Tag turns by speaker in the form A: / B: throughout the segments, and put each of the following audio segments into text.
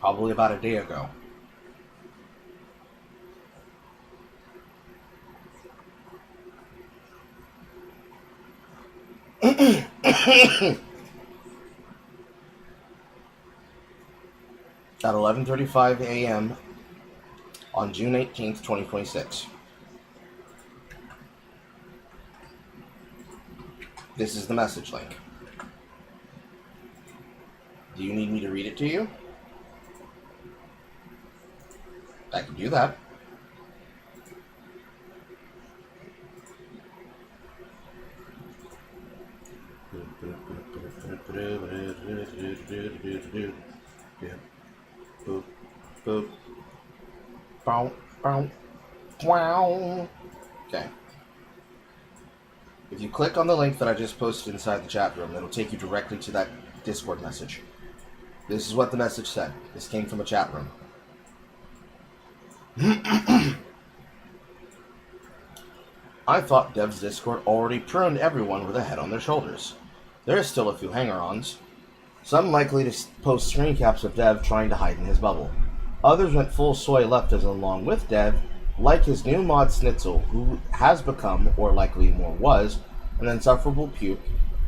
A: Probably about a day ago. At 11:35 a.m. on June 18th, 2026. This is the message link. Do you need me to read it to you? I can do that. Okay. If you click on the link that I just posted inside the chat room, it'll take you directly to that Discord message. This is what the message said. This came from a chat room. I thought Dev's Discord already pruned everyone with a head on their shoulders. There are still a few hanger-ons. Some likely to post screen caps of Dev trying to hide in his bubble. Others went full soy leftism along with Dev, like his new mod Snitzel, who has become, or likely more was, an insufferable puke,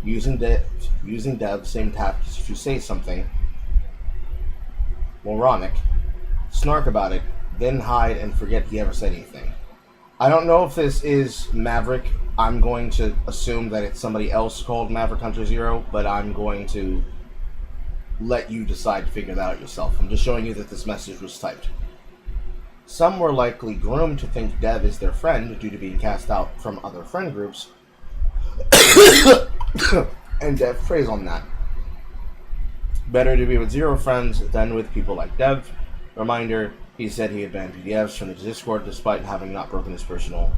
A: using Dev's same tactics to say something moronic, snark about it, then hide and forget he ever said anything. I don't know if this is Maverick. I'm going to assume that it's somebody else called Maverick Hunter Zero, but I'm going to let you decide to figure that out yourself. I'm just showing you that this message was typed. Some were likely groomed to think Dev is their friend due to being cast out from other friend groups, and Dev preys on that. Better to be with zero friends than with people like Dev. Reminder, he said he had banned PDFs from the Discord despite having not broken his personal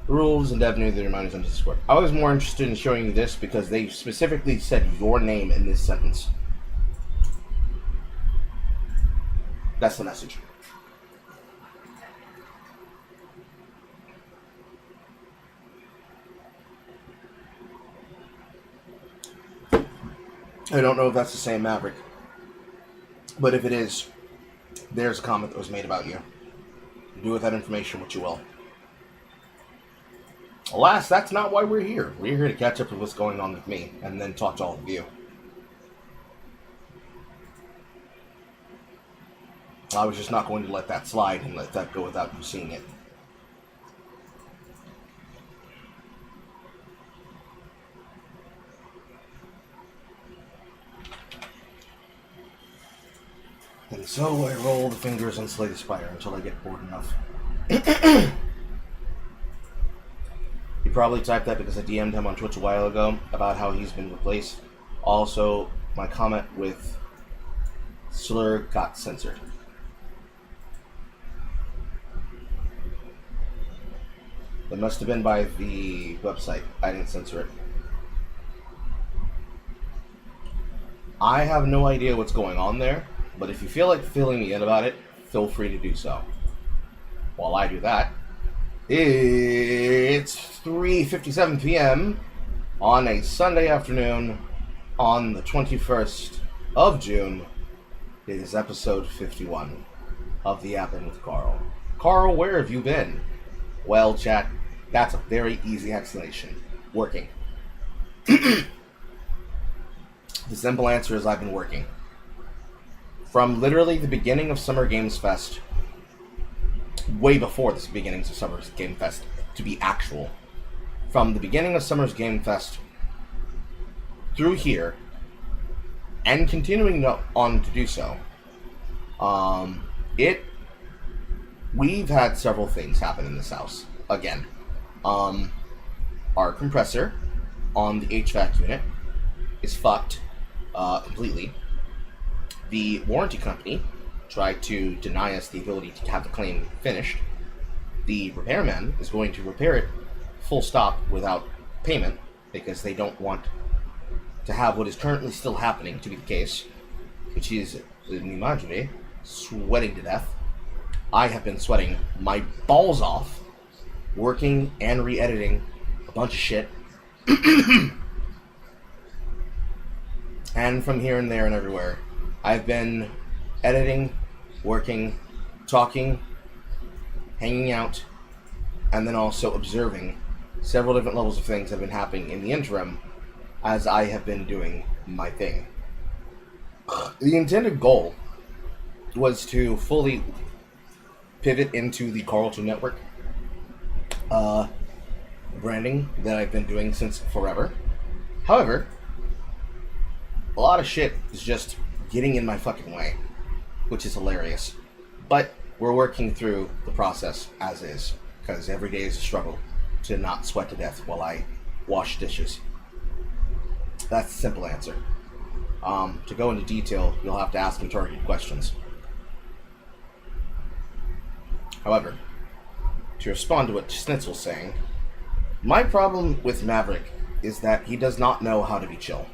A: rules, and Dev knew the reminders on Discord. I was more interested in showing you this because they specifically said your name in this sentence. That's the message. I don't know if that's the same Maverick, but if it is, there's a comment that was made about you. Do with that information what you will. Alas, that's not why we're here. We're here to catch up with what's going on with me, and then talk to all of you. I was just not going to let that slide and let that go without you seeing it. And so I roll the fingers and slay the spire until I get bored enough. He probably typed that because I DM'd him on Twitch a while ago about how he's been replaced. Also, my comment with slur got censored. It must have been by the website. I didn't censor it. I have no idea what's going on there, but if you feel like filling me in about it, feel free to do so. While I do that, it's 3:57 p.m. on a Sunday afternoon on the 21st of June. It is episode 51 of the Yap-In with Carl. Carl, where have you been? Well, chat, that's a very easy explanation. Working. The simple answer is I've been working. From literally the beginning of Summer Games Fest, way before the beginnings of Summer Game Fest, to be actual. From the beginning of Summer's Game Fest through here, and continuing on to do so, we've had several things happen in this house. Again, our compressor on the HVAC unit is fucked completely. The warranty company tried to deny us the ability to have the claim finished. The repairman is going to repair it full stop without payment because they don't want to have what is currently still happening to be the case, which is Nimajure sweating to death. I have been sweating my balls off, working and re-editing a bunch of shit. And from here and there and everywhere, I've been editing working, talking, hanging out, and then also observing several different levels of things that have been happening in the interim as I have been doing my thing. The intended goal was to fully pivot into the Carlton Network branding that I've been doing since forever. However, a lot of shit is just getting in my fucking way, which is hilarious. But we're working through the process as is, because every day is a struggle to not sweat to death while I wash dishes. That's the simple answer. To go into detail, you'll have to ask me targeted questions. However, to respond to what Schnitzel's saying, my problem with Maverick is that he does not know how to be chill.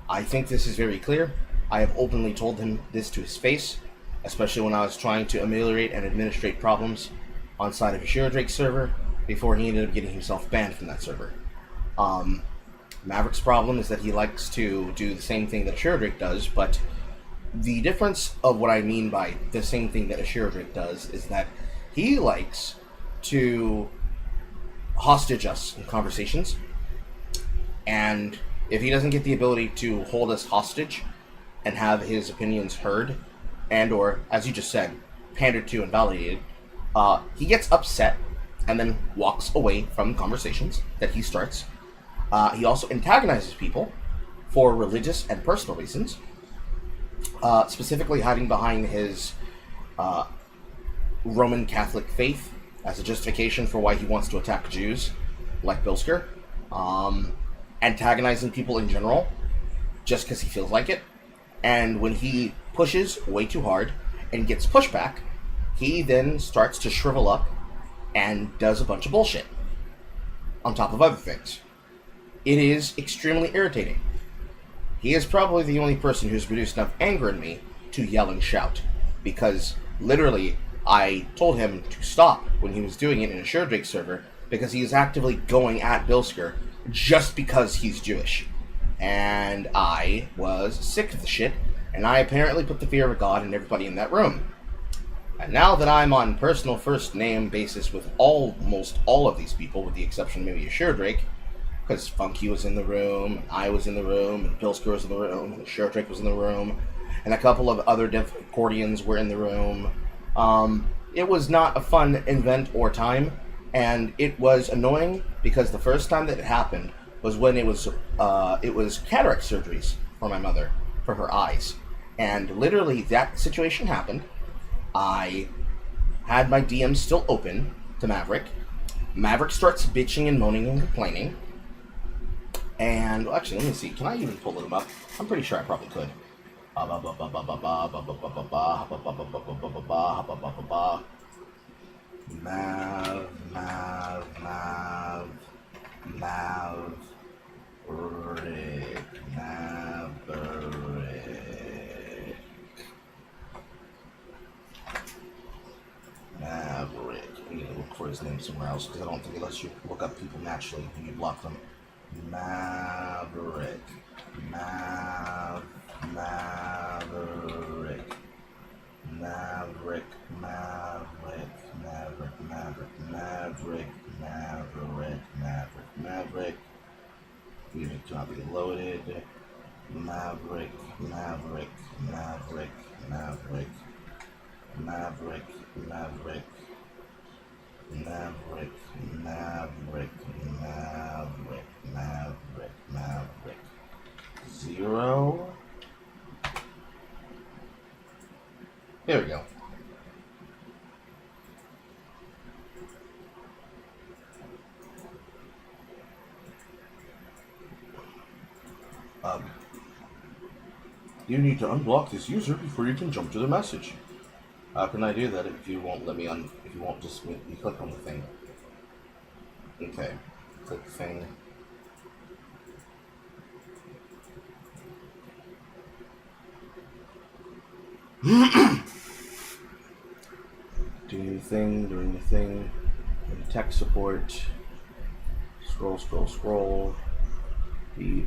A: I think this is very clear. I have openly told him this to his face, especially when I was trying to ameliorate and administrate problems on side of a Drake's server before he ended up getting himself banned from that server. Maverick's problem is that he likes to do the same thing that Drake does, but the difference of what I mean by the same thing that Drake does is that he likes to hostage us in conversations, and if he doesn't get the ability to hold us hostage and have his opinions heard and or, as you just said, pandered to and validated, he gets upset and then walks away from conversations that he starts. He also antagonizes people for religious and personal reasons, specifically hiding behind his Roman Catholic faith as a justification for why he wants to attack Jews, like Bilsker, antagonizing people in general, just because he feels like it, and when he pushes way too hard and gets pushback, he then starts to shrivel up and does a bunch of bullshit, on top of other things. It is extremely irritating. He is probably the only person who's produced enough anger in me to yell and shout, because literally I told him to stop when he was doing it in a Drake server because he is actively going at Bilsker just because he's Jewish. And I was sick of the shit, and I apparently put the fear of God in everybody in that room. And now that I'm on personal first name basis with almost all of these people, with the exception of maybe a Drake, because Funky was in the room, and I was in the room, and Bilsker was in the room, and Drake was in the room, and a couple of other Discordians were in the room. It was not a fun event or time, and it was annoying because the first time that it happened was when it was cataract surgeries for my mother, for her eyes. And literally that situation happened. I had my DMs still open to Maverick. Maverick starts bitching and moaning and complaining. And, well, actually, let me see. Can I even pull them up? I'm pretty sure I probably could. Maverick. I need to look for his name somewhere else because I don't think it lets you look up people naturally when you block them. Maverick. Maverick. Maverick. Maverick. Maverick. Maverick. Maverick. Maverick. Maverick. Unit cannot be loaded. Maverick. Maverick. Maverick. Maverick. Maverick. Maverick. Maverick. Maverick. Maverick. Maverick. Maverick. 0. There we go. You need to unblock this user before you can jump to the message. How can I do that if you won't let me if you won't just you click on the thing? Okay, click the thing. Doing the thing. Tech support. Scroll. Beep.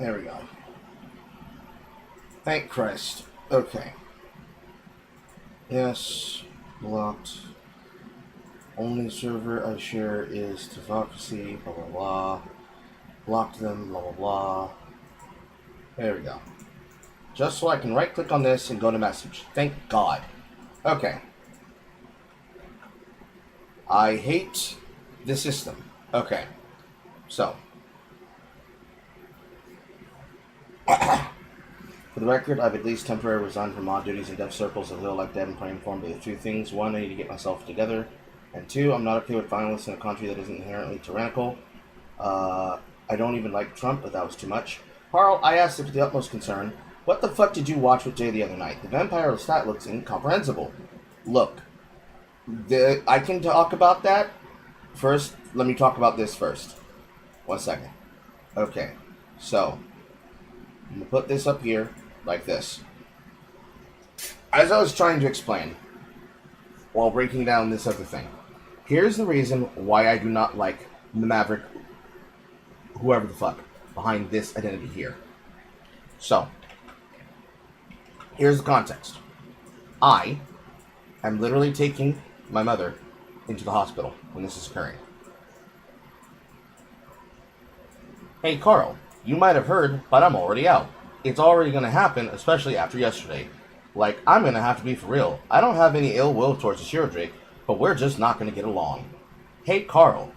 A: There we go. Thank Christ. Okay. Yes. Blocked. Only server I share is Topocracy, blah blah blah. Blocked them, blah blah blah. There we go. Just so I can right click on this and go to message. Thank God. Okay. I hate the system. Okay. So. For the record, I've at least temporarily resigned from mod duties and dev circles and little like dead and praying for me of two things. One, I need to get myself together. And two, I'm not okay with violence in a country that isn't inherently tyrannical. I don't even like Trump, but that was too much. Carl, I asked with the utmost concern, what the fuck did you watch with Jay the other night? The Vampire Lestat looks incomprehensible. Look, I can talk about that. First, let me talk about this first. 1 second. Okay, so I'm going to put this up here like this. As I was trying to explain, while breaking down this other thing, here's the reason why I do not like the Maverick, whoever the fuck, behind this identity here. So, here's the context. I am literally taking my mother into the hospital when this is occurring. Hey Carl, you might have heard, but I'm already out. It's already going to happen, especially after yesterday. Like, I'm going to have to be for real. I don't have any ill will towards the Drake, but we're just not going to get along. Hey Carl,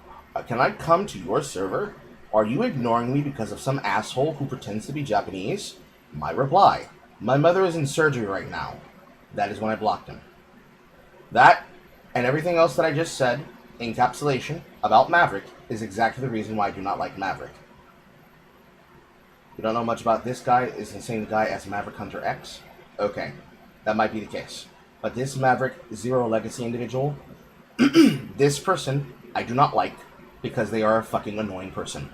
A: can I come to your server? Are you ignoring me because of some asshole who pretends to be Japanese? My reply, my mother is in surgery right now. That is when I blocked him. That, and everything else that I just said, encapsulation, about Maverick, is exactly the reason why I do not like Maverick. You don't know much about this guy, is the same guy as Maverick Hunter X? Okay, that might be the case. But this Maverick Zero Legacy individual, this person, I do not like, because they are a fucking annoying person,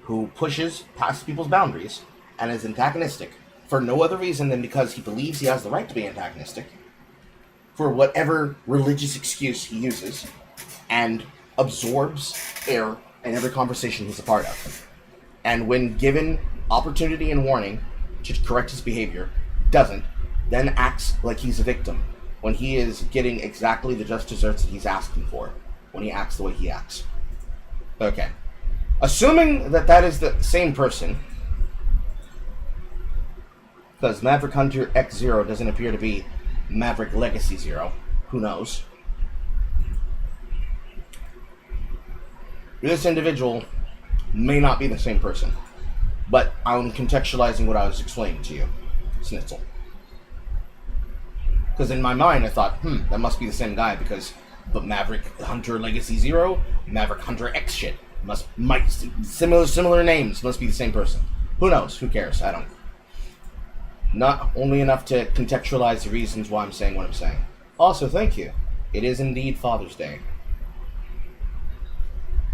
A: who pushes past people's boundaries, and is antagonistic, for no other reason than because he believes he has the right to be antagonistic, for whatever religious excuse he uses, and absorbs air in every conversation he's a part of. And when given opportunity and warning to correct his behavior, doesn't, then acts like he's a victim, when he is getting exactly the just desserts that he's asking for, when he acts the way he acts. Okay. Assuming that that is the same person, because Maverick Hunter X0 doesn't appear to be Maverick Legacy Zero, who knows? This individual may not be the same person, but I'm contextualizing what I was explaining to you, Snitzel. Because in my mind I thought, that must be the same guy, because but Maverick Hunter Legacy Zero, Maverick Hunter X shit, might similar names, must be the same person. Who knows? Who cares? I don't. Not only enough to contextualize the reasons why I'm saying what I'm saying. Also, thank you. It is indeed Father's Day.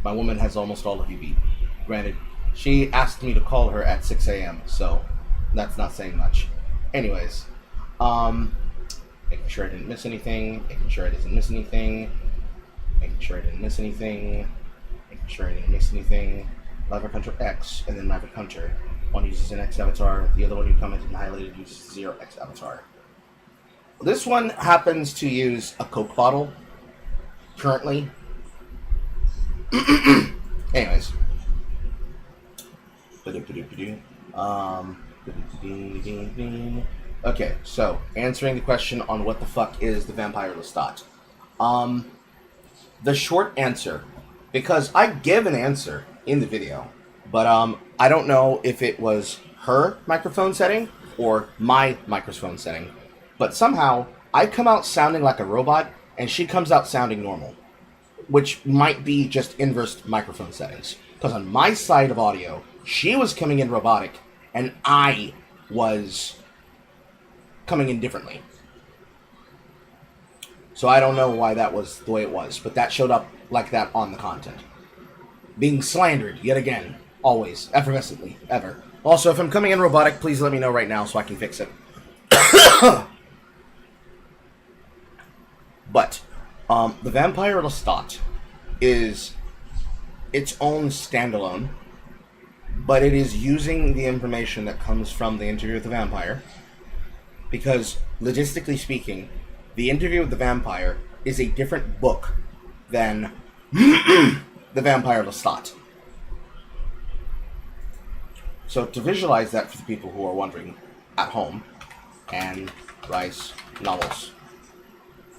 A: My woman has almost all of you beat. Granted, she asked me to call her at 6 a.m., so that's not saying much. Anyways, making sure I didn't miss anything, making sure I didn't miss anything, making sure I didn't miss anything, making sure I didn't miss anything. Maverick Hunter X, and then Maverick Hunter. One uses an X avatar, the other one you commented and highlighted uses 0X avatar. This one happens to use a Coke bottle, currently. Anyways. Okay, so, answering the question on what the fuck is the Vampire Lestat. The short answer, because I give an answer in the video, but I don't know if it was her microphone setting or my microphone setting, but somehow I come out sounding like a robot and she comes out sounding normal, which might be just inverse microphone settings, because on my side of audio she was coming in robotic and I was coming in differently. So I don't know why that was the way it was, but that showed up like that on the content. Being slandered, yet again, always, effervescently, ever. Also, if I'm coming in robotic, please let me know right now so I can fix it. But, the Vampire Lestat is its own standalone, but it is using the information that comes from the Interview with the Vampire, because, logistically speaking, the Interview with the Vampire is a different book than The Vampire Lestat. So to visualize that for the people who are wondering at home, Anne Rice novels.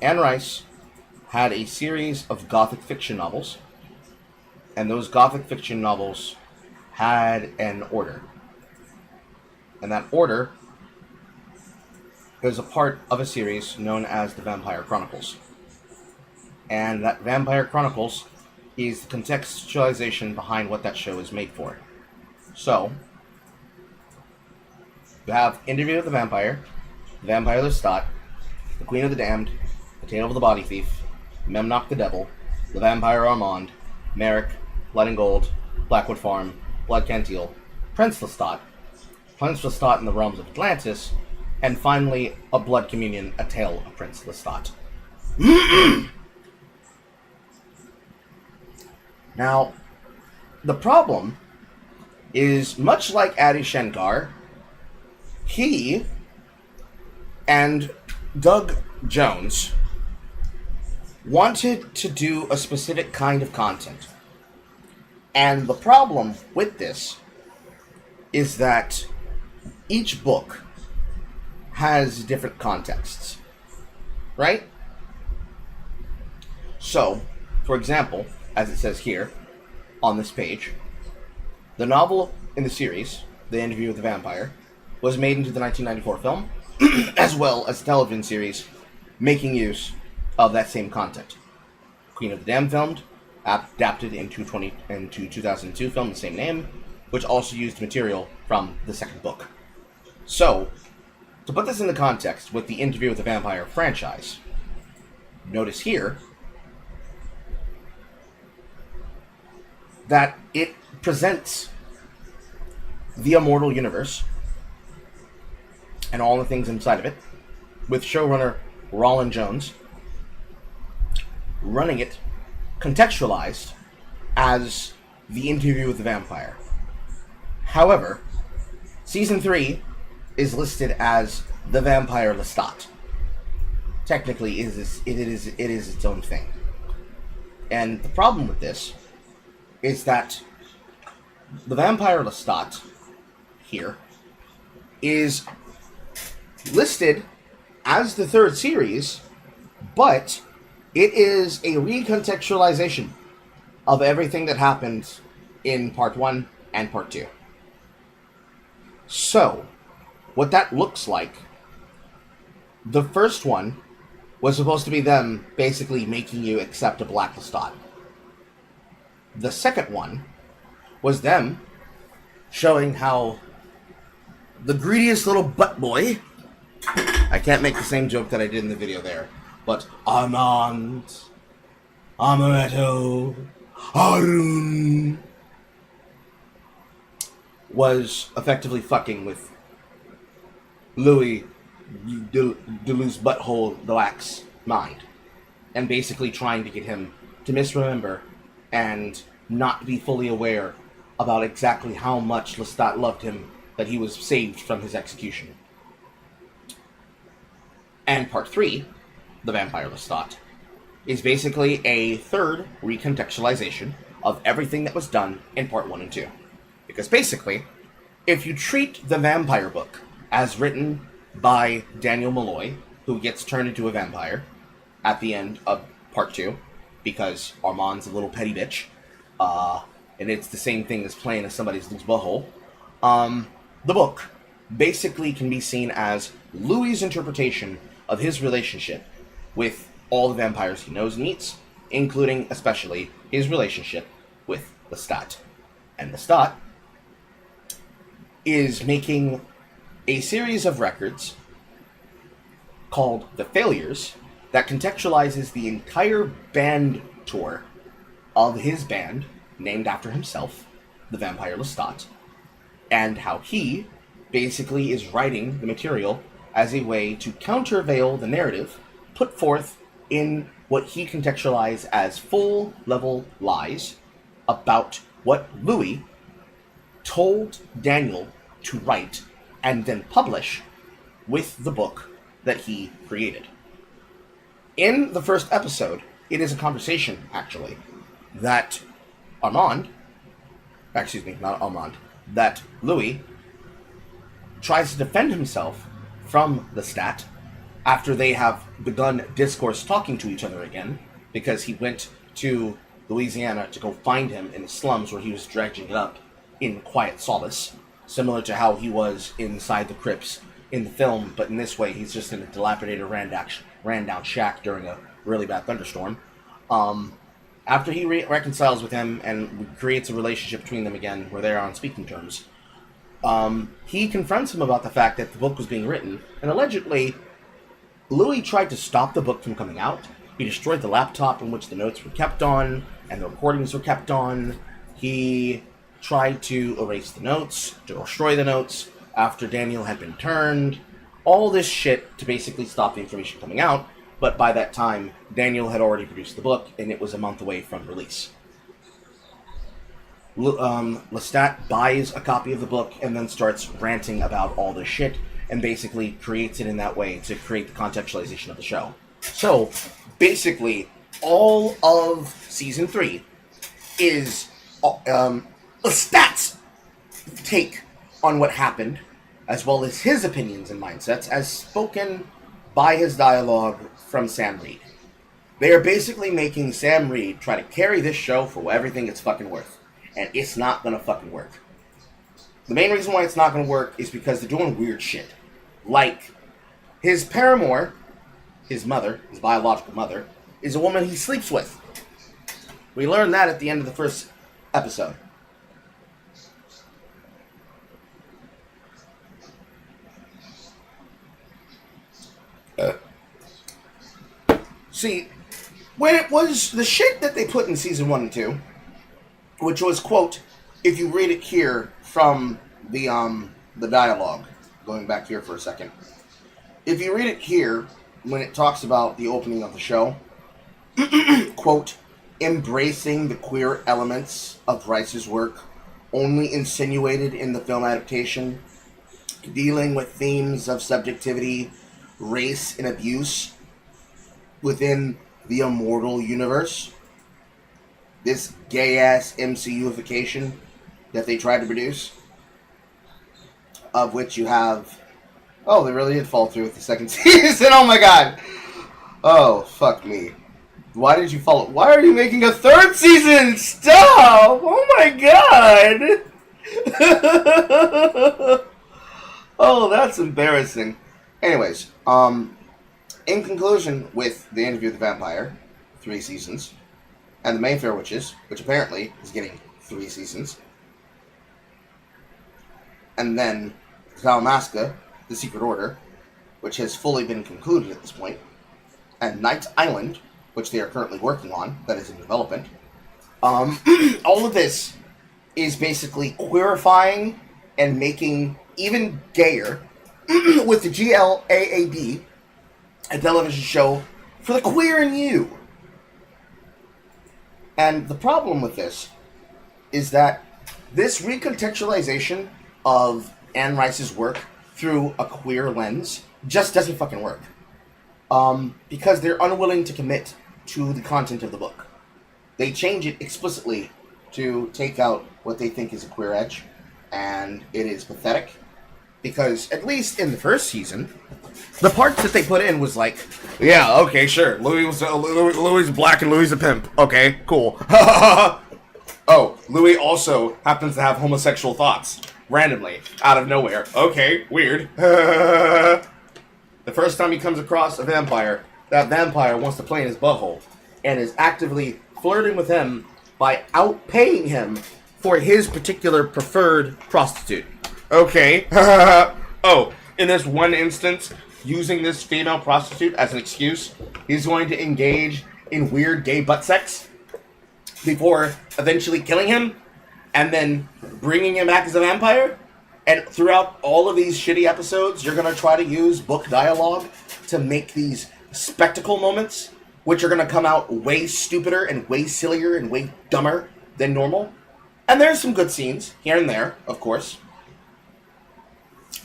A: Anne Rice had a series of Gothic fiction novels, and those Gothic fiction novels had an order. And that order is a part of a series known as the Vampire Chronicles. And that Vampire Chronicles is the contextualization behind what that show is made for. So, you have Interview with the Vampire Lestat, The Queen of the Damned, The Tale of the Body Thief, Memnoch the Devil, The Vampire Armand, Merrick, Blood and Gold, Blackwood Farm, Blood Cantil, Prince Lestat in the Realms of Atlantis, and finally, A Blood Communion, A Tale of Prince Lestat. Now, the problem is, much like Adi Shankar, he and Doug Jones wanted to do a specific kind of content. And the problem with this is that each book has different contexts, right? So, for example, as it says here on this page, the novel in the series, The Interview with the Vampire, was made into the 1994 film, as well as a television series making use of that same content. Queen of the Damned filmed, adapted into 2002 film, the same name, which also used material from the second book. So, to put this into context with the Interview with the Vampire franchise, notice here that it presents the immortal universe and all the things inside of it, with showrunner Roland Jones running it contextualized as the Interview with the Vampire. However, Season 3 is listed as The Vampire Lestat. Technically, it is its own thing. And the problem with this is that The Vampire Lestat here is listed as the third series, but it is a recontextualization of everything that happened in Part 1 and Part 2. So, what that looks like, the first one was supposed to be them basically making you accept a Black Lestat. The second one was them showing how the greediest little butt boy, I can't make the same joke that I did in the video there, but Armand, Amaretto, Arun, was effectively fucking with Louis Deleuze Butthole Deluxe mind, and basically trying to get him to misremember and not be fully aware about exactly how much Lestat loved him, that he was saved from his execution. And Part 3, The Vampire Lestat, is basically a third recontextualization of everything that was done in Part 1 and 2. Because basically, if you treat the vampire book as written by Daniel Malloy, who gets turned into a vampire at the end of Part 2, because Armand's a little petty bitch, and it's the same thing as playing as somebody's loose butthole, the book basically can be seen as Louis' interpretation of his relationship with all the vampires he knows and meets, including especially his relationship with Lestat. And Lestat is making a series of records called The Failures that contextualizes the entire band tour of his band, named after himself, the Vampire Lestat, and how he basically is writing the material as a way to countervail the narrative put forth in what he contextualized as full-level lies about what Louis told Daniel to write and then publish with the book that he created. In the first episode, it is a conversation, actually, that that Louis tries to defend himself from Lestat after they have begun discourse talking to each other again, because he went to Louisiana to go find him in the slums where he was dredging it up in quiet solace, similar to how he was inside the crypts in the film, but in this way he's just in a dilapidated ran down shack during a really bad thunderstorm. After he reconciles with him and creates a relationship between them again where they're on speaking terms, he confronts him about the fact that the book was being written, and allegedly Louis tried to stop the book from coming out. He destroyed the laptop in which the notes were kept on and the recordings were kept on. He tried to erase the notes, to destroy the notes after Daniel had been turned. All this shit to basically stop the information coming out, but by that time, Daniel had already produced the book, and it was a month away from release. Lestat buys a copy of the book and then starts ranting about all this shit, and basically creates it in that way to create the contextualization of the show. So, basically, all of Season 3 is Lestat's take on what happened, as well as his opinions and mindsets, as spoken by his dialogue from Sam Reed. They are basically making Sam Reed try to carry this show for everything it's fucking worth. And it's not gonna fucking work. The main reason why it's not gonna work is because they're doing weird shit. Like, his paramour, his mother, his biological mother, is a woman he sleeps with. We learned that at the end of the first episode. See, when it was the shit that they put in Season 1 and 2, which was, quote, if you read it here from the dialogue, going back here for a second. If you read it here, when it talks about the opening of the show, quote, embracing the queer elements of Rice's work, only insinuated in the film adaptation, dealing with themes of subjectivity, race, and abuse within the immortal universe. This gay-ass MCUification that they tried to produce, of which you have... Oh, they really did fall through with the second season. Oh my god. Oh, fuck me. Why did you follow? Why are you making a third season? Stop! Oh my god. Oh, that's embarrassing. Anyways, in conclusion with The Interview with the Vampire, 3 seasons, and The Mayfair Witches, which apparently is getting 3 seasons, and then Talamasca, The Secret Order, which has fully been concluded at this point, and Night Island, which they are currently working on, that is in development. All of this is basically queerifying and making even gayer with the GLAAD, a television show for the queer in you. And the problem with this is that this recontextualization of Anne Rice's work through a queer lens just doesn't fucking work. Because they're unwilling to commit to the content of the book. They change it explicitly to take out what they think is a queer edge, and it is pathetic. Because, at least in the first season, the parts that they put in was like, yeah, okay, sure, Louis is black and Louis is a pimp. Okay, cool. Oh, Louis also happens to have homosexual thoughts. Randomly, out of nowhere. Okay, weird. The first time he comes across a vampire, that vampire wants to play in his butthole, and is actively flirting with him by outpaying him for his particular preferred prostitute. Okay. Oh, in this one instance, using this female prostitute as an excuse, he's going to engage in weird gay butt sex before eventually killing him and then bringing him back as a vampire. And throughout all of these shitty episodes, you're going to try to use book dialogue to make these spectacle moments, which are going to come out way stupider and way sillier and way dumber than normal. And there's some good scenes here and there, of course.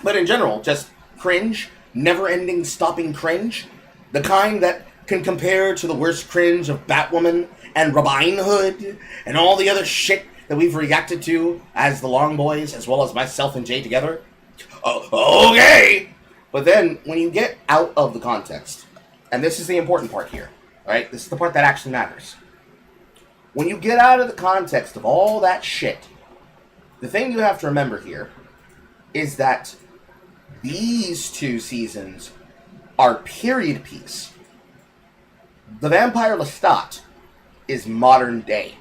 A: But in general, just cringe, never-ending stopping cringe. The kind that can compare to the worst cringe of Batwoman and Robin Hood and all the other shit that we've reacted to as the Long Boys, as well as myself and Jay together. Okay! But then, when you get out of the context, and this is the important part here, right? This is the part that actually matters. When you get out of the context of all that shit, the thing you have to remember here is that these two seasons are period piece. The Vampire Lestat is modern day.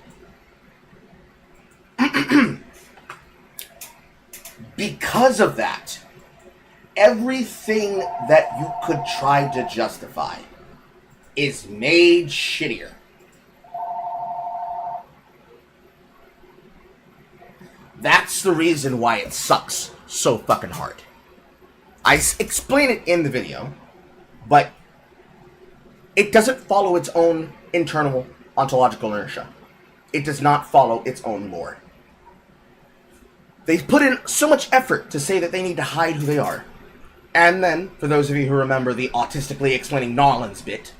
A: Because of that, everything that you could try to justify is made shittier. That's the reason why it sucks so fucking hard. I explain it in the video, but it doesn't follow its own internal ontological inertia. It does not follow its own lore. They put in so much effort to say that they need to hide who they are. And then, for those of you who remember the autistically explaining Nolans bit,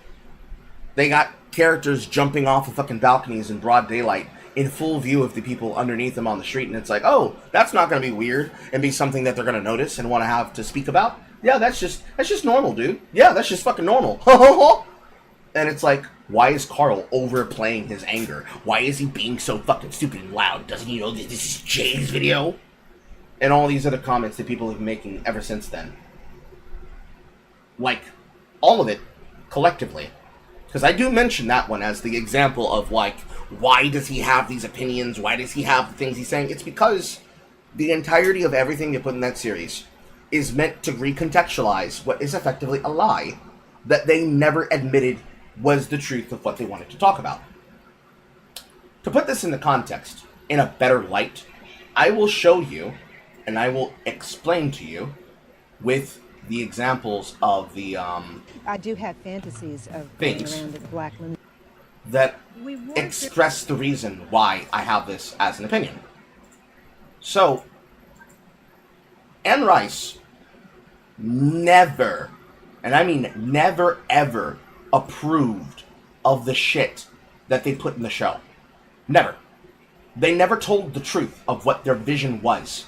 A: they got characters jumping off of fucking balconies in broad daylight in full view of the people underneath them on the street, and it's like, oh, that's not going to be weird and be something that they're going to notice and want to have to speak about. Yeah, that's just normal, dude. Yeah, that's just fucking normal. And it's like, why is Carl overplaying his anger? Why is he being so fucking stupid and loud? Doesn't he know that this is Jay's video? And all these other comments that people have been making ever since then. Like, all of it, collectively. Because I do mention that one as the example of, like, why does he have these opinions? Why does he have the things he's saying? It's because the entirety of everything they put in that series is meant to recontextualize what is effectively a lie that they never admitted was the truth of what they wanted to talk about. To put this into context, in a better light, I will show you, and I will explain to you, with the examples of the,
B: I do have fantasies of
A: things
B: going around in black linen.
A: That express the reason why I have this as an opinion. So, Anne Rice never, and I mean never ever, approved of the shit that they put in the show. Never. They never told the truth of what their vision was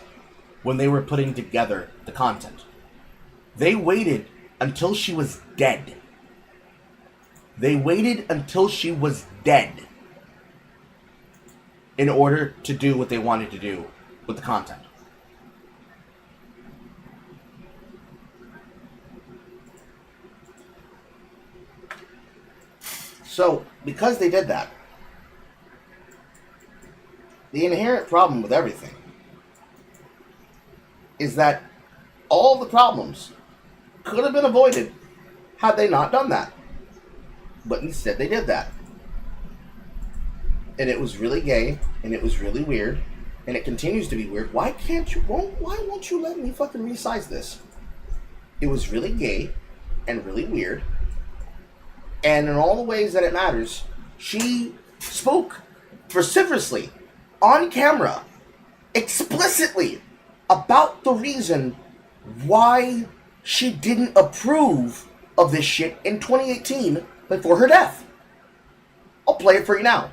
A: when they were putting together the content. They waited until she was dead. They waited until she was dead in order to do what they wanted to do with the content. So, because they did that, the inherent problem with everything is that all the problems could have been avoided had they not done that. But instead they did that. And it was really gay, and it was really weird, and it continues to be weird. Why won't you let me fucking resize this? It was really gay and really weird. And in all the ways that it matters, she spoke vociferously, on camera, explicitly, about the reason why she didn't approve of this shit in 2018 before her death. I'll play it for you now.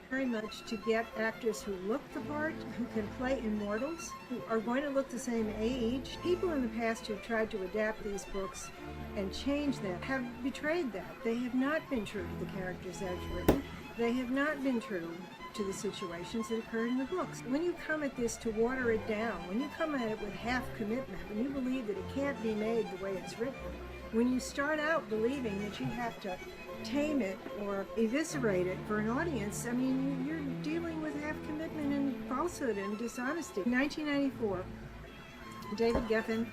C: Very much to get actors who look the part, who can play immortals, who are going to look the same age. People in the past who have tried to adapt these books and change them have betrayed that. They have not been true to the characters as written. They have not been true to the situations that occurred in the books. When you come at this to water it down, when you come at it with half commitment, when you believe that it can't be made the way it's written, when you start out believing that you have to tame it or eviscerate it for an audience, I mean, you're dealing with half commitment and falsehood and dishonesty. In 1994, David Geffen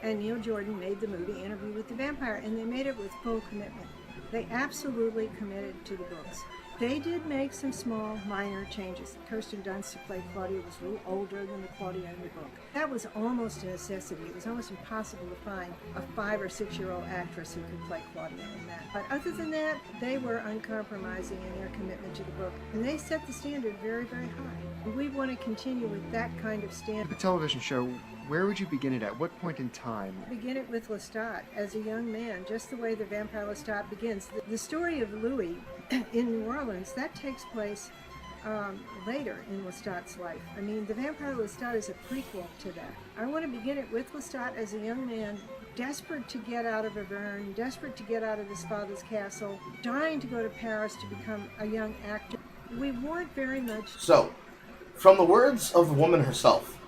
C: and Neil Jordan made the movie Interview with the Vampire, and they made it with full commitment. They absolutely committed to the books. They did make some small, minor changes. Kirsten Dunst, who played Claudia, was a little older than the Claudia in the book. That was almost a necessity. It was almost impossible to find a 5 or 6-year-old actress who could play Claudia in that. But other than that, they were uncompromising in their commitment to the book. And they set the standard very, very high. We want to continue with that kind of standard.
D: The television show, where would you begin it at? What point in time?
C: Begin it with Lestat as a young man, just the way the Vampire Lestat begins. The story of Louis in New Orleans, that takes place later in Lestat's life. I mean, the Vampire Lestat is a prequel to that. I want to begin it with Lestat as a young man, desperate to get out of Auvergne, desperate to get out of his father's castle, dying to go to Paris to become a young actor. We want very much...
A: So, from the words of the woman herself,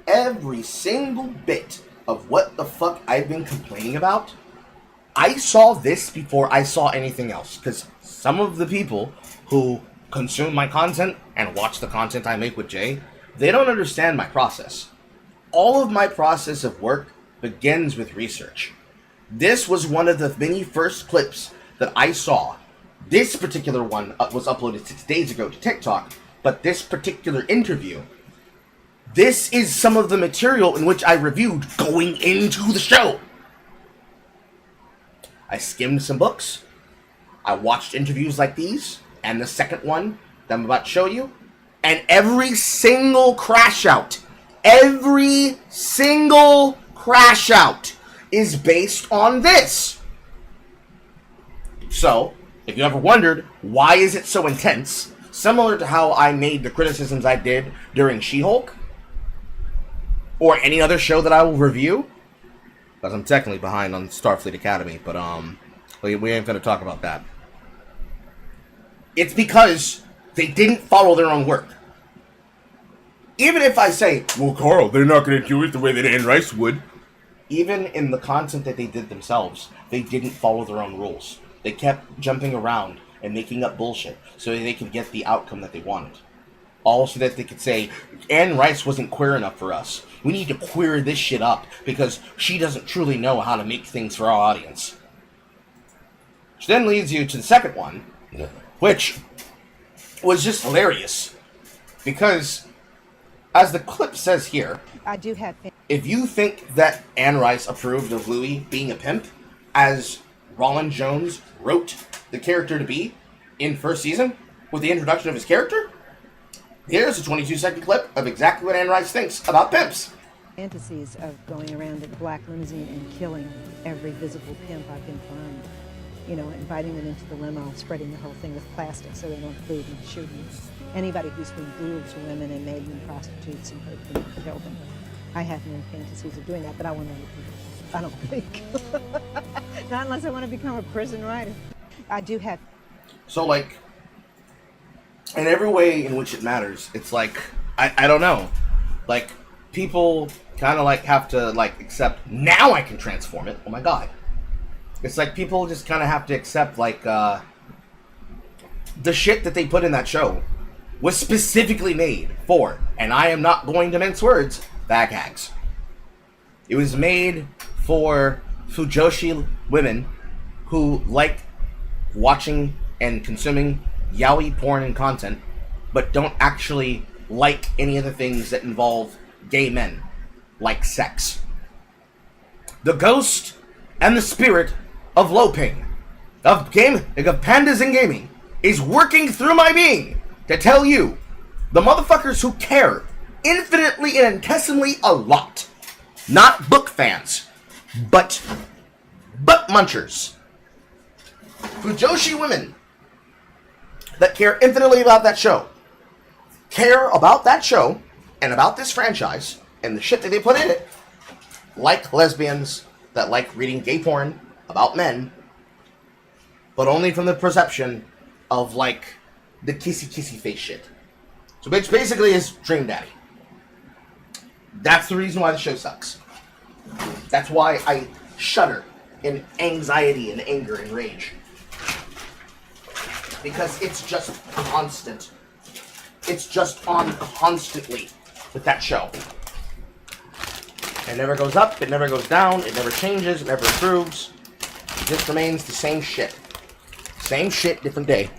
A: every single bit of what the fuck I've been complaining about, I saw this before I saw anything else. Because some of the people who consume my content and watch the content I make with Jay, they don't understand my process. All of my process of work begins with research. This was one of the many first clips that I saw. This particular one was uploaded 6 days ago to TikTok, but this particular interview, this is some of the material in which I reviewed going into the show. I skimmed some books, I watched interviews like these, and the second one that I'm about to show you, and every single crash out is based on this. So, if you ever wondered, why is it so intense, similar to how I made the criticisms I did during She-Hulk, or any other show that I will review, because I'm technically behind on Starfleet Academy, but we ain't going to talk about that. It's because they didn't follow their own work. Even if I say, well, Carl, they're not going to do it the way that Anne Rice would. Even in the content that they did themselves, they didn't follow their own rules. They kept jumping around and making up bullshit so that they could get the outcome that they wanted. All so that they could say, Anne Rice wasn't queer enough for us. We need to queer this shit up because she doesn't truly know how to make things for our audience. Which then leads you to the second one, which was just hilarious. Because, as the clip says here,
B: I do have...
A: if you think that Anne Rice approved of Louis being a pimp, as Roland Jones wrote the character to be in first season, with the introduction of his character, here's a 22-second clip of exactly what Anne Rice thinks about pimps.
B: Fantasies of going around in a black limousine and killing every visible pimp I can find. You know, inviting them into the limo, spreading the whole thing with plastic so they don't bleed and shooting anybody who's been cruel to women and made them prostitutes and hurt them and killed them. I have no fantasies of doing that, but I want other people. I don't think. Not unless I want to become a prison writer. I do have...
A: So, like, in every way in which it matters, it's like, I don't know. Like, people kind of, like, have to, like, accept, now I can transform it. Oh, my God. It's like people just kind of have to accept, like, the shit that they put in that show was specifically made for, and I am not going to mince words, bag hags. It was made for Fujoshi women who like watching and consuming yaoi porn and content, but don't actually like any of the things that involve gay men, like sex. The ghost and the spirit of Loping, of Pandas in Gaming, is working through my being to tell you, the motherfuckers who care infinitely and infinitesimally a lot, not book fans, but butt munchers, Fujoshi women that care infinitely about that show, care about that show and about this franchise and the shit that they put in it, like lesbians that like reading gay porn about men, but only from the perception of, like, the kissy face shit. So which basically is Dream Daddy. That's the reason why the show sucks. That's why I shudder in anxiety and anger and rage. Because it's just constant. It's just on constantly with that show. It never goes up, it never goes down, it never changes, it never improves. It just remains the same shit. Same shit, different day.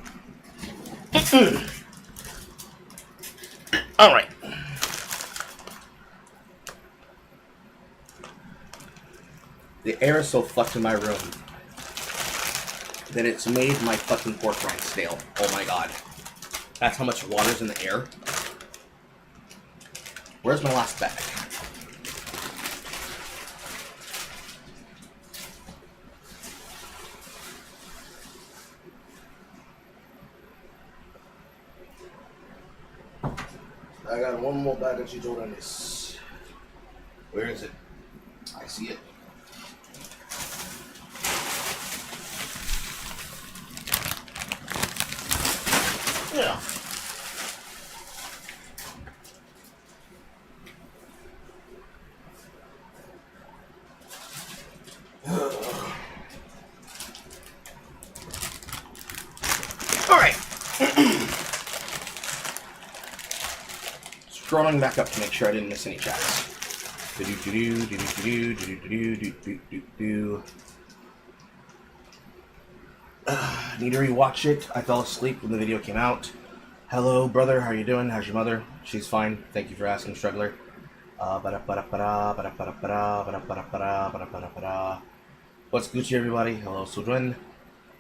A: Alright. The air is so fucked in my room that it's made my fucking pork rind stale. Oh my god. That's how much water's in the air. Where's my last bag? I got one more bag of Chidora on this. Where is it? I see it. Yeah. All right. Scrolling back up to make sure I didn't miss any chats. Need to rewatch it. I fell asleep when the video came out. Hello, brother. How you doing? How's your mother? She's fine. Thank you for asking, struggler. What's Gucci, everybody? Hello, Sudwin.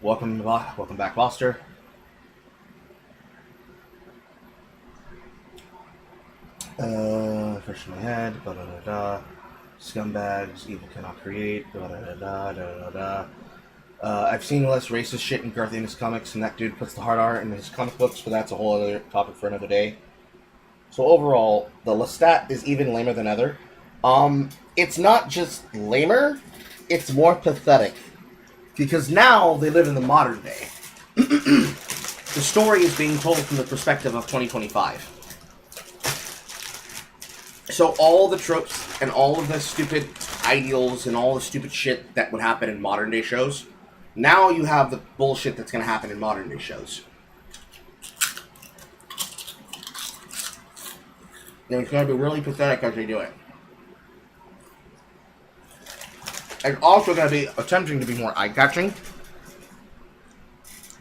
A: Welcome back, Foster. Fresh in my head. Scumbags. Evil cannot create. I've seen less racist shit in Garth Ennis comics, and that dude puts the hard R in his comic books, but that's a whole other topic for another day. So overall, the Lestat is even lamer than ever. It's not just lamer, it's more pathetic. Because now they live in the modern day. The story is being told from the perspective of 2025. So all the tropes and all of the stupid ideals and all the stupid shit that would happen in modern day shows, now you have the bullshit that's going to happen in modern day shows. And it's going to be really pathetic as they do it. And also going to be attempting to be more eye-catching.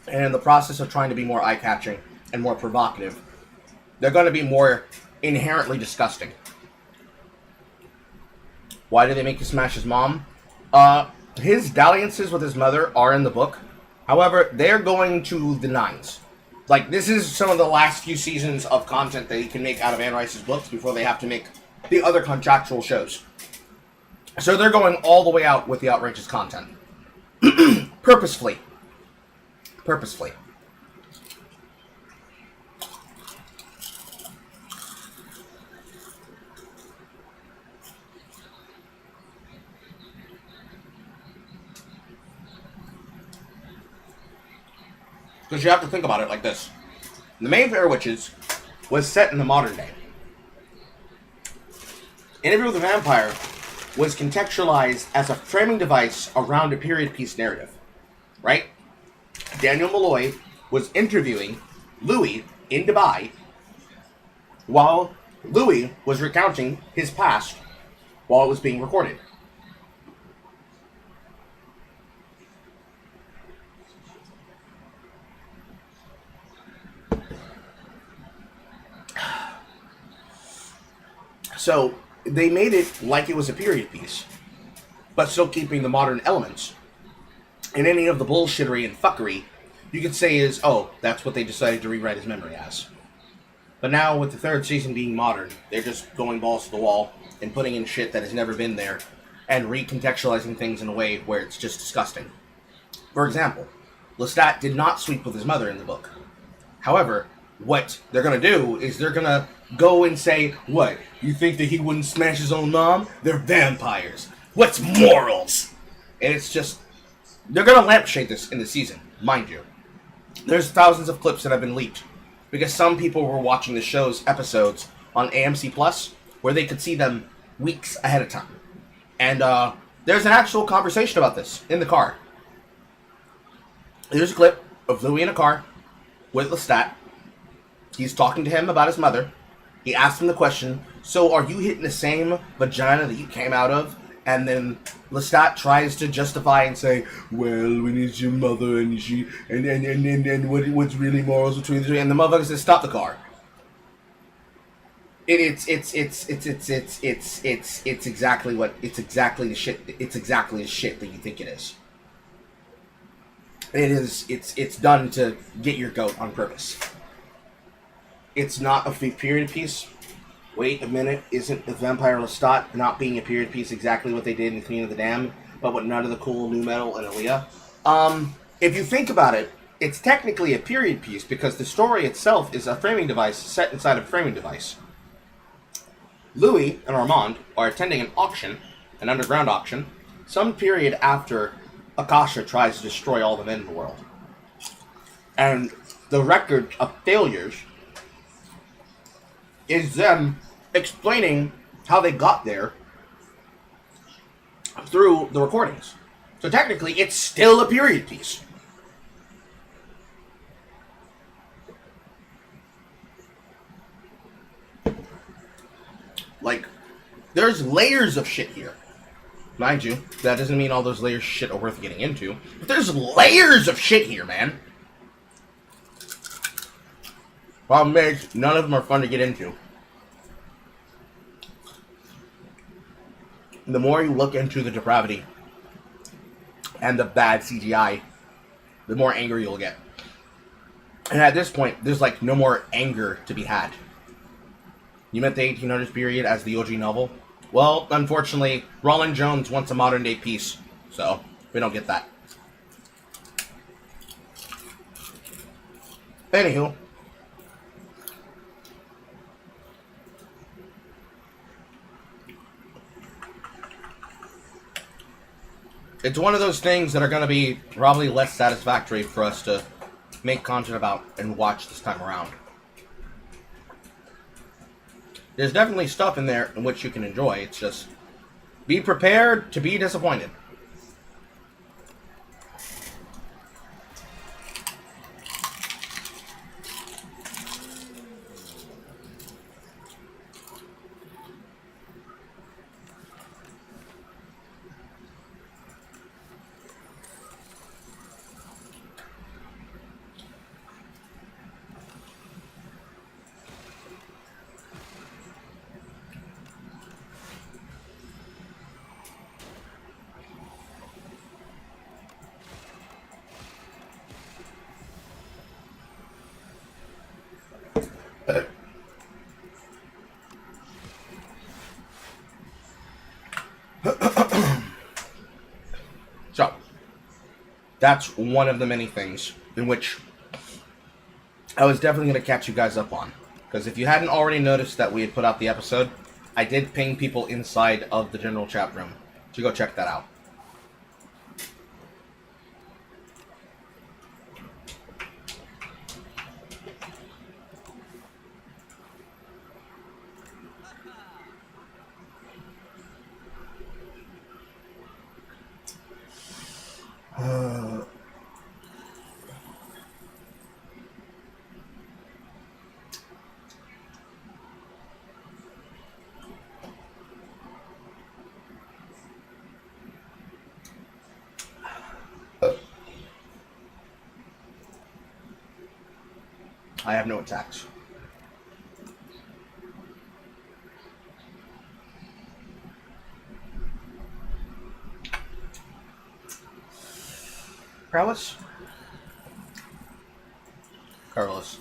A: And in the process of trying to be more eye-catching and more provocative, they're going to be more inherently disgusting. Why did they make him smash his mom? His dalliances with his mother are in the book. However, they're going to the nines. Like, this is some of the last few seasons of content that you can make out of Anne Rice's books before they have to make the other contractual shows. So they're going all the way out with the outrageous content. Purposefully. Purposefully. Because you have to think about it like this. The main Fair Witches was set in the modern day. Interview with the Vampire was contextualized as a framing device around a period piece narrative. Right? Daniel Malloy was interviewing Louis in Dubai while Louis was recounting his past while it was being recorded. So, they made it like it was a period piece, but still keeping the modern elements. And any of the bullshittery and fuckery, you could say is, oh, that's what they decided to rewrite his memory as. But now, with the third season being modern, they're just going balls to the wall and putting in shit that has never been there, and recontextualizing things in a way where it's just disgusting. For example, Lestat did not sleep with his mother in the book. However, what they're going to do is they're going to go and say, what, you think that he wouldn't smash his own mom? They're vampires. What's morals? And it's just, they're going to lampshade this in the season, mind you. There's thousands of clips that have been leaked, because some people were watching the show's episodes on AMC Plus, where they could see them weeks ahead of time. And there's an actual conversation about this in the car. There's a clip of Louis in a car with Lestat. He's talking to him about his mother. He asks him the question, so are you hitting the same vagina that you came out of? And then Lestat tries to justify and say, well, when it's your mother and she, and what's really morals between the two? And the motherfucker says, stop the car. It's exactly what, it's exactly the shit that you think it is. It's done to get your goat on purpose. It's not a period piece. Wait a minute, isn't the Vampire Lestat not being a period piece exactly what they did in Queen of the Damned, but with none of the cool new metal and Aaliyah? If you think about it, it's technically a period piece because the story itself is a framing device set inside a framing device. Louis and Armand are attending an auction, an underground auction, some period after Akasha tries to destroy all the men in the world. And the record of failures is them explaining how they got there through the recordings. So technically, it's still a period piece. Like, there's layers of shit here. Mind you, that doesn't mean all those layers of shit are worth getting into. But there's layers of shit here, man. Problem is, none of them are fun to get into. The more you look into the depravity and the bad CGI, the more angry you'll get. And at this point, there's like no more anger to be had. You meant the 1800s period as the OG novel? Well, unfortunately, Roland Jones wants a modern day piece, so we don't get that. Anywho. It's one of those things that are going to be probably less satisfactory for us to make content about and watch this time around. There's definitely stuff in there in which you can enjoy. It's just, be prepared to be disappointed. So, that's one of the many things in which I was definitely going to catch you guys up on. Because if you hadn't already noticed that we had put out the episode, I did ping people inside of the general chat room to go check that out. I have no attacks. Prowess? Carlos.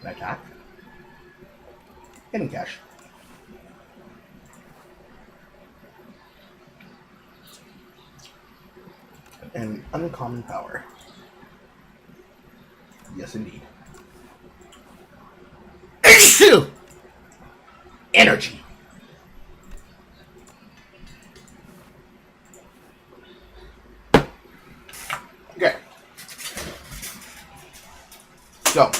A: Can I attack? Hidden cash. An uncommon power. Yes, indeed. Energy. Okay. So,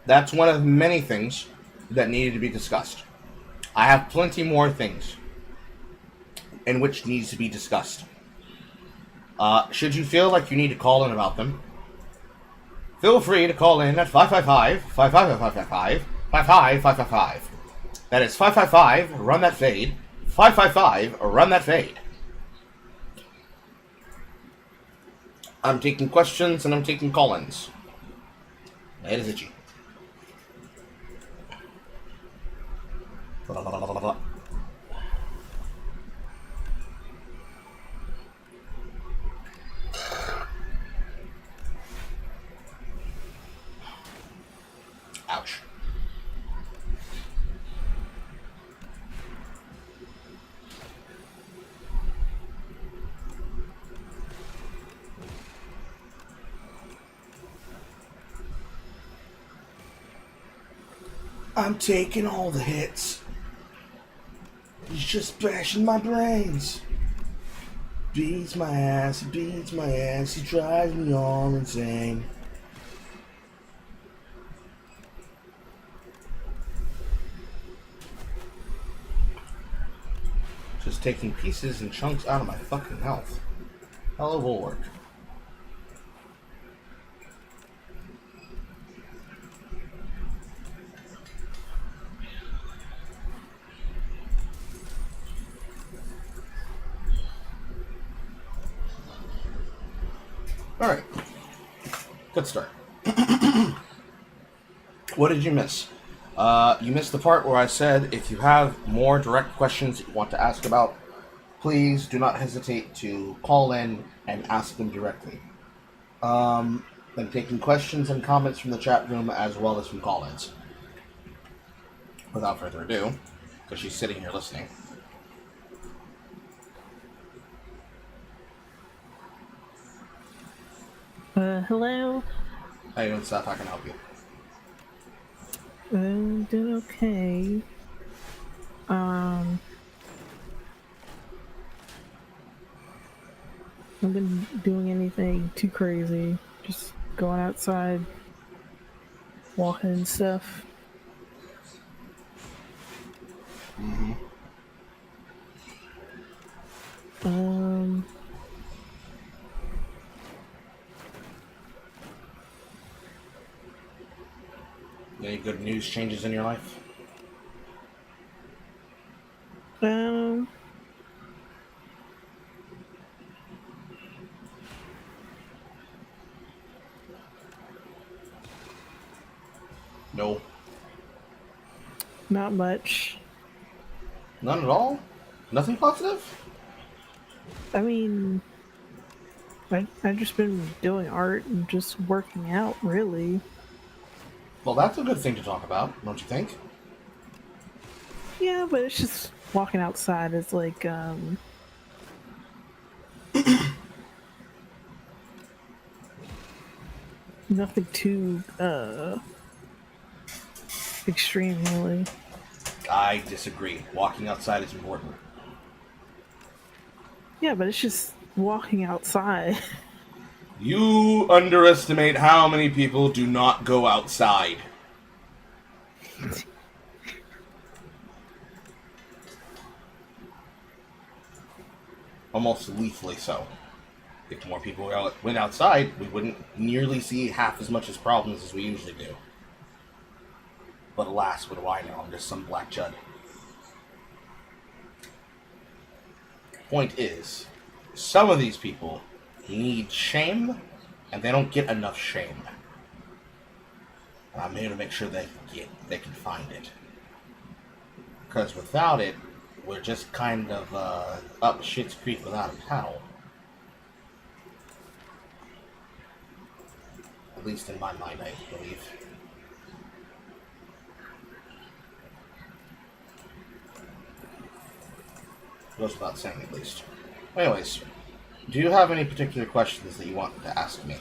A: that's one of many things that needed to be discussed. I have plenty more things in which needs to be discussed. Should you feel like you need to call in about them, feel free to call in at 555-555-555-555. That is 555, run that fade, 555, run that fade. I'm taking questions and I'm taking call-ins. My head is itchy. Ouch. I'm taking all the hits. He's just bashing my brains. Beats my ass, he drives me all insane. Just taking pieces and chunks out of my fucking health. Hello, will work. Alright. Good start. What did you miss? You missed the part where I said if you have more direct questions that you want to ask about, please do not hesitate to call in and ask them directly. I'm taking questions and comments from the chat room as well as from call-ins. Without further ado, because she's sitting here listening.
E: Hello?
A: How you doing, Seth? I can help you.
E: Doing okay. I've been doing anything too crazy. Just going outside, walking and stuff.
A: Mm-hmm. Any good news changes in your life? No.
E: Not much.
A: None at all? Nothing positive?
E: I mean, I've just been doing art and just working out, really.
A: Well, that's a good thing to talk about, don't you think?
E: Yeah, but it's just walking outside is like, nothing too, extreme, really.
A: I disagree. Walking outside is important.
E: Yeah, but it's just walking outside.
A: You underestimate how many people do not go outside. Almost lethally so. If more people went outside, we wouldn't nearly see half as much as problems as we usually do. But alas, what do I know? I'm just some black chud. Point is, some of these people need shame, and they don't get enough shame. And I'm here to make sure they can find it. Because without it, we're just kind of up shit's creek without a paddle. At least in my mind, I believe. Goes without saying, at least. Anyways, do you have any particular questions that you want to ask me?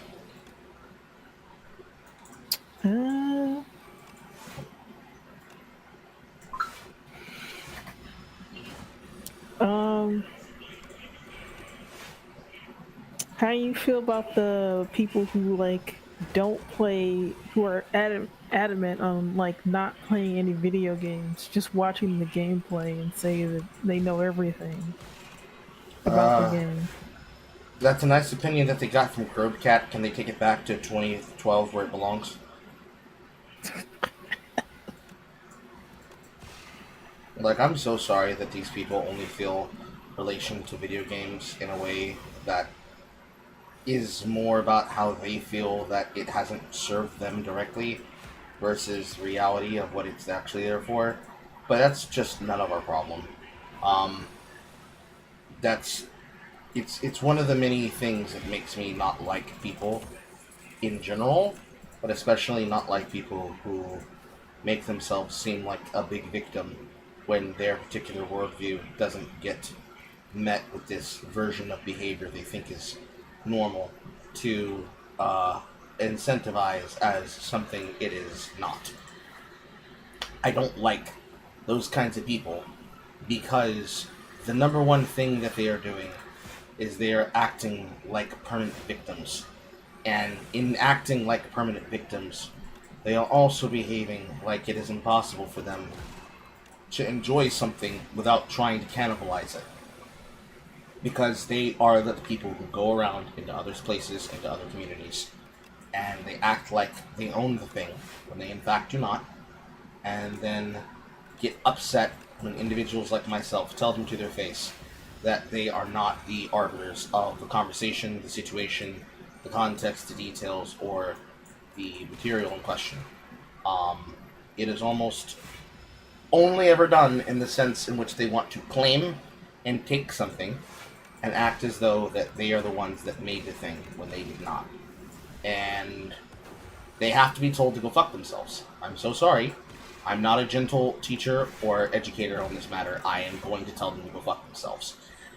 E: How do you feel about the people who like don't play, who are adamant on like not playing any video games, just watching the gameplay and say that they know everything about the game?
A: That's a nice opinion that they got from Grobcat. Can they take it back to 2012 where it belongs? Like, I'm so sorry that these people only feel relation to video games in a way that is more about how they feel that it hasn't served them directly versus reality of what it's actually there for. But that's just none of our problem. It's one of the many things that makes me not like people in general, but especially not like people who make themselves seem like a big victim when their particular worldview doesn't get met with this version of behavior they think is normal to incentivize as something it is not. I don't like those kinds of people because the number one thing that they are doing is they are acting like permanent victims. And in acting like permanent victims, they are also behaving like it is impossible for them to enjoy something without trying to cannibalize it. Because they are the people who go around into other places, into other communities, and they act like they own the thing when they in fact do not, and then get upset when individuals like myself tell them to their face that they are not the arbiters of the conversation, the situation, the context, the details, or the material in question. It is almost only ever done in the sense in which they want to claim and take something and act as though that they are the ones that made the thing when they did not. And they have to be told to go fuck themselves. I'm so sorry. I'm not a gentle teacher or educator on this matter. I am going to tell them to go fuck themselves.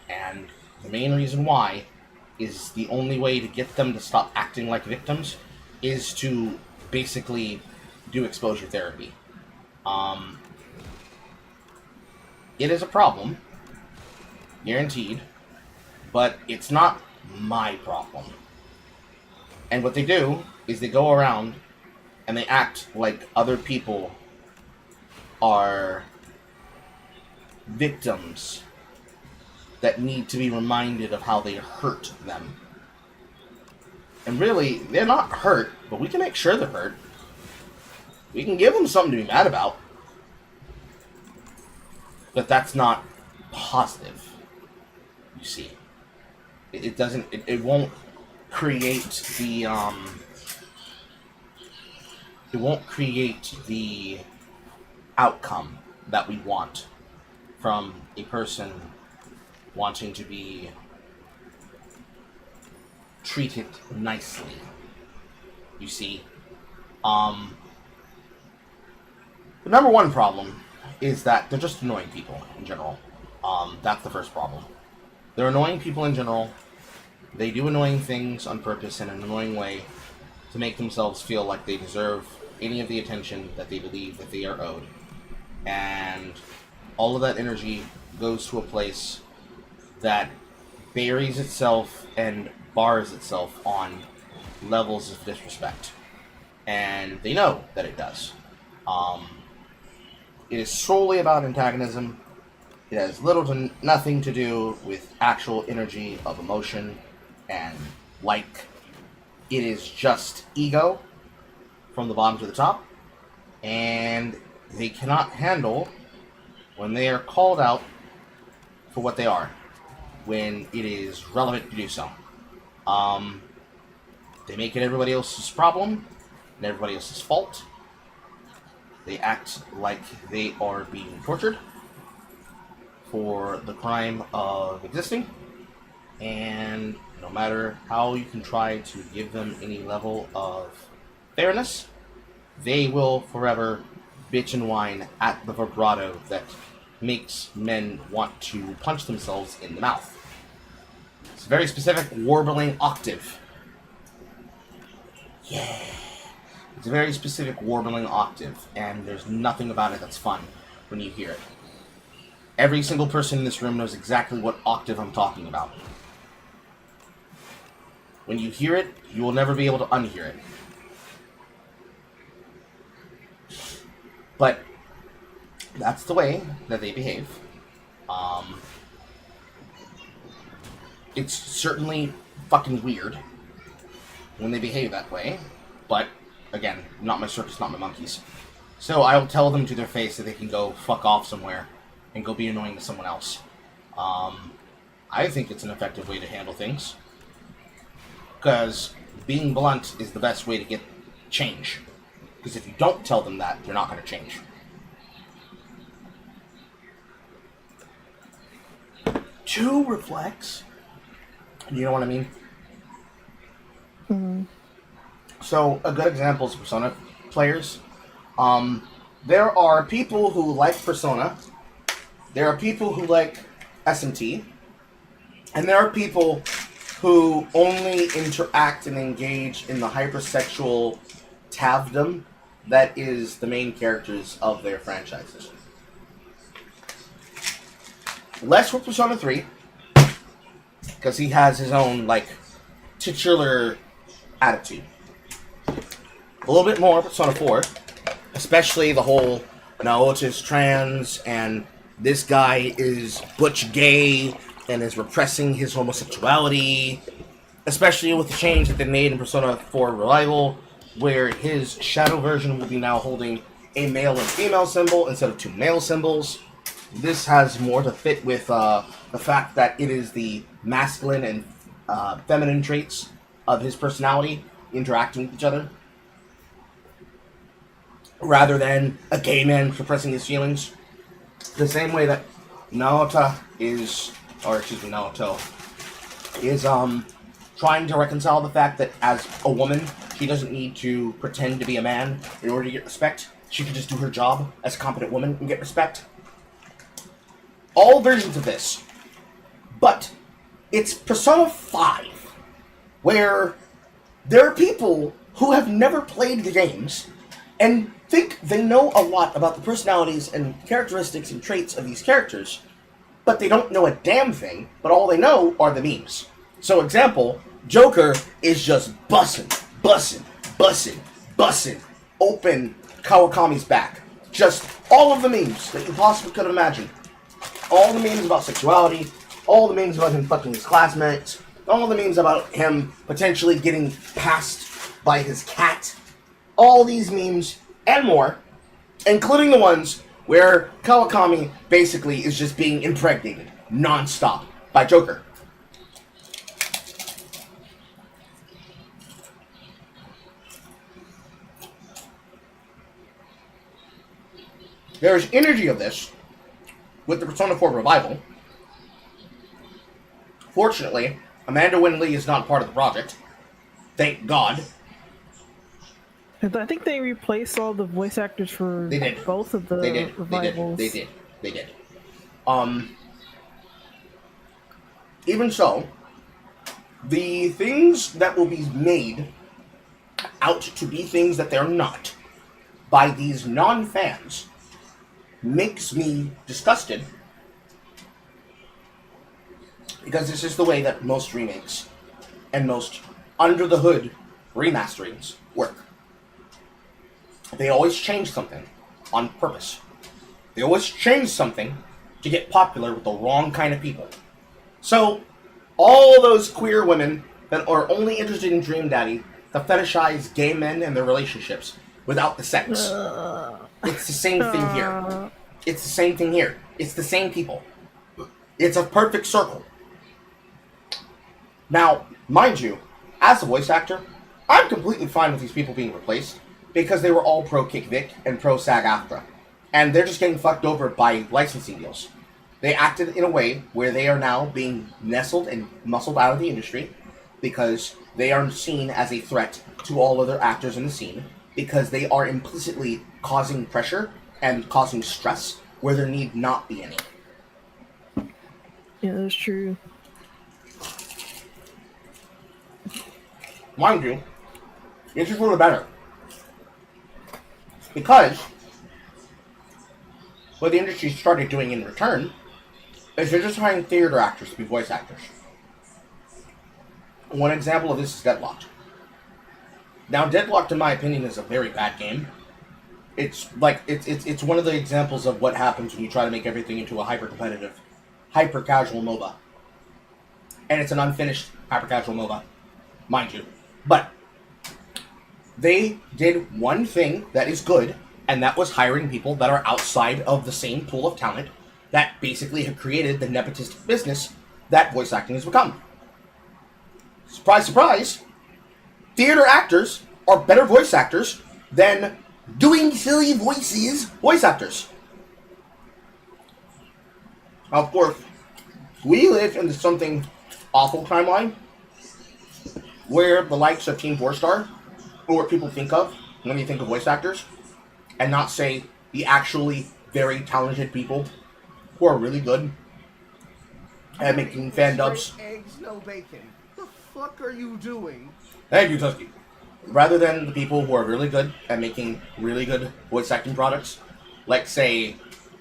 A: And the main reason why is the only way to get them to stop acting like victims is to basically do exposure therapy. It is a problem, guaranteed, but it's not my problem. And what they do is they go around and they act like other people are victims that need to be reminded of how they hurt them. And really, they're not hurt, but we can make sure they're hurt. We can give them something to be mad about. But that's not positive, you see. It doesn't, it won't create the, it won't create the outcome that we want from a person wanting to be treated nicely, you see. The number one problem is that they're just annoying people in general. That's the first problem. They're annoying people in general. They do annoying things on purpose in an annoying way to make themselves feel like they deserve any of the attention that they believe that they are owed. And all of that energy goes to a place that buries itself and bars itself on levels of disrespect. And they know that it does. It is solely about antagonism. It has little to nothing to do with actual energy of emotion and like. It is just ego from the bottom to the top. And they cannot handle when they are called out for what they are, when it is relevant to do so. They make it everybody else's problem and everybody else's fault. They act like they are being tortured for the crime of existing, and no matter how you can try to give them any level of fairness, they will forever bitch and whine at the vibrato that makes men want to punch themselves in the mouth. It's a very specific warbling octave. Yeah. It's a very specific warbling octave, and there's nothing about it that's fun when you hear it. Every single person in this room knows exactly what octave I'm talking about. When you hear it, you will never be able to unhear it. But that's the way that they behave. It's certainly fucking weird when they behave that way, but again, not my circus, not my monkeys. So I'll tell them to their face that they can go fuck off somewhere and go be annoying to someone else. I think it's an effective way to handle things, because being blunt is the best way to get change. Because if you don't tell them that, they're not going to change. Two reflects. You know what I mean? Mm-hmm. So, a good example is Persona players. there are people who like Persona, there are people who like SMT, and there are people who only interact and engage in the hypersexual tavdom that is the main characters of their franchises. Less with Persona 3, because he has his own, like, titular attitude. A little bit more Persona 4, especially the whole Naoto's trans, and this guy is butch gay, and is repressing his homosexuality, especially with the change that they made in Persona 4 Revival, where his shadow version will be now holding a male and female symbol instead of two male symbols. This has more to fit with the fact that it is the masculine and feminine traits of his personality interacting with each other, rather than a gay man suppressing his feelings. The same way that Naoto is trying to reconcile the fact that as a woman, she doesn't need to pretend to be a man in order to get respect. She can just do her job as a competent woman and get respect. All versions of this. But it's Persona 5, where there are people who have never played the games and think they know a lot about the personalities and characteristics and traits of these characters, but they don't know a damn thing, but all they know are the memes. So, example, Joker is just bussin', open Kawakami's back. Just all of the memes that you possibly could imagine. All the memes about sexuality, all the memes about him fucking his classmates, all the memes about him potentially getting passed by his cat. All these memes and more, including the ones where Kawakami basically is just being impregnated non-stop by Joker. There's energy of this with the Persona 4 Revival. Fortunately, Amanda Winley is not part of the project. Thank God.
E: I think they replaced all the voice actors for both of the revivals.
A: They did. Even so, the things that will be made out to be things that they're not by these non-fans makes me disgusted, because this is the way that most remakes and most under-the-hood remasterings work. They always change something on purpose. They always change something to get popular with the wrong kind of people. So, all those queer women that are only interested in Dream Daddy that fetishize gay men and their relationships without the sex. It's the same thing here. It's the same thing here. It's the same people. It's a perfect circle. Now, mind you, as a voice actor, I'm completely fine with these people being replaced, because they were all pro-Kick Vic and pro-SAG-AFTRA. And they're just getting fucked over by licensing deals. They acted in a way where they are now being nestled and muscled out of the industry, because they are seen as a threat to all other actors in the scene, because they are implicitly causing pressure and causing stress where there need not be any.
E: Yeah, that's true.
A: Mind you, this is for the better. Because what the industry started doing in return is they're just hiring theater actors to be voice actors. One example of this is Deadlocked. Now, Deadlocked, in my opinion, is a very bad game. It's one of the examples of what happens when you try to make everything into a hyper-competitive, hyper-casual MOBA. And it's an unfinished hyper-casual MOBA, mind you. But they did one thing that is good, and that was hiring people that are outside of the same pool of talent that basically have created the nepotistic business that voice acting has become. Surprise, surprise, theater actors are better voice actors than doing silly voices voice actors. Of course, we live in something awful timeline where the likes of Team 4 Star, or what people think of when you think of voice actors, and not say the actually very talented people who are really good at making fan dubs.
F: Eggs, no bacon. The fuck are you doing?
A: Thank you, Tusky. Rather than the people who are really good at making really good voice acting products, like, say,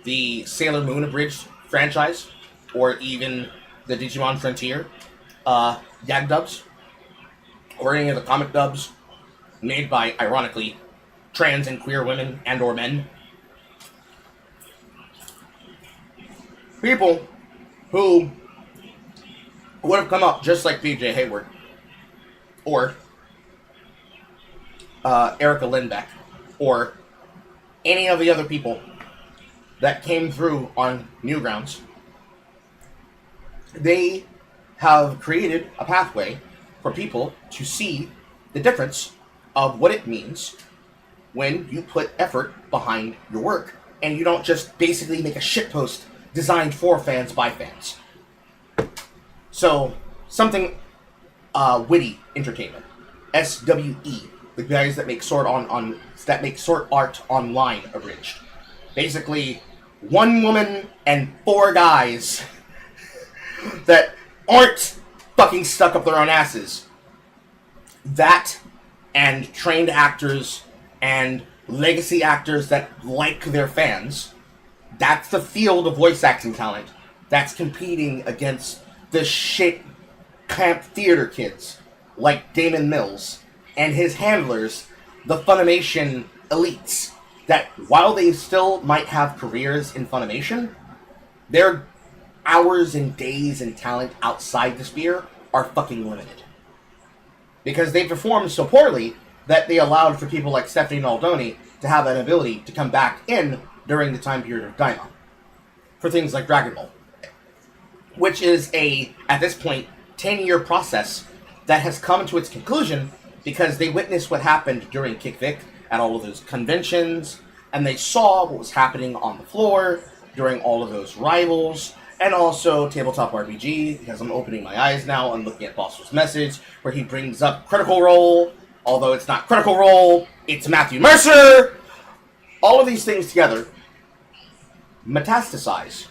A: the Sailor Moon abridged franchise, or even the Digimon Frontier gag dubs, or any of the comic dubs made by, ironically, trans and queer women and or men. People who would have come up just like BJ Hayward, or Erica Lindbeck, or any of the other people that came through on Newgrounds. They have created a pathway for people to see the difference of what it means when you put effort behind your work and you don't just basically make a shitpost designed for fans by fans. So, something witty entertainment, SWE, the guys that make Sword Art Online abridged. Basically, one woman and 4 guys that aren't fucking stuck up their own asses. That and trained actors and legacy actors that like their fans. That's the field of voice acting talent that's competing against the shit camp theater kids like Damon Mills and his handlers, the Funimation elites, that while they still might have careers in Funimation, their hours and days and talent outside the sphere are fucking limited. Because they performed so poorly that they allowed for people like Stephanie Naldoni to have an ability to come back in during the time period of Daimon for things like Dragon Ball, which is at this point, 10-year process that has come to its conclusion because they witnessed what happened during Kick Vic at all of those conventions, and they saw what was happening on the floor during all of those rivals, and also Tabletop RPG, because I'm opening my eyes now and looking at Foster's message, where he brings up Critical Role, although it's not Critical Role, it's Matthew Mercer! All of these things together metastasize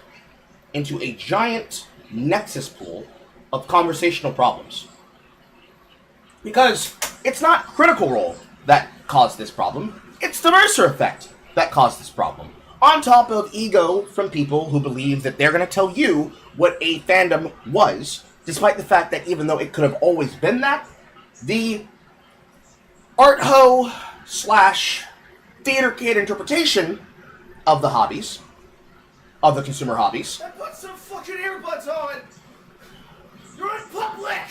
A: into a giant nexus pool of conversational problems. Because it's not Critical Role that caused this problem, it's the Mercer effect that caused this problem. On top of ego from people who believe that they're going to tell you what a fandom was, despite the fact that even though it could have always been that, the art ho / theater kid interpretation of the hobbies, of the consumer hobbies,
F: Put some fucking earbuds on! You're in public!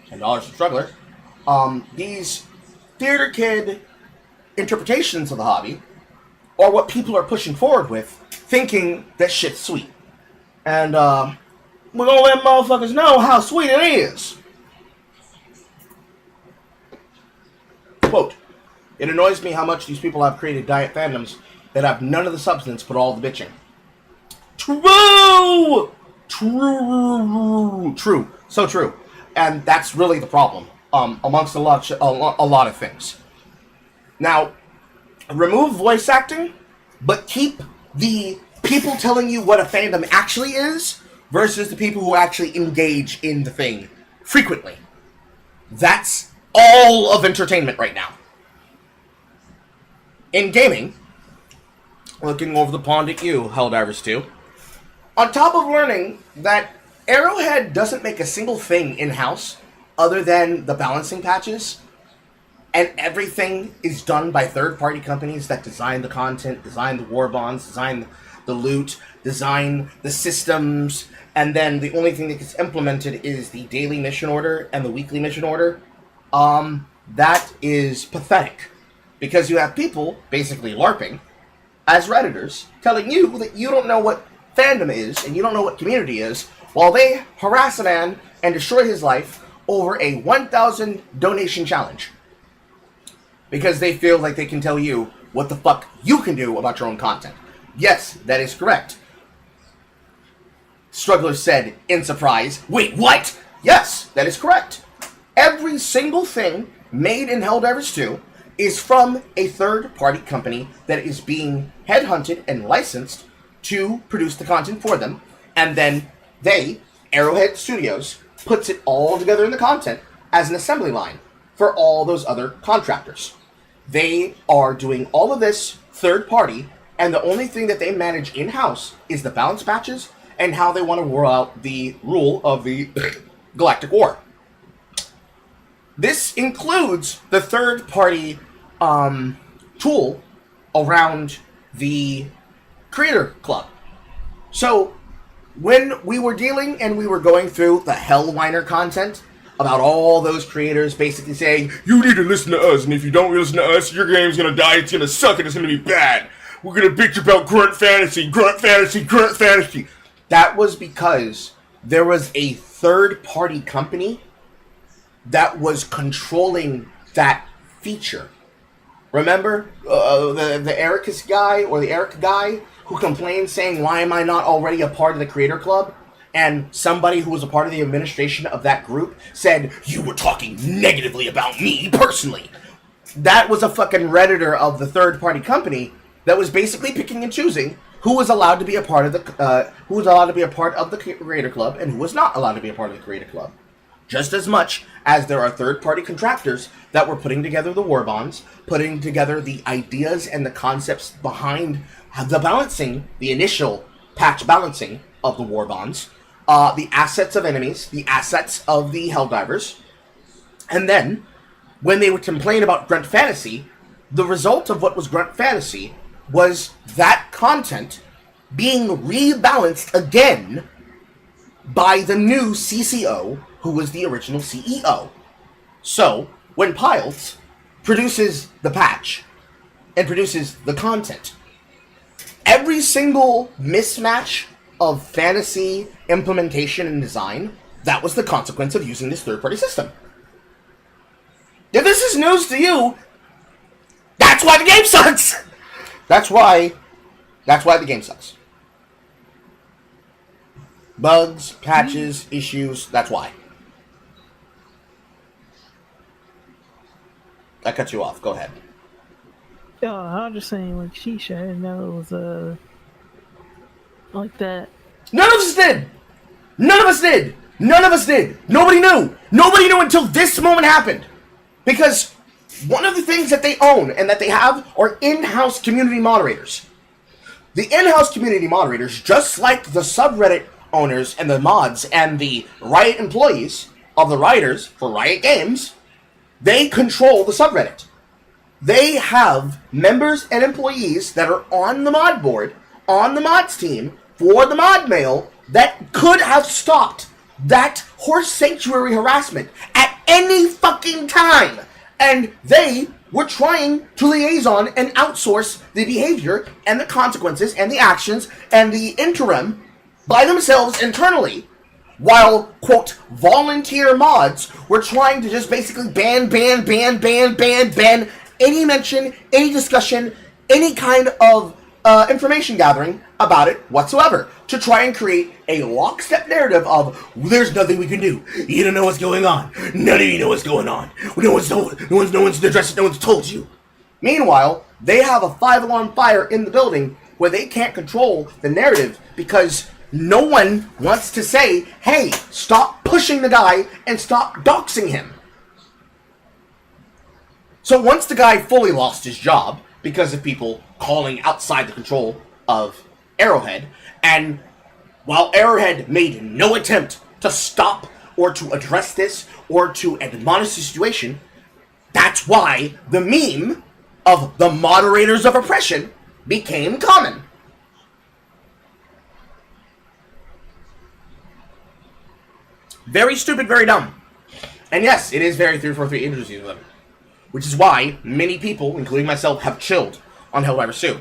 A: $10 from Struggler, these theater kid interpretations of the hobby are what people are pushing forward with, thinking that shit's sweet. And we're gonna let motherfuckers know how sweet it is. Quote, "It annoys me how much these people have created diet fandoms that have none of the substance but all the bitching." True! True. So true. And that's really the problem, amongst a lot of things. Now, remove voice acting, but keep the people telling you what a fandom actually is versus the people who actually engage in the thing frequently. That's all of entertainment right now. In gaming, looking over the pond at you, Helldivers 2, on top of learning that Arrowhead doesn't make a single thing in-house other than the balancing patches, and everything is done by third-party companies that design the content, design the war bonds, design the loot, design the systems, and then the only thing that gets implemented is the daily mission order and the weekly mission order. That is pathetic. Because you have people, basically LARPing, as Redditors, telling you that you don't know what fandom is, and you don't know what community is, while they harass a man and destroy his life over a 1,000 donation challenge. Because they feel like they can tell you what the fuck you can do about your own content. Yes, that is correct. Struggler said, in surprise, "Wait, what?" Yes, that is correct. Every single thing made in Helldivers 2 is from a third-party company that is being headhunted and licensed to produce the content for them, and then they, Arrowhead Studios, puts it all together in the content as an assembly line for all those other contractors. They are doing all of this third-party, and the only thing that they manage in-house is the balance patches and how they want to roll out the rule of the Galactic War. This includes the third-party tool around the Creator Club. So, when we were dealing and we were going through the Hellwiner content about all those creators basically saying, you need to listen to us, and if you don't listen to us, your game's gonna die, it's gonna suck, and it's gonna be bad. We're gonna bitch about grunt fantasy, grunt fantasy, grunt fantasy. That was because there was a third-party company that was controlling that feature. Remember the Ericus guy, or the Eric guy, who complained saying, why am I not already a part of the Creator Club? And somebody who was a part of the administration of that group said, you were talking negatively about me personally. That was a fucking Redditor of the third-party company that was basically picking and choosing who was allowed to be a part of the Creator Club and who was not allowed to be a part of the Creator Club. Just as much as there are third-party contractors that were putting together the war bonds, putting together the ideas and the concepts behind the balancing, the initial patch balancing of the war bonds, the assets of enemies, the assets of the Helldivers, and then, when they would complain about Grunt Fantasy, the result of what was Grunt Fantasy was that content being rebalanced again by the new CCO, who was the original CEO. So, when Piles produces the patch and produces the content, every single mismatch of fantasy implementation and design, that was the consequence of using this third-party system. If this is news to you, that's why the game sucks! That's why the game sucks. Bugs, patches, issues, that's why. I cut you off. Go ahead.
E: Oh, I was just saying, like, sheesh, I didn't know it was, like that.
A: None of us did! None of us did! None of us did! Nobody knew! Nobody knew until this moment happened! Because one of the things that they own and that they have are in-house community moderators. The in-house community moderators, just like the subreddit owners and the mods and the Riot employees of the writers for Riot Games, they control the subreddit. They have members and employees that are on the mod board, on the mods team, for the mod mail, that could have stopped that horse sanctuary harassment at any fucking time. And they were trying to liaison and outsource the behavior and the consequences and the actions and the interim by themselves internally, while, quote, volunteer mods were trying to just basically ban any mention, any discussion, any kind of information gathering about it whatsoever, to try and create a lockstep narrative of, there's nothing we can do. You don't know what's going on. None of you know what's going on. No one's addressed it. No one's told you. Meanwhile, they have a 5-alarm fire in the building where they can't control the narrative because no one wants to say, hey, stop pushing the guy and stop doxing him. So once the guy fully lost his job because of people calling outside the control of Arrowhead, and while Arrowhead made no attempt to stop or to address this or to admonish the situation, that's why the meme of the moderators of oppression became common. Very stupid, very dumb. And yes, it is very 343 interesting to them. Which is why many people, including myself, have chilled on Helldivers 2.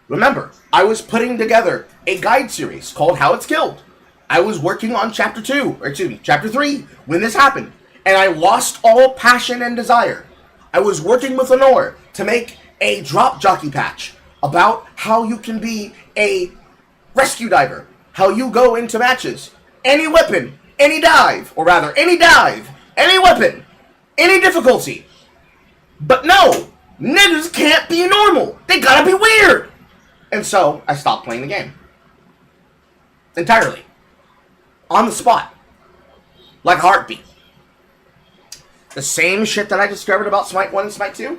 A: Remember, I was putting together a guide series called How It's Killed. I was working on Chapter 3 when this happened. And I lost all passion and desire. I was working with Lenore to make a drop jockey patch about how you can be a rescue diver. How you go into matches. Any weapon, any dive, or rather, any dive, any weapon, any difficulty. But no, niggas can't be normal. They gotta be weird. And so I stopped playing the game. Entirely. On the spot. Like a heartbeat. The same shit that I discovered about Smite 1 and Smite 2,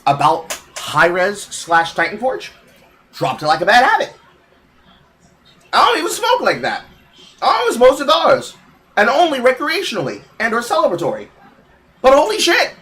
A: about high-res / Titanforge, dropped it like a bad habit. I don't even smoke like that. I only smoke cigars. And only recreationally and or celebratory. But holy shit!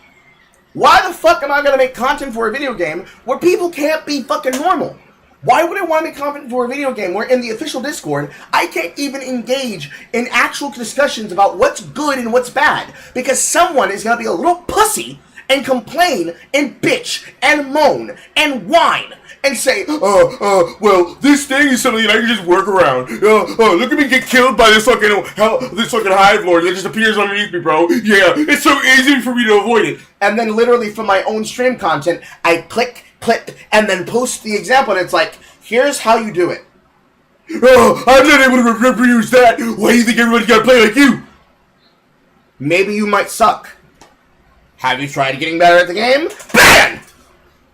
A: Why the fuck am I gonna make content for a video game where people can't be fucking normal? Why would I want to make content for a video game where in the official Discord, I can't even engage in actual discussions about what's good and what's bad? Because someone is gonna be a little pussy and complain and bitch and moan and whine and say, well, this thing is something that I can just work around. Look at me get killed by this fucking hive lord that just appears underneath me, bro. Yeah, it's so easy for me to avoid it. And then literally from my own stream content, I click, and then post the example, and it's like, here's how you do it. I'm not able to reproduce that. Why do you think everybody's gotta play like you? Maybe you might suck. Have you tried getting better at the game? Ban!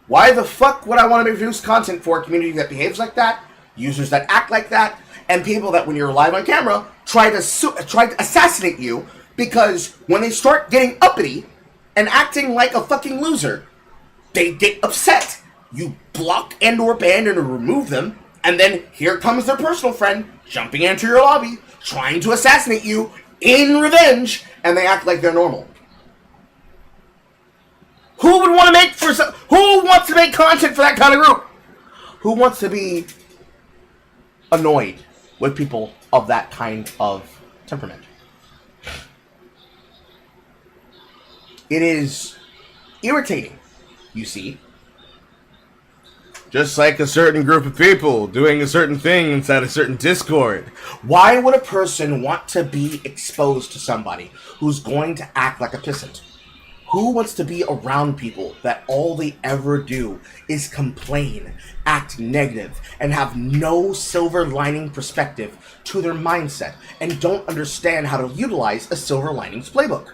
A: Why the fuck would I want to produce content for a community that behaves like that, users that act like that, and people that when you're live on camera try to assassinate you because when they start getting uppity and acting like a fucking loser, they get upset. You block and or ban and remove them, and then here comes their personal friend jumping into your lobby, trying to assassinate you in revenge, and they act like they're normal. Who would want to make who wants to make content for that kind of group? Who wants to be annoyed with people of that kind of temperament? It is irritating, you see. Just like a certain group of people doing a certain thing inside a certain Discord. Why would a person want to be exposed to somebody who's going to act like a pissant? Who wants to be around people that all they ever do is complain, act negative, and have no silver lining perspective to their mindset, and don't understand how to utilize a silver linings playbook?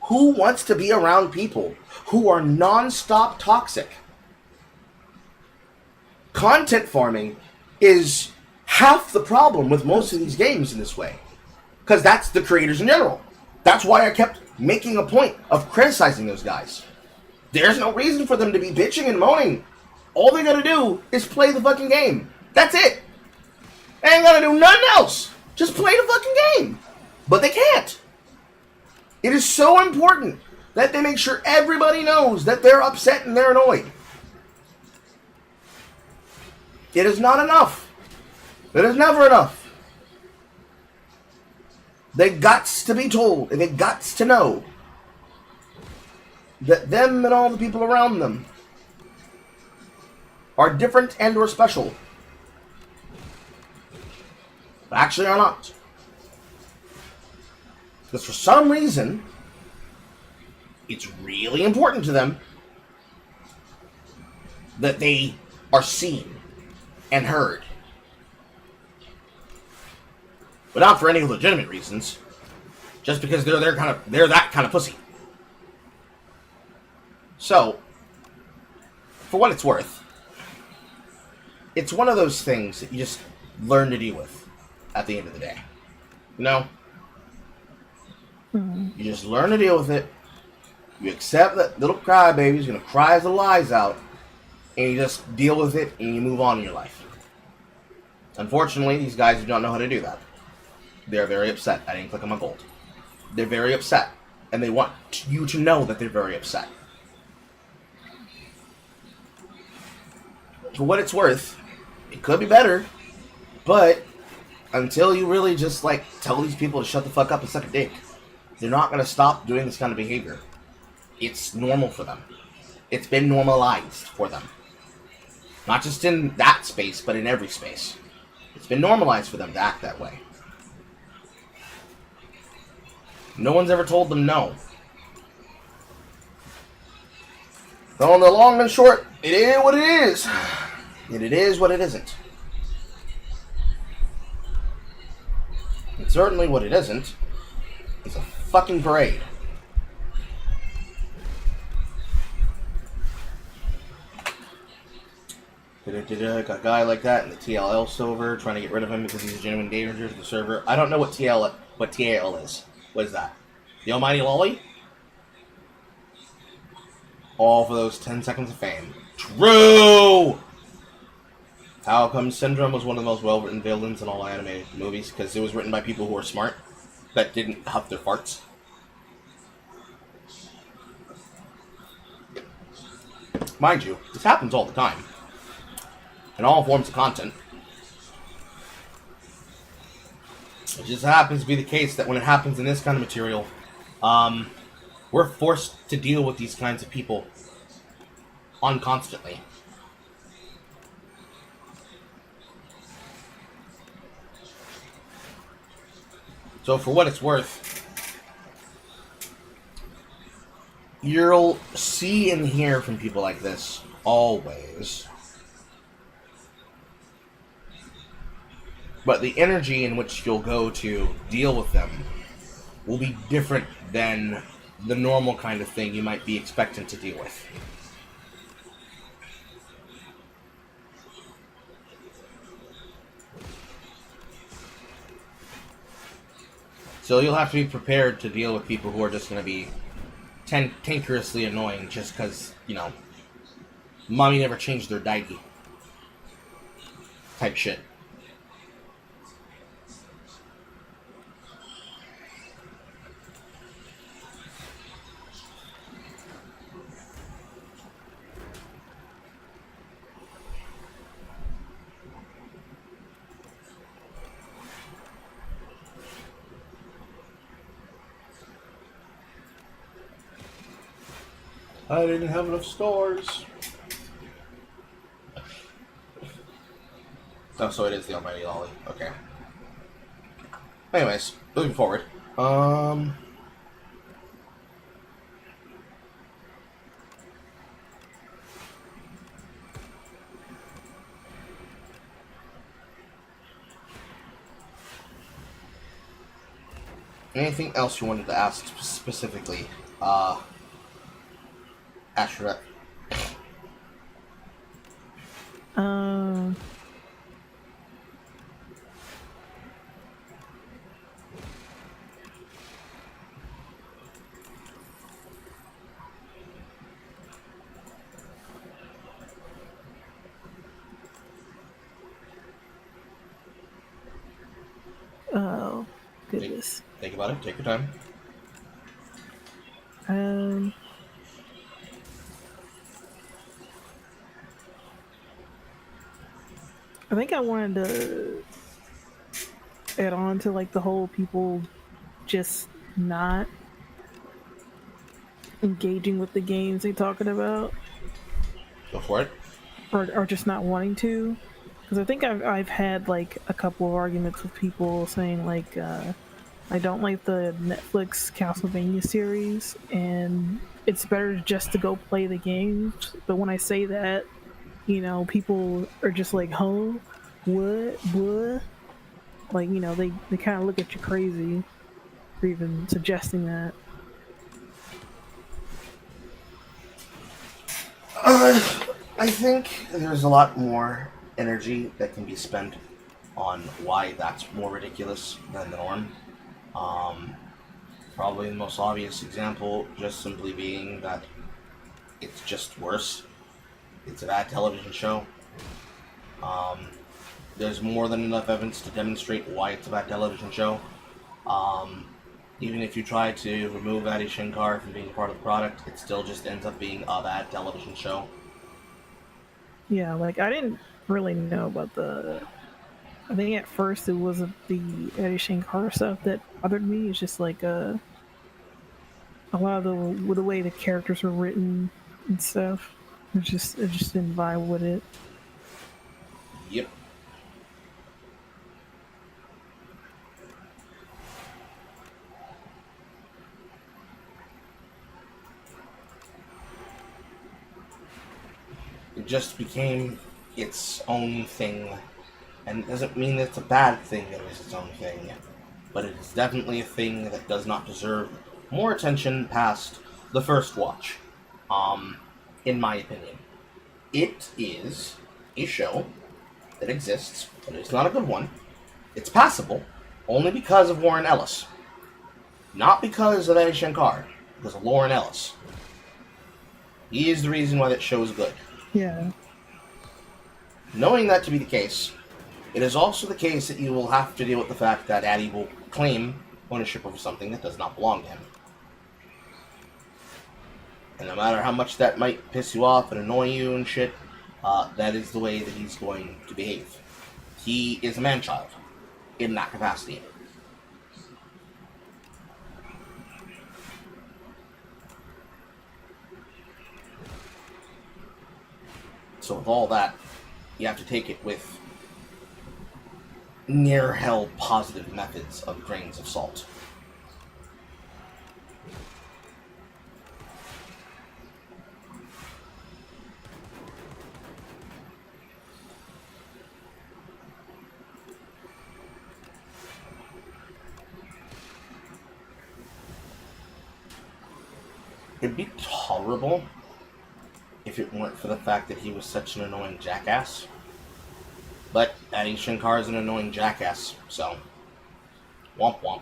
A: Who wants to be around people who are non-stop toxic? Content farming is half the problem with most of these games in this way. Because that's the creators in general. That's why I kept making a point of criticizing those guys. There's no reason for them to be bitching and moaning. All they gotta do is play the fucking game. That's it. They ain't gotta do nothing else. Just play the fucking game. But they can't. It is so important that they make sure everybody knows that they're upset and they're annoyed. It is not enough. It is never enough. They gots to be told, and they gots to know that them and all the people around them are different and or special. But actually are not. Because for some reason, it's really important to them that they are seen and heard. But not for any legitimate reasons. Just because they're that kind of pussy. So, for what it's worth, it's one of those things that you just learn to deal with at the end of the day. You know? You just learn to deal with it. You accept that little crybaby's gonna cry his little eyes out, and you just deal with it and you move on in your life. Unfortunately, these guys do not know how to do that. They're very upset. I didn't click on my gold. They're very upset, and they want you to know that they're very upset. For what it's worth, it could be better, but until you really just like tell these people to shut the fuck up and suck a dick, they're not going to stop doing this kind of behavior. It's normal for them. It's been normalized for them. Not just in that space, but in every space. It's been normalized for them to act that way. No one's ever told them no. So in the long and short, it is what it is. And it is what it isn't. And certainly what it isn't is a fucking parade. Got a guy like that in the TLL server trying to get rid of him because he's a genuine danger to the server. I don't know what TAL is. What is that? The Almighty Lolly? All for those 10 seconds of fame. True! How come Syndrome was one of the most well-written villains in all anime movies? Because it was written by people who were smart, that didn't huff their farts. Mind you, this happens all the time. In all forms of content. It just happens to be the case that when it happens in this kind of material, we're forced to deal with these kinds of people constantly. So for what it's worth, you'll see and hear from people like this always. But the energy in which you'll go to deal with them will be different than the normal kind of thing you might be expecting to deal with. So you'll have to be prepared to deal with people who are just going to be tankerously annoying just because, you know, mommy never changed their diaper type shit. I didn't have enough stars. Oh, so it is the Almighty Lolly. Okay. Anyways, moving forward. Anything else you wanted to ask specifically? Asherette.
E: Oh, goodness.
A: Think about it. Take your time.
E: I think I wanted to add on to like the whole people just not engaging with the games they're talking about.
A: Go for it.
E: Or just not wanting to. Because I think I've had like a couple of arguments with people saying like I don't like the Netflix Castlevania series and it's better just to go play the games. But when I say that, you know, people are just like, huh? What? Like, you know, they kind of look at you crazy for even suggesting that.
A: I think there's a lot more energy that can be spent on why that's more ridiculous than the norm. Probably the most obvious example just simply being that it's just worse. It's a bad television show. There's more than enough evidence to demonstrate why it's a bad television show. Even if you try to remove Adi Shankar from being part of the product, it still just ends up being a bad television show.
E: Yeah, like I didn't really know about the. I think at first it wasn't the Eddie Shankar stuff that bothered me. It's just like a lot of the way the characters were written and stuff. It just didn't vibe with it.
A: Yep. It just became its own thing. And it doesn't mean that it's a bad thing that it is its own thing. But it is definitely a thing that does not deserve more attention past the first watch. In my opinion. It is a show that exists, but it's not a good one. It's passable only because of Warren Ellis. Not because of Eddie Shankar, because of Lauren Ellis. He is the reason why that show is good.
E: Yeah.
A: Knowing that to be the case, it is also the case that you will have to deal with the fact that Addy will claim ownership over something that does not belong to him. And no matter how much that might piss you off and annoy you and shit, that is the way that he's going to behave. He is a man-child in that capacity. So with all that, you have to take it with near hell positive methods of grains of salt. It'd be tolerable if it weren't for the fact that he was such an annoying jackass. But Adi Shankar is an annoying jackass, so womp womp.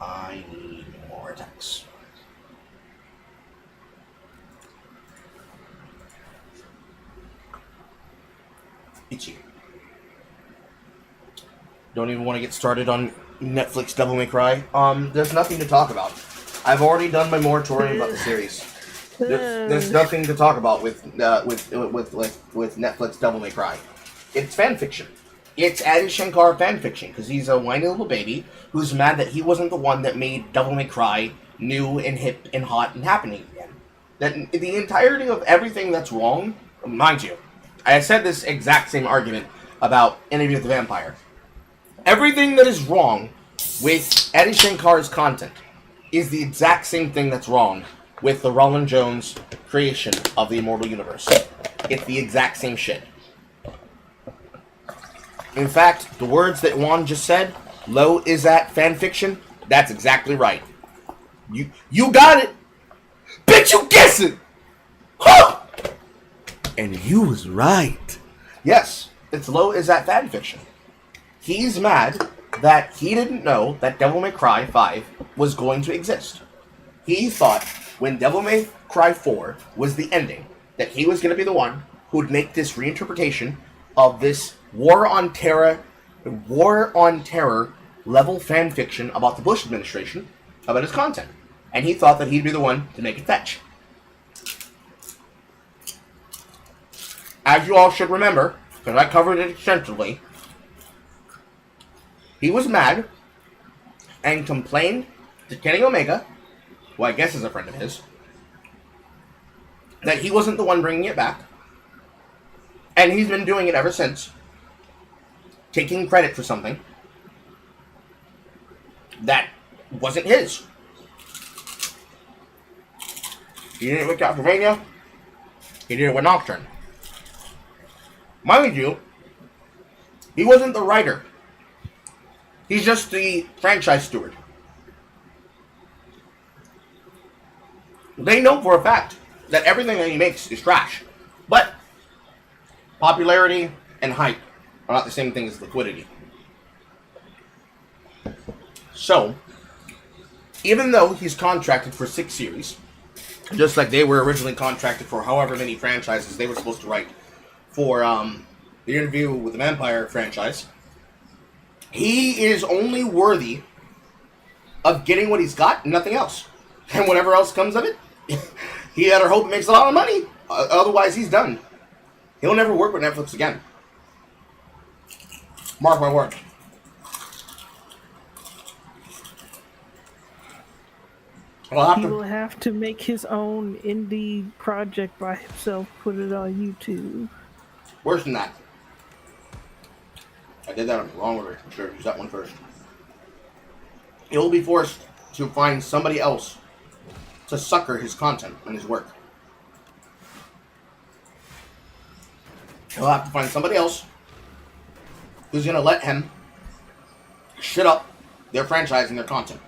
A: I need more attacks. Itchy. Don't even want to get started on Netflix Devil May Cry. There's nothing to talk about. I've already done my moratorium about the series. There's nothing to talk about with Netflix Devil May Cry. It's fan fiction. It's Adi Shankar fan fiction because he's a whiny little baby who's mad that he wasn't the one that made Devil May Cry new and hip and hot and happening again. That the entirety of everything that's wrong, mind you, I said this exact same argument about Interview with the Vampire. Everything that is wrong with Adi Shankar's content is the exact same thing that's wrong with the Roland Jones creation of the Immortal Universe. It's the exact same shit. In fact, the words that Juan just said, "Low is that fanfiction?" That's exactly right. You got it! Bitch, you guessed it! Huh! And you was right. Yes, it's Low is that fanfiction. He's mad that he didn't know that Devil May Cry 5 was going to exist. He thought when Devil May Cry 4 was the ending, that he was going to be the one who would make this reinterpretation of this War on Terror level fan fiction about the Bush administration, about his content. And he thought that he'd be the one to make it fetch. As you all should remember, because I covered it extensively, he was mad and complained to Kenny Omega, who I guess is a friend of his, that he wasn't the one bringing it back. And he's been doing it ever since, taking credit for something that wasn't his. He did it with Castlevania. He did it with Nocturne. Mind you, he wasn't the writer. He's just the franchise steward. They know for a fact that everything that he makes is trash. But popularity and hype are not the same thing as liquidity. So, even though he's contracted for 6 series, just like they were originally contracted for however many franchises they were supposed to write for the Interview with the Vampire franchise, he is only worthy of getting what he's got and nothing else. And whatever else comes of it, he better hope it makes a lot of money. Otherwise, he's done. He'll never work with Netflix again. Mark my word.
E: He will have to make his own indie project by himself, put it on YouTube.
A: Worse than that. I did that in the wrong order. I should have used that one first. He'll be forced to find somebody else to sucker his content and his work. He'll have to find somebody else who's going to let him shit up their franchise and their content.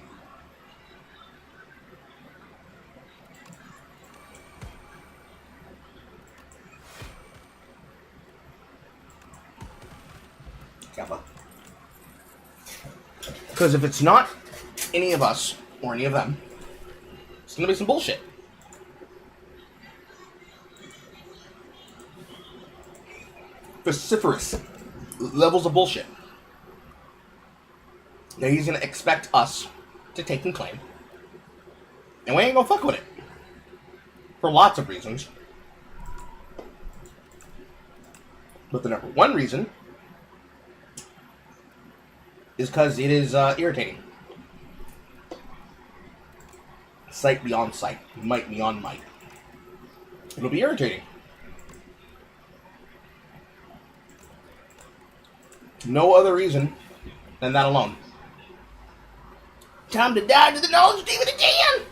A: Because if it's not any of us or any of them, it's going to be some bullshit. Vociferous levels of bullshit. Now he's going to expect us to take and claim. And we ain't going to fuck with it. For lots of reasons. But the number one reason is because it is irritating. Sight beyond sight. Might beyond might. It'll be irritating. No other reason than that alone. Time to die to the knowledge demon again!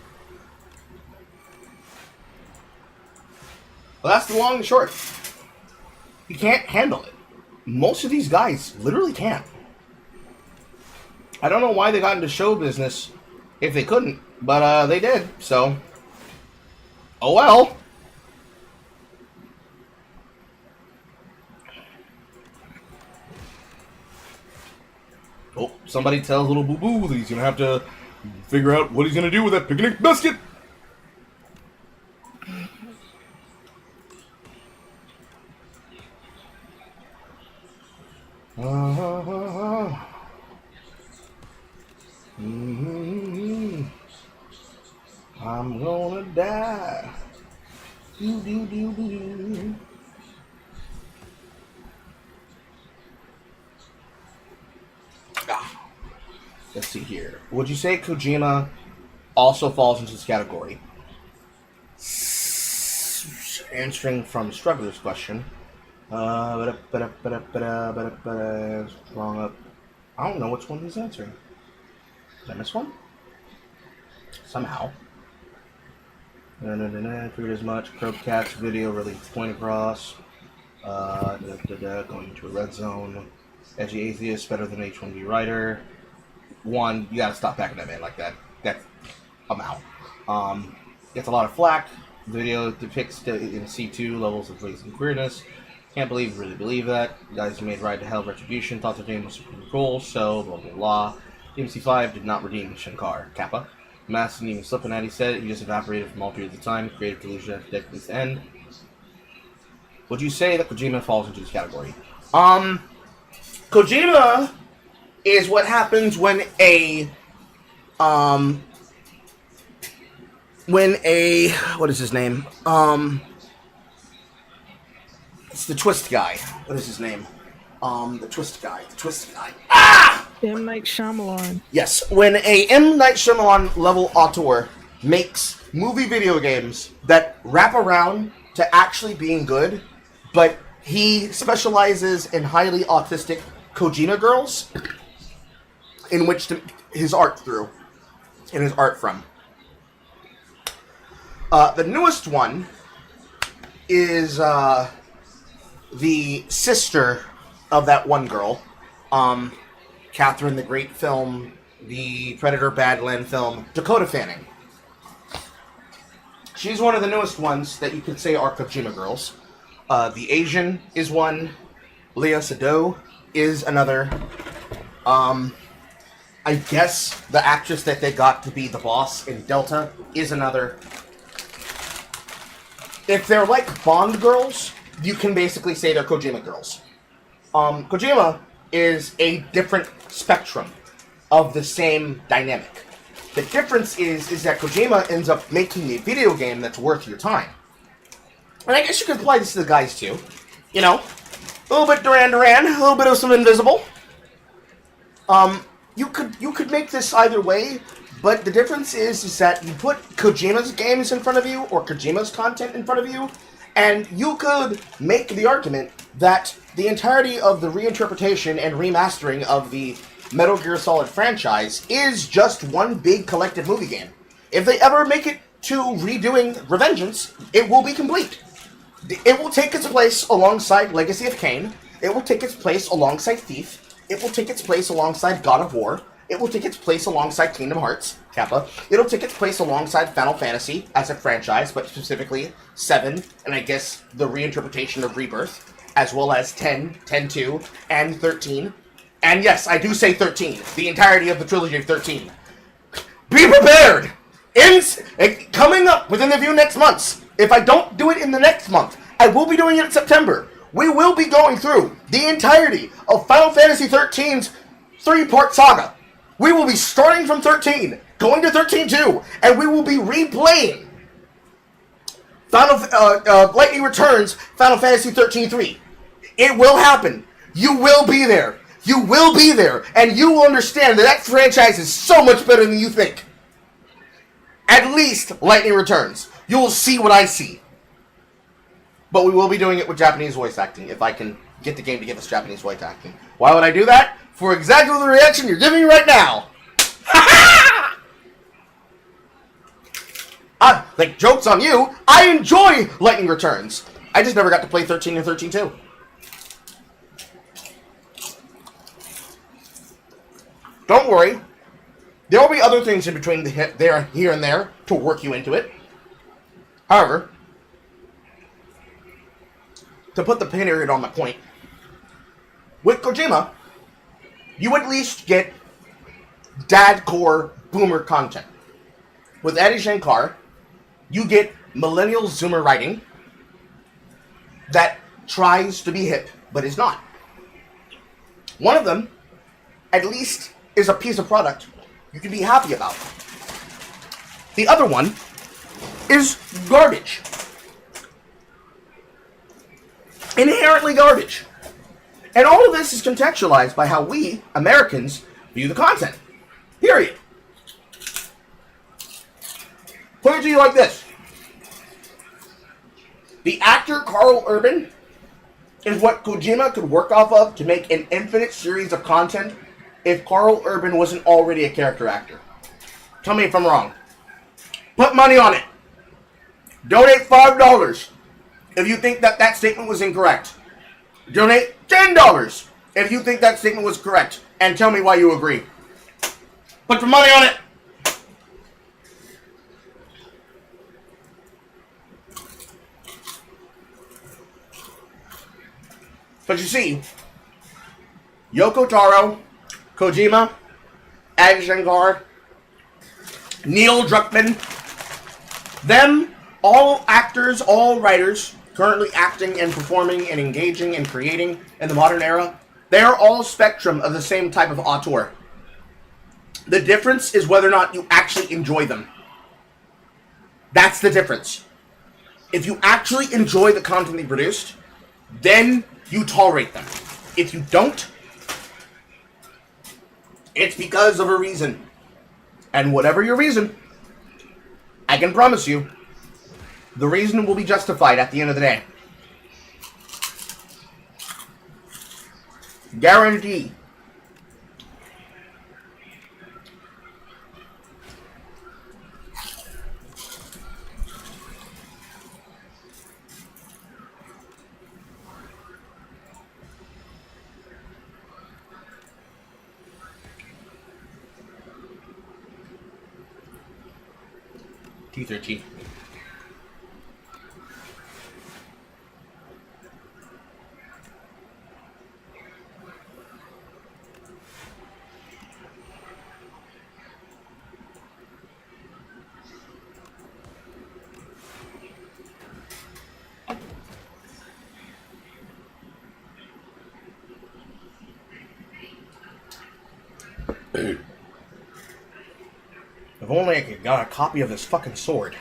A: Well, that's the long and short. You can't handle it. Most of these guys literally can't. I don't know why they got into show business if they couldn't, but they did, so. Oh well. Oh, somebody tells little Boo Boo that he's gonna have to figure out what he's gonna do with that picnic basket. I'm gonna die. Do do do do. Let's see here. Would you say Kojima also falls into this category? Answering from Struggler's question. Wrong up. I don't know which one he's answering. Did I miss one? Somehow. Figured as much. Crowcat's video really point across. Going into a red zone. Edgy atheist better than H1B writer. One, you gotta stop backing that man like that. That's I'm out. Gets a lot of flack. Video depicts in C2 levels of race and queerness. Can't really believe that. Guys who made Ride to Hell Retribution thought the game was super cool, so blah blah blah. DMC5 did not redeem Shankar. Kappa. Mass didn't even slip on that, he said. He just evaporated from all periods of time. Creative delusion at the decades end. Would you say that Kojima falls into this category? Kojima is what happens when a what is his name? It's the twist guy. What is his name? The twist guy. Ah!
E: M. Night Shyamalan.
A: Yes, when a M. Night Shyamalan level auteur makes movie video games that wrap around to actually being good, but he specializes in highly autistic Kojima girls, in which his art through, and his art from. The newest one is the sister of that one girl, Catherine the Great film, the Predator Badland film, Dakota Fanning. She's one of the newest ones that you could say are Kojima girls. The Asian is one. Lea Sado is another. I guess the actress that they got to be the boss in Delta is another. If they're like Bond girls, you can basically say they're Kojima girls. Kojima is a different spectrum of the same dynamic. The difference is that Kojima ends up making a video game that's worth your time. And I guess you could apply this to the guys too. You know, a little bit Duran Duran, a little bit of some Invisible. You could make this either way, but the difference is that you put Kojima's games in front of you, or Kojima's content in front of you, and you could make the argument that the entirety of the reinterpretation and remastering of the Metal Gear Solid franchise is just one big collective movie game. If they ever make it to redoing Revengeance, it will be complete. It will take its place alongside Legacy of Kain. It will take its place alongside Thief. It will take its place alongside God of War. It will take its place alongside Kingdom Hearts, Kappa. It'll take its place alongside Final Fantasy as a franchise, but specifically 7, and I guess the reinterpretation of Rebirth, as well as 10, 10-2, and 13. And yes, I do say 13. The entirety of the trilogy of 13. Be prepared! Coming up within the few next months. If I don't do it in the next month, I will be doing it in September. We will be going through the entirety of Final Fantasy XIII's 3-part saga. We will be starting from 13, going to 13-2, and we will be replaying Lightning Returns Final Fantasy 13-3. It will happen. You will be there. You will be there, and you will understand that that franchise is so much better than you think. At least Lightning Returns. You will see what I see. But we will be doing it with Japanese voice acting, if I can get the game to give us Japanese voice acting. Why would I do that? For exactly the reaction you're giving me right now. Like, joke's on you. I enjoy Lightning Returns. I just never got to play 13 and 13-2. Don't worry. There will be other things in between here and there to work you into it. However, to put the period on my point, with Kojima, you at least get dad-core boomer content. With Adi Shankar, you get millennial zoomer writing that tries to be hip, but is not. One of them, at least, is a piece of product you can be happy about. The other one is garbage. Inherently garbage. And all of this is contextualized by how we, Americans, view the content. Period. Put it to you like this. The actor Carl Urban is what Kojima could work off of to make an infinite series of content if Carl Urban wasn't already a character actor. Tell me if I'm wrong. Put money on it. Donate $5 if you think that that statement was incorrect. Donate $10 if you think that statement was correct. And tell me why you agree. Put your money on it. But you see, Yoko Taro, Kojima, Adi Shankar, Neil Druckmann, them, all actors, all writers, currently acting and performing and engaging and creating in the modern era, they are all spectrum of the same type of auteur. The difference is whether or not you actually enjoy them. That's the difference. If you actually enjoy the content they produced, then you tolerate them. If you don't, it's because of a reason. And whatever your reason, I can promise you, the reason will be justified at the end of the day. Guarantee. Teeth are cheap. If only I could got a copy of this fucking sword.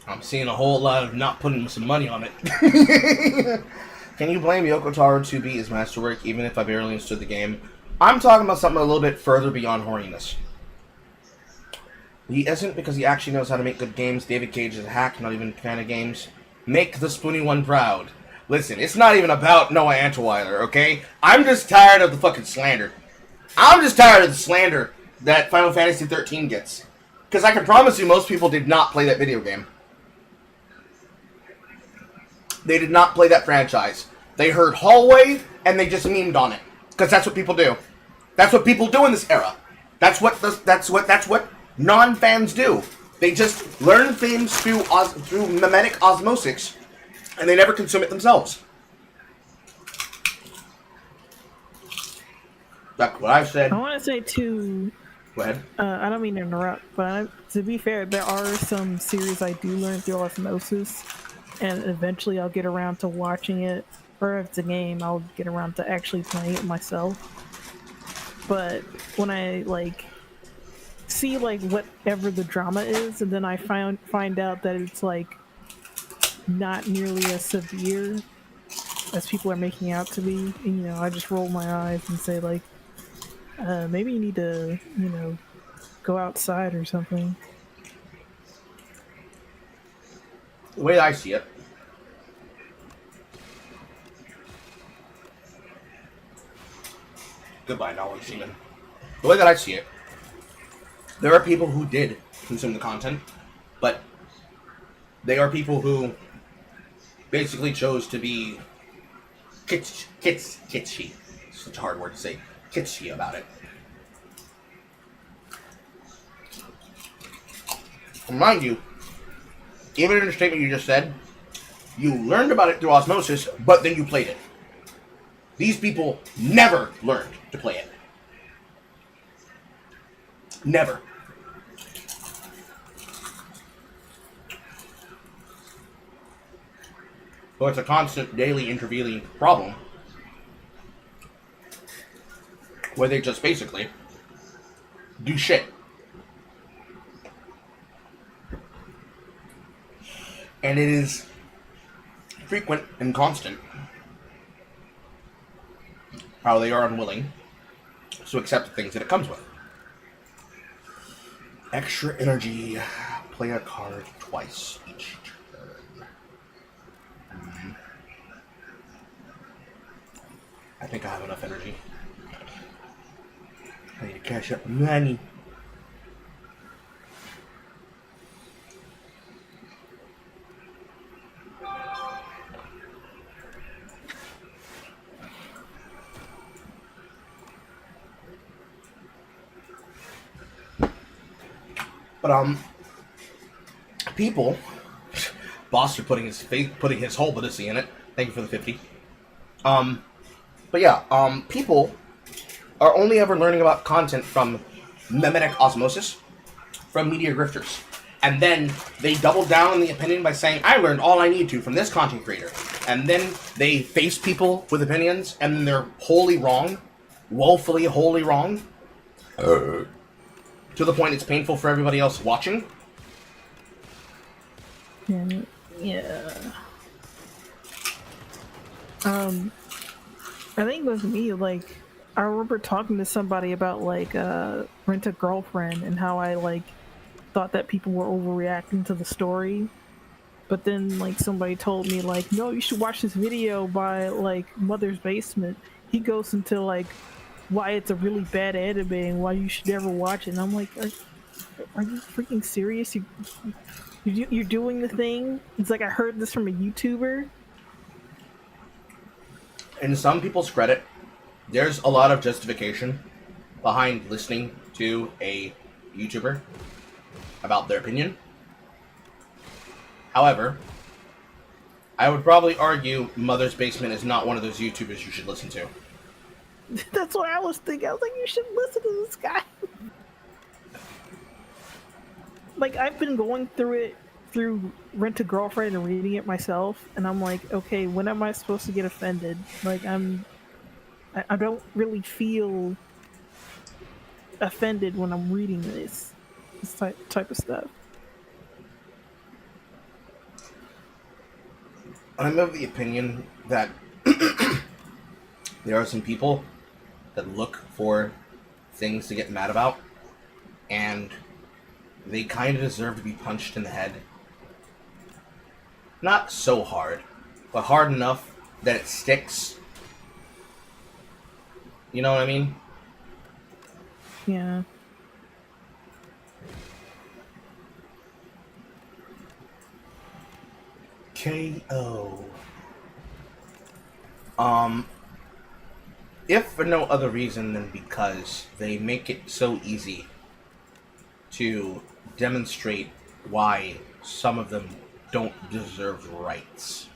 A: I'm seeing a whole lot of not putting some money on it. Can you blame Yoko Taro to be his masterwork, even if I barely understood the game? I'm talking about something a little bit further beyond horniness. He isn't because he actually knows how to make good games. David Cage is a hack, not even a fan of games. Make the Spoony one proud. Listen, it's not even about Noah Antweiler, okay? I'm just tired of the fucking slander. I'm just tired of the slander that Final Fantasy 13 gets. Because I can promise you most people did not play that video game. They did not play that franchise. They heard Hallway, and they just memed on it. Because that's what people do. That's what people do in this era. That's what non-fans do. They just learn things through mimetic osmosis, and they never consume it themselves. That's what I've said.
E: I want to say too.
A: Go ahead.
E: I don't mean to interrupt, but to be fair, there are some series I do learn through osmosis, and eventually I'll get around to watching it. Or if it's a game, I'll get around to actually playing it myself. But when I like see like whatever the drama is, and then I find out that it's like not nearly as severe as people are making out to be, and, I just roll my eyes and say like, maybe you need to, go outside or something.
A: The way I see it, goodbye, knowledge demon. The way that I see it, there are people who did consume the content, but they are people who basically chose to be kitschy. Such a hard word to say. Kitschy about it. Mind you, even in the statement you just said, you learned about it through osmosis, but then you played it. These people never learned to play it. Never. So it's a constant, daily, intervening problem where they just basically do shit. And it is frequent and constant how they are unwilling to accept the things that it comes with. Extra energy. Play a card twice each turn. I think I have enough energy. I need to cash up money. But people, boss for putting his whole Odyssey in it. Thank you for the 50. But yeah, people are only ever learning about content from mimetic osmosis, from media grifters, and then they double down on the opinion by saying, "I learned all I need to from this content creator," and then they face people with opinions, and then they're wholly wrong, woefully wholly wrong. To the point it's painful for everybody else watching.
E: Yeah. I think with me, like, I remember talking to somebody about, like, Rent a Girlfriend and how I, like, thought that people were overreacting to the story. But then, like, somebody told me, like, no, you should watch this video by, like, Mother's Basement. He goes into, like, why it's a really bad anime and why you should never watch it. And I'm like, are you freaking serious? You're doing the thing? It's like I heard this from a YouTuber.
A: In some people's credit, there's a lot of justification behind listening to a YouTuber about their opinion. However, I would probably argue Mother's Basement is not one of those YouTubers you should listen to.
E: That's what I was thinking. I was like, you should listen to this guy. Like, I've been going through Rent a Girlfriend and reading it myself, and I'm like, okay, when am I supposed to get offended? Like, I don't really feel offended when I'm reading this type of stuff.
A: I'm of the opinion that there are some people that look for things to get mad about, and they kind of deserve to be punched in the head. Not so hard, but hard enough that it sticks. You know what I mean?
E: Yeah.
A: KO. If for no other reason than because they make it so easy to demonstrate why some of them don't deserve rights.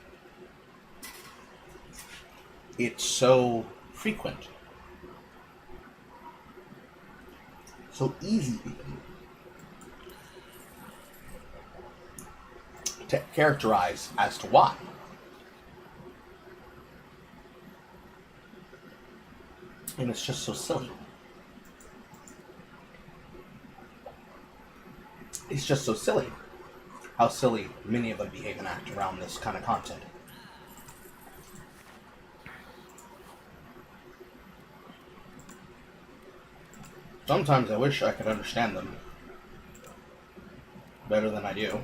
A: It's so frequent. So easy even to characterize as to why. And it's just so silly. It's just so silly how silly many of them behave and act around this kind of content. Sometimes I wish I could understand them better than I do.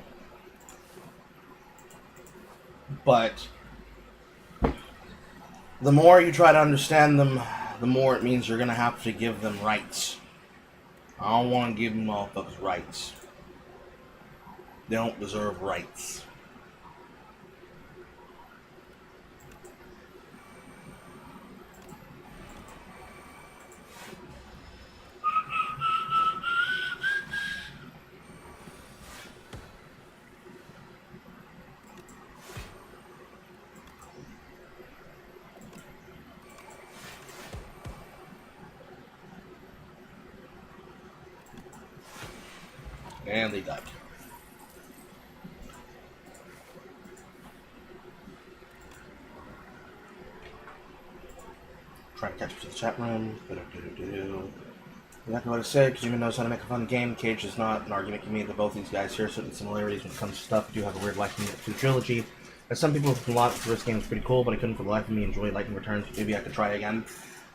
A: But the more you try to understand them, the more it means you're going to have to give them rights. I don't want to give them motherfuckers rights. They don't deserve rights. And they died. Trying to catch up to the chat room. Exactly what I said, Kojima knows how to make a fun game. Cage is not. An argument can be that both these guys share certain similarities when it comes to stuff. I do have a weird liking to the trilogy. As some people who watch the first game is pretty cool, but I couldn't for the life of me enjoy Lightning Returns. Maybe I could try again.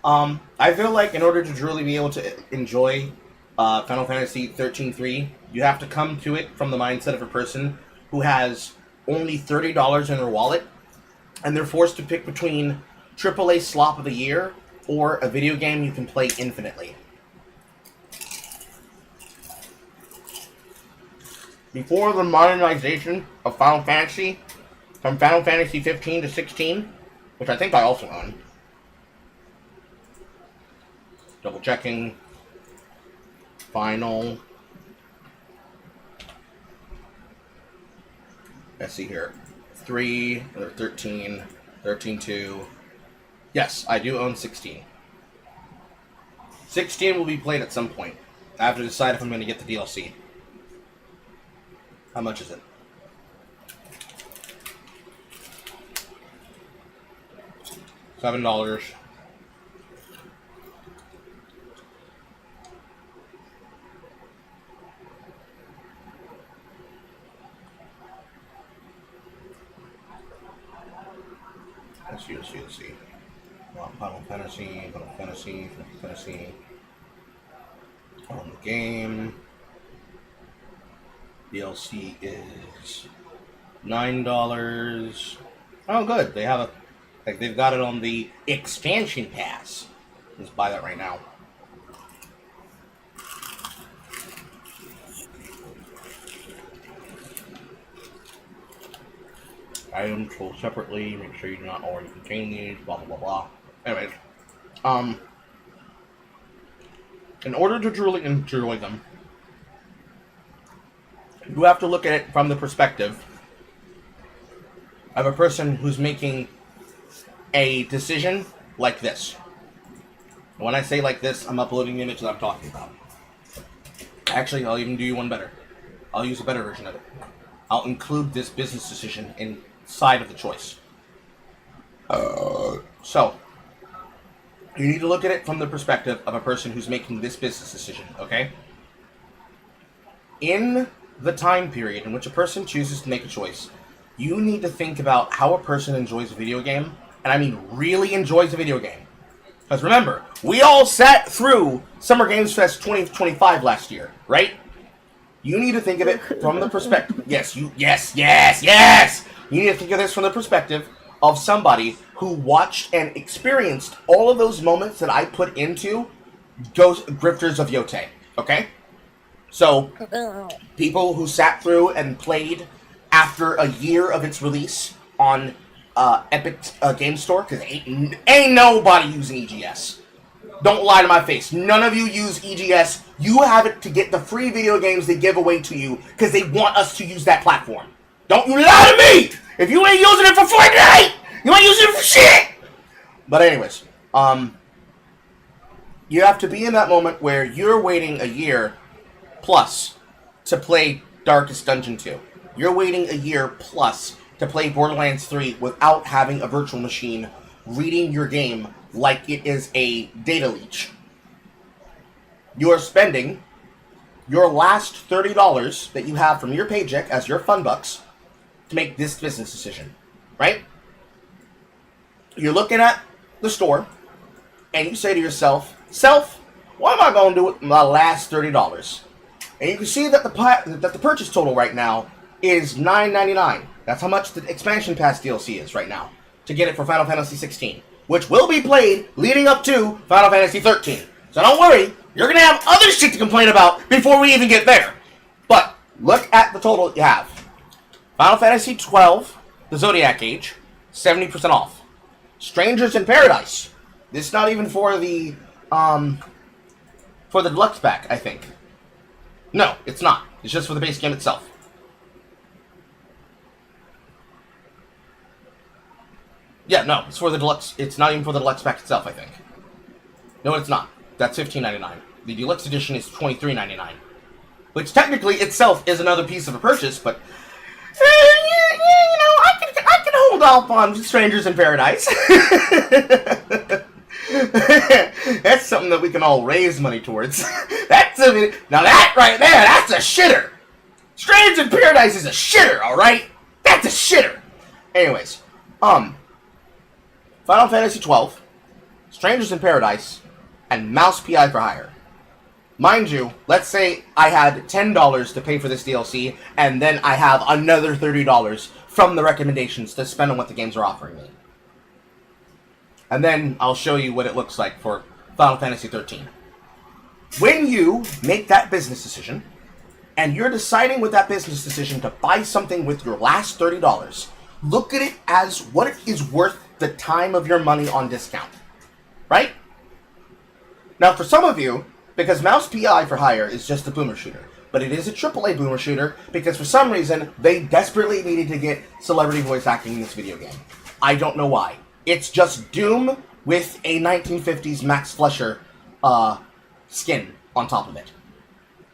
A: I feel like in order to truly be able to enjoy Final Fantasy 13-3, you have to come to it from the mindset of a person who has only $30 in their wallet, and they're forced to pick between AAA slop of the year or a video game you can play infinitely. Before the modernization of Final Fantasy, from Final Fantasy 15 to 16, which I think I also own. Double checking. Final. Let's see here. 3, or 13, 13-2. Yes, I do own 16. 16 will be played at some point. I have to decide if I'm going to get the DLC. How much is it? $7. Let's see. Final Fantasy. On the game. DLC is $9. Oh, good. They have they've got it on the expansion pass. Let's buy that right now. Items sold separately. Make sure you do not already contain these. Blah blah blah blah. Anyways, in order to truly enjoy them, you have to look at it from the perspective of a person who's making a decision like this. When I say like this, I'm uploading the image that I'm talking about. Actually, I'll even do you one better. I'll use a better version of it. I'll include this business decision inside of the choice. So, you need to look at it from the perspective of a person who's making this business decision, okay? In the time period in which a person chooses to make a choice, you need to think about how a person enjoys a video game, and I mean really enjoys a video game. Because remember, we all sat through Summer Games Fest 2025 last year, right? You need to think of it from the perspective... Yes! You need to think of this from the perspective of somebody who watched and experienced all of those moments that I put into Ghost Grifters of Yote. Okay? So, people who sat through and played after a year of its release on Epic Game Store, because ain't nobody using EGS. Don't lie to my face. None of you use EGS. You have it to get the free video games they give away to you because they want us to use that platform. Don't you lie to me! If you ain't using it for Fortnite, you ain't using it for shit! But anyways, you have to be in that moment where you're waiting a year plus to play Darkest Dungeon 2. You're waiting a year plus to play Borderlands 3 without having a virtual machine reading your game like it is a data leech. You are spending your last $30 that you have from your paycheck as your fun bucks to make this business decision, right? You're looking at the store and you say to yourself, what am I going to do with my last $30? And you can see that the purchase total right now is $9.99. That's how much the expansion pass DLC is right now to get it for Final Fantasy 16, which will be played leading up to Final Fantasy 13. So don't worry, you're going to have other shit to complain about before we even get there. But look at the total you have. Final Fantasy 12, the Zodiac Age, 70% off. Strangers in Paradise. This is not even for the deluxe pack, I think. No, it's not. It's just for the base game itself. Yeah, no, it's for the deluxe. It's not even for the deluxe pack itself, I think. No, it's not. That's $15.99. The deluxe edition is $23.99, which technically itself is another piece of a purchase, but I can hold off on Strangers in Paradise. That's something that we can all raise money towards. Now that right there, that's a shitter. Strangers in Paradise is a shitter, all right? That's a shitter. Anyways, Final Fantasy 12, Strangers in Paradise, and Mouse PI for Hire. Mind you, let's say I had $10 to pay for this DLC, and then I have another $30 from the recommendations to spend on what the games are offering me. And then I'll show you what it looks like for Final Fantasy 13. When you make that business decision, and you're deciding with that business decision to buy something with your last $30, look at it as what it is worth the time of your money on discount. Right? Now, for some of you, because Mouse PI for Hire is just a boomer shooter, but it is a AAA boomer shooter because for some reason they desperately needed to get celebrity voice acting in this video game. I don't know why. It's just Doom with a 1950s Max Fleischer skin on top of it.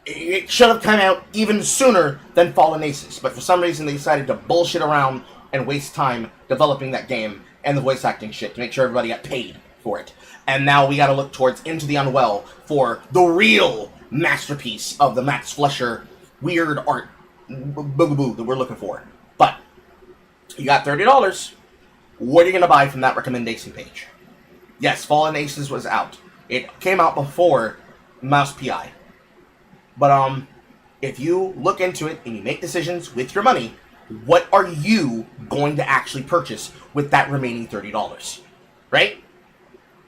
A: It should have come out even sooner than Fallen Aces, but for some reason they decided to bullshit around and waste time developing that game and the voice acting shit to make sure everybody got paid for it. And now we gotta look towards Into the Unwell for the real masterpiece of the Max Fleischer weird art boogaboo that we're looking for. But you got $30. What are you gonna buy from that recommendation page? Yes, Fallen Aces was out. It came out before Mouse PI. But if you look into it and you make decisions with your money, what are you going to actually purchase with that remaining $30? Right?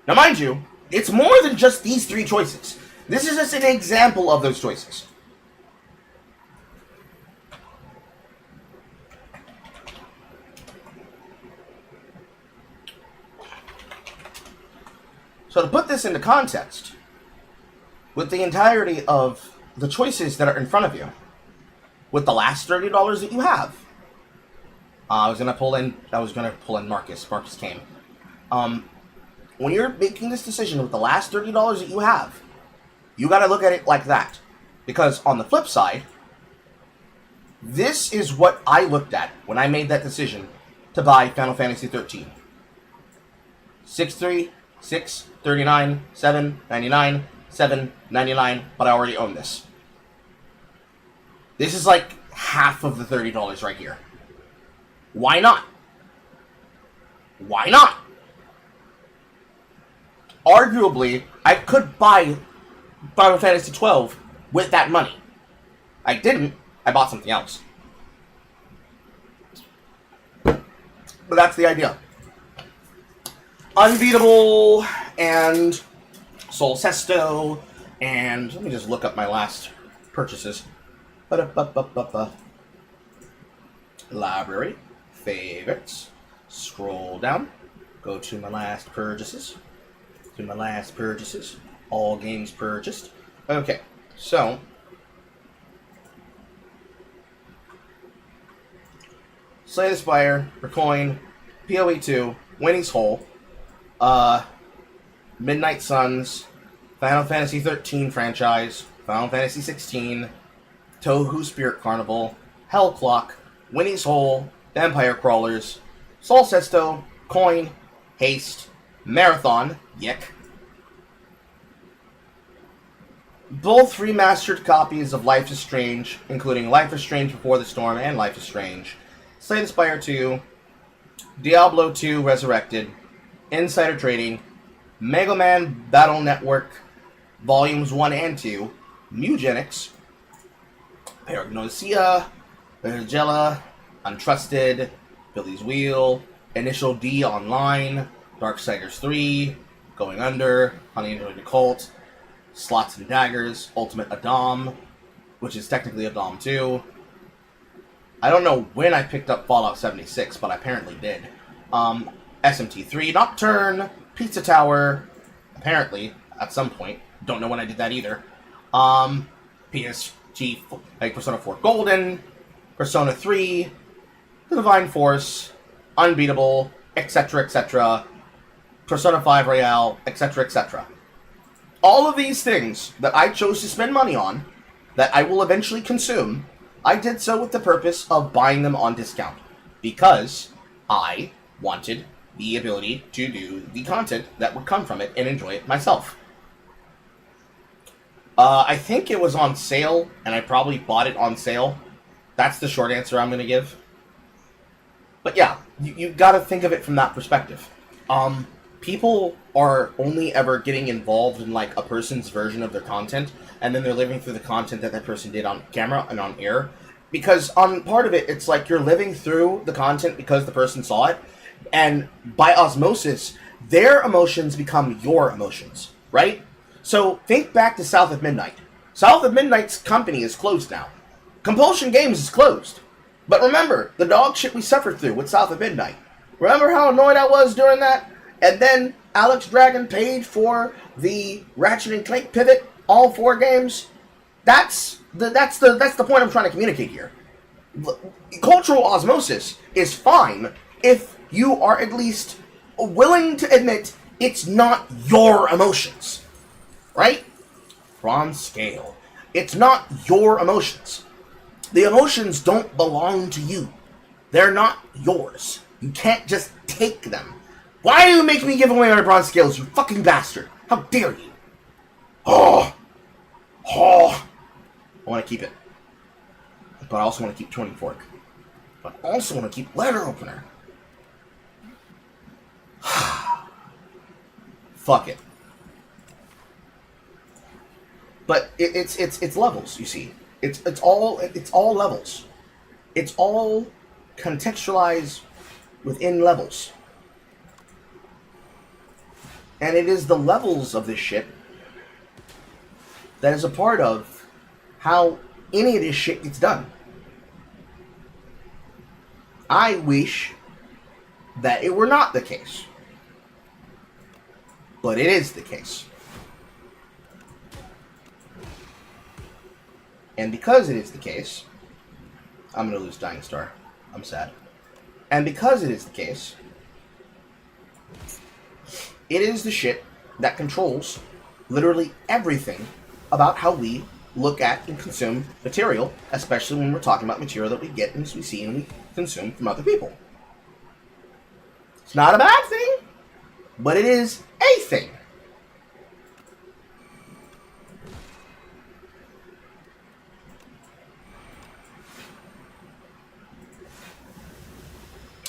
A: Now, mind you, it's more than just these three choices. This is just an example of those choices. So to put this into context, with the entirety of the choices that are in front of you, with the last $30 that you have, I was gonna pull in Marcus. Marcus came. When you're making this decision with the last $30 that you have, you gotta look at it like that. Because on the flip side, this is what I looked at when I made that decision to buy Final Fantasy 13. 6.3, 6, 39, 7, 99, 7, 99, but I already own this. This is like half of the $30 right here. Why not? Why not? Arguably, I could buy Final Fantasy 12 with that money. I didn't. I bought something else. But that's the idea. Unbeatable and Sol Sesto, and let me just look up my last purchases. Ba-da-ba-ba-ba-ba. Library, favorites, scroll down, go to my last purchases, all games purchased. Okay, so Slay the Spire, Recoin, PoE 2, Winnie's Hole, Midnight Suns, Final Fantasy 13 franchise, Final Fantasy 16, Tohu Spirit Carnival, Hell Clock, Winnie's Hole, Vampire Crawlers, Sol Sesto, Coin, Haste, Marathon, Yick. Both remastered copies of Life is Strange, including Life is Strange Before the Storm and Life is Strange, Slay the Spire 2, Diablo 2 Resurrected, Insider Trading, Mega Man Battle Network, Volumes 1 and 2, Mugenics, Paragnosia, Vergella, Untrusted, Billy's Wheel, Initial D Online, Darksiders 3, Going Under, Honey and the Cult, Slots and Daggers, Ultimate Adam, which is technically Adam 2. I don't know when I picked up Fallout 76, but I apparently did. SMT3, Nocturne, Pizza Tower, apparently, at some point. Don't know when I did that either. PSG, like Persona 4 Golden, Persona 3, The Divine Force, Unbeatable, etc., etc., Persona 5 Royale, etc., etc. All of these things that I chose to spend money on, that I will eventually consume, I did so with the purpose of buying them on discount, because I wanted the ability to do the content that would come from it and enjoy it myself. I think it was on sale, and I probably bought it on sale. That's the short answer I'm going to give. But yeah, you got to think of it from that perspective. People are only ever getting involved in like a person's version of their content, and then they're living through the content that that person did on camera and on air. Because on part of it, it's like you're living through the content because the person saw it, and by osmosis, their emotions become your emotions, right? So think back to South of Midnight. South of Midnight's company is closed now. Compulsion Games is closed. But remember, the dog shit we suffered through with South of Midnight. Remember how annoyed I was during that? And then Alex Dragon paid for the Ratchet and Clank pivot, all 4 games. That's the point I'm trying to communicate here. Cultural osmosis is fine if you are at least willing to admit it's not your emotions. Right? Bronze scale. It's not your emotions. The emotions don't belong to you. They're not yours. You can't just take them. Why do you make me give away my bronze scales, you fucking bastard? How dare you? Oh. I want to keep it. But I also want to keep Tuning Fork. But I also want to keep Letter Opener. Fuck it. But it's levels, you see. It's all levels. It's all contextualized within levels. And it is the levels of this shit that is a part of how any of this shit gets done. I wish that it were not the case. But it is the case. And because it is the case, I'm going to lose Dying Star. I'm sad. And because it is the case, it is the shit that controls literally everything about how we look at and consume material, especially when we're talking about material that we get and we see and we consume from other people. It's not a bad thing, but it is a thing.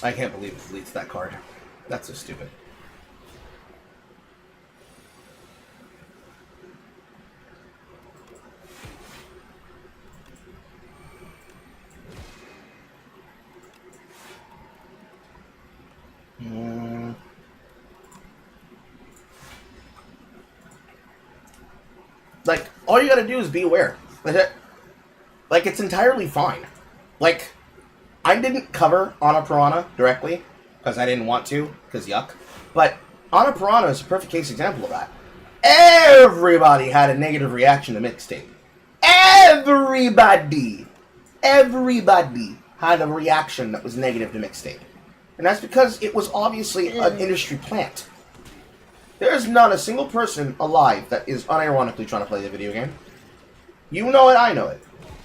A: I can't believe it deletes that card. That's so stupid. All you gotta do is be aware. That's it. Like, it's entirely fine. Like, I didn't cover Ana Piranha directly, because I didn't want to, because yuck. But Ana Piranha is a perfect case example of that. Everybody had a negative reaction to Mixtape. Everybody had a reaction that was negative to Mixtape. And that's because it was obviously an industry plant. There is not a single person alive that is unironically trying to play the video game. You know it, I know it.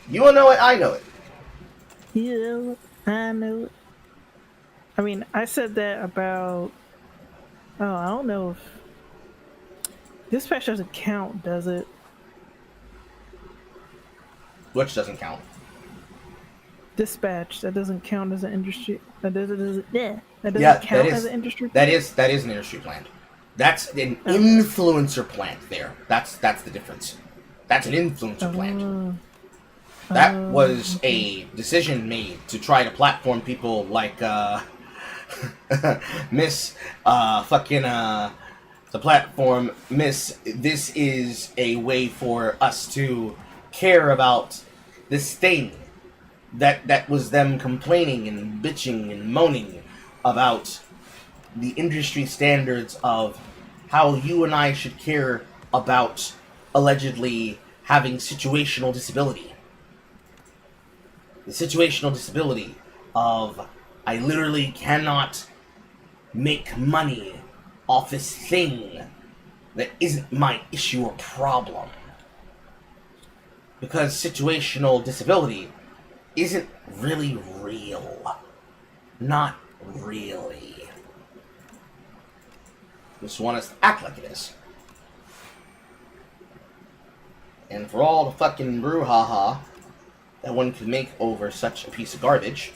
A: You know it, I know it.
E: Yeah, I know it. I mean, I said that about... Oh, I don't know if... Dispatch doesn't count, does it?
A: Which doesn't count.
E: Dispatch, that doesn't count as an industry... That doesn't
A: Yeah,
E: count as an industry
A: that
E: plant?
A: is an industry plant. That's an influencer plant there. That's the difference. That's an influencer plant. That was a decision made to try to platform people like Miss the platform Miss. This is a way for us to care about this thing that was them complaining and bitching and moaning about the industry standards of how you and I should care about allegedly having situational disability. The situational disability of I literally cannot make money off this thing that isn't my issue or problem. Because situational disability isn't really real. Not really. Just want us to act like it is. And for all the fucking brouhaha that one could make over such a piece of garbage,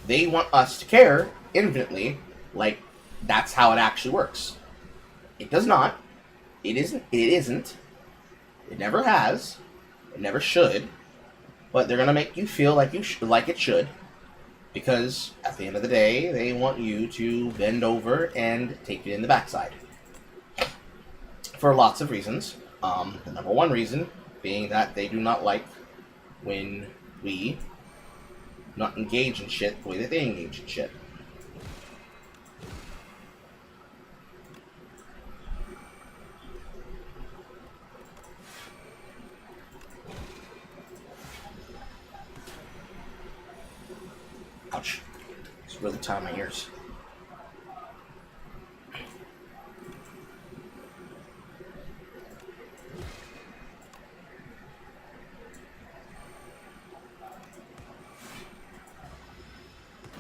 A: they want us to care infinitely like that's how it actually works. It does not. It isn't. It isn't. It never has. It never should. But they're gonna make you feel like like it should. Because at the end of the day, they want you to bend over and take it in the backside. For lots of reasons. The number one reason being that they do not like when we not engage in shit the way that they engage in shit. Ouch. It's really tying my ears.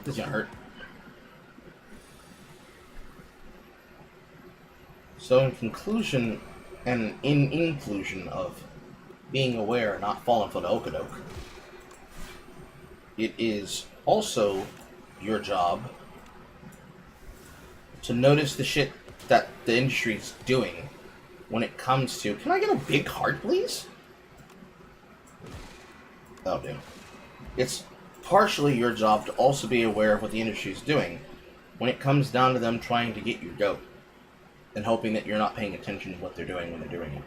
A: This is gonna hurt. So in conclusion, and in inclusion of being aware and not falling for the okadoke, it is also your job to notice the shit that the industry's doing when it comes to... Can I get a big heart, please? Oh, dude. It's partially your job to also be aware of what the industry's doing when it comes down to them trying to get your goat and hoping that you're not paying attention to what they're doing when they're doing it.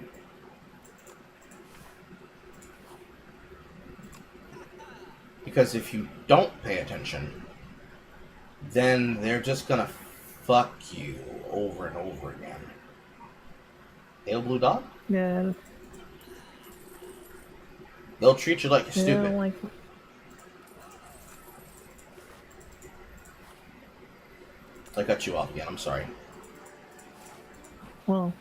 A: Because if you don't pay attention, then they're just gonna fuck you over and over again. Hail Blue Dog?
E: Yeah.
A: They'll treat you like you're stupid.
E: Like...
A: I cut you off again, I'm sorry.
E: Well,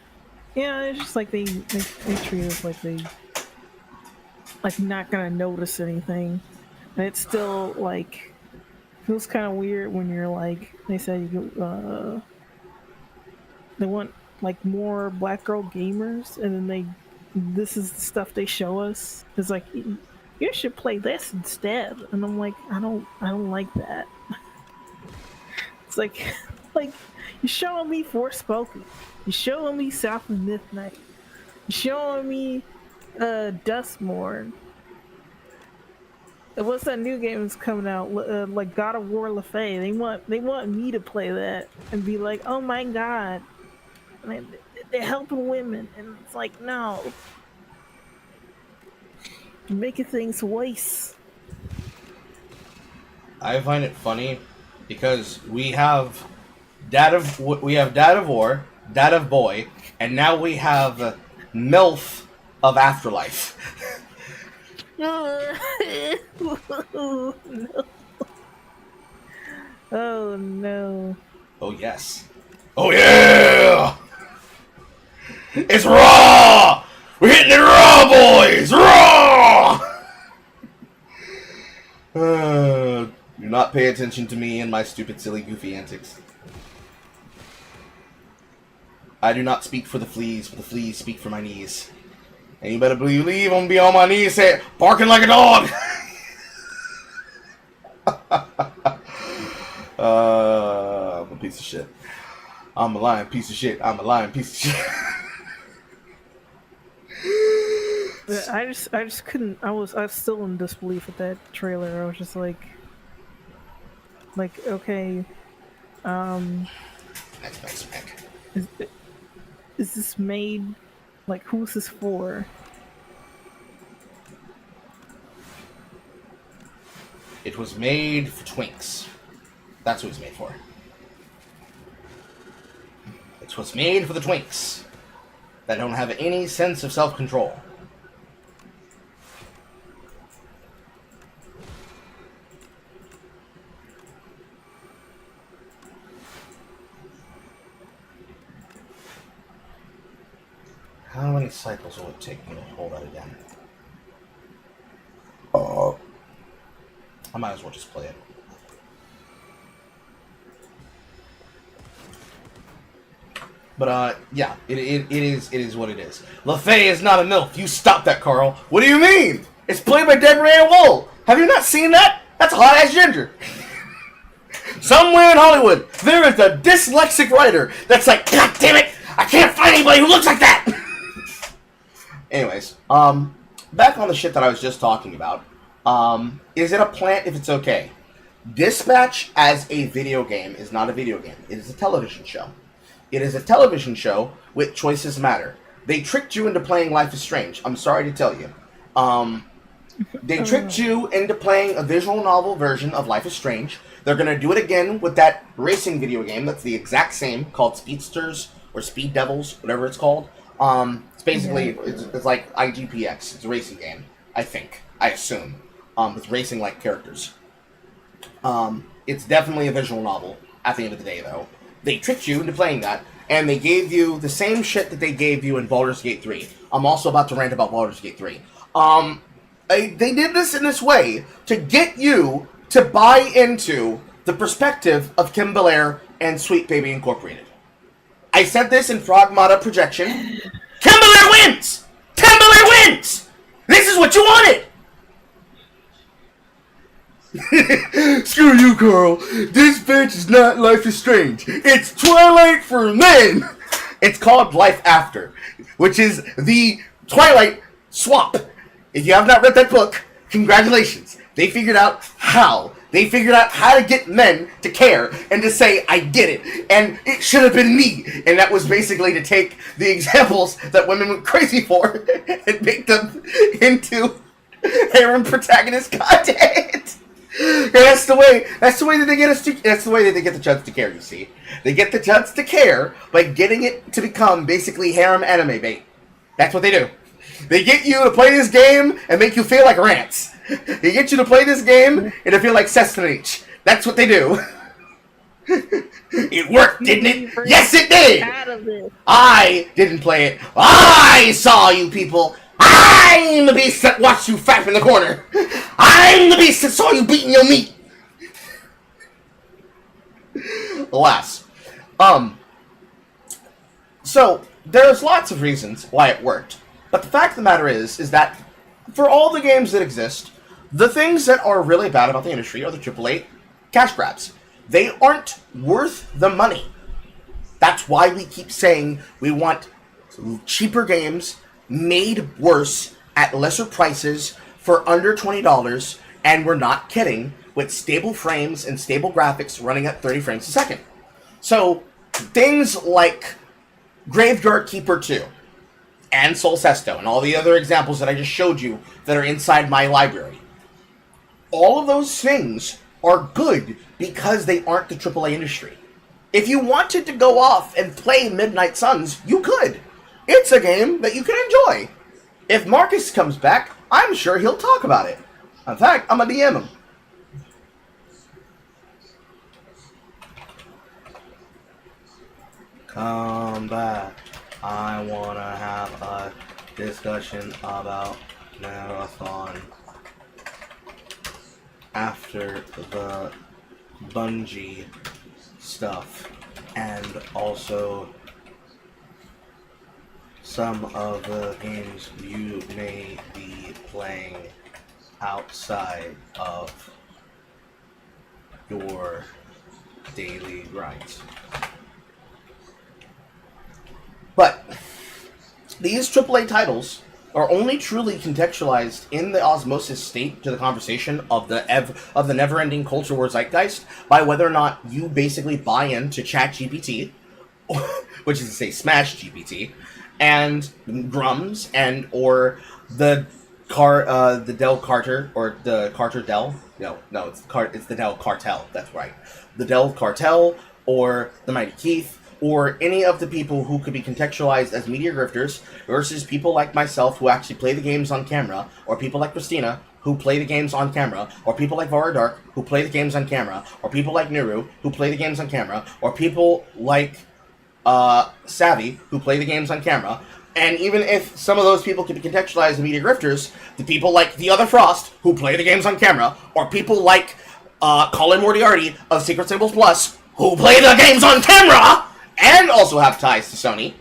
E: yeah, it's just like they treat us like they not gonna notice anything. And it's still like feels kind of weird when you're like they say they want like more black girl gamers, and then this is the stuff they show us. It's like you should play this instead, and I'm like I don't like that. It's like you're showing me Forspoken, you're showing me South of Midnight, you're showing me Dustmorn. What's that new game that's coming out? Like God of War Lefay. They want me to play that and be like, oh my god, they're helping women, and it's like no. You're making things worse.
A: I find it funny because we have Dad of War, Dad of Boy, and now we have MILF of Afterlife.
E: Oh no. Oh no.
A: Oh yes. Oh yeah! It's raw! We're hitting it raw, boys! Raw! Do not pay attention to me and my stupid, silly, goofy antics. I do not speak for the fleas speak for my knees. And you better believe I'm gonna be on my knees barking like a dog! I'm a piece of shit. I'm a lying piece of shit. I'm a lying piece of shit.
E: But I just couldn't. I was still in disbelief with that trailer. I was just like, okay, is, is this made? Like, who's this for?
A: It was made for twinks. That's what it's made for. It was made for the twinks that don't have any sense of self-control. How many cycles will it take me to hold that again? I might as well just play it. But yeah, it is what it is. LaFay is not a MILF. You stop that, Carl. What do you mean? It's played by Deborah Ann Woll. Have you not seen that? That's a hot ass ginger. Somewhere in Hollywood, there is a dyslexic writer that's like, God damn it, I can't find anybody who looks like that. Anyways, back on the shit that I was just talking about. Is it a plant if it's okay? Dispatch as a video game is not a video game. It is a television show. It is a television show with choices matter. They tricked you into playing Life is Strange. I'm sorry to tell you. They tricked you into playing a visual novel version of Life is Strange. They're going to do it again with that racing video game that's the exact same, called Speedsters or Speed Devils, whatever it's called. It's basically, it's like IGPX. It's a racing game, I think. I assume. With racing-like characters. It's definitely a visual novel, at the end of the day, though. They tricked you into playing that, and they gave you the same shit that they gave you in Baldur's Gate 3. I'm also about to rant about Baldur's Gate 3. They did this in this way to get you to buy into the perspective of Kim Belair and Sweet Baby Incorporated. I said this in Frogmata Projection. Kim Belair wins! Kim Belair wins! This is what you wanted! Screw you, Carl. This bitch is not Life is Strange. It's Twilight for men. It's called Life After, which is the Twilight swap. If you have not read that book, congratulations. They figured out how. They figured out how to get men to care and to say, I get it, and it should have been me. And that was basically to take the examples that women went crazy for and make them into harem protagonist content. And that's the way that they get us to, that's the way that they get the chuds to care, you see. They get the chuds to care by getting it to become basically harem anime bait. That's what they do. They get you to play this game and make you feel like rants. They get you to play this game and to feel like Sestonich. That's what they do. It worked, didn't it? Yes, it did! I didn't play it. I saw you people. I'm the beast that watched you fap in the corner. I'm the beast that saw you beating your meat. Alas. So, there's lots of reasons why it worked. But the fact of the matter is that for all the games that exist, the things that are really bad about the industry are the AAA cash grabs. They aren't worth the money. That's why we keep saying we want cheaper games made worse at lesser prices for under $20, and we're not kidding, with stable frames and stable graphics running at 30 frames a second. So, things like Graveyard Keeper 2. and Solcesto, and all the other examples that I just showed you that are inside my library. All of those things are good because they aren't the AAA industry. If you wanted to go off and play Midnight Suns, you could. It's a game that you can enjoy. If Marcus comes back, I'm sure he'll talk about it. In fact, I'm gonna DM him. Come back. I wanna have a discussion about Marathon after the Bungie stuff, and also some of the games you may be playing outside of your daily grind. But these AAA titles are only truly contextualized in the osmosis state to the conversation of the never-ending culture war zeitgeist by whether or not you basically buy into ChatGPT, which is to say Smash GPT, and Grums, and or the Dell Carter, or the Carter Dell. No, it's the Dell Cartel. That's right, the Dell Cartel, or the Mighty Keith, or any of the people who could be contextualized as media grifters versus people like myself who actually play the games on camera, or people like Christina who play the games on camera, or people like Vara Dark who play the games on camera, or people like Niru who play the games on camera, or people like Savvy who play the games on camera. And even if some of those people can be contextualized as media grifters, the people like The Other Frost who play the games on camera, or people like Colin Moriarty of Secret Symbols Plus who play the games on camera and also have ties to Sony,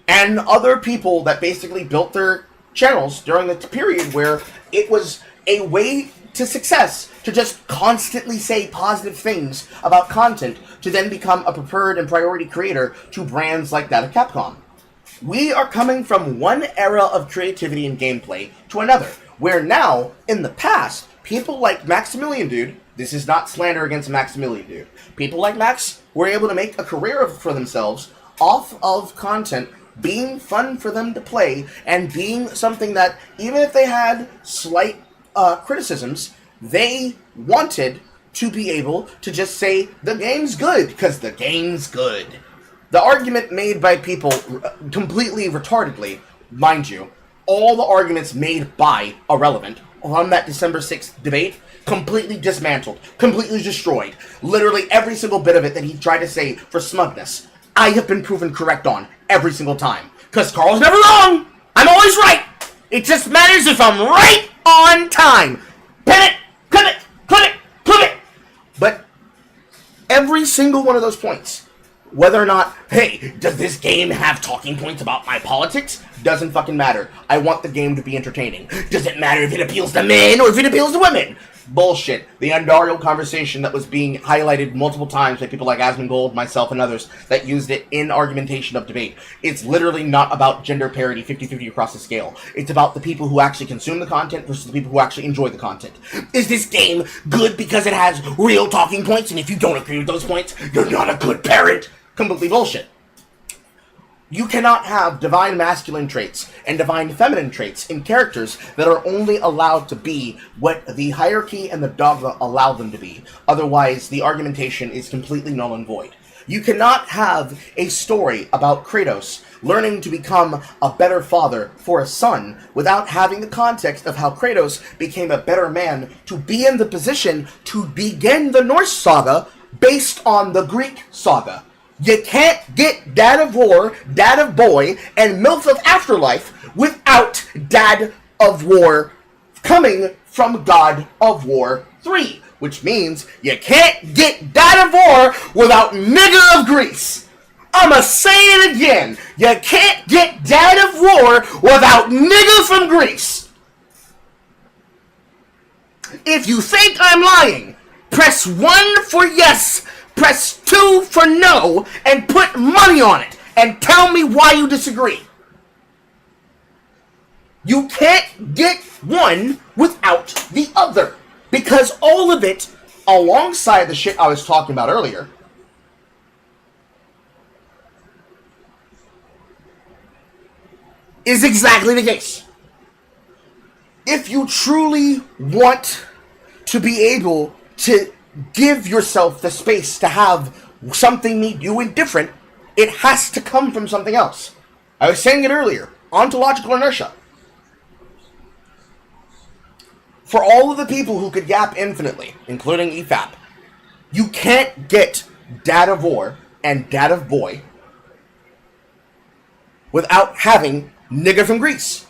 A: and other people that basically built their channels during the period where it was a way to success to just constantly say positive things about content to then become a preferred and priority creator to brands like that of Capcom. We are coming from one era of creativity and gameplay to another, where now, in the past, people like Maximilian Dude, this is not slander against Maximilian Dude, people like Max were able to make a career for themselves off of content being fun for them to play and being something that, even if they had slight criticisms, they wanted to be able to just say, the game's good, because the game's good. The argument made by people, completely retardedly, mind you, all the arguments made by Irrelevant on that December 6th debate, completely dismantled, completely destroyed. Literally every single bit of it that he tried to say for smugness, I have been proven correct on every single time. Because Carl's never wrong! I'm always right! It just matters if I'm right on time! Pin it! Clip it! Clip it! Clip it! But every single one of those points, whether or not, hey, does this game have talking points about my politics? Doesn't fucking matter. I want the game to be entertaining. Does it matter if it appeals to men or if it appeals to women? Bullshit. The Andariel conversation that was being highlighted multiple times by people like Asmongold, myself, and others that used it in argumentation of debate. It's literally not about gender parity 50-50 across the scale. It's about the people who actually consume the content versus the people who actually enjoy the content. Is this game good because it has real talking points, and if you don't agree with those points, you're not a good parent? Completely bullshit. You cannot have divine masculine traits and divine feminine traits in characters that are only allowed to be what the hierarchy and the dogma allow them to be. Otherwise, the argumentation is completely null and void. You cannot have a story about Kratos learning to become a better father for a son without having the context of how Kratos became a better man to be in the position to begin the Norse saga based on the Greek saga. You can't get Dad of War, Dad of Boy, and MILF of Afterlife without Dad of War coming from God of War 3. Which means you can't get Dad of War without Nigger of Greece. I'ma say it again. You can't get Dad of War without Nigger from Greece. If you think I'm lying, press 1 for yes, press 2 for no, and put money on it, and tell me why you disagree. You can't get one without the other, because all of it, alongside the shit I was talking about earlier, is exactly the case. If you truly want to be able to give yourself the space to have something meet you and different, it has to come from something else. I was saying it earlier, ontological inertia. For all of the people who could yap infinitely, including EFAP, you can't get Dad of War and Dad of Boy without having Nigga from Greece.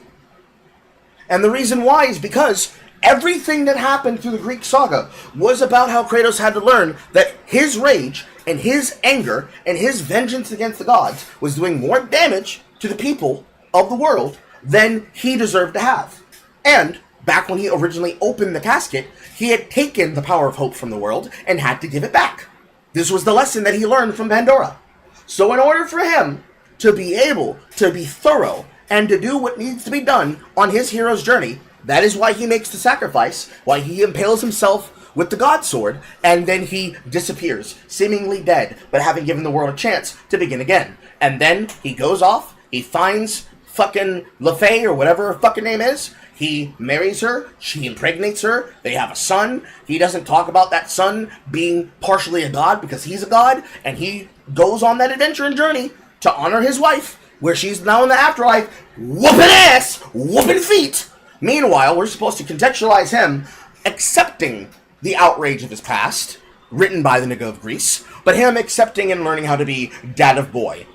A: And the reason why is because everything that happened through the Greek saga was about how Kratos had to learn that his rage and his anger and his vengeance against the gods was doing more damage to the people of the world than he deserved to have. And back when he originally opened the casket, he had taken the power of hope from the world and had to give it back. This was the lesson that he learned from Pandora. So in order for him to be able to be thorough and to do what needs to be done on his hero's journey, that is why he makes the sacrifice, why he impales himself with the God Sword, and then he disappears, seemingly dead, but having given the world a chance to begin again. And then he goes off, he finds fucking LaFay, or whatever her fucking name is, he marries her, she impregnates her, they have a son, he doesn't talk about that son being partially a god because he's a god, and he goes on that adventure and journey to honor his wife, where she's now in the afterlife, whooping ass, whooping feet. Meanwhile, we're supposed to contextualize him accepting the outrage of his past, written by the nigga of Greece, but him accepting and learning how to be Dad of Boy.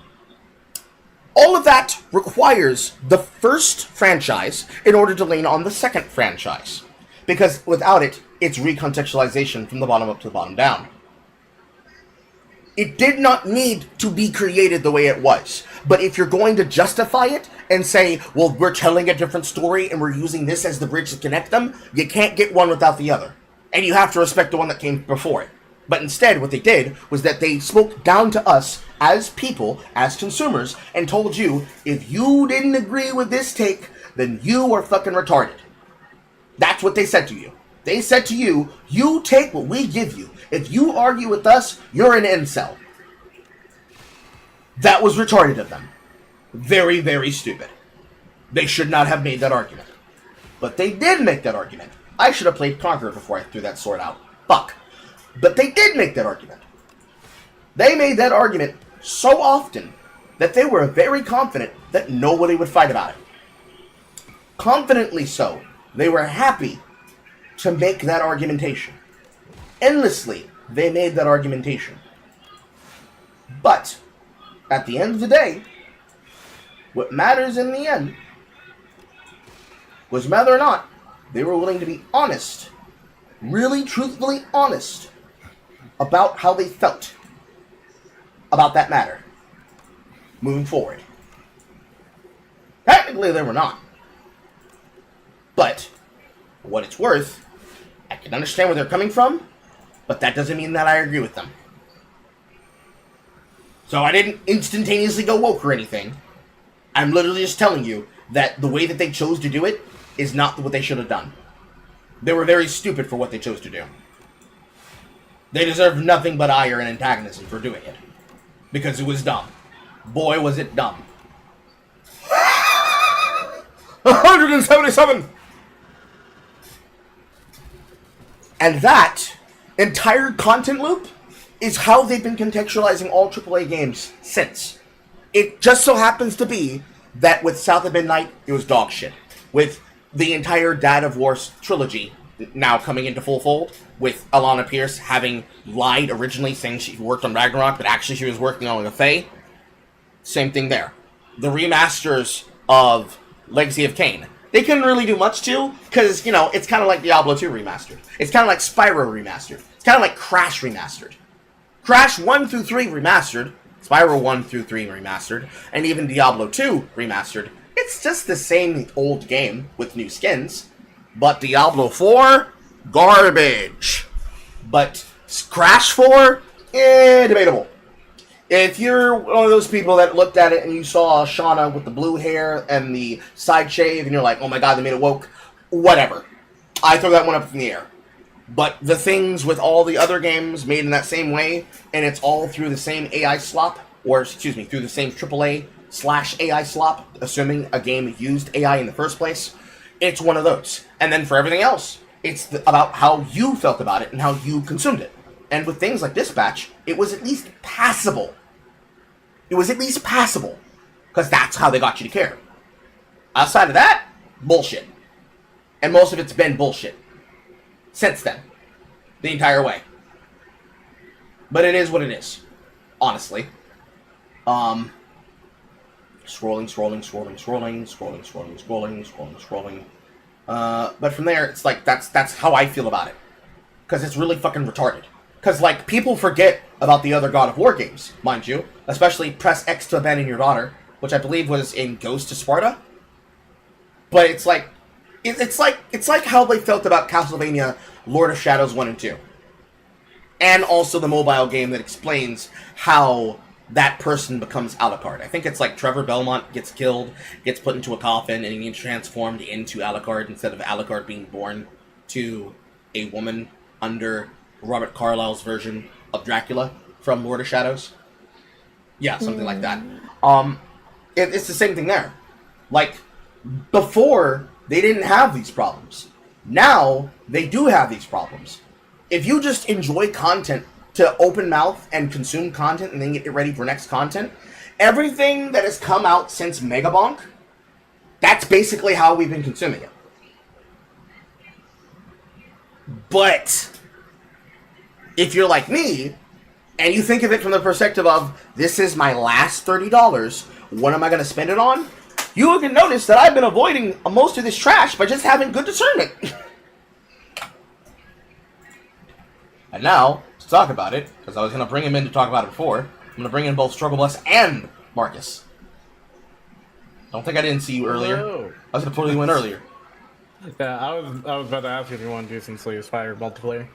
A: All of that requires the first franchise in order to lean on the second franchise. Because without it, it's recontextualization from the bottom up to the bottom down. It did not need to be created the way it was. But if you're going to justify it and say, well, we're telling a different story and we're using this as the bridge to connect them, you can't get one without the other. And you have to respect the one that came before it. But instead, what they did was that they spoke down to us as people, as consumers, and told you, if you didn't agree with this take, then you are fucking retarded. That's what they said to you. They said to you, you take what we give you. If you argue with us, you're an incel. That was retarded of them. Very, very stupid. They should not have made that argument. But they did make that argument. I should have played Conqueror before I threw that sword out. Fuck. But they did make that argument. They made that argument so often that they were very confident that nobody would fight about it. Confidently so, they were happy to make that argumentation. Endlessly, they made that argumentation. But, at the end of the day, what matters in the end was whether or not they were willing to be honest, really truthfully honest, about how they felt about that matter moving forward. Technically, they were not. But, for what it's worth, I can understand where they're coming from, but that doesn't mean that I agree with them. So I didn't instantaneously go woke or anything. I'm literally just telling you that the way that they chose to do it is not what they should have done. They were very stupid for what they chose to do. They deserved nothing but ire and antagonism for doing it. Because it was dumb. Boy, was it dumb. 177! And that entire content loop is how they've been contextualizing all AAA games since. It just so happens to be that with South of Midnight, it was dog shit. With the entire Dad of War trilogy now coming into full fold, with Alana Pierce having lied originally saying she worked on Ragnarok, but actually she was working on Fae. Same thing there. The remasters of Legacy of Kain, they couldn't really do much to, because, you know, it's kind of like Diablo 2 remastered. It's kind of like Spyro remastered. It's kind of like Crash remastered. Crash 1 through 3 remastered, Spyro 1 through 3 remastered, and even Diablo 2 remastered. It's just the same old game with new skins. But Diablo 4, garbage. But Crash 4, debatable. If you're one of those people that looked at it and you saw Shauna with the blue hair and the side shave and you're like, oh my god, they made it woke, whatever. I throw that one up in the air. But the things with all the other games made in that same way, and it's all through the same AI slop, or excuse me, through the same AAA slash AI slop, assuming a game used AI in the first place, it's one of those. And then for everything else, it's about how you felt about it and how you consumed it. And with things like Dispatch, it was at least passable. It was at least passable. Because that's how they got you to care. Outside of that, bullshit. And most of it's been bullshit. Since then. The entire way. But it is what it is. Honestly. Scrolling. But from there, it's like, that's how I feel about it. Because it's really fucking retarded. Because, like, people forget about the other God of War games, mind you. Especially Press X to abandon your daughter, which I believe was in Ghost to Sparta. But it's like, it's like how they felt about Castlevania Lord of Shadows 1 and 2. And also the mobile game that explains how that person becomes Alucard. I think it's like Trevor Belmont gets killed, gets put into a coffin, and he gets transformed into Alucard instead of Alucard being born to a woman under Robert Carlyle's version of Dracula from Lord of Shadows. Yeah, something like that. It's the same thing there. Like, before, they didn't have these problems. Now, they do have these problems. If you just enjoy content to open mouth and consume content and then get ready for next content, everything that has come out since Megabonk, that's basically how we've been consuming it. But if you're like me, and you think of it from the perspective of, this is my last $30, what am I going to spend it on? You can notice that I've been avoiding most of this trash by just having good discernment. And now, to talk about it, because I was going to bring him in to talk about it before, I'm going to bring in both Struggle Bus and Marcus. Don't think I didn't see you earlier.
G: Hello.
A: I was going to pull you in earlier.
G: Yeah, I was about to ask you if you want to do some Slay Spire multiplayer.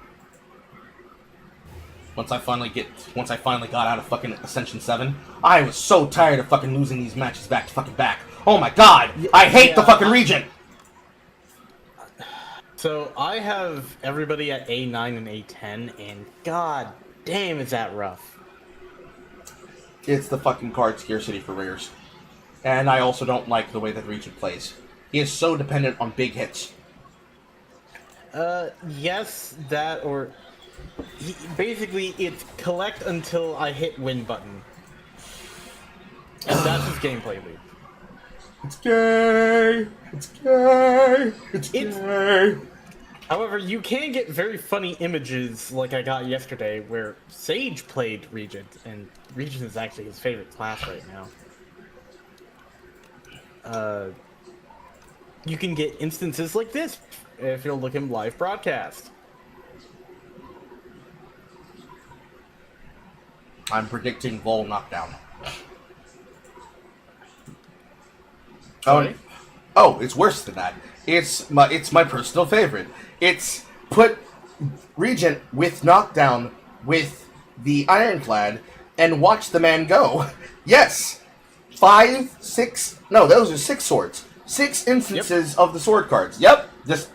A: Once I finally got out of fucking Ascension 7, I was so tired of fucking losing these matches back to fucking back. Oh my god! I hate the fucking region!
G: So, I have everybody at A9 and A10, and god damn is that rough.
A: It's the fucking card scarcity for rares. And I also don't like the way that Region plays. He is so dependent on big hits.
G: Yes, that, or... basically, it's collect until I hit win button. And that's his gameplay loop.
A: It's gay! It's gay! It's gay!
G: However, you can get very funny images like I got yesterday where Sage played Regent, and Regent is actually his favorite class right now. You can get instances like this if you'll look him live broadcast.
A: I'm predicting Vol knockdown.
G: Sorry?
A: Oh, it's worse than that. It's my personal favorite. It's put Regent with knockdown with the Ironclad and watch the man go. Yes! 5, 6... No, those are 6 swords. 6 instances of the sword cards. Yep, just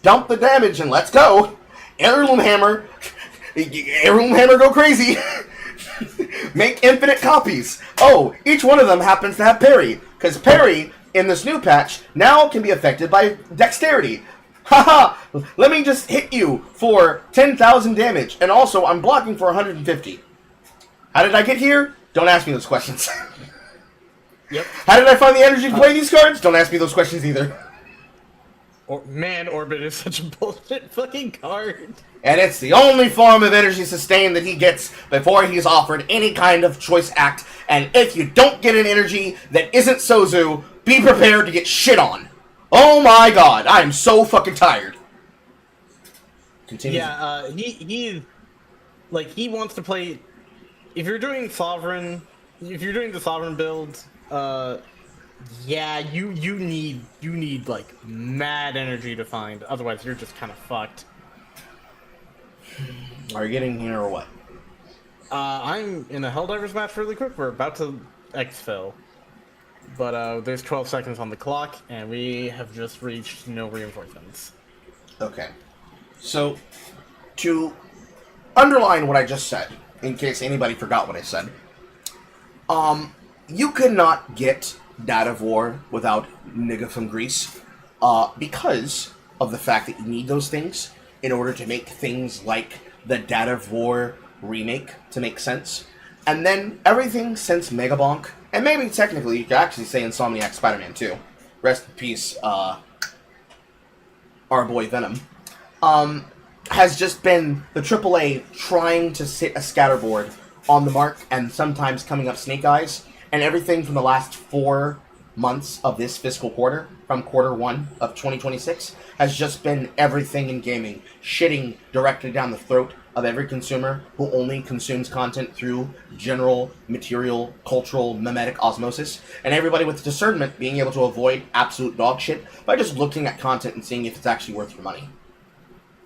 A: dump the damage and let's go. Heirloom Hammer. Heirloom Hammer go crazy. Make infinite copies. Oh, each one of them happens to have parry. Because parry, in this new patch, now can be affected by dexterity. Haha! Let me just hit you for 10,000 damage. And also, I'm blocking for 150. How did I get here? Don't ask me those questions.
G: Yep.
A: How did I find the energy to play these cards? Don't ask me those questions either.
G: Man, Orbit is such a bullshit fucking card.
A: And it's the only form of energy sustain that he gets before he's offered any kind of choice act. And if you don't get an energy that isn't Sozu, be prepared to get shit on. Oh my god, I am so fucking tired. Continue.
G: Yeah, he wants to play. If you're doing Sovereign, if you're doing the Sovereign build, yeah, you need like mad energy to find. Otherwise, you're just kind of fucked.
A: Are you getting here or what?
G: I'm in a Helldivers match really quick. We're about to exfil. But there's 12 seconds on the clock, and we have just reached no reinforcements.
A: Okay. So, to underline what I just said, in case anybody forgot what I said, you could not get Dad of War without Nigga from Greece, because of the fact that you need those things in order to make things like the Dad of War remake to make sense. And then everything since Megabonk, and maybe technically you could actually say Insomniac Spider-Man 2. Rest in peace, our boy Venom. Has just been the AAA trying to sit a scatterboard on the mark and sometimes coming up snake eyes, and everything from the last 4 months of this fiscal quarter, from quarter 1 of 2026, has just been everything in gaming, shitting directly down the throat of every consumer who only consumes content through general, material, cultural, mimetic osmosis, and everybody with discernment being able to avoid absolute dog shit by just looking at content and seeing if it's actually worth your money.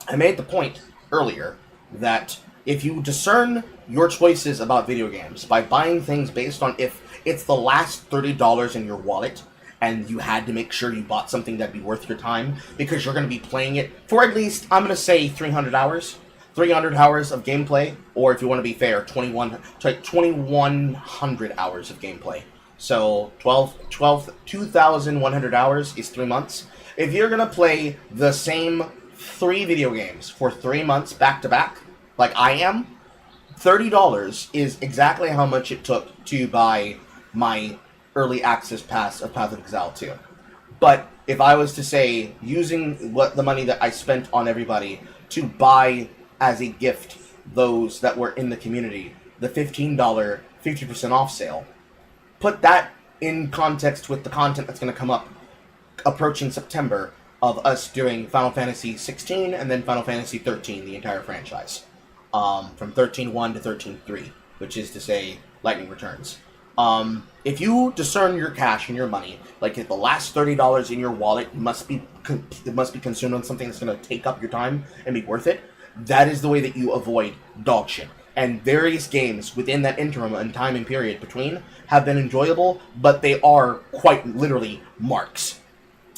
A: I made the point earlier that if you discern your choices about video games by buying things based on if it's the last $30 in your wallet and you had to make sure you bought something that'd be worth your time because you're going to be playing it for at least, I'm going to say 300 hours. 300 hours of gameplay, or if you want to be fair, 2,100 hours of gameplay. So 2,100 hours is 3 months. If you're going to play the same 3 video games for 3 months back to back, like I am, $30 is exactly how much it took to buy my early access pass of Path of Exile 2. But if I was to say, using what the money that I spent on everybody to buy as a gift those that were in the community, the $15 50% off sale, put that in context with the content that's going to come up approaching September of us doing Final Fantasy 16 and then Final Fantasy 13, the entire franchise. From 13.1 to 13.3, which is to say Lightning Returns. If you discern your cash and your money, like if the last $30 in your wallet must be consumed on something that's going to take up your time and be worth it, that is the way that you avoid dog shit. And various games within that interim and timing period between have been enjoyable, but they are quite literally marks.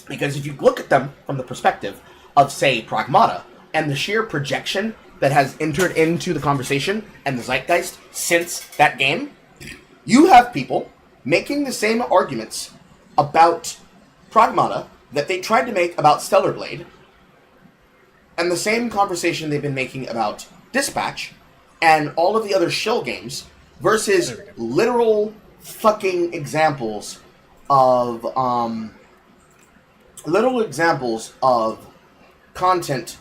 A: Because if you look at them from the perspective of, say, Pragmata, and the sheer projection that has entered into the conversation and the zeitgeist since that game, you have people making the same arguments about Pragmata that they tried to make about Stellar Blade, and the same conversation they've been making about Dispatch and all of the other shill games versus literal fucking examples of content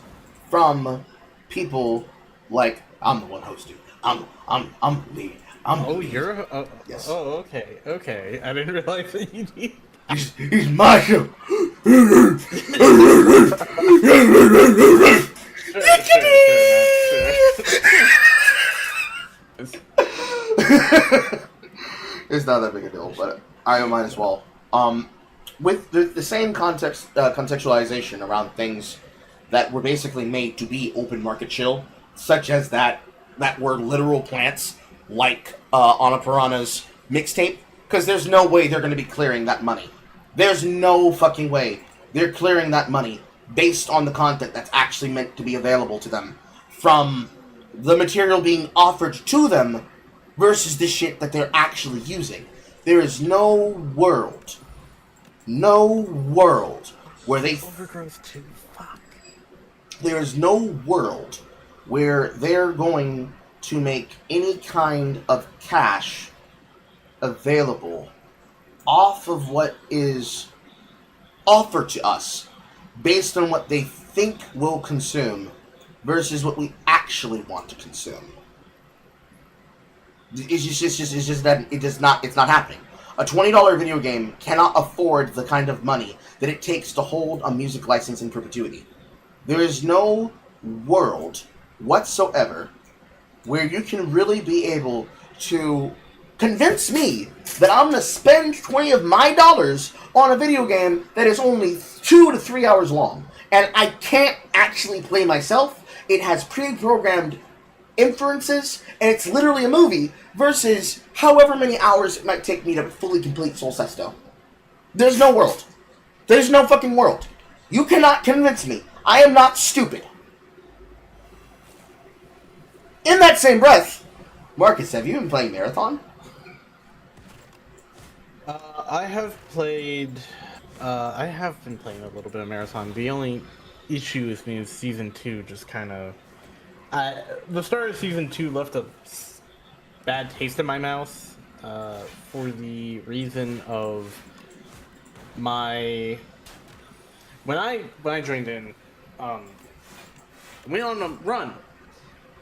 A: from people like, I'm the one hosting. I'm the lead.
G: You're
A: Yes.
G: Oh, okay. I didn't realize that you need.
A: He's my show. It's not that big a deal, but I might as well. With the same contextualization around things that were basically made to be open market chill, such as that were literal plants, like Annapurna's mixtape, because there's no way they're going to be clearing that money. There's no fucking way they're clearing that money based on the content that's actually meant to be available to them from the material being offered to them versus the shit that they're actually using. There is no world where they...
G: Overgrowth 2, fuck.
A: There is no world where they're going to make any kind of cash available off of what is offered to us based on what they think we'll consume versus what we actually want to consume. It's not happening. A $20 video game cannot afford the kind of money that it takes to hold a music license in perpetuity. There is no world whatsoever where you can really be able to convince me that I'm going to spend 20 of my dollars on a video game that is only 2 to 3 hours long. And I can't actually play myself. It has pre-programmed inferences, and it's literally a movie, versus however many hours it might take me to fully complete Sol Sesto. There's no world. There's no fucking world. You cannot convince me. I am not stupid. In that same breath, Marcus, have you been playing Marathon?
G: I have played. I have been playing a little bit of Marathon. The only issue with me is season 2 just kind of. The start of season 2 left a bad taste in my mouth. For the reason of my when I joined in, I went on a run,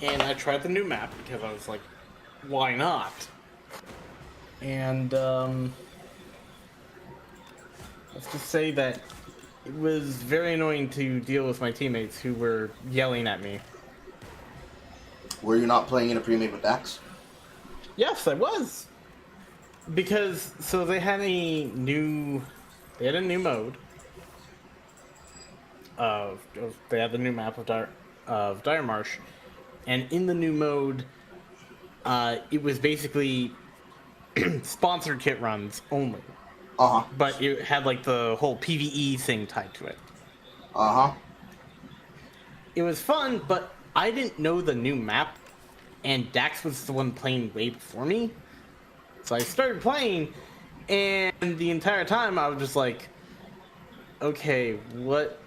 G: and I tried the new map because I was like, why not? And let's just say that it was very annoying to deal with my teammates who were yelling at me.
A: Were you not playing in a pre-made with Dax?
G: Yes, I was. Because so they had a new mode they had the new map of Dire Marsh, and in the new mode, it was basically sponsored kit runs only. But it had like the whole PvE thing tied to it. It was fun, but I didn't know the new map, and Dax was the one playing way before me. So I started playing, and the entire time I was just like, okay, what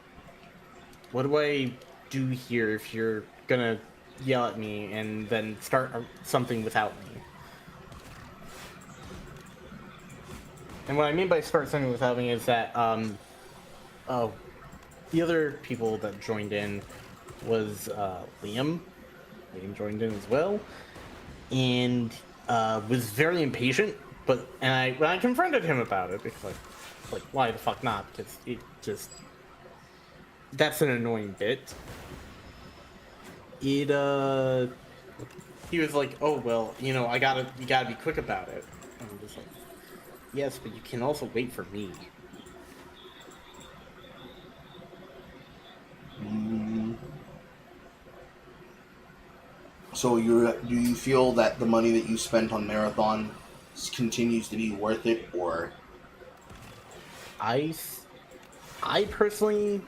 G: do I do here if you're gonna yell at me and then start something without me? And what I mean by start something without me is that, the other people that joined in was Liam. Liam joined in as well, and was very impatient. But when I confronted him about it, because like why the fuck not? Because it just that's an annoying bit. He was like, oh well, you gotta be quick about it. And I'm just like, yes, but you can also wait for me.
A: So do you feel that the money that you spent on Marathon continues to be worth it, or?
G: I personally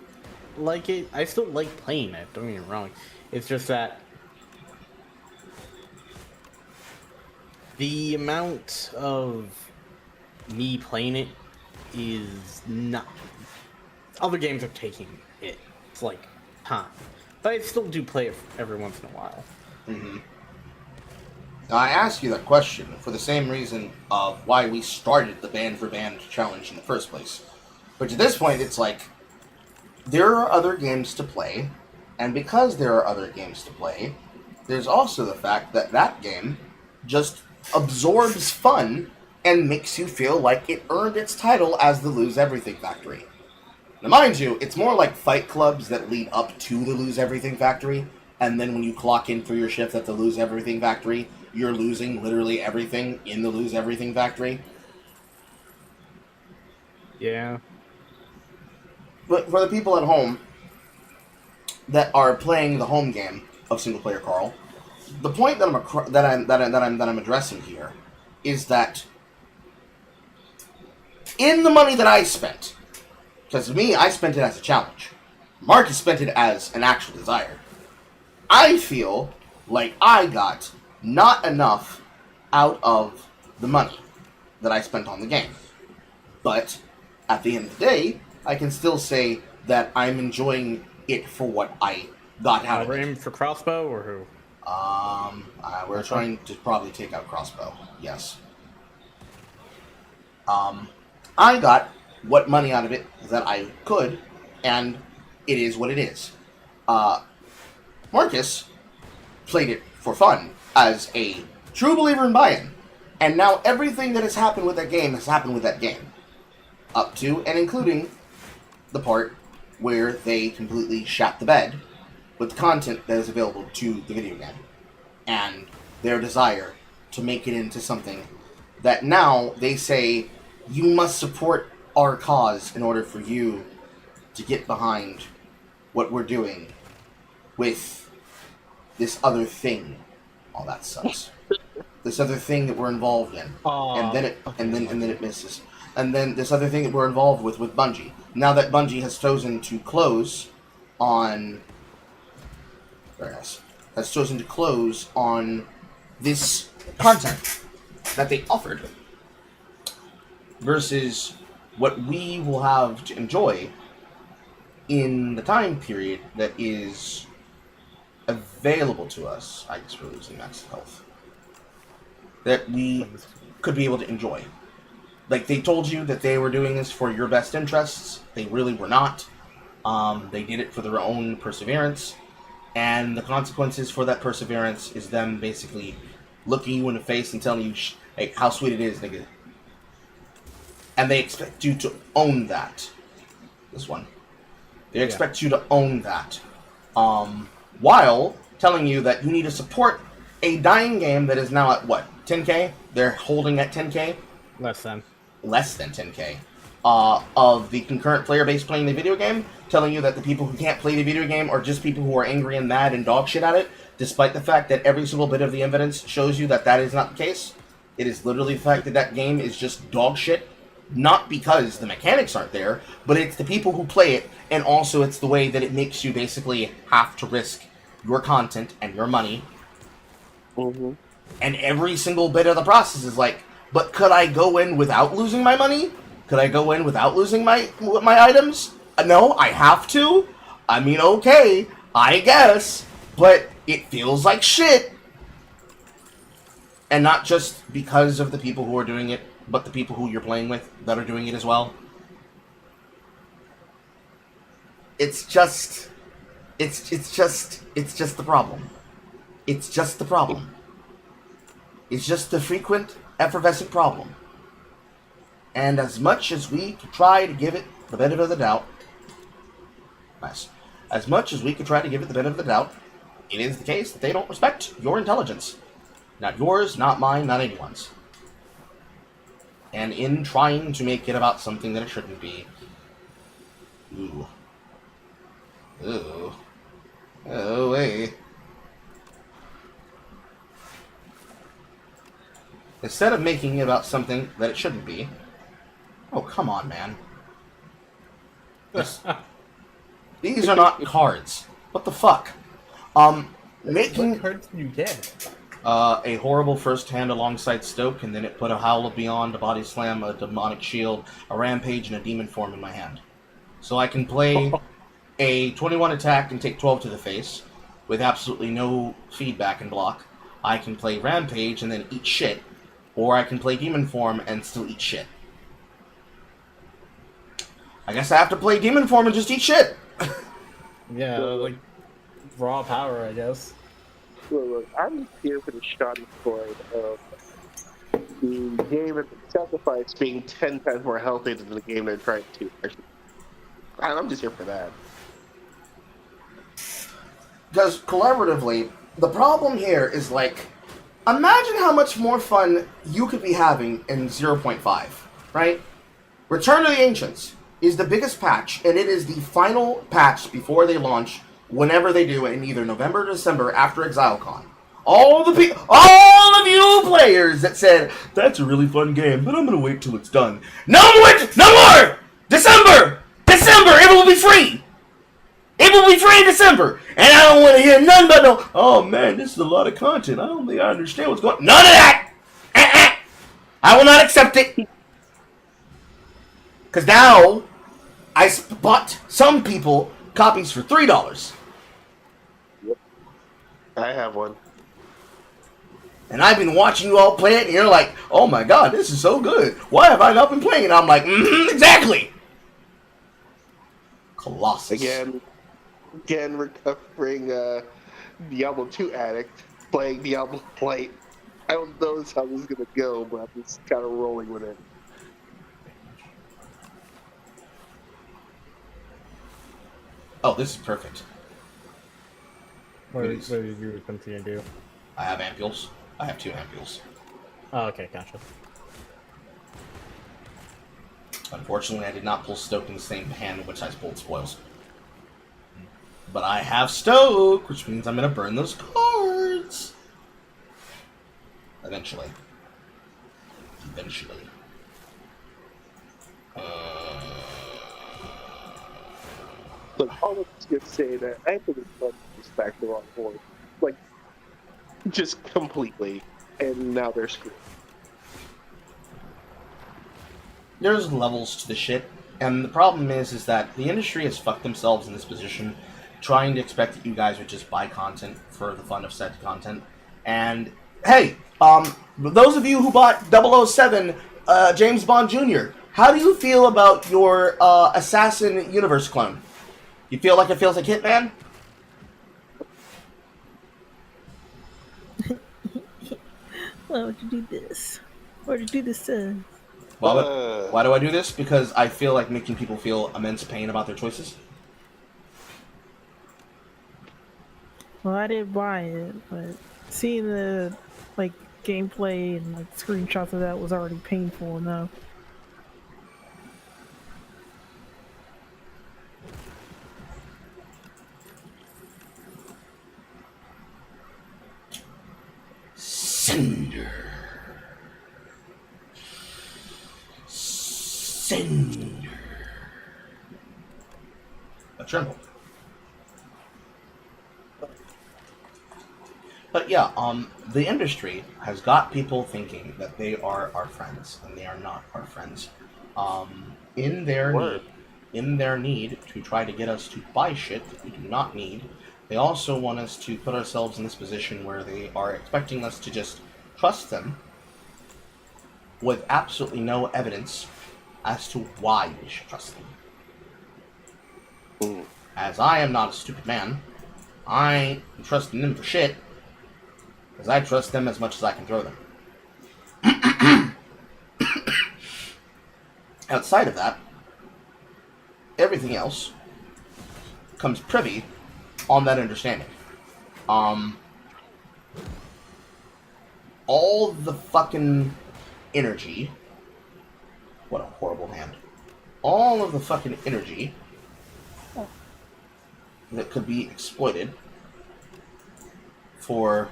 G: like it. I still like playing it, don't get me wrong. It's just that the amount of me playing it is not. Other games are taking it. It's like time. But I still do play it every once in a while.
A: Mm-hmm. Now, I ask you that question for the same reason of why we started the Band for Band challenge in the first place. But at this point, it's like, there are other games to play, and because there are other games to play, there's also the fact that that game just absorbs fun and makes you feel like it earned its title as the Lose Everything Factory. Now, mind you, it's more like fight clubs that lead up to the Lose Everything Factory, and then when you clock in for your shift at the Lose Everything Factory, you're losing literally everything in the Lose Everything Factory.
G: Yeah.
A: But for the people at home that are playing the home game of single player Carl, the point that I'm addressing here is that in the money that I spent, because to me, I spent it as a challenge. Marcus spent it as an actual desire. I feel like I got not enough out of the money that I spent on the game. But at the end of the day, I can still say that I'm enjoying it for what I got out of it.
G: We're aiming for crossbow or who?
A: We're trying to probably take out crossbow. Yes. I got what money out of it that I could, and it is what it is. Marcus played it for fun as a true believer in buy-in, and now everything that has happened with that game has happened with that game, up to and including the part where they completely shat the bed with content that is available to the video game, and their desire to make it into something that now they say you must support our cause in order for you to get behind what we're doing with this other thing. Oh, that sucks. This other thing that we're involved in, and then it misses. And then this other thing that we're involved with Bungie. Now that Bungie has chosen to close on, this content that they offered, versus what we will have to enjoy in the time period that is available to us. I guess we're losing max health. That we could be able to enjoy. Like, they told you that they were doing this for your best interests. They really were not. They did it for their own perseverance. And the consequences for that perseverance is them basically looking you in the face and telling you, hey, how sweet it is, nigga. And they expect you to own that. This one. They expect you to own that. While telling you that you need to support a dying game that is now at, what, 10k? They're holding at 10k?
G: Less than
A: 10k. Of the concurrent player base playing the video game, telling you that the people who can't play the video game are just people who are angry and mad and dog shit at it, despite the fact that every single bit of the evidence shows you that that is not the case. It is literally the fact that that game is just dog shit, not because the mechanics aren't there, but it's the people who play it, and also it's the way that it makes you basically have to risk your content and your money.
H: Mm-hmm.
A: And every single bit of the process is like, but could I go in without losing my money? Could I go in without losing my items? No, I have to? I mean, okay, I guess, but it feels like shit. And not just because of the people who are doing it, but the people who you're playing with that are doing it as well. It's just the problem. It's just the problem. It's just the frequent, effervescent problem. And as much as we could try to give it the benefit of the doubt, as much as we could try to give it the benefit of the doubt, it is the case that they don't respect your intelligence. Not yours, not mine, not anyone's. And in trying to make it about something that it shouldn't be, wait. Instead of making it about something that it shouldn't be, oh, come on, man. These are not cards. What the fuck? Making...
G: What cards did you get?
A: A horrible first hand alongside Stoke, and then it put a Howl of Beyond, a Body Slam, a Demonic Shield, a Rampage, and a Demon Form in my hand. So I can play a 21 attack and take 12 to the face, with absolutely no feedback and block. I can play Rampage and then eat shit, or I can play Demon Form and still eat shit. I guess I have to play Demon Form and just eat shit!
G: Yeah, like, raw power, I guess.
H: Look, I'm here for the schadenfreude of the game and the sacrifice being 10 times more healthy than the game they're trying to. I'm just here for that.
A: Because collaboratively, the problem here is like, imagine how much more fun you could be having in 0.5, right? Return to the Ancients is the biggest patch, and it is the final patch before they launch, whenever they do, in either November or December after ExileCon. All of you players that said, that's a really fun game, but I'm going to wait till it's done. No more! December, it will be free! It will be free in December! And I don't want to hear none but no, oh man, this is a lot of content. I don't think I understand what's going on. None of that! I will not accept it! Because now, I bought some people copies for $3.
H: Yep. I have one.
A: And I've been watching you all play it, and you're like, oh my god, this is so good. Why have I not been playing it? And I'm like, exactly! Colossus.
H: Again, recovering Diablo 2 addict, playing Diablo Light. I don't know how this is going to go, but I'm just kind of rolling with it.
A: Oh, this is perfect.
G: What did you continue to do?
A: I have ampules. I have 2 ampules.
G: Oh, okay, gotcha.
A: Unfortunately, I did not pull Stoke in the same hand in which I pulled Spoils. But I have Stoke, which means I'm going to burn those cards. Eventually.
H: Look, all I'm just going to say that I think it's just back the wrong board. Like, just completely. And now they're screwed.
A: there's levels to the shit, and the problem is that the industry has fucked themselves in this position, trying to expect that you guys would just buy content for the fun of said content. And hey, those of you who bought 007 James Bond Jr., how do you feel about your Assassin Universe clone? You feel like it feels like Hitman?
E: Why would you do this? Why would you do this to?
A: Why do I do this? Because I feel like making people feel immense pain about their choices.
E: Well, I didn't buy it, but seeing the like gameplay and like screenshots of that was already painful enough.
A: Cinder. Cinder. A tremble. But yeah, the industry has got people thinking that they are our friends, and they are not our friends. In their need to try to get us to buy shit that we do not need, they also want us to put ourselves in this position where they are expecting us to just trust them with absolutely no evidence as to why we should trust them. As I am not a stupid man, I ain't trusting them for shit, because I trust them as much as I can throw them. Outside of that, everything else comes privy on that understanding. All the fucking energy... What a horrible hand. All of the fucking energy that could be exploited for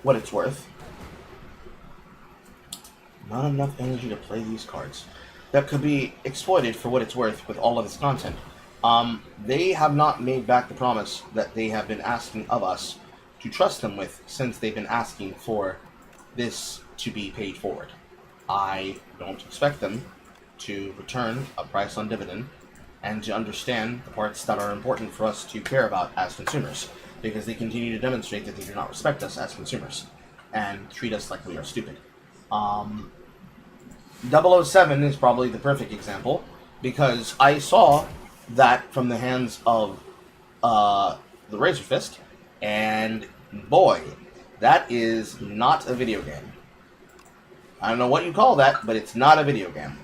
A: what it's worth. Not enough energy to play these cards. That could be exploited for what it's worth with all of this content. They have not made back the promise that they have been asking of us to trust them with since they've been asking for this to be paid forward. I don't expect them to return a price on dividend and to understand the parts that are important for us to care about as consumers, because they continue to demonstrate that they do not respect us as consumers and treat us like we are stupid. 007 is probably the perfect example, because I saw that from the hands of the Razor Fist, and boy, that is not a video game. I don't know what you call that, but it's not a video game.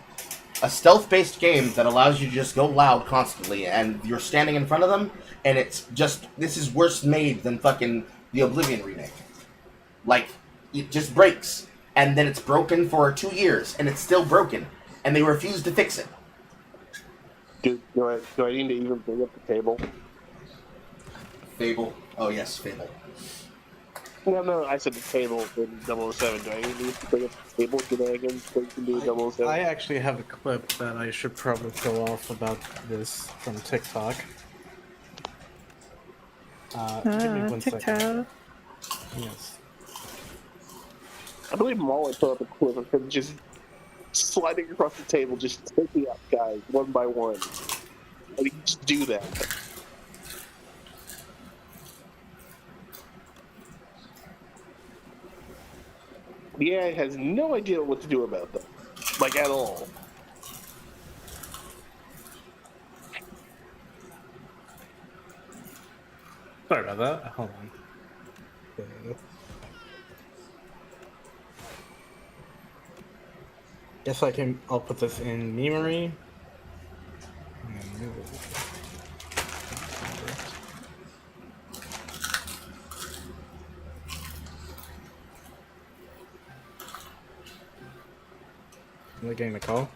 A: A stealth-based game that allows you to just go loud constantly, and you're standing in front of them, and it's just, this is worse made than fucking the Oblivion remake. Like, it just breaks, and then it's broken for 2 years, and it's still broken, and they refuse to fix it.
H: Do I need to even bring up the table?
A: Fable. Oh yes, Fable.
H: No, I said the table in 007. Do I even need to bring up the table shenanigans so you can do 007?
G: I actually have a clip that I should probably throw off about this from TikTok. Give me 1 second.
E: TikTok.
G: Yes.
H: I believe Molly put up a clip of him just sliding across the table, just taking out guys one by one. And he can just do that. The AI has no idea what to do about that. Like, at all.
G: Sorry about that. Hold on. There we go. Guess I'll put this in memory. Am I getting a call?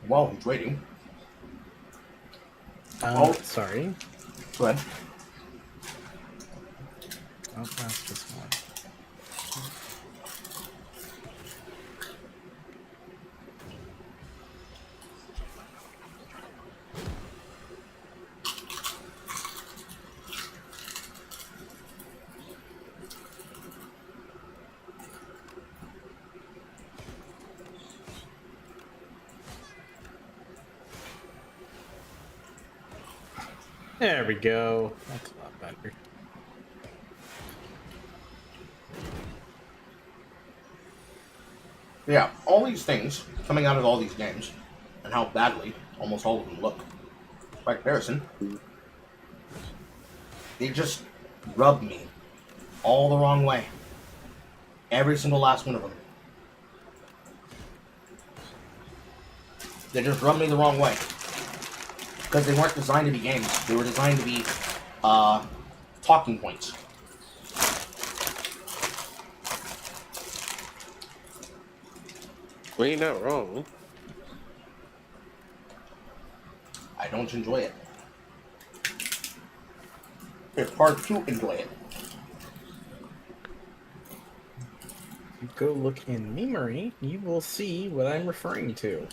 A: While he's waiting.
G: Sorry.
A: Go ahead.
G: Oh, that's just one. There we go. That's a lot better.
A: Yeah, all these things coming out of all these games, and how badly almost all of them look, by comparison, they just rub me all the wrong way. Every single last one of them. They just rub me the wrong way. Because they weren't designed to be games. They were designed to be talking points.
H: Well, you're not wrong.
A: I don't enjoy it. It's hard to enjoy it.
G: You go look in memory, you will see what I'm referring to.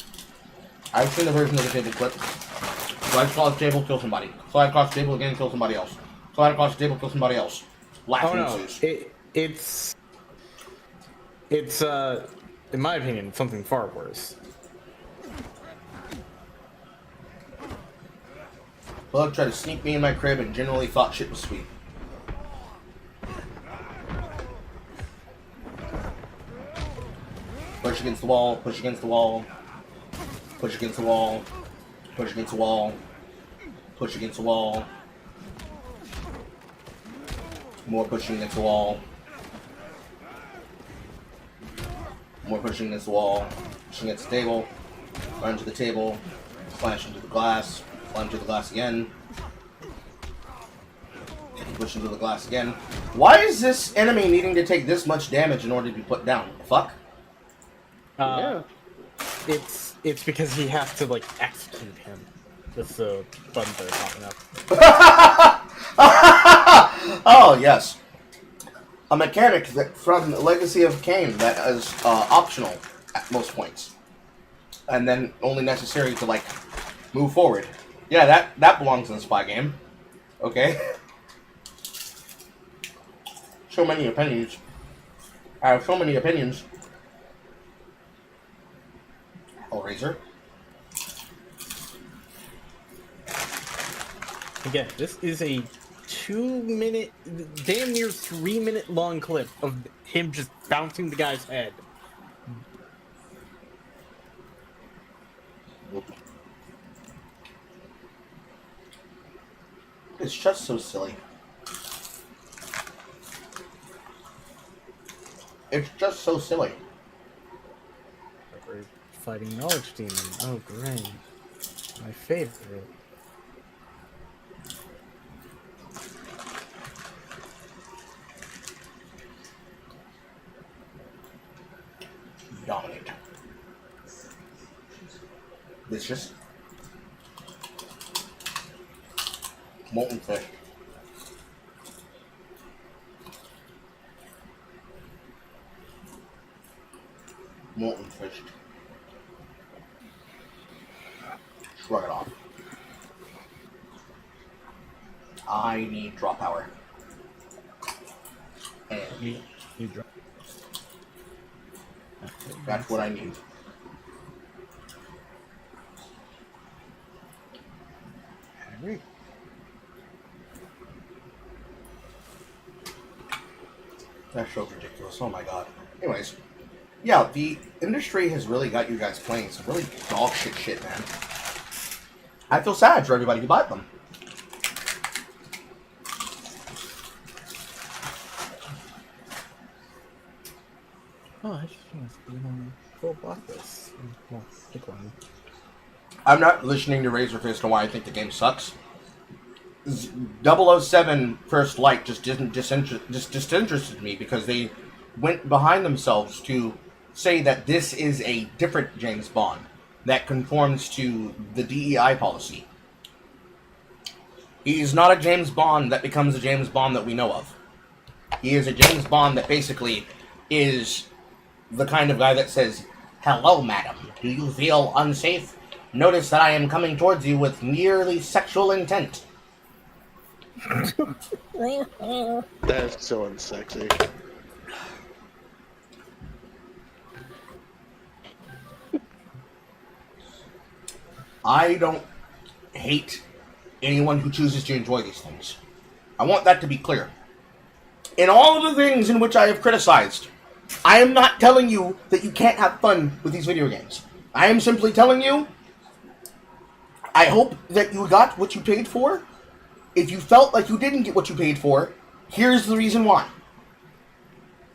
A: I've seen the version of the table clip. Slide across the table, kill somebody. Slide across the table again, kill somebody else. Slide across the table, kill somebody else. Laughing ensues.
G: It's in my opinion, something far worse.
A: Bug tried to sneak me in my crib and generally thought shit was sweet. Push against the wall, push against the wall, push against the wall, push against the wall, push against the wall. More pushing against the wall. More pushing against the wall. Pushing against the table. Run to the table. Slash into the glass. Slam to the glass again. Push into the glass again. Why is this enemy needing to take this much damage in order to be put down? What the fuck?
H: Yeah.
G: It's because he has to like execute him. That's the buttons that are popping up.
A: Oh yes, a mechanic that from Legacy of Kain that is optional at most points, and then only necessary to like move forward. Yeah, that belongs in the spy game. Okay. So many opinions. I have so many opinions. Hellraiser.
G: Again, this is a 2-minute, damn near 3-minute long clip of him just bouncing the guy's head.
A: It's just so silly. It's just so silly.
G: We're fighting Knowledge Demon. Oh, great. My favorite.
A: Dominate. It's just molten fish. Molten fish. Shrug it off. I need draw power. And
G: You drop.
A: that's what I need.
G: Alright.
A: That's so ridiculous. Oh my god. Anyways, yeah, the industry has really got you guys playing some really dog shit, man. I feel sad for everybody who bought them.
G: Oh, I just want to full block this. Well, pick one.
A: I'm not listening to Razor Fist on why I think the game sucks. 007 First Light just disinterested me because they went behind themselves to say that this is a different James Bond that conforms to the DEI policy. He is not a James Bond that becomes a James Bond that we know of. He is a James Bond that basically is the kind of guy that says, "Hello, madam. Do you feel unsafe? Notice that I am coming towards you with merely sexual intent."
H: That's so unsexy.
A: I don't hate anyone who chooses to enjoy these things. I want that to be clear. In all of the things in which I have criticized, I am not telling you that you can't have fun with these video games. I am simply telling you, I hope that you got what you paid for. If you felt like you didn't get what you paid for, here's the reason why.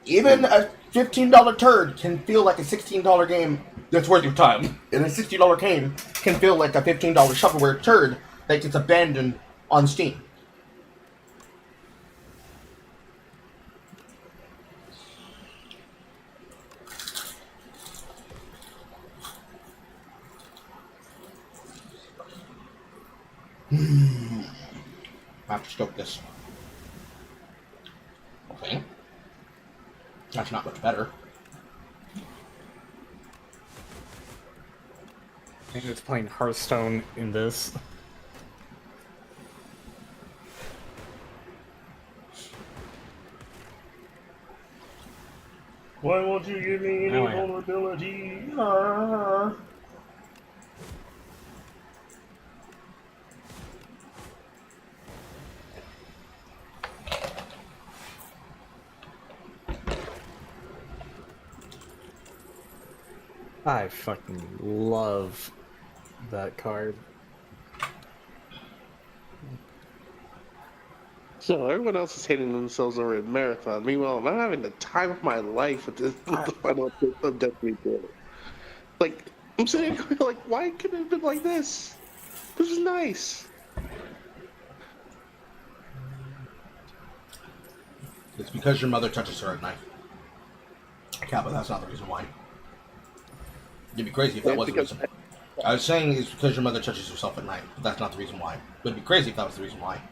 A: Even a $15 turd can feel like a $16 game that's worth your time. And a $60 game can feel like a $15 shovelware turd that gets abandoned on Steam. I have to stoke this. Okay. That's not much better.
G: I think it's playing Hearthstone in this.
A: Why won't you give me any vulnerability?
G: I fucking love that card.
H: So everyone else is hating themselves over a marathon. Meanwhile, I'm having the time of my life with the final episode of Destiny 2. Like, I'm sitting here going, like, why could it have been like this? This is nice.
A: It's because your mother touches her at night. Yeah, but that's not the reason why. It'd be crazy if that was the reason. I was saying it's because your mother touches herself at night, but that's not the reason why. But it'd be crazy if that was the reason why.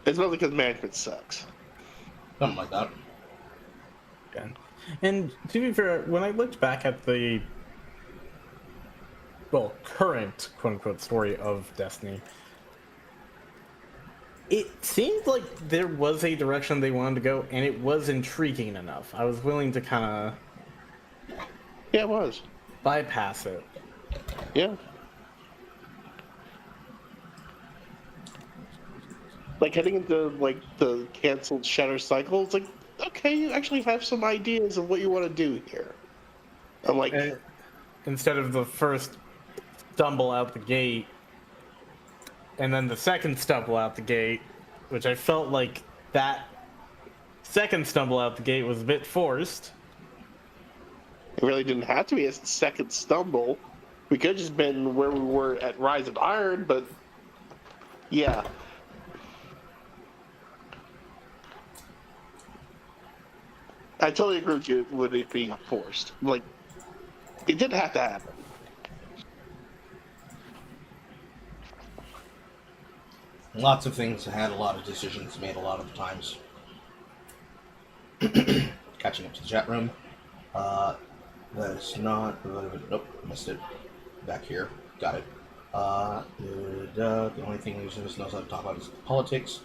H: It's mostly because management sucks.
A: Something like that.
G: Yeah. And to be fair, when I looked back at the current quote-unquote story of Destiny, it seemed like there was a direction they wanted to go, and it was intriguing enough. I was willing to kind of...
H: Yeah, it was.
G: bypass it.
H: Yeah. Like, heading into, like, the canceled Shatter Cycle, it's like, okay, you actually have some ideas of what you want to do here. I'm like...
G: Instead of the first stumble out the gate, and then the second stumble out the gate, which I felt like that second stumble out the gate was a bit forced.
H: It really didn't have to be a second stumble. We could have just been where we were at Rise of Iron, but yeah. I totally agree with you with it being forced. Like, it didn't have to happen.
A: Lots of things had a lot of decisions made a lot of the times. Catching up to the chat room. That's not... Nope, missed it. Back here. Got it. The only thing Lucius knows how to talk about is politics.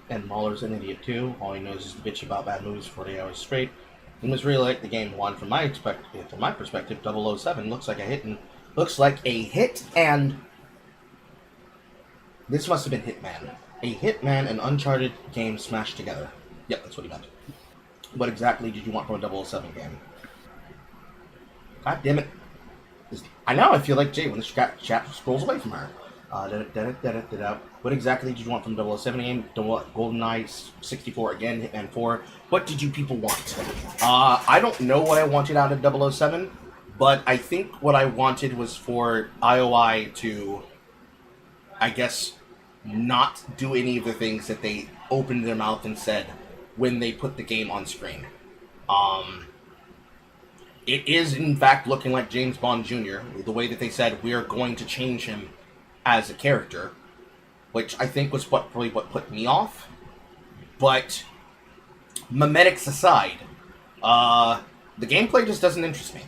A: And Mahler's an idiot too. All he knows is to bitch about bad movies 40 hours straight. He must really like the game one. From my perspective, 007 looks like a hit and this must have been Hitman. A Hitman and Uncharted game smashed together. Yep, that's what he meant. What exactly did you want from a 007 game? God damn it. I feel like Jay when the chat scrolls away from her. What exactly did you want from 007 game? GoldenEye 64 again, Hitman 4. What did you people want? I don't know what I wanted out of 007, but I think what I wanted was for IOI to, I guess, not do any of the things that they opened their mouth and said when they put the game on screen. It is, in fact, looking like James Bond Jr., the way that they said, we are going to change him as a character, which I think was probably what put me off. But, memetics aside, the gameplay just doesn't interest me.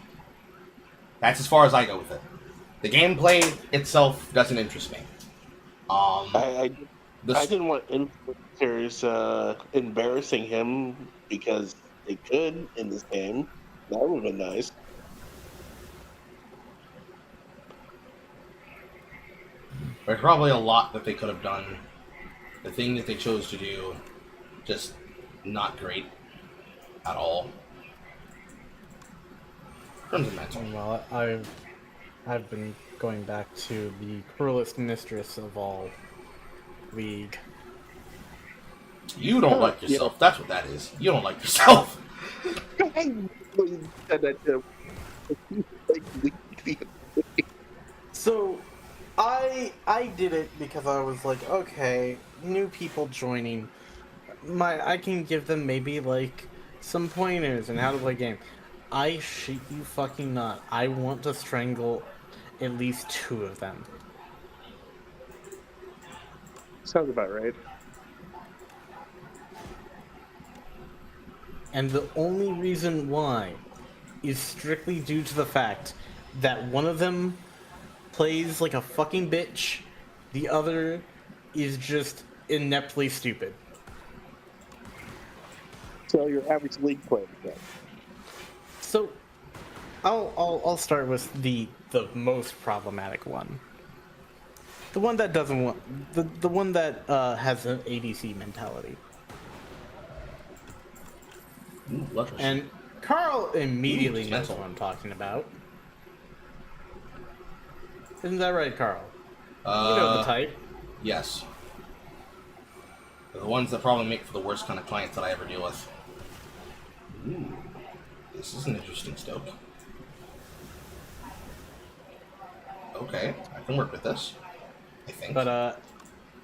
A: That's as far as I go with it. The gameplay itself doesn't interest me.
H: I didn't want influencers embarrassing him because they could in this game. That would have been nice.
A: There's probably a lot that they could have done. The thing that they chose to do, just not great at all. Fundamental.
G: Well, I've been going back to the cruelest mistress of all, League.
A: You don't like yourself. That's what that is. You don't like yourself.
H: I really said that to him.
G: So, I did it because I was like, okay, new people joining, I can give them maybe like some pointers on how to play game. I shit you fucking not. I want to strangle at least 2 of them.
H: Sounds about right.
G: And the only reason why is strictly due to the fact that one of them plays like a fucking bitch, the other is just ineptly stupid.
H: So your average League player, then.
G: So, I'll start with the most problematic one. The one that doesn't want the one that has an ADC mentality.
A: Ooh,
G: And Carl immediately knows what I'm talking about. Isn't that right, Carl? You know the type.
A: Yes. They're the ones that probably make for the worst kind of clients that I ever deal with. Ooh. This is an interesting stoke. Okay, I can work with this. I think.
G: But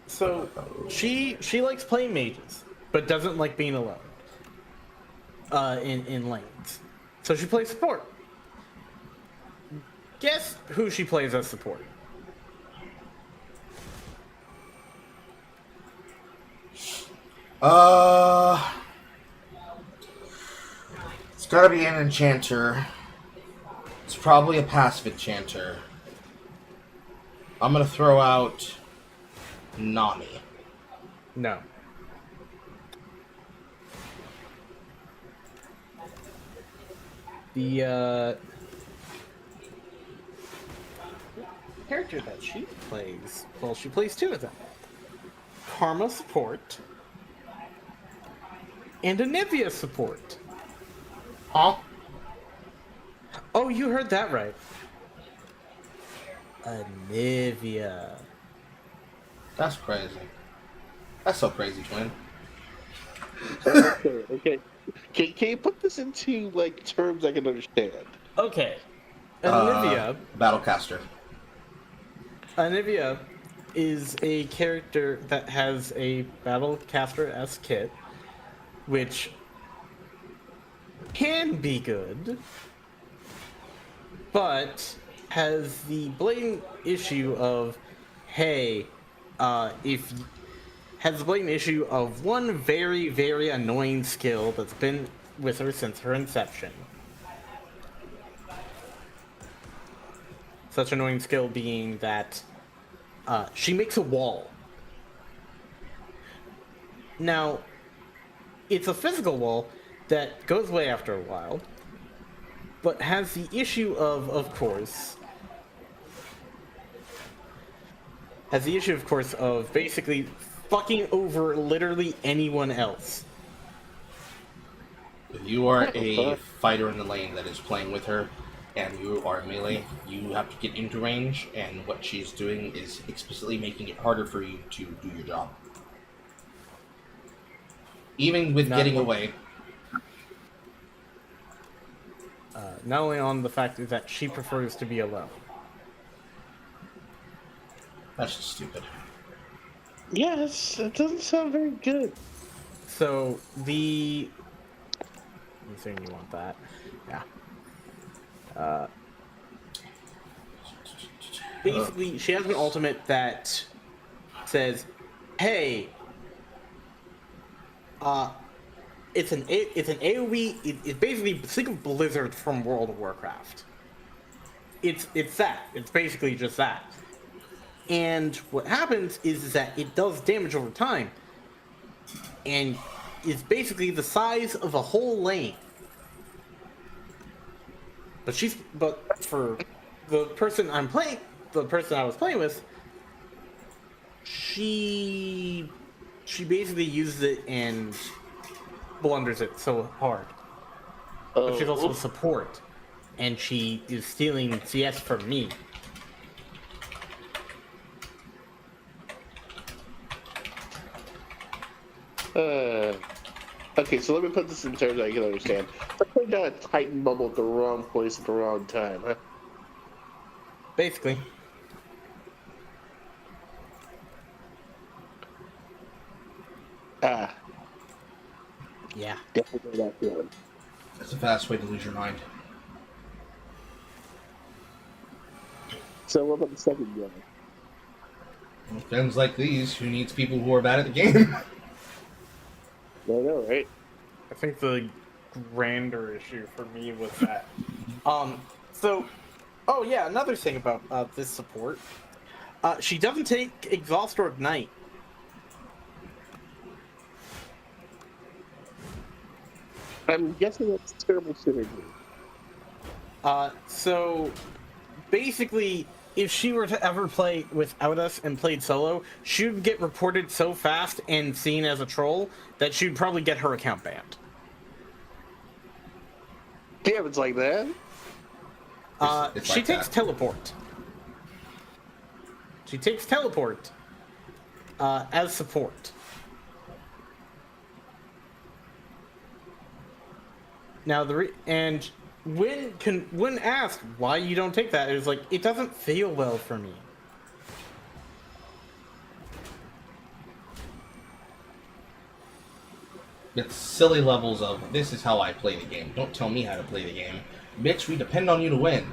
G: so she likes playing mages, but doesn't like being alone. In lanes. So she plays support. Guess who she plays as support?
A: It's gotta be an enchanter. It's probably a passive enchanter. I'm gonna throw out Nami.
G: No. The character that she plays, well, she plays 2 of them. Karma support and Anivia support.
A: Huh?
G: Oh, you heard that right. Anivia.
A: That's crazy. That's so crazy, twin.
H: Okay. Can you put this into like terms I can understand?
G: Okay. Anivia.
A: Battlecaster.
G: Anivia is a character that has a Battlecaster-esque kit, which can be good, but has the blatant issue of, hey, has the blatant issue of one very, very annoying skill that's been with her since her inception. Such annoying skill being that she makes a wall. Now, it's a physical wall that goes away after a while, but has the issue of course, of basically fucking over literally anyone else.
A: If you are a fighter in the lane that is playing with her, and you are melee, you have to get into range, and what she's doing is explicitly making it harder for you to do your job. Even with getting away.
G: Not only on the fact that she prefers to be alone.
A: That's just stupid.
H: Yes, it doesn't sound very good.
G: So, I'm assuming you want that. Yeah. Basically, she has an ultimate that says, hey, it's an AoE, it's basically, think of Blizzard from World of Warcraft. It's that. It's basically just that. And what happens is that it does damage over time, and it's basically the size of a whole lane. But for the person the person I was playing with, she basically uses it and blunders it so hard. But she's also a
H: Oh,
G: support, and she is stealing CS from me.
H: okay, so let me put this in terms I can understand. I put down a Titan bubble at the wrong place at the wrong time, huh?
G: Basically.
H: Ah,
G: Yeah.
H: definitely that feeling.
A: That's a fast way to lose your mind.
H: So what about the second guy?
A: With guns like these, who needs people who are bad at the game?
H: I know, right?
G: I think the grander issue for me was that. So, oh yeah, another thing about this support, she doesn't take exhaust or ignite.
H: I'm guessing that's terrible synergy.
G: So basically, if she were to ever play without us and played solo, she would get reported so fast and seen as a troll that she'd probably get her account banned.
H: Damn, it's like that?
A: It's
G: She
A: like
G: takes
A: that.
G: teleport. She takes teleport as support. Now and when asked why you don't take that, it's like it doesn't feel well for me.
A: It's silly levels of, this is how I play the game. Don't tell me how to play the game. Bitch, we depend on you to win.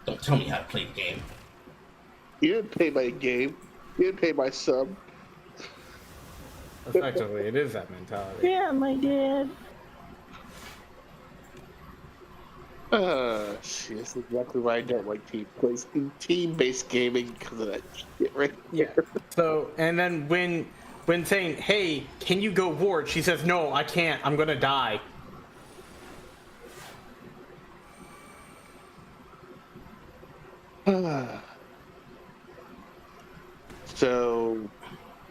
A: Don't tell me how to play the game.
H: You didn't pay my game. You didn't pay my sub.
G: Effectively, it is that mentality.
E: Yeah, my dad.
H: Shit, that's exactly why I don't like team-based gaming, because of that shit right
G: Yeah.
H: there.
G: So, and then when saying, "Hey, can you go ward?" she says, "No, I can't. I'm gonna die."
H: So,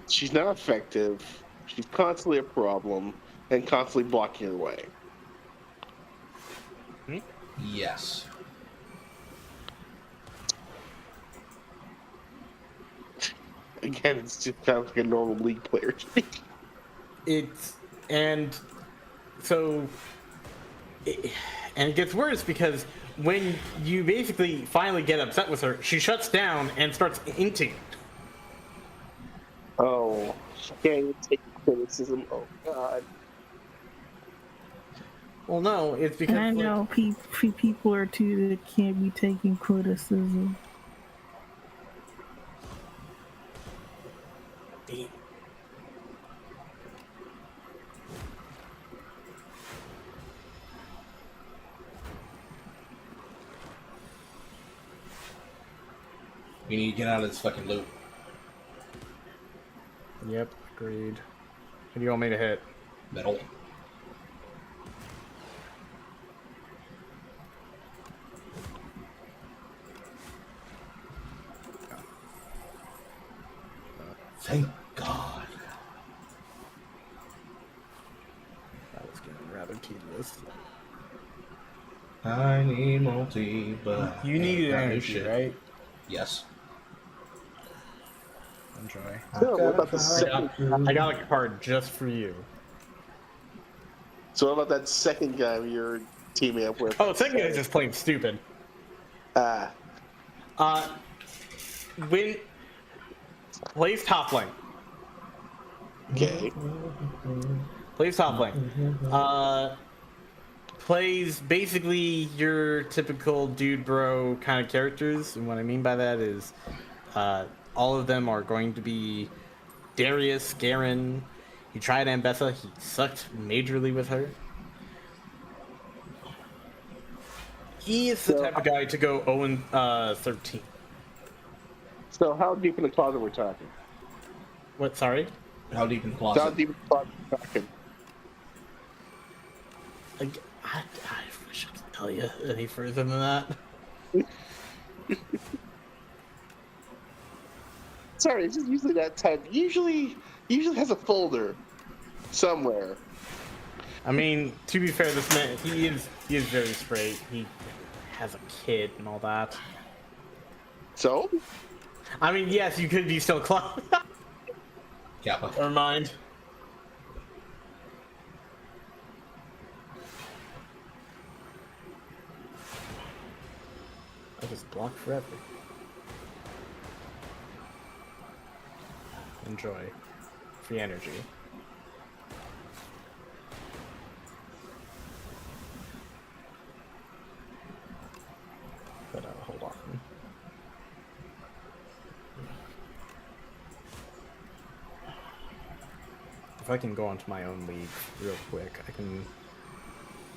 H: she's not effective. She's constantly a problem and constantly blocking your way.
A: Yes.
H: Again, it's just kind of like a normal League player to me.
G: And it gets worse because when you basically finally get upset with her, she shuts down and starts inting.
H: Oh, she can't even take criticism. Oh, God.
G: Well, no, it's because
E: I know people are too that can't be taking criticism.
G: Damn.
A: We need to get out of this fucking loop.
G: Yep, agreed. What do you want me to hit?
A: Metal. Thank God.
G: That was getting rather tedious.
A: I need multi, but
G: You needed
A: got no
G: energy,
A: shit.
G: right?
A: Yes.
G: Enjoy.
H: So, what about the second?
G: I got a card just for you.
H: So, what about that second guy you're teaming up with?
G: Oh, second guy's just plain stupid.
H: Ah,
G: When plays top lane.
H: okay.
G: Plays top lane. Plays basically your typical dude bro kind of characters, and what I mean by that is all of them are going to be Darius, Garen. He tried Ambessa, he sucked majorly with her. He is the type of guy to go 0-13.
H: So, how deep in the closet we're talking?
G: What, sorry?
A: How deep in the
H: How
A: closet?
H: deep in the closet we're talking?
G: I wish tell you any further than that.
H: Sorry, it's just usually that type. Usually has a folder somewhere.
G: I mean, to be fair, this man, he is very straight. He has a kid and all that.
H: So?
G: I mean, yes, you could be still close.
A: Kappa.
G: Never mind. I just block forever. Enjoy. Free energy. But hold on. If I can go onto my own league real quick, I can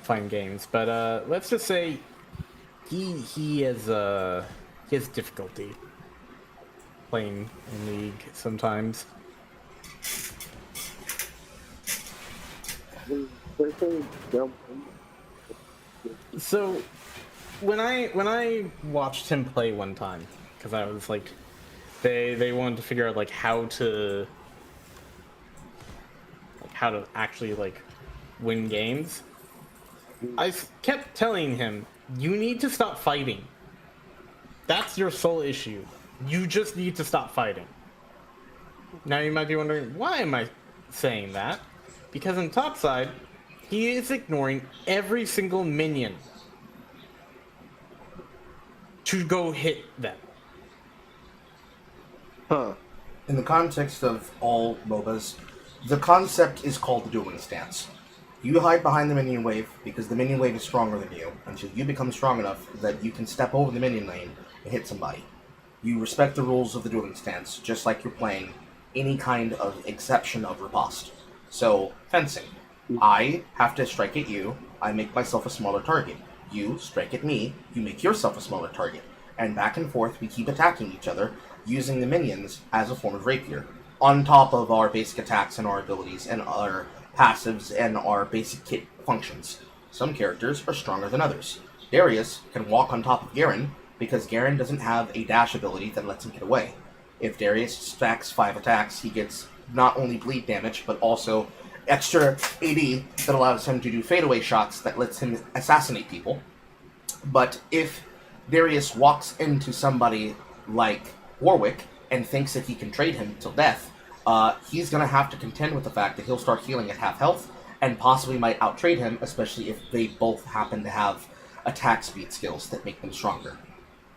G: find games. But let's just say he has difficulty playing in league sometimes. So when I watched him play one time, because I was like, they wanted to figure out like how to actually like win games. I kept telling him, you need to stop fighting. That's your sole issue. You just need to stop fighting. Now you might be wondering, why am I saying that? Because in topside, he is ignoring every single minion to go hit them.
H: Huh.
A: In the context of all MOBAs, the concept is called the dueling stance. You hide behind the minion wave because the minion wave is stronger than you until you become strong enough that you can step over the minion lane and hit somebody. You respect the rules of the dueling stance, just like you're playing any kind of exception of riposte. So, fencing. I have to strike at you, I make myself a smaller target. You strike at me, you make yourself a smaller target. And back and forth, we keep attacking each other, using the minions as a form of rapier, on top of our basic attacks and our abilities and our passives and our basic kit functions. Some characters are stronger than others. Darius can walk on top of Garen, because Garen doesn't have a dash ability that lets him get away. If Darius stacks 5 attacks, he gets not only bleed damage, but also extra AD that allows him to do fadeaway shots that lets him assassinate people. But if Darius walks into somebody like Warwick and thinks that he can trade him till death, he's going to have to contend with the fact that he'll start healing at half health and possibly might outtrade him, especially if they both happen to have attack speed skills that make them stronger.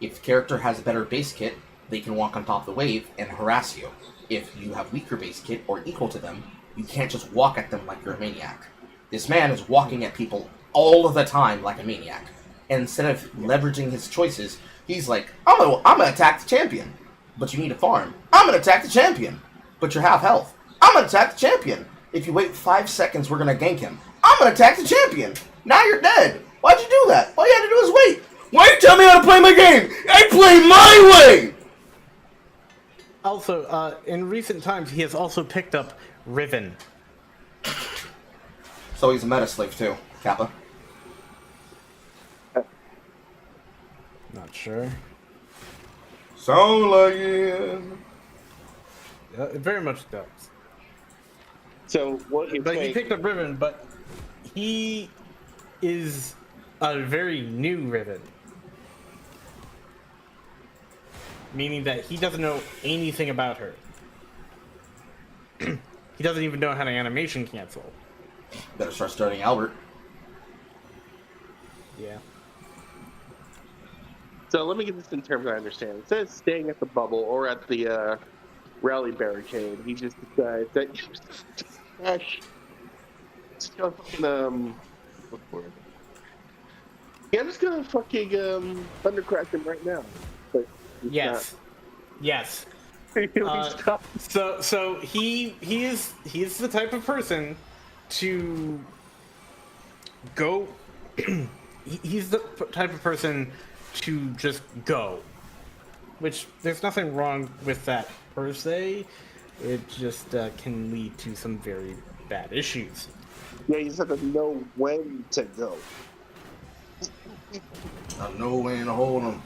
A: If the character has a better base kit, they can walk on top of the wave and harass you. If you have weaker base kit or equal to them, you can't just walk at them like you're a maniac. This man is walking at people all of the time like a maniac. And instead of leveraging his choices, he's like, oh, I'm going to attack the champion. But you need to farm. I'm going to attack the champion. But you're half health. I'm going to attack the champion. If you wait 5 seconds, we're going to gank him. I'm going to attack the champion. Now you're dead. Why'd you do that? All you had to do was wait. Why you tell me how to play my game? I play my way!
G: Also, in recent times, he has also picked up Riven.
A: So he's a meta slave too, Kappa.
G: Not sure.
A: Sound like it.
G: It very much does.
H: So what you
G: But he
H: think?
G: picked up Riven, but he is a very new Riven. Meaning that he doesn't know anything about her. He doesn't even know how to animation cancel.
A: Better start starting Albert.
G: Yeah.
H: So let me get this in terms I understand. Instead of staying at the bubble or at the rally barricade, he just decides that just gonna fucking what's the word? Yeah, I'm just gonna fucking thundercrack him right now. But
G: Yes. Yes. So he is the type of person to go. He's the type of person to just go, which there's nothing wrong with that per se. It just can lead to some very bad issues.
H: Yeah, you just have to know when to go.
A: I know when to hold 'em,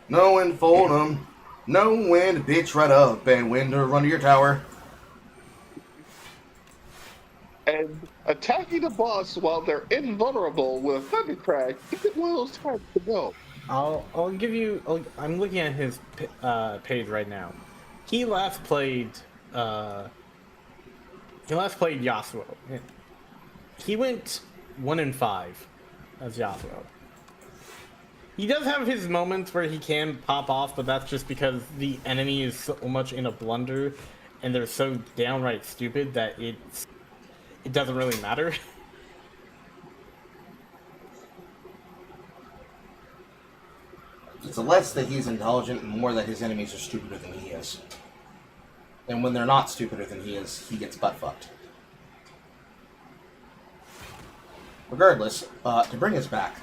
A: know when to fold 'em, know when to bitch right up and when to run to your tower.
H: And attacking the boss while they're invulnerable with Thundercrack isn't one of those times to go.
G: I'll give you. I'm looking at his page right now. He last played. He last played Yasuo. He went 1-5 as Yasuo. He does have his moments where he can pop off, but that's just because the enemy is so much in a blunder, and they're so downright stupid that it doesn't really matter.
A: It's less that he's intelligent and more that his enemies are stupider than he is. And when they're not stupider than he is, he gets butt fucked. Regardless, to bring us back,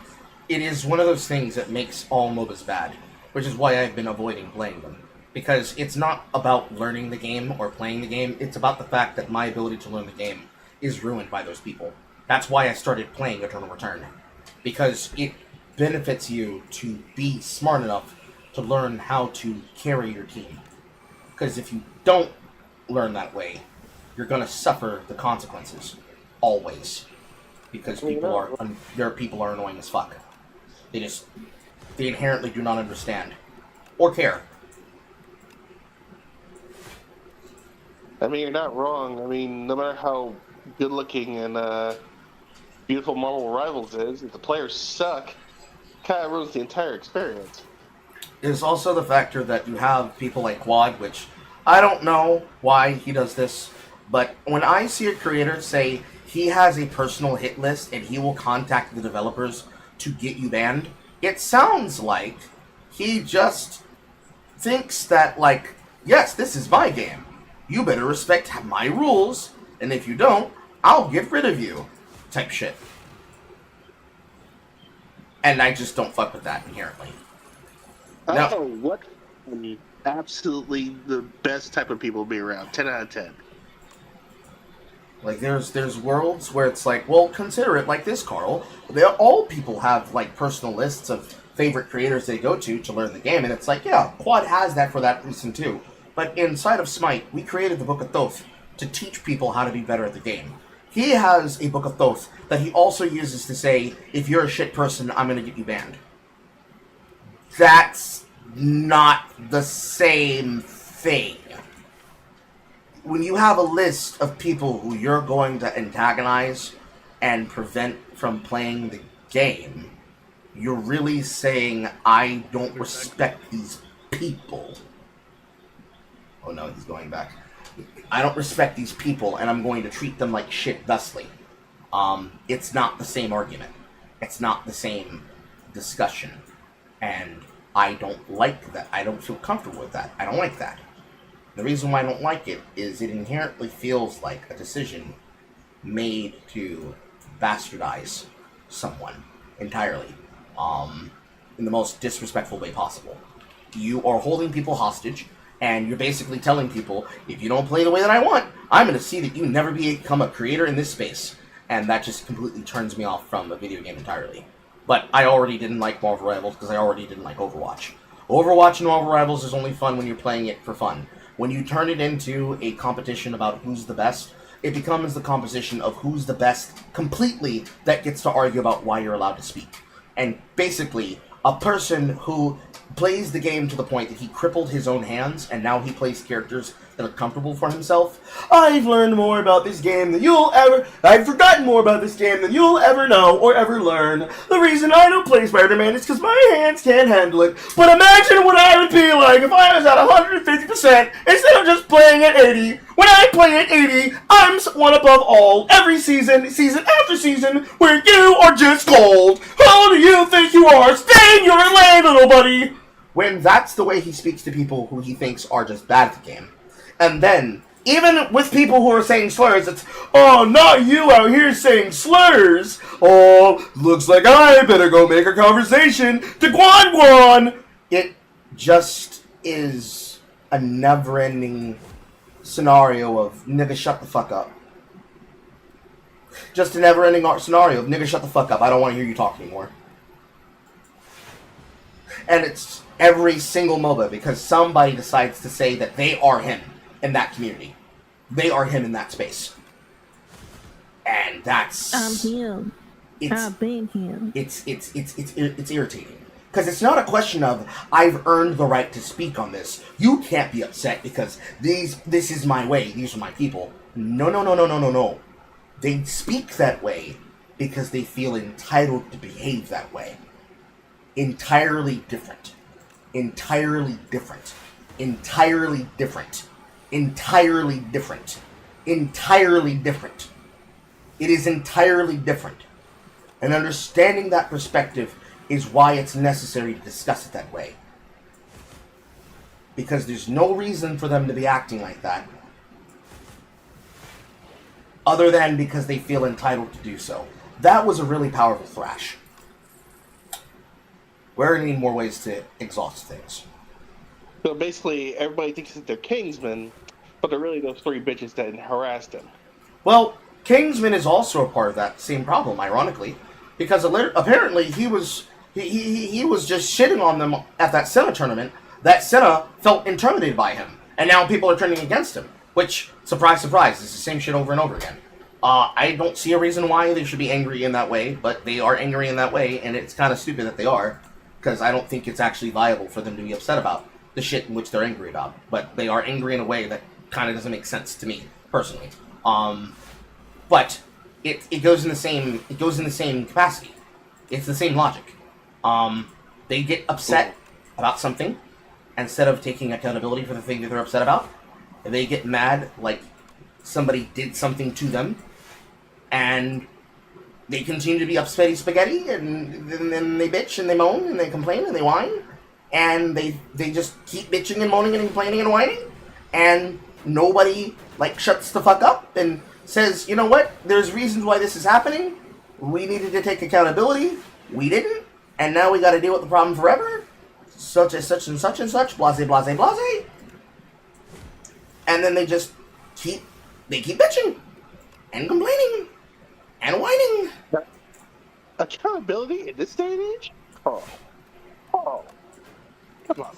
A: it is one of those things that makes all MOBAs bad, which is why I've been avoiding playing them. Because it's not about learning the game or playing the game, it's about the fact that my ability to learn the game is ruined by those people. That's why I started playing Eternal Return. Because it benefits you to be smart enough to learn how to carry your team. Because if you don't learn that way, you're going to suffer the consequences. Always. Because people are annoying as fuck. They inherently do not understand. Or care.
H: I mean, you're not wrong. I mean, no matter how good looking and beautiful Marvel Rivals is, if the players suck, kind of ruins the entire experience.
A: There's also the factor that you have people like Quad, which I don't know why he does this, but when I see a creator say he has a personal hit list and he will contact the developers to get you banned, it sounds like he just thinks that, like, yes, this is my game. You better respect my rules, and if you don't, I'll get rid of you. Type shit. And I just don't fuck with that inherently.
H: I don't know what absolutely the best type of people to be around. 10 out of 10.
A: Like, there's worlds where it's like, well, consider it like this, Carl. All people have, like, personal lists of favorite creators they go to learn the game, and it's like, yeah, Quad has that for that reason, too. But inside of Smite, we created the Book of Thoth to teach people how to be better at the game. He has a Book of Thoth that he also uses to say, if you're a shit person, I'm going to get you banned. That's not the same thing. When you have a list of people who you're going to antagonize and prevent from playing the game, you're really saying, I don't respect these people. Oh no, he's going back. I don't respect these people, and I'm going to treat them like shit thusly. It's not the same argument. It's not the same discussion. And I don't like that. I don't feel comfortable with that. I don't like that. The reason why I don't like it is it inherently feels like a decision made to bastardize someone entirely, in the most disrespectful way possible. You are holding people hostage, and you're basically telling people, if you don't play the way that I want, I'm going to see that you never become a creator in this space. And that just completely turns me off from a video game entirely. But I already didn't like Marvel Rivals because I already didn't like Overwatch. Overwatch and Marvel Rivals is only fun when you're playing it for fun. When you turn it into a competition about who's the best, it becomes the composition of who's the best completely that gets to argue about why you're allowed to speak. And basically, a person who plays the game to the point that he crippled his own hands and now he plays characters that are comfortable for himself. I've learned more about this game than you'll ever... I've forgotten more about this game than you'll ever know or ever learn. The reason I don't play Spider-Man is because my hands can't handle it. But imagine what I would be like if I was at 150% instead of just playing at 80. When I play at 80, I'm one above all. Every season, season after season, where you are just gold. Who do you think you are? Stay in your lane, little buddy! When that's the way he speaks to people who he thinks are just bad at the game. And then, even with people who are saying slurs, it's, oh, not you out here saying slurs. Oh, looks like I better go make a conversation to Guan Guan. It just is a never-ending scenario of nigga shut the fuck up. Just a never-ending scenario of nigga shut the fuck up. I don't want to hear you talk anymore. And it's every single MOBA because somebody decides to say that they are him in that community. They are him in that space. And that's...
E: I'm him. I've been him.
A: It's irritating. Because it's not a question of, I've earned the right to speak on this. You can't be upset because this is my way. These are my people. No. They speak that way because they feel entitled to behave that way. Entirely different. Entirely different. Entirely different. Entirely different. Entirely different. It is entirely different. And understanding that perspective is why it's necessary to discuss it that way. Because there's no reason for them to be acting like that. Other than because they feel entitled to do so. That was a really powerful thrash. We're going to need more ways to exhaust things.
H: So basically, everybody thinks that they're Kingsmen, but they're really those 3 bitches that harassed him.
A: Well, Kingsman is also a part of that same problem, ironically. Because apparently he was just shitting on them at that Senna tournament. That Senna felt intimidated by him. And now people are turning against him. Which, surprise, surprise, is the same shit over and over again. I don't see a reason why they should be angry in that way, but they are angry in that way, and it's kind of stupid that they are, because I don't think it's actually viable for them to be upset about the shit in which they're angry about. But they are angry in a way that kind of doesn't make sense to me, personally. But it goes in the same capacity. It's the same logic. They get upset about something instead of taking accountability for the thing that they're upset about. They get mad like somebody did something to them, and they continue to be upsetty spaghetti, and then they bitch and they moan and they complain and they whine, and they just keep bitching and moaning and complaining and whining, and nobody shuts the fuck up and says, you know what, there's reasons why this is happening. We needed to take accountability. We didn't, and now we got to deal with the problem forever. Such and such and such and such. Blase, blase, blase. And then they just keep bitching and complaining and whining.
H: Accountability in this day and age? Oh, come on.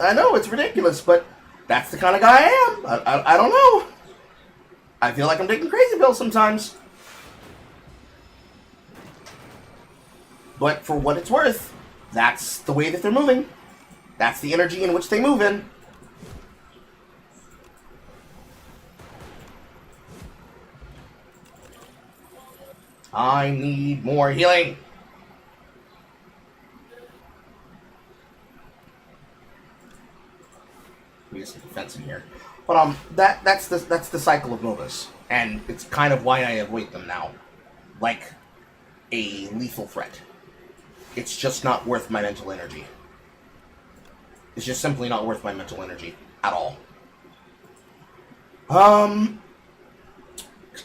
A: I know, it's ridiculous, but that's the kind of guy I am. I don't know. I feel like I'm taking crazy pills sometimes. But for what it's worth, that's the way that they're moving. That's the energy in which they move in. I need more healing. We get some defense in here, but that's the cycle of MOBAs, and it's kind of why I avoid them now, like a lethal threat. It's just not worth my mental energy. It's just simply not worth my mental energy at all.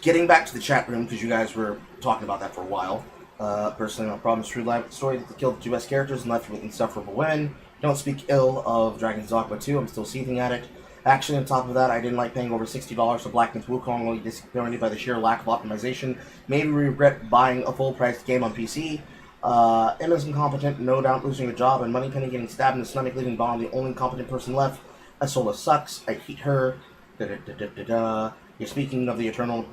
A: Getting back to the chat room, because you guys were talking about that for a while. Personally, my problem is true life story that killed the two best characters and left you with insufferable women. Don't speak ill of Dragon's Dogma 2, I'm still seething at it. Actually, on top of that, I didn't like paying over $60 for Black Myth Wukong, only disappointed by the sheer lack of optimization. Maybe regret buying a full-priced game on PC. Emma's incompetent, no doubt losing a job, and Moneypenny getting stabbed in the stomach, leaving Bond the only competent person left. Asola sucks, I hate her. You're speaking of the eternal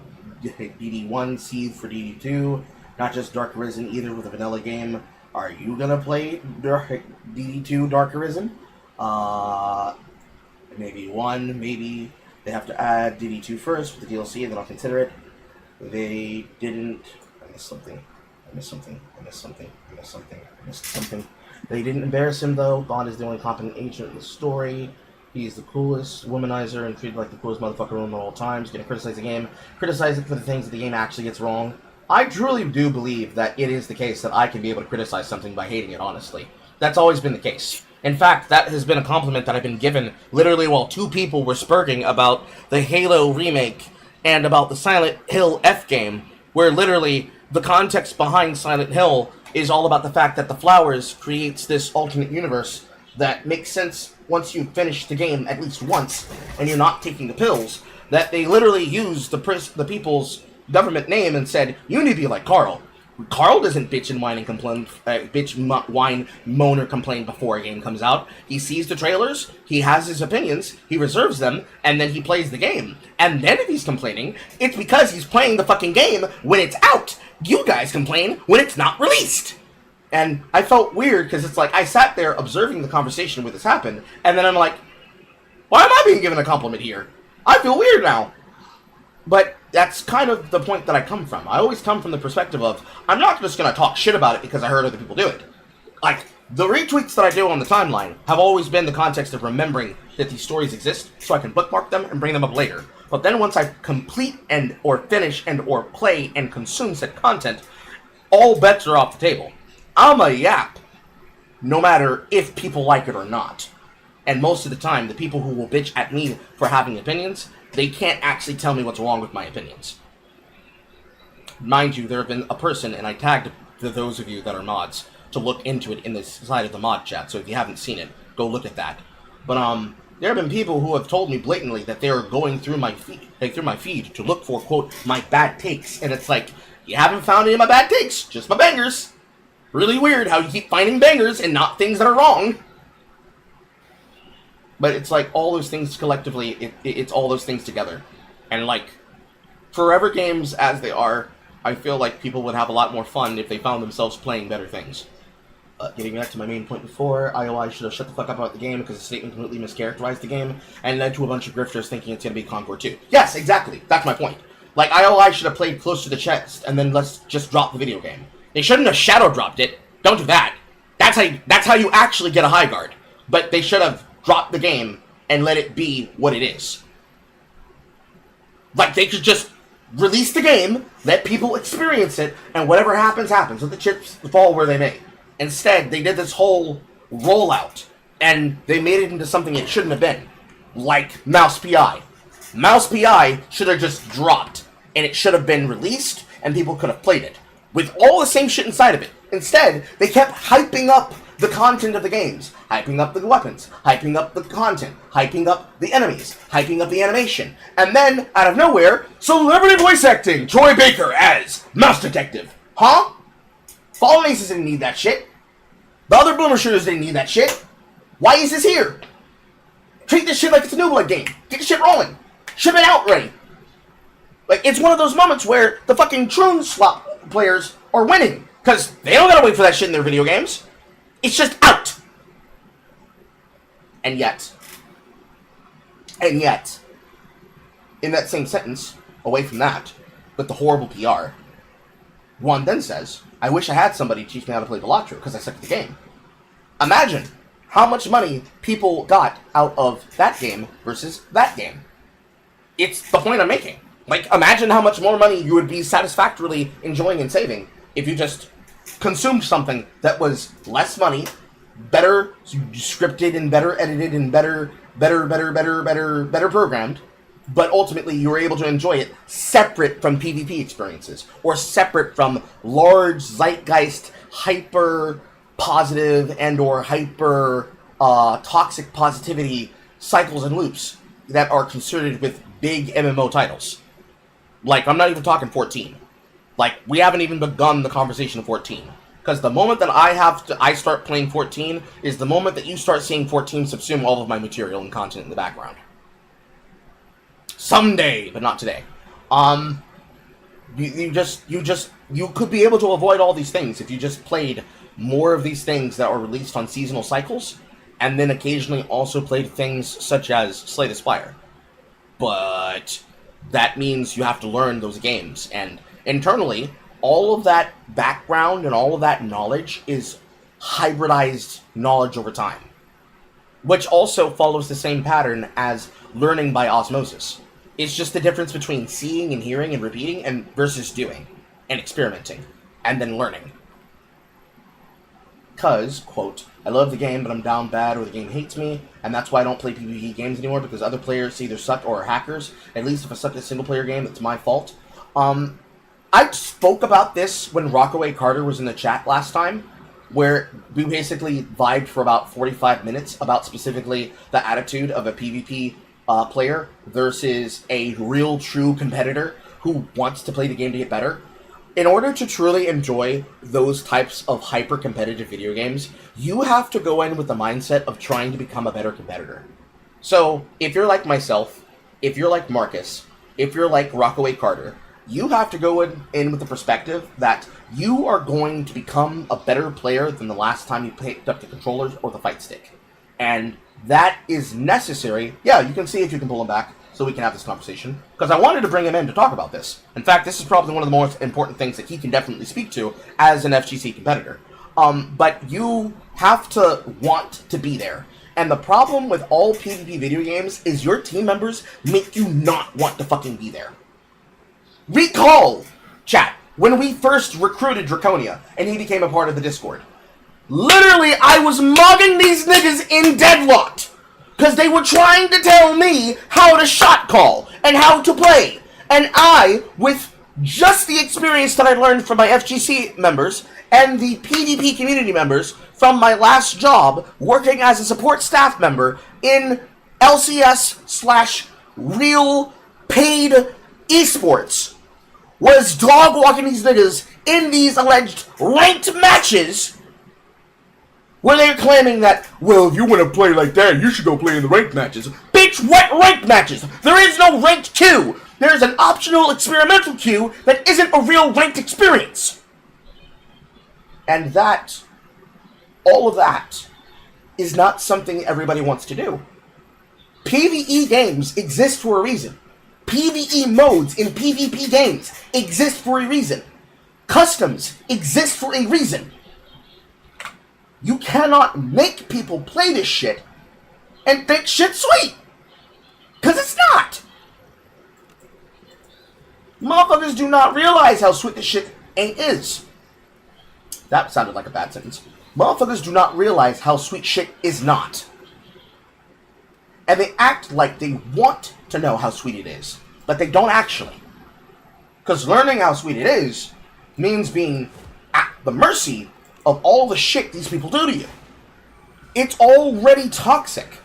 A: DD1 seed for DD2, not just Dark Arisen either with a vanilla game. Are you gonna play DD2 Dark Arisen? Maybe one, maybe they have to add DD2 first with the DLC, and then I'll consider it. They didn't. I missed something. They didn't embarrass him though. Bond is the only competent agent in the story. He's the coolest womanizer and treated like the coolest motherfucker at all times. Gonna criticize the game. Criticize it for the things that the game actually gets wrong. I truly do believe that it is the case that I can be able to criticize something by hating it, honestly. That's always been the case. In fact, that has been a compliment that I've been given literally while two people were spurging about the Halo remake and about the Silent Hill F game, where literally the context behind Silent Hill is all about the fact that the flowers creates this alternate universe that makes sense once you finish the game at least once and you're not taking the pills, that they literally used the people's government name and said, you need to be like Carl.
I: Carl doesn't bitch and whine and complain, whine, moan, or complain before a game comes out. He sees the trailers, he has his opinions, he reserves them, and then he plays the game. And then if he's complaining, it's because he's playing the fucking game when it's out. You guys complain when it's not released. And I felt weird because it's like I sat there observing the conversation where this happened, and then I'm like, why am I being given a compliment here? I feel weird now. But that's kind of the point that I come from. I always come from the perspective of, I'm not just going to talk shit about it because I heard other people do it. Like, the retweets that I do on the timeline have always been the context of remembering that these stories exist so I can bookmark them and bring them up later. But then once I complete and or finish and or play and consume said content, all bets are off the table. I'm a yap, no matter if people like it or not. And most of the time, the people who will bitch at me for having opinions, they can't actually tell me what's wrong with my opinions. Mind you, there have been a person, and I tagged those of you that are mods, to look into it in the side of the mod chat, so if you haven't seen it, go look at that. But, there have been people who have told me blatantly that they are going through my feed to look for, quote, my bad takes, and it's like, you haven't found any of my bad takes, just my bangers. Really weird how you keep finding bangers and not things that are wrong. But it's like all those things collectively, it's all those things together. And like, forever games as they are, I feel like people would have a lot more fun if they found themselves playing better things. Getting back to my main point before, IOI should have shut the fuck up about the game because the statement completely mischaracterized the game and led to a bunch of grifters thinking it's going to be Concord 2. Yes, exactly. That's my point. Like, IOI should have played close to the chest and then let's just drop the video game. They shouldn't have shadow dropped it. Don't do that. That's how you actually get a high guard. But they should have dropped the game and let it be what it is. Like, they could just release the game, let people experience it, and whatever happens, happens. Let the chips fall where they may. Instead, they did this whole rollout, and they made it into something it shouldn't have been. Like Mouse PI. Mouse PI should have just dropped, and it should have been released, and people could have played it. With all the same shit inside of it. Instead, they kept hyping up the content of the games, hyping up the weapons, hyping up the content, hyping up the enemies, hyping up the animation, and then, out of nowhere, celebrity voice acting, Troy Baker as Mouse Detective. Huh? Fallen Aces didn't need that shit. The other boomer shooters didn't need that shit. Why is this here? Treat this shit like it's a New Blood game. Get the shit rolling. Ship it out ready. Like, it's one of those moments where the fucking Troon slot players are winning, because they don't gotta wait for that shit in their video games. It's just out. And yet, in that same sentence, away from that, with the horrible PR, one then says, I wish I had somebody teach me how to play Balatro, because I suck at the game. Imagine how much money people got out of that game versus that game. It's the point I'm making. Like, imagine how much more money you would be satisfactorily enjoying and saving if you just consumed something that was less money, better scripted and better edited and better programmed, but ultimately you were able to enjoy it separate from PvP experiences or separate from large zeitgeist, hyper positive and or hyper toxic positivity cycles and loops that are concerted with big MMO titles. Like, I'm not even talking 14. Like, we haven't even begun the conversation of 14. Because the moment that I start playing 14 is the moment that you start seeing 14 subsume all of my material and content in the background. Someday, but not today. You could be able to avoid all these things if you just played more of these things that are released on seasonal cycles, and then occasionally also played things such as Slay the Spire. But that means you have to learn those games, and internally, all of that background and all of that knowledge is hybridized knowledge over time, which also follows the same pattern as learning by osmosis. It's just the difference between seeing and hearing and repeating and versus doing and experimenting and then learning. Because, quote, I love the game, but I'm down bad or the game hates me, and that's why I don't play PvP games anymore, because other players either suck or are hackers. At least if I suck at a single-player game, it's my fault. I spoke about this when Rockaway Carter was in the chat last time, where we basically vibed for about 45 minutes about specifically the attitude of a PvP player versus a real, true competitor who wants to play the game to get better. In order to truly enjoy those types of hyper-competitive video games, you have to go in with the mindset of trying to become a better competitor. So, if you're like myself, if you're like Marcus, if you're like Rockaway Carter, you have to go in with the perspective that you are going to become a better player than the last time you picked up the controllers or the fight stick. And that is necessary. Yeah, you can see if you can pull him back so we can have this conversation. Because I wanted to bring him in to talk about this. In fact, this is probably one of the most important things that he can definitely speak to as an FGC competitor. But you have to want to be there. And the problem with all PvP video games is your team members make you not want to fucking be there. Recall, chat, when we first recruited Draconia and he became a part of the Discord. Literally, I was mugging these niggas in Deadlocked because they were trying to tell me how to shot call and how to play. And I, with just the experience that I learned from my FGC members and the PvP community members from my last job working as a support staff member in LCS/real paid esports, was dog walking these niggas in these alleged ranked matches where they're claiming that, well, if you want to play like that, you should go play in the ranked matches. Bitch, what ranked matches? There is no ranked queue. There is an optional experimental queue that isn't a real ranked experience. And that, all of that, is not something everybody wants to do. PvE games exist for a reason. PvE modes in PvP games exist for a reason. Customs exist for a reason. You cannot make people play this shit and think shit's sweet. Because it's not. Motherfuckers do not realize how sweet this shit ain't is. That sounded like a bad sentence. Motherfuckers do not realize how sweet shit is not. And they act like they want to know how sweet it is, but they don't actually. Because learning how sweet it is means being at the mercy of all the shit these people do to you. It's already toxic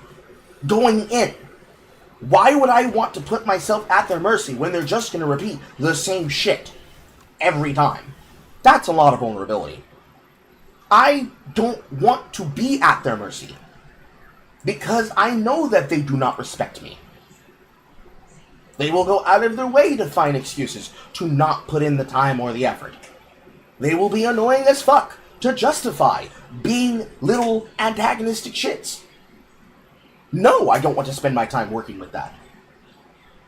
I: going in. Why would I want to put myself at their mercy when they're just going to repeat the same shit every time? That's a lot of vulnerability. I don't want to be at their mercy because I know that they do not respect me. They will go out of their way to find excuses to not put in the time or the effort. They will be annoying as fuck to justify being little antagonistic shits. No, I don't want to spend my time working with that.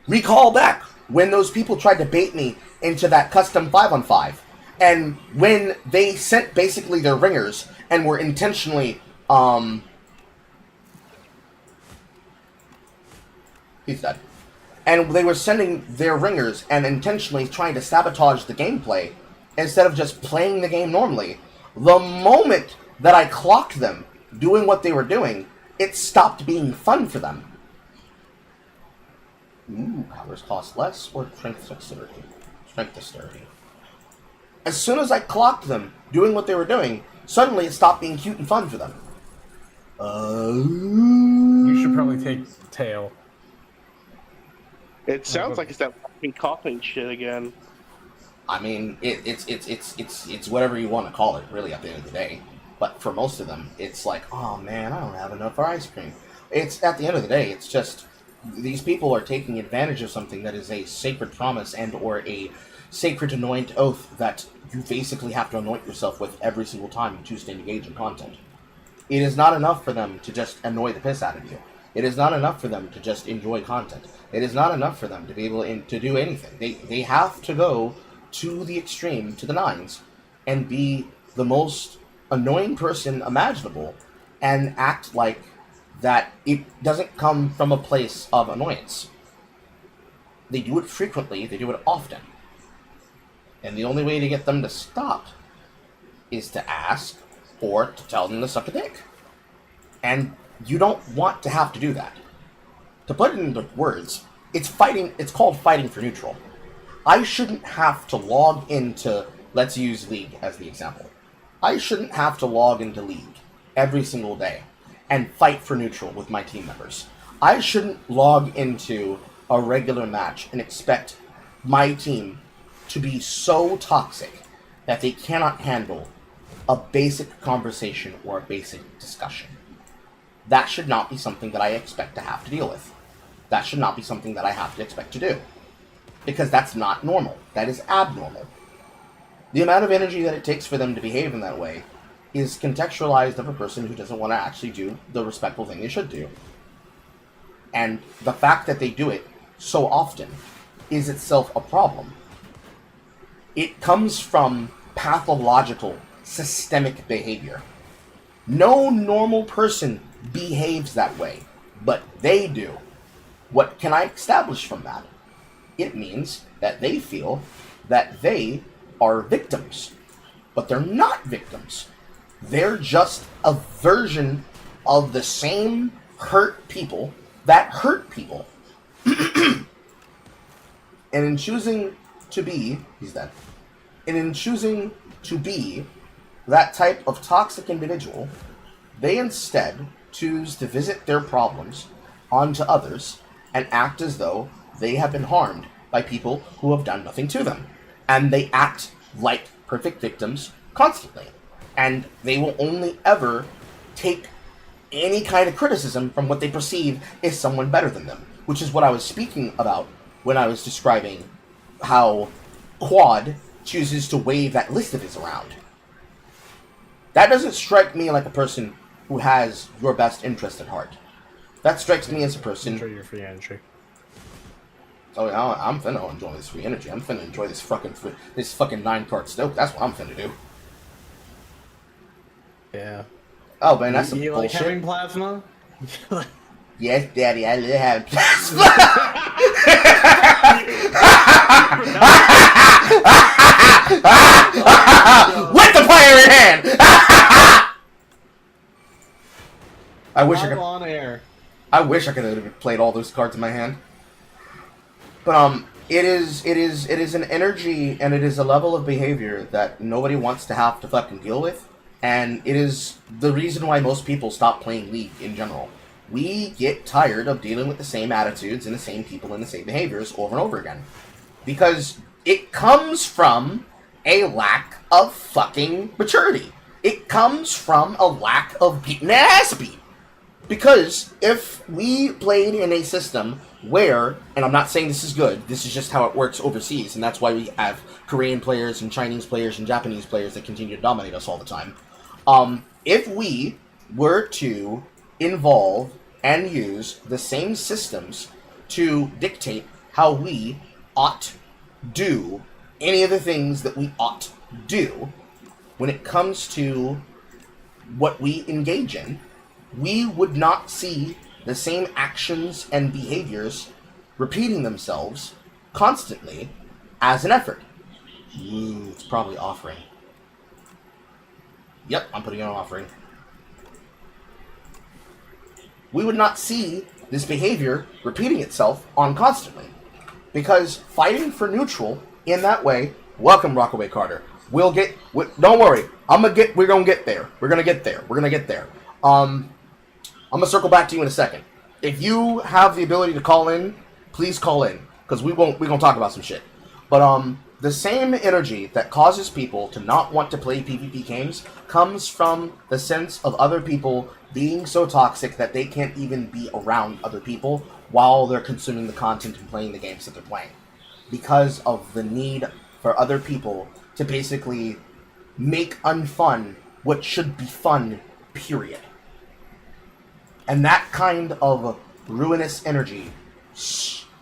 I: Recall back when those people tried to bait me into that custom 5-on-5, and when they sent basically their ringers and were intentionally, he's dead. And they were sending their ringers and intentionally trying to sabotage the gameplay instead of just playing the game normally. The moment that I clocked them doing what they were doing, it stopped being fun for them. Ooh, powers cost less or strength dexterity? Strength dexterity. As soon as I clocked them doing what they were doing, suddenly it stopped being cute and fun for them.
J: You should probably take tail.
H: It sounds like it's that coughing shit again.
I: I mean, it's whatever you want to call it, really, at the end of the day. But for most of them, it's like, oh man, I don't have enough for ice cream. It's, at the end of the day, it's just, these people are taking advantage of something that is a sacred promise and or a sacred anoint oath that you basically have to anoint yourself with every single time you choose to engage in content. It is not enough for them to just annoy the piss out of you. It is not enough for them to just enjoy content. It is not enough for them to be able to do anything. They have to go to the extreme, to the nines, and be the most annoying person imaginable and act like that it doesn't come from a place of annoyance. They do it frequently, they do it often. And the only way to get them to stop is to ask or to tell them to suck a dick. And you don't want to have to do that. To put it into words, it's called fighting for neutral. I shouldn't have to log into, let's use League as the example. I shouldn't have to log into League every single day and fight for neutral with my team members. I shouldn't log into a regular match and expect my team to be so toxic that they cannot handle a basic conversation or a basic discussion. That should not be something that I expect to have to deal with. That should not be something that I have to expect to do. Because that's not normal. That is abnormal. The amount of energy that it takes for them to behave in that way is contextualized of a person who doesn't want to actually do the respectful thing they should do. And the fact that they do it so often is itself a problem. It comes from pathological, systemic behavior. No normal person behaves that way, but they do. What can I establish from that? It means that they feel that they are victims, but they're not victims. They're just a version of the same hurt people that hurt people. And in choosing to be, he's dead. And in choosing to be that type of toxic individual, they instead choose to visit their problems onto others and act as though they have been harmed by people who have done nothing to them. And they act like perfect victims constantly. And they will only ever take any kind of criticism from what they perceive is someone better than them, which is what I was speaking about when I was describing how Quad chooses to wave that list of his around. That doesn't strike me like a person who has your best interest at heart. That strikes me as a person...
J: Enjoy your free energy.
I: Oh yeah, I'm finna enjoy this free energy. I'm finna enjoy this fucking 9-card stoke. That's what I'm finna do.
J: Yeah.
I: Oh man, that's some
G: you like
I: bullshit.
G: having plasma?
I: Yes, Daddy, I love having plasma. With the player in hand. I wish I could.
G: On air.
I: I wish I could have played all those cards in my hand. But it is an energy and it is a level of behavior that nobody wants to have to fucking deal with, and it is the reason why most people stop playing League in general. We get tired of dealing with the same attitudes and the same people and the same behaviors over and over again, because it comes from a lack of fucking maturity. It comes from a lack of getting their ass beat. Because if we played in a system where, and I'm not saying this is good, this is just how it works overseas, and that's why we have Korean players and Chinese players and Japanese players that continue to dominate us all the time. If we were to involve and use the same systems to dictate how we ought do any of the things that we ought do when it comes to what we engage in, we would not see the same actions and behaviors repeating themselves constantly as an effort. Ooh, it's probably offering. Yep, I'm putting it on offering. We would not see this behavior repeating itself on constantly. Because fighting for neutral in that way, welcome Rockaway Carter. Don't worry, we're gonna get there. We're gonna get there. I'm gonna circle back to you in a second. If you have the ability to call in, please call in, because we're gonna talk about some shit. But the same energy that causes people to not want to play PvP games comes from the sense of other people being so toxic that they can't even be around other people while they're consuming the content and playing the games that they're playing. Because of the need for other people to basically make unfun what should be fun, period. And that kind of ruinous energy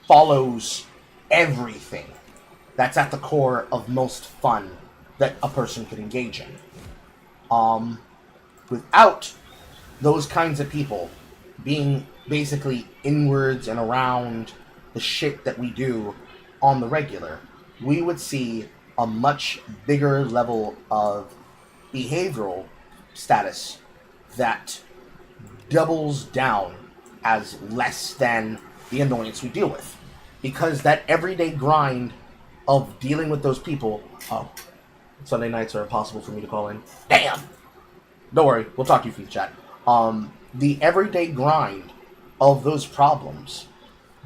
I: follows everything that's at the core of most fun that a person could engage in. Without those kinds of people being basically inwards and around the shit that we do on the regular, we would see a much bigger level of behavioral status that doubles down as less than the annoyance we deal with. Because that everyday grind of dealing with those people... Oh, Sunday nights are impossible for me to call in. Damn! Don't worry, we'll talk to you from the chat. The everyday grind of those problems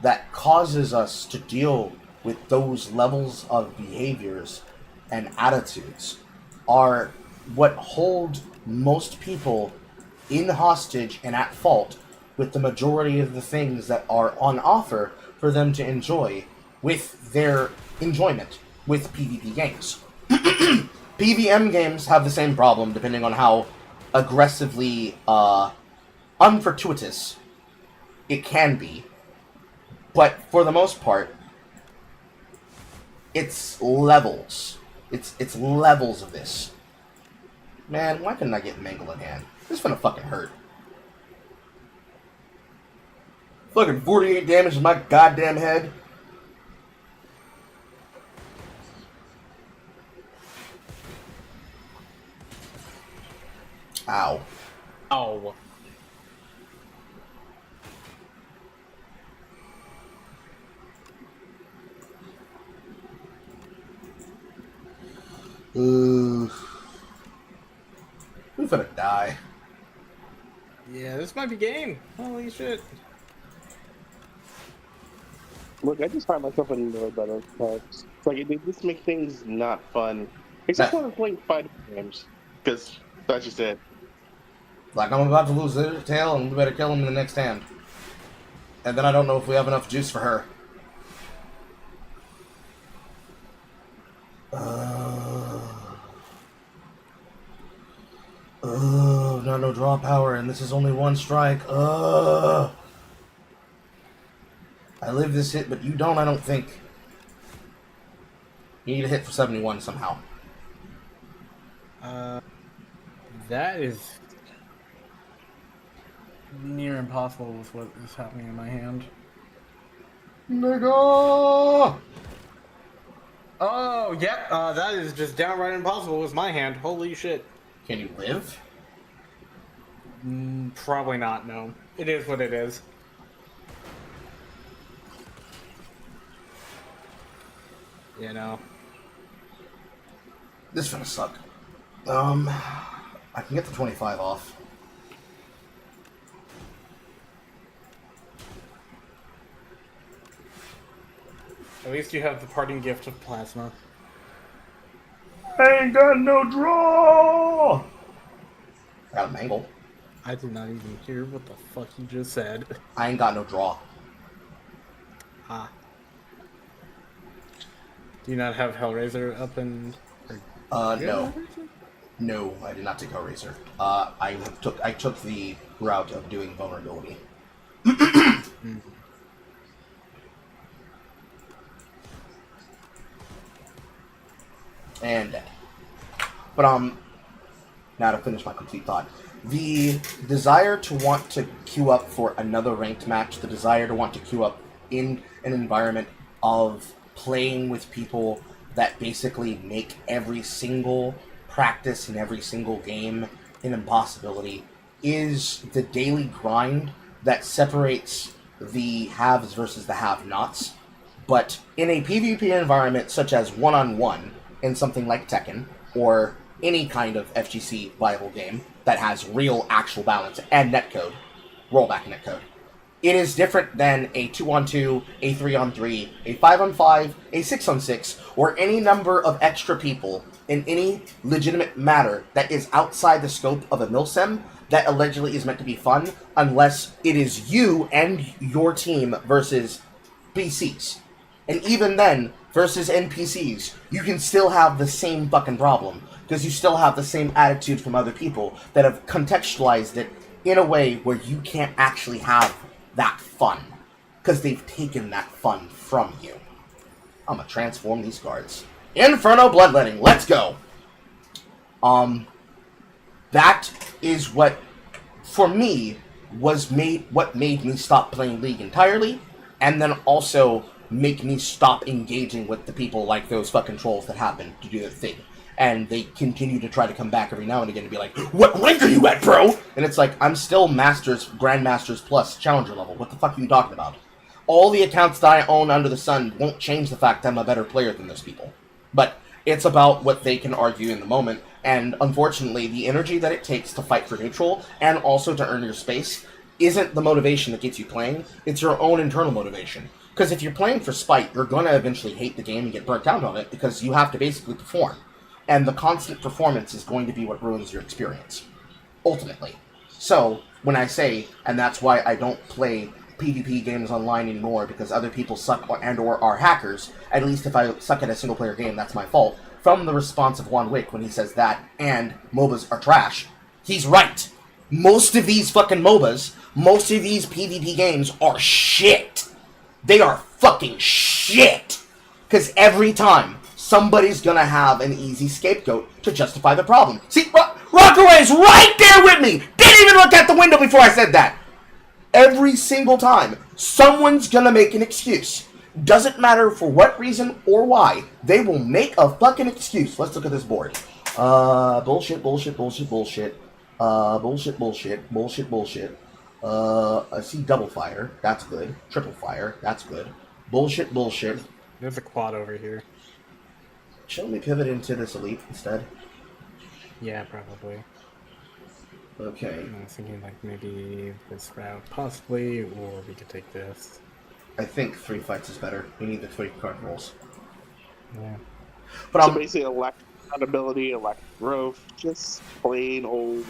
I: that causes us to deal with those levels of behaviors and attitudes are what hold most people in hostage and at fault with the majority of the things that are on offer for them to enjoy with their enjoyment with PvP games. PvM games have the same problem depending on how aggressively unfortuitous it can be. But for the most part, it's levels. It's levels of this. Man, why couldn't I get Mangle in hand? This is gonna fucking hurt. Fucking 48 damage to my goddamn head. Ow.
G: Oh.
I: Ooh. We're gonna die.
G: Yeah, this might be game. Holy shit.
H: Look, I just find myself annoyed by those parts. It's like, they just make things not fun. Except
I: That-
H: when I'm playing fighting games. Because, that's just it.
I: Like, I'm about to lose the tail, and we better kill him in the next hand. And then I don't know if we have enough juice for her. Not no draw power, and this is only one strike. I live this hit, but you don't, I don't think. You need a hit for 71 somehow.
G: That is near impossible with what is happening in my hand.
I: Nigga!
G: Oh, yep, that is just downright impossible with my hand. Holy shit.
I: Can you live?
G: Probably not, no. It is what it is. You know.
I: This is gonna suck. I can get the 25 off.
G: At least you have the parting gift of plasma.
I: I ain't got no draw! I got a mangle.
G: I did not even hear what the fuck you just said.
I: I ain't got no draw.
G: Ah. Do you not have Hellraiser up and...
I: No. No, I did not take Hellraiser. I took the route of doing vulnerability. And dead. But now to finish my complete thought. The desire to want to queue up for another ranked match, the desire to want to queue up in an environment of playing with people that basically make every single practice in every single game an impossibility, is the daily grind that separates the haves versus the have-nots. But in a PvP environment such as one-on-one, in something like Tekken, or any kind of FGC viable game that has real actual balance and netcode, rollback netcode, it is different than a 2-on-2, a 3-on-3, a 5-on-5, a 6-on-6, or any number of extra people in any legitimate matter that is outside the scope of a milsim that allegedly is meant to be fun, unless it is you and your team versus PCs. And even then, versus NPCs, you can still have the same fucking problem, because you still have the same attitude from other people that have contextualized it in a way where you can't actually have that fun, because they've taken that fun from you. I'm gonna transform these cards. Inferno Bloodletting, let's go! That is what, for me, what made me stop playing League entirely, and then also make me stop engaging with the people like those fucking trolls that happen to do their thing. And they continue to try to come back every now and again and be like, what rank are you at, bro? And it's like, I'm still Masters, Grandmasters Plus Challenger level. What the fuck are you talking about? All the accounts that I own under the sun won't change the fact that I'm a better player than those people. But it's about what they can argue in the moment. And unfortunately, the energy that it takes to fight for neutral and also to earn your space isn't the motivation that gets you playing. It's your own internal motivation. Because if you're playing for spite, you're going to eventually hate the game and get burnt out on it because you have to basically perform. And the constant performance is going to be what ruins your experience, ultimately. So, when I say, and that's why I don't play PvP games online anymore because other people suck and or are hackers, at least if I suck at a single player game, that's my fault, from the response of Juan Wick when he says that and MOBAs are trash, he's right. Most of these fucking MOBAs, most of these PvP games are shit. They are fucking shit. Because every time, somebody's gonna have an easy scapegoat to justify the problem. See, Rockaway's right there with me! Didn't even look out the window before I said that! Every single time, someone's gonna make an excuse. Doesn't matter for what reason or why, they will make a fucking excuse. Let's look at this board. Bullshit, bullshit, bullshit, bullshit. Bullshit, bullshit, bullshit, bullshit. I see double fire. That's good. Triple fire. That's good. Bullshit, bullshit.
J: There's a quad over here.
I: Shouldn't we pivot into this elite instead?
J: Yeah, probably.
I: Okay.
J: I was thinking like maybe this route possibly, or we could take this.
I: I think 3 fights is better. We need the 3 card rolls.
J: Yeah.
I: But
H: so basically a lack of accountability, a lack of growth, just plain old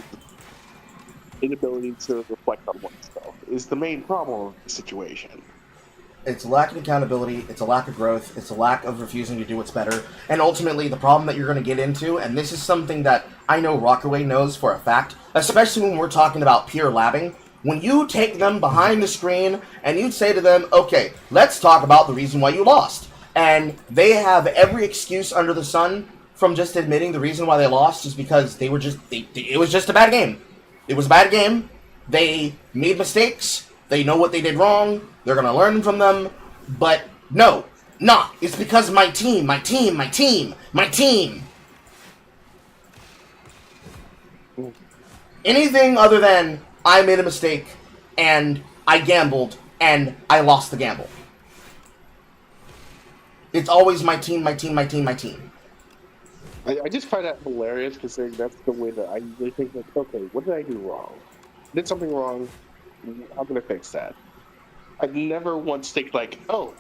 H: inability to reflect on oneself is the main problem of the situation.
I: It's a lack of accountability, it's a lack of growth, it's a lack of refusing to do what's better, and ultimately the problem that you're going to get into, and this is something that I know Rockaway knows for a fact, especially when we're talking about peer labbing, when you take them behind the screen and you say to them, okay, let's talk about the reason why you lost, and they have every excuse under the sun from just admitting the reason why they lost is because they were just, it was just a bad game. It was a bad game, they made mistakes, they know what they did wrong, they're going to learn from them, but no, not. It's because my team, my team, my team, my team. Anything other than I made a mistake and I gambled and I lost the gamble. It's always my team, my team, my team, my team.
H: I just find that hilarious considering that's the way that I usually think, like, okay, what did I do wrong? Did something wrong? How can I fix that? I never once think like, oh,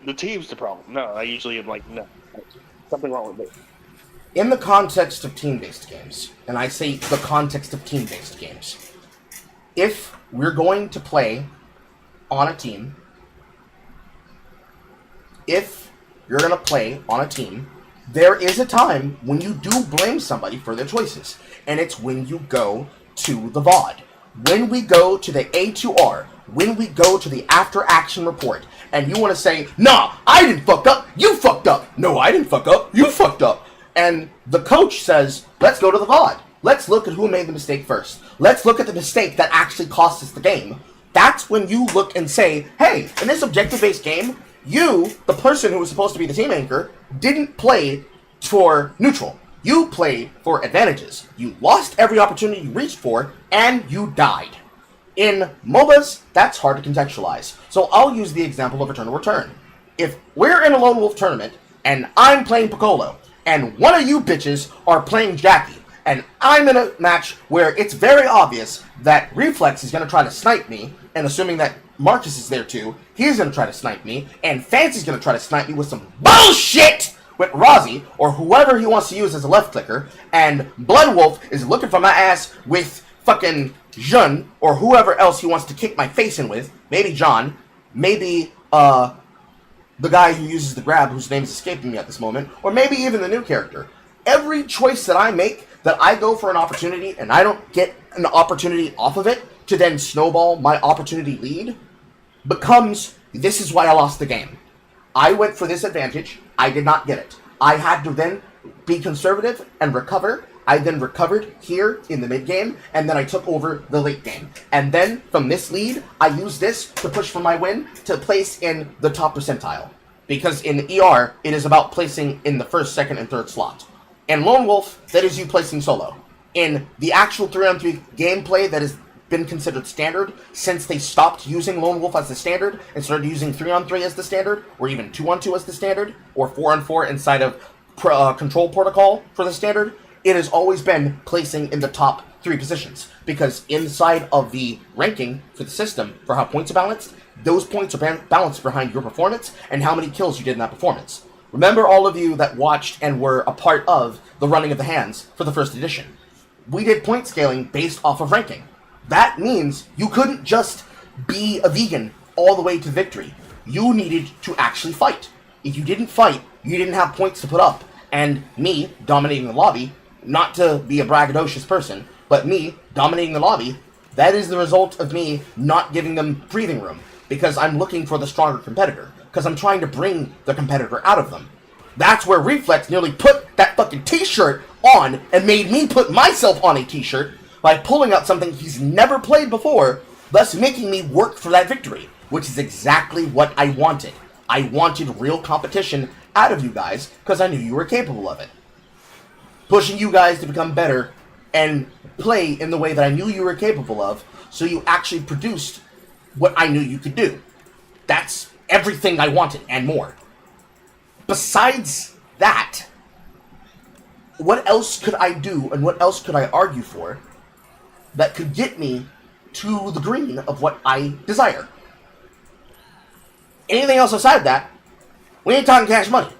H: the team's the problem. No, I usually am like, no, something wrong with me.
I: In the context of team-based games, and I say the context of team-based games, if we're going to play on a team, there is a time when you do blame somebody for their choices, and it's when you go to the VOD. When we go to the A2R, when we go to the after-action report, and you want to say, nah, I didn't fuck up, you fucked up. No, I didn't fuck up, you fucked up. And the coach says, let's go to the VOD. Let's look at who made the mistake first. Let's look at the mistake that actually cost us the game. That's when you look and say, hey, in this objective-based game, you, the person who was supposed to be the team anchor, didn't play for neutral. You played for advantages. You lost every opportunity you reached for, and you died. In MOBAs, that's hard to contextualize. So I'll use the example of Return to Return. If we're in a Lone Wolf tournament, and I'm playing Piccolo, and one of you bitches are playing Jackie, and I'm in a match where it's very obvious that Reflex is going to try to snipe me, and assuming that Marcus is there too, he's going to try to snipe me, and Fancy's going to try to snipe me with some bullshit with Rozzy, or whoever he wants to use as a left clicker, and Blood Wolf is looking for my ass with fucking Jun, or whoever else he wants to kick my face in with, maybe John, maybe, the guy who uses the grab, whose name is escaping me at this moment, or maybe even the new character. Every choice that I make, that I go for an opportunity, and I don't get an opportunity off of it, to then snowball my opportunity lead, becomes, this is why I lost the game. I went for this advantage, I did not get it. I had to then be conservative and recover. I then recovered here in the mid game, and then I took over the late game. And then, from this lead, I used this to push for my win to place in the top percentile. Because in ER, it is about placing in the first, second, and third slot. In Lone Wolf, that is you placing solo. In the actual 3-on-3 gameplay that has been considered standard since they stopped using Lone Wolf as the standard and started using 3-on-3 as the standard, or even 2-on-2 as the standard, or 4-on-4 inside of Control Protocol for the standard, it has always been placing in the top 3 positions. Because inside of the ranking for the system, for how points are balanced, those points are balanced behind your performance and how many kills you did in that performance. Remember, all of you that watched and were a part of the running of the hands for the first edition. We did point scaling based off of ranking. That means you couldn't just be a vegan all the way to victory. You needed to actually fight. If you didn't fight, you didn't have points to put up. And me dominating the lobby, not to be a braggadocious person, but me dominating the lobby, that is the result of me not giving them breathing room. Because I'm looking for the stronger competitor. Because I'm trying to bring the competitor out of them. That's where Reflex nearly put that fucking t-shirt on and made me put myself on a t-shirt by pulling out something he's never played before, thus making me work for that victory, which is exactly what I wanted. I wanted real competition out of you guys because I knew you were capable of it. Pushing you guys to become better and play in the way that I knew you were capable of, so you actually produced what I knew you could do. That's everything I wanted and more. Besides that, what else could I do and what else could I argue for that could get me to the green of what I desire? Anything else aside that, we ain't talking cash money.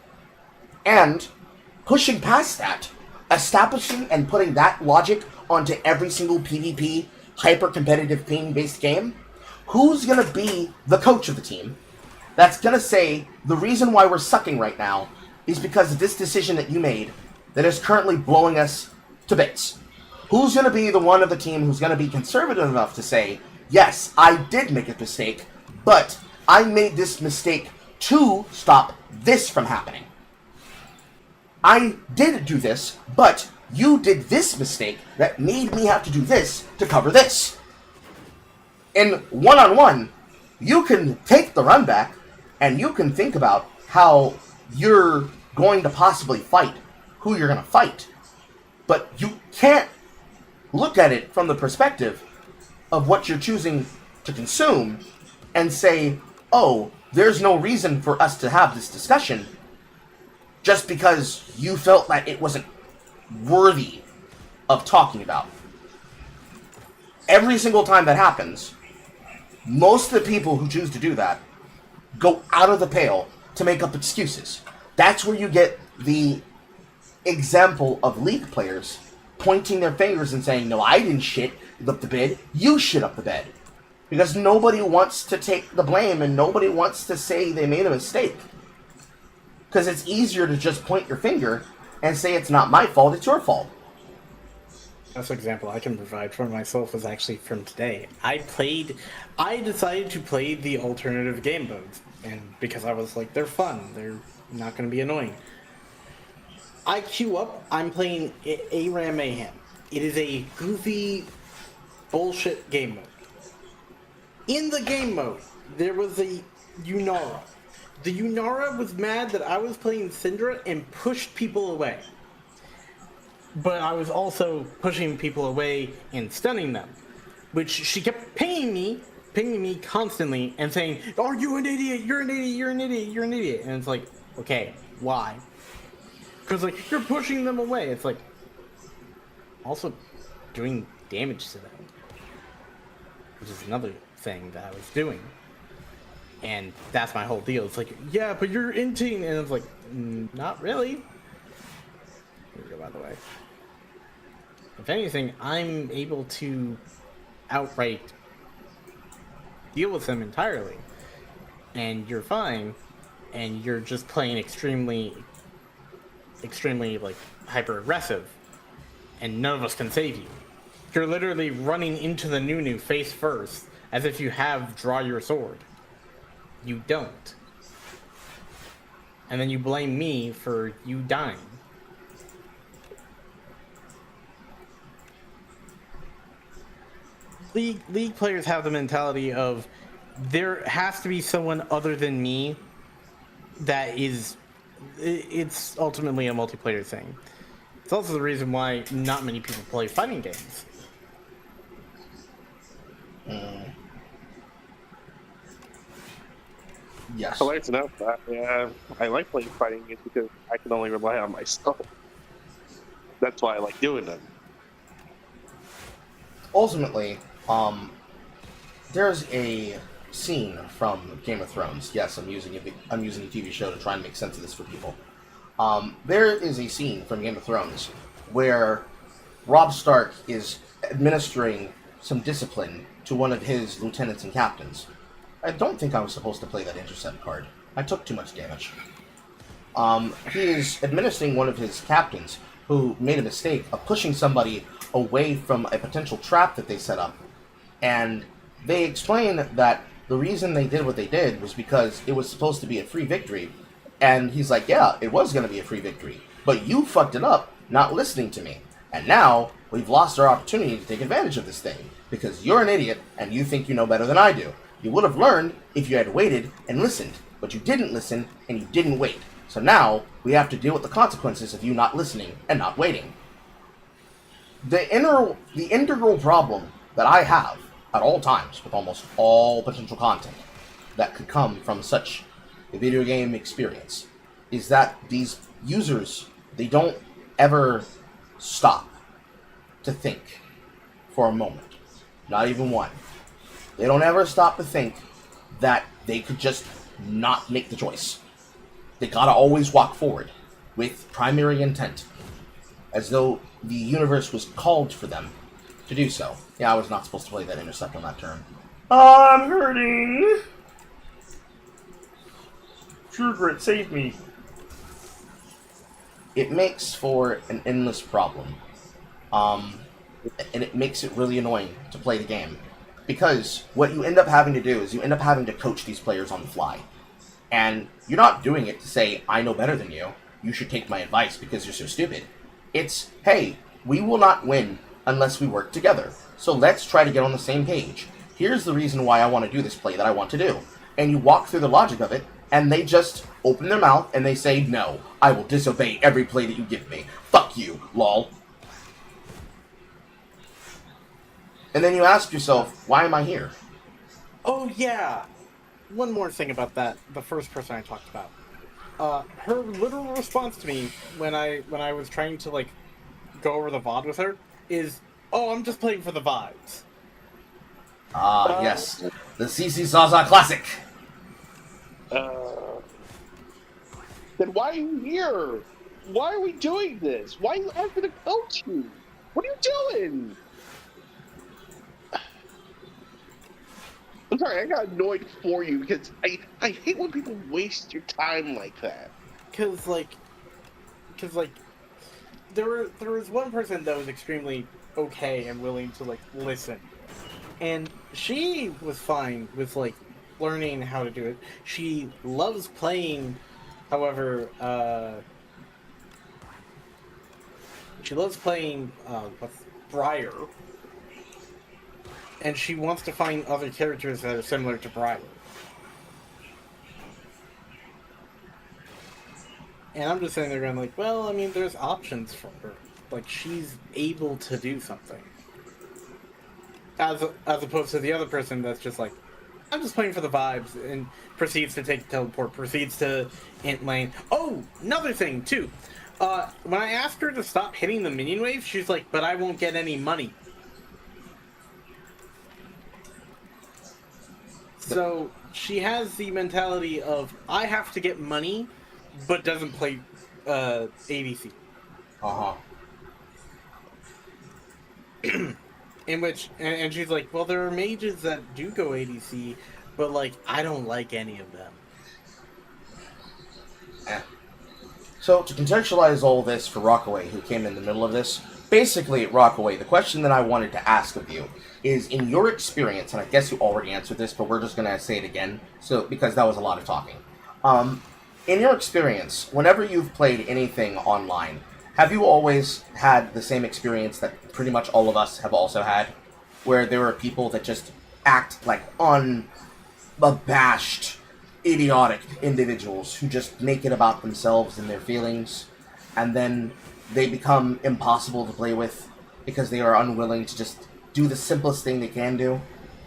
I: And pushing past that, establishing and putting that logic onto every single PvP, hyper-competitive ping-based game, who's going to be the coach of the team that's going to say the reason why we're sucking right now is because of this decision that you made that is currently blowing us to bits? Who's going to be the one of the team who's going to be conservative enough to say, yes, I did make a mistake, but I made this mistake to stop this from happening. I did do this, but you did this mistake that made me have to do this to cover this. In one-on-one, you can take the run back and you can think about how you're going to possibly fight, who you're going to fight. But you can't look at it from the perspective of what you're choosing to consume and say, oh, there's no reason for us to have this discussion just because you felt that it wasn't worthy of talking about. Every single time that happens, most of the people who choose to do that go out of the pale to make up excuses. That's where you get the example of League players pointing their fingers and saying, no, I didn't shit up the bed, you shit up the bed. Because nobody wants to take the blame and nobody wants to say they made a mistake. Because it's easier to just point your finger and say it's not my fault, it's your fault.
J: Best example I can provide for myself was actually from today. I decided to play the alternative game modes, and because I was like, they're fun, they're not going to be annoying. I queue up, I'm playing ARAM Mayhem. It is a goofy bullshit game mode. In the game mode, there was a Yunara. The Yunara was mad that I was playing Syndra and pushed people away. But I was also pushing people away and stunning them. Which she kept pinging me constantly and saying, oh, you an idiot, you're an idiot, you're an idiot, you're an idiot. And it's like, okay, why? Because like, you're pushing them away. It's like, also doing damage to them. Which is another thing that I was doing. And that's my whole deal. It's like, yeah, but you're inting. And it's like, not really. Here we go, by the way. If anything, I'm able to outright deal with them entirely. And you're fine. And you're just playing extremely, like, hyper-aggressive. And none of us can save you. You're literally running into the Nunu face first, as if you have draw your sword. You don't. And then you blame me for you dying. League players have the mentality of there has to be someone other than me that is... It's ultimately a multiplayer thing. It's also the reason why not many people play fighting games.
I: Yes.
H: I like to know that. Yeah, I like playing fighting games because I can only rely on myself. That's why I like doing them.
I: Ultimately, there's a scene from Game of Thrones. Yes, I'm using a TV show to try and make sense of this for people. There is a scene from Game of Thrones where Robb Stark is administering some discipline to one of his lieutenants and captains. I don't think I was supposed to play that intercept card. I took too much damage. He is administering one of his captains who made a mistake of pushing somebody away from a potential trap that they set up. And they explain that the reason they did what they did was because it was supposed to be a free victory. And he's like, yeah, it was going to be a free victory. But you fucked it up, not listening to me. And now, we've lost our opportunity to take advantage of this thing. Because you're an idiot, and you think you know better than I do. You would have learned if you had waited and listened. But you didn't listen, and you didn't wait. So now, we have to deal with the consequences of you not listening and not waiting. The integral problem that I have at all times with almost all potential content that could come from such a video game experience is that these users, they don't ever stop to think for a moment. Not even one. They don't ever stop to think that they could just not make the choice. They gotta always walk forward with primary intent, as though the universe was called for them to do so. Yeah, I was not supposed to play that intercept on that turn. I'm hurting! Sugar, save me. It makes for an endless problem. And it makes it really annoying to play the game. Because what you end up having to do is you end up having to coach these players on the fly. And you're not doing it to say, I know better than you. You should take my advice because you're so stupid. It's, hey, we will not win unless we work together. So let's try to get on the same page. Here's the reason why I want to do this play that I want to do. And you walk through the logic of it, and they just open their mouth and they say, no, I will disobey every play that you give me. Fuck you, lol. And then you ask yourself, why am I here?
J: Oh yeah, one more thing about that. The first person I talked about. Her literal response to me when I was trying to like go over the VOD with her is, "Oh, I'm just playing for the vibes."
I: Yes, the CC Zaza Classic.
H: Then why are you here? Why are we doing this? Why are you asking to coach you? What are you doing? I'm sorry, I got annoyed for you because I hate when people waste your time like that.
J: Cause like, there was one person that was extremely okay and willing to like listen, and she was fine with like learning how to do it. She loves playing, however, she loves playing with Briar. And she wants to find other characters that are similar to Briar. And I'm just sitting there going like, well, I mean, there's options for her. Like, she's able to do something. As opposed to the other person that's just like, I'm just playing for the vibes, and proceeds to take teleport, proceeds to int lane. Oh, another thing, too. When I asked her to stop hitting the minion wave, she's like, but I won't get any money. So she has the mentality of I have to get money, but doesn't play ADC. In which, and she's like, well, there are mages that do go ADC, but like I don't like any of them.
I: So to contextualize all this for Rockaway, who came in the middle of this, basically, Rockaway, the question that I wanted to ask of you is, in your experience, and I guess you already answered this, but we're just going to say it again, so because that was a lot of talking. In your experience, whenever you've played anything online, have you always had the same experience that pretty much all of us have also had, where there are people that just act like unabashed, idiotic individuals who just make it about themselves and their feelings, and then they become impossible to play with because they are unwilling to just do the simplest thing they can do,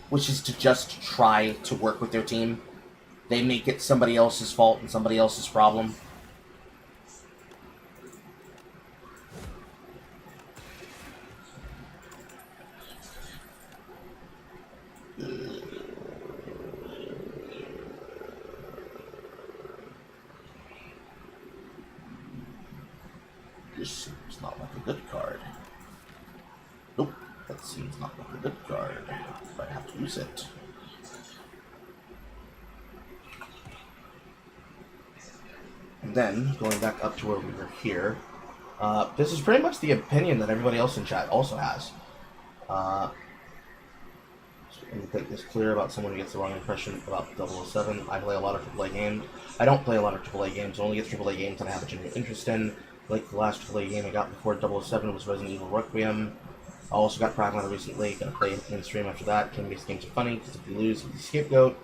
I: which is to just try to work with their team. They make it somebody else's fault and somebody else's problem. This seems not like a good card. Nope, that seems not like a good card. But I have to use it. And then, going back up to where we were here, this is pretty much the opinion that everybody else in chat also has. Let me make this clear about someone who gets the wrong impression about 007. I play a lot of AAA games. I don't play a lot of AAA games. I only get AAA games that I have a genuine interest in. Like the last AAA game I got before 007 was Resident Evil Requiem. I also got Pragmata recently. Gonna play it in stream after that. Games are funny because if you lose, it's the scapegoat.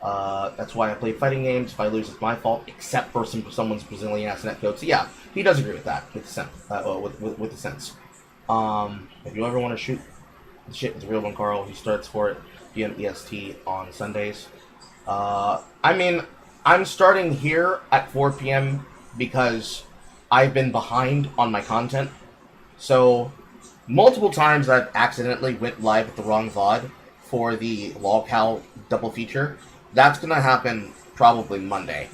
I: That's why I play fighting games. If I lose, it's my fault, except for someone's Brazilian ass netcode. So yeah, he does agree with that, with the sense. If you ever want to shoot the shit with the real one, Carl, he starts for it, PM EST on Sundays. I mean, I'm starting here at 4 p.m. because I've been behind on my content. So, multiple times I've accidentally went live with the wrong VOD for the LolCal double feature. That's going to happen probably Monday.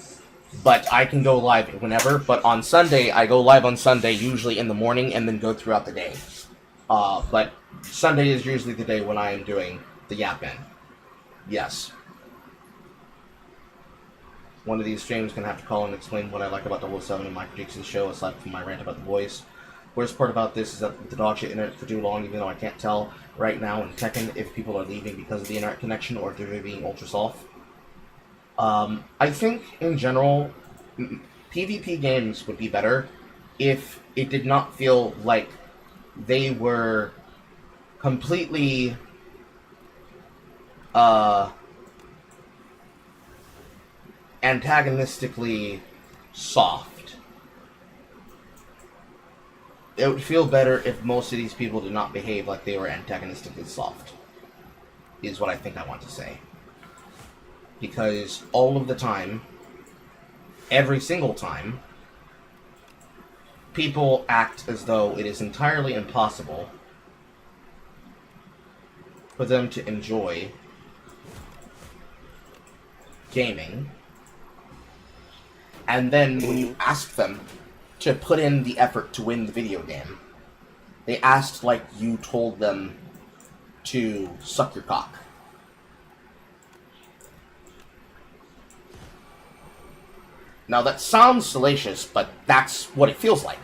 I: But I can go live whenever. But on Sunday, I go live on Sunday, usually in the morning, and then go throughout the day. But Sunday is usually the day when I am doing the Yap-In. Yes. One of these streams gonna have to call and explain what I like about 007 and my critiques of the show, aside from my rant about the voice. Worst part about this is that the dog shit internet for too long, even though I can't tell right now in Tekken if people are leaving because of the internet connection or if they're being ultra soft. I think, in general, PvP games would be better if it did not feel like they were completely antagonistically soft. It would feel better if most of these people did not behave like they were antagonistically soft, is what I think I want to say. Because all of the time, every single time, people act as though it is entirely impossible for them to enjoy gaming. And then when you ask them to put in the effort to win the video game, they asked like you told them to suck your cock. Now that sounds salacious, but that's what it feels like.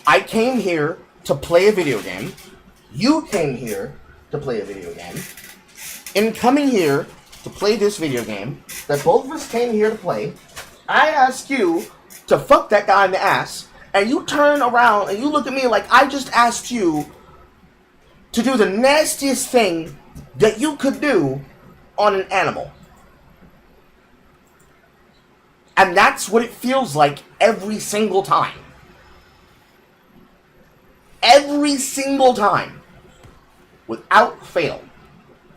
I: I came here to play a video game. You came here to play a video game. In coming here to play this video game that both of us came here to play, I ask you to fuck that guy in the ass, and you turn around and you look at me like I just asked you to do the nastiest thing that you could do on an animal. And that's what it feels like every single time. Every single time. Without fail.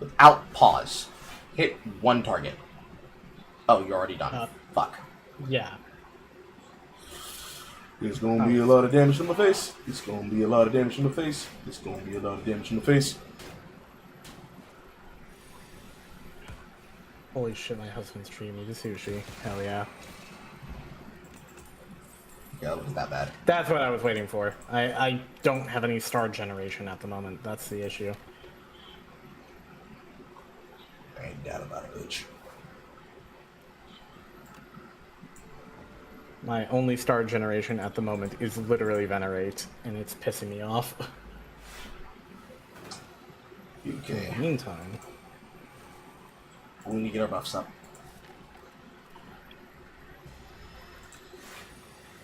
I: Without pause. Hit one target. Oh, you're already done. Fuck.
J: Yeah.
A: There's gonna be a lot of damage to my face. It's gonna be a lot of damage to my face. It's gonna be a lot of damage to my face.
J: Holy shit, my husband's treating me to sushi. Hell yeah.
I: Yeah, it was that bad.
J: That's what I was waiting for. I don't have any star generation at the moment. That's the issue.
I: I ain't doubt about it, bitch.
J: My only star generation at the moment is literally Venerate, and it's pissing me off.
I: Okay.
J: In the meantime,
I: we need to get our buffs up.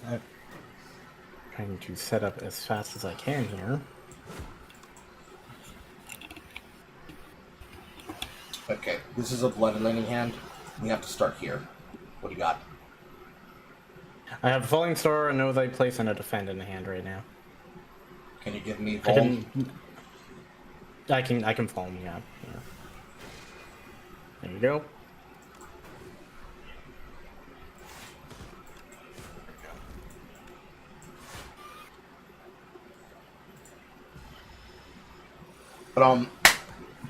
J: I'm trying to set up as fast as I can here.
I: Okay, this is a blood and lightning hand. We have to start here. What do you got?
J: I have Falling Star, a Know Thy Place, and a Defend in the hand right now.
I: Can you give me Volm?
J: I can Foam, yeah. There you go.
I: But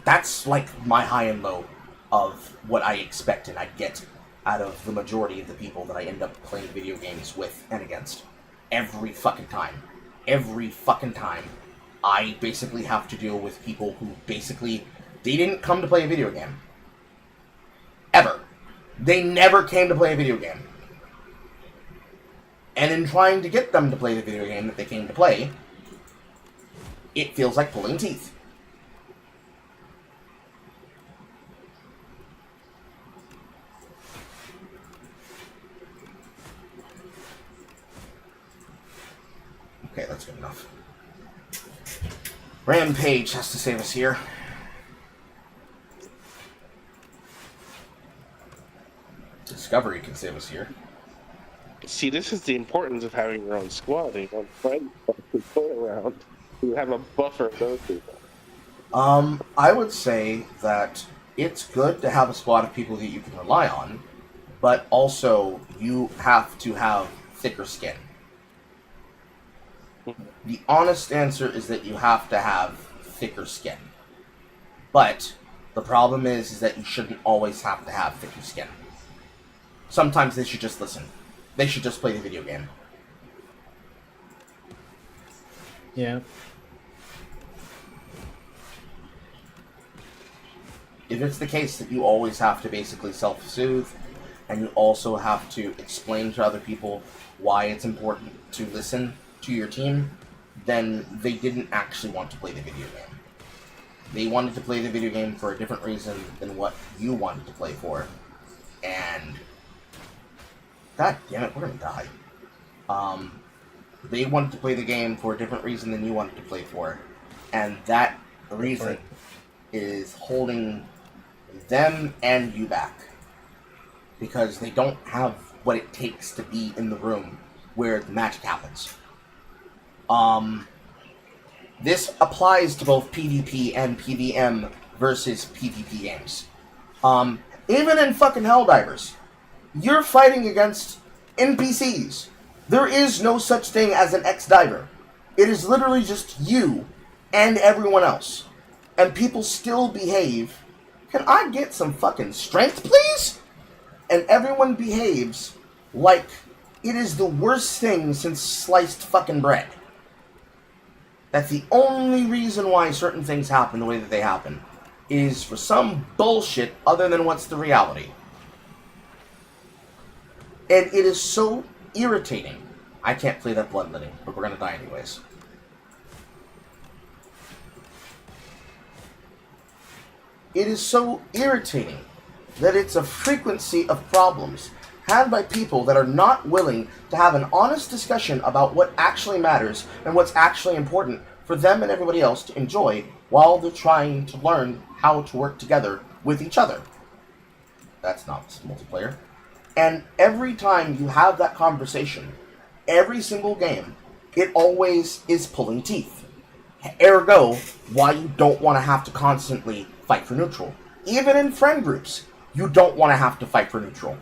I: that's like my high and low of what I expect and I get out of the majority of the people that I end up playing video games with and against every fucking time. every fucking time, I basically have to deal with people who basically, they didn't come to play a video game. Ever. They never came to play a video game. And in trying to get them to play the video game that they came to play, it feels like pulling teeth. Okay, that's good enough. Rampage has to save us here. Discovery can save us here.
H: See, this is the importance of having your own squad. You want friends to play around. You have a buffer of those people.
I: I would say that it's good to have a squad of people that you can rely on, but also you have to have thicker skin. The honest answer is that you have to have thicker skin. But the problem is that you shouldn't always have to have thicker skin. Sometimes they should just listen. They should just play the video game.
J: Yeah.
I: If it's the case that you always have to basically self-soothe, and you also have to explain to other people why it's important to listen to your team, then they didn't actually want to play the video game. They wanted to play the video game for a different reason than what you wanted to play for. And God damn it, we're gonna die. They wanted to play the game for a different reason than you wanted to play for. And that reason is holding them and you back. Because they don't have what it takes to be in the room where the magic happens. This applies to both PvP and PvM versus PvP games. Even in fucking Helldivers, you're fighting against NPCs. There is no such thing as an ex-diver. It is literally just you and everyone else. And people still behave. Can I get some fucking strength, please? And everyone behaves like it is the worst thing since sliced fucking bread. That's the only reason why certain things happen the way that they happen, is for some bullshit other than what's the reality. And it is so irritating. I can't play that bloodletting, but we're gonna die anyways. It is so irritating that it's a frequency of problems had by people that are not willing to have an honest discussion about what actually matters and what's actually important for them and everybody else to enjoy while they're trying to learn how to work together with each other. That's not multiplayer. And every time you have that conversation, every single game, it always is pulling teeth. Ergo, why you don't want to have to constantly fight for neutral. Even in friend groups, you don't want to have to fight for neutral.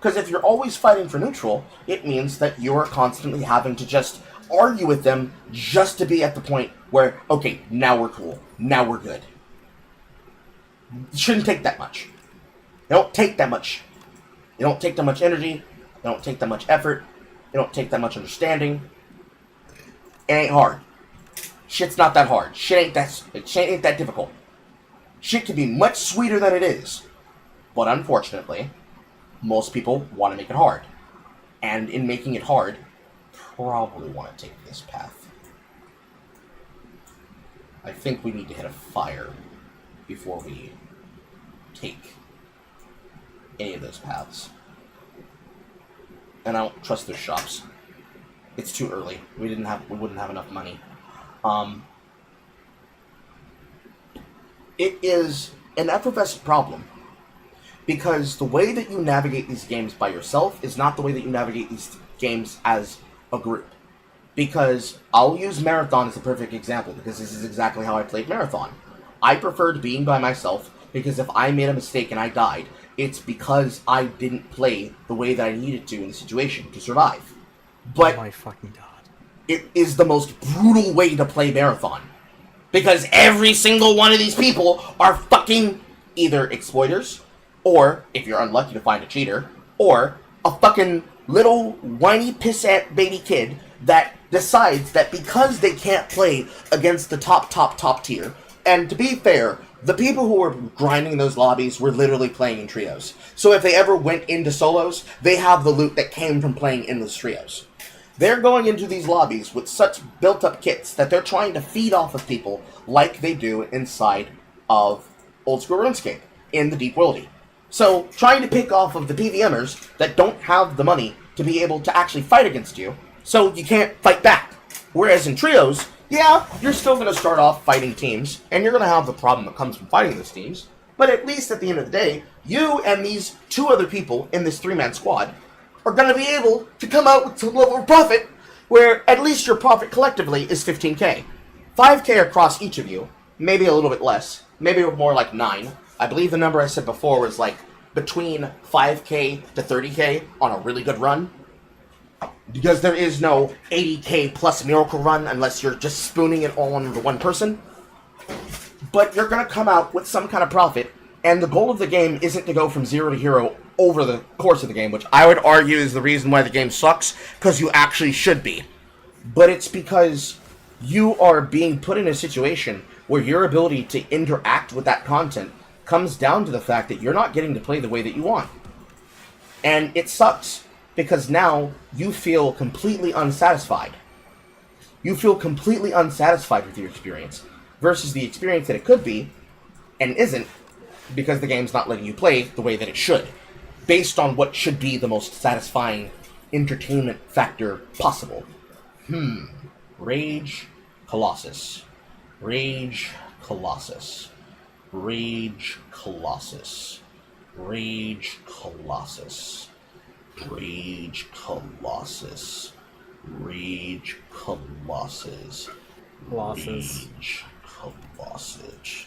I: Because if you're always fighting for neutral, it means that you're constantly having to just argue with them just to be at the point where, okay, now we're cool. Now we're good. It shouldn't take that much. It don't take that much. It don't take that much energy. It don't take that much effort. It don't take that much understanding. It ain't hard. Shit's not that hard. Shit ain't that difficult. Shit can be much sweeter than it is. But unfortunately, most people want to make it hard. And in making it hard, probably want to take this path. I think we need to hit a fire before we take any of those paths. And I don't trust their shops. It's too early. We wouldn't have enough money. It is an effervescent problem. Because the way that you navigate these games by yourself is not the way that you navigate these games as a group. Because I'll use Marathon as a perfect example, because this is exactly how I played Marathon. I preferred being by myself, because if I made a mistake and I died, it's because I didn't play the way that I needed to in the situation to survive. But
J: oh my fucking god.
I: It is the most brutal way to play Marathon. Because every single one of these people are fucking either exploiters, or, if you're unlucky to find a cheater, or a fucking little whiny pissant baby kid that decides that because they can't play against the top tier, and to be fair, the people who were grinding those lobbies were literally playing in trios. So if they ever went into solos, they have the loot that came from playing in those trios. They're going into these lobbies with such built-up kits that they're trying to feed off of people like they do inside of Old School RuneScape in the Deep Worldy. So, trying to pick off of the PVMers that don't have the money to be able to actually fight against you, so you can't fight back. Whereas in trios, yeah, you're still going to start off fighting teams, and you're going to have the problem that comes from fighting those teams, but at least at the end of the day, you and these 2 other people in this 3-man squad are going to be able to come out with some level of profit where at least your profit collectively is 15k. 5k across each of you, maybe a little bit less, maybe more like 9. I believe the number I said before was like between 5k to 30k on a really good run. Because there is no 80k plus miracle run unless you're just spooning it all into one person. But you're going to come out with some kind of profit, and the goal of the game isn't to go from 0 to hero over the course of the game, which I would argue is the reason why the game sucks, because you actually should be. But it's because you are being put in a situation where your ability to interact with that content comes down to the fact that you're not getting to play the way that you want. And it sucks, because now you feel completely unsatisfied. You feel completely unsatisfied with your experience, versus the experience that it could be, and isn't, because the game's not letting you play the way that it should, based on what should be the most satisfying entertainment factor possible. Rage Colossus. Rage Colossus. Rage Colossus. Rage Colossus. Rage Colossus. Rage Colossus.
J: Losses.
I: Rage Colossus.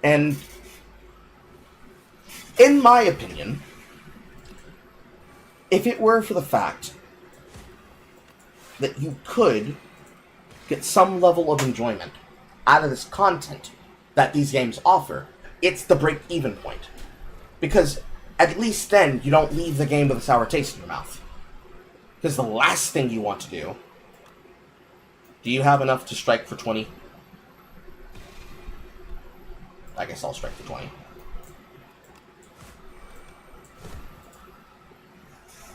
I: And in my opinion, if it were for the fact that you could get some level of enjoyment out of this content that these games offer, it's the break-even point. Because at least then you don't leave the game with a sour taste in your mouth. Because the last thing you want to do you have enough to strike for 20? I guess I'll strike for 20.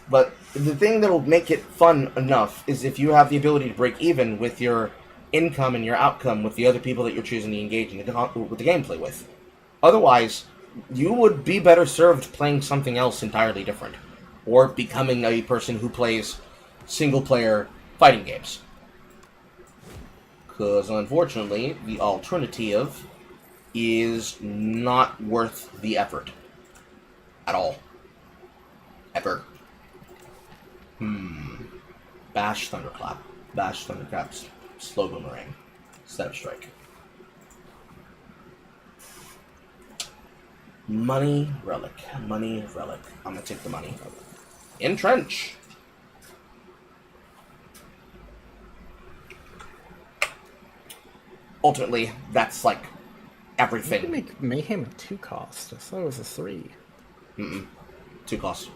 I: But the thing that'll make it fun enough is if you have the ability to break even with your income and your outcome with the other people that you're choosing to engage in with the gameplay with. Otherwise, you would be better served playing something else entirely different. Or becoming a person who plays single-player fighting games. Because, unfortunately, the alternative is not worth the effort. At all. Ever. Bash Thunderclap. Bash Thunderclap's slow boomerang. Step strike. Money relic. Money relic. I'm gonna take the money. Entrench. Ultimately, that's like everything.
J: You can make Mayhem a 2 cost. I thought it was a 3.
I: 2 costs.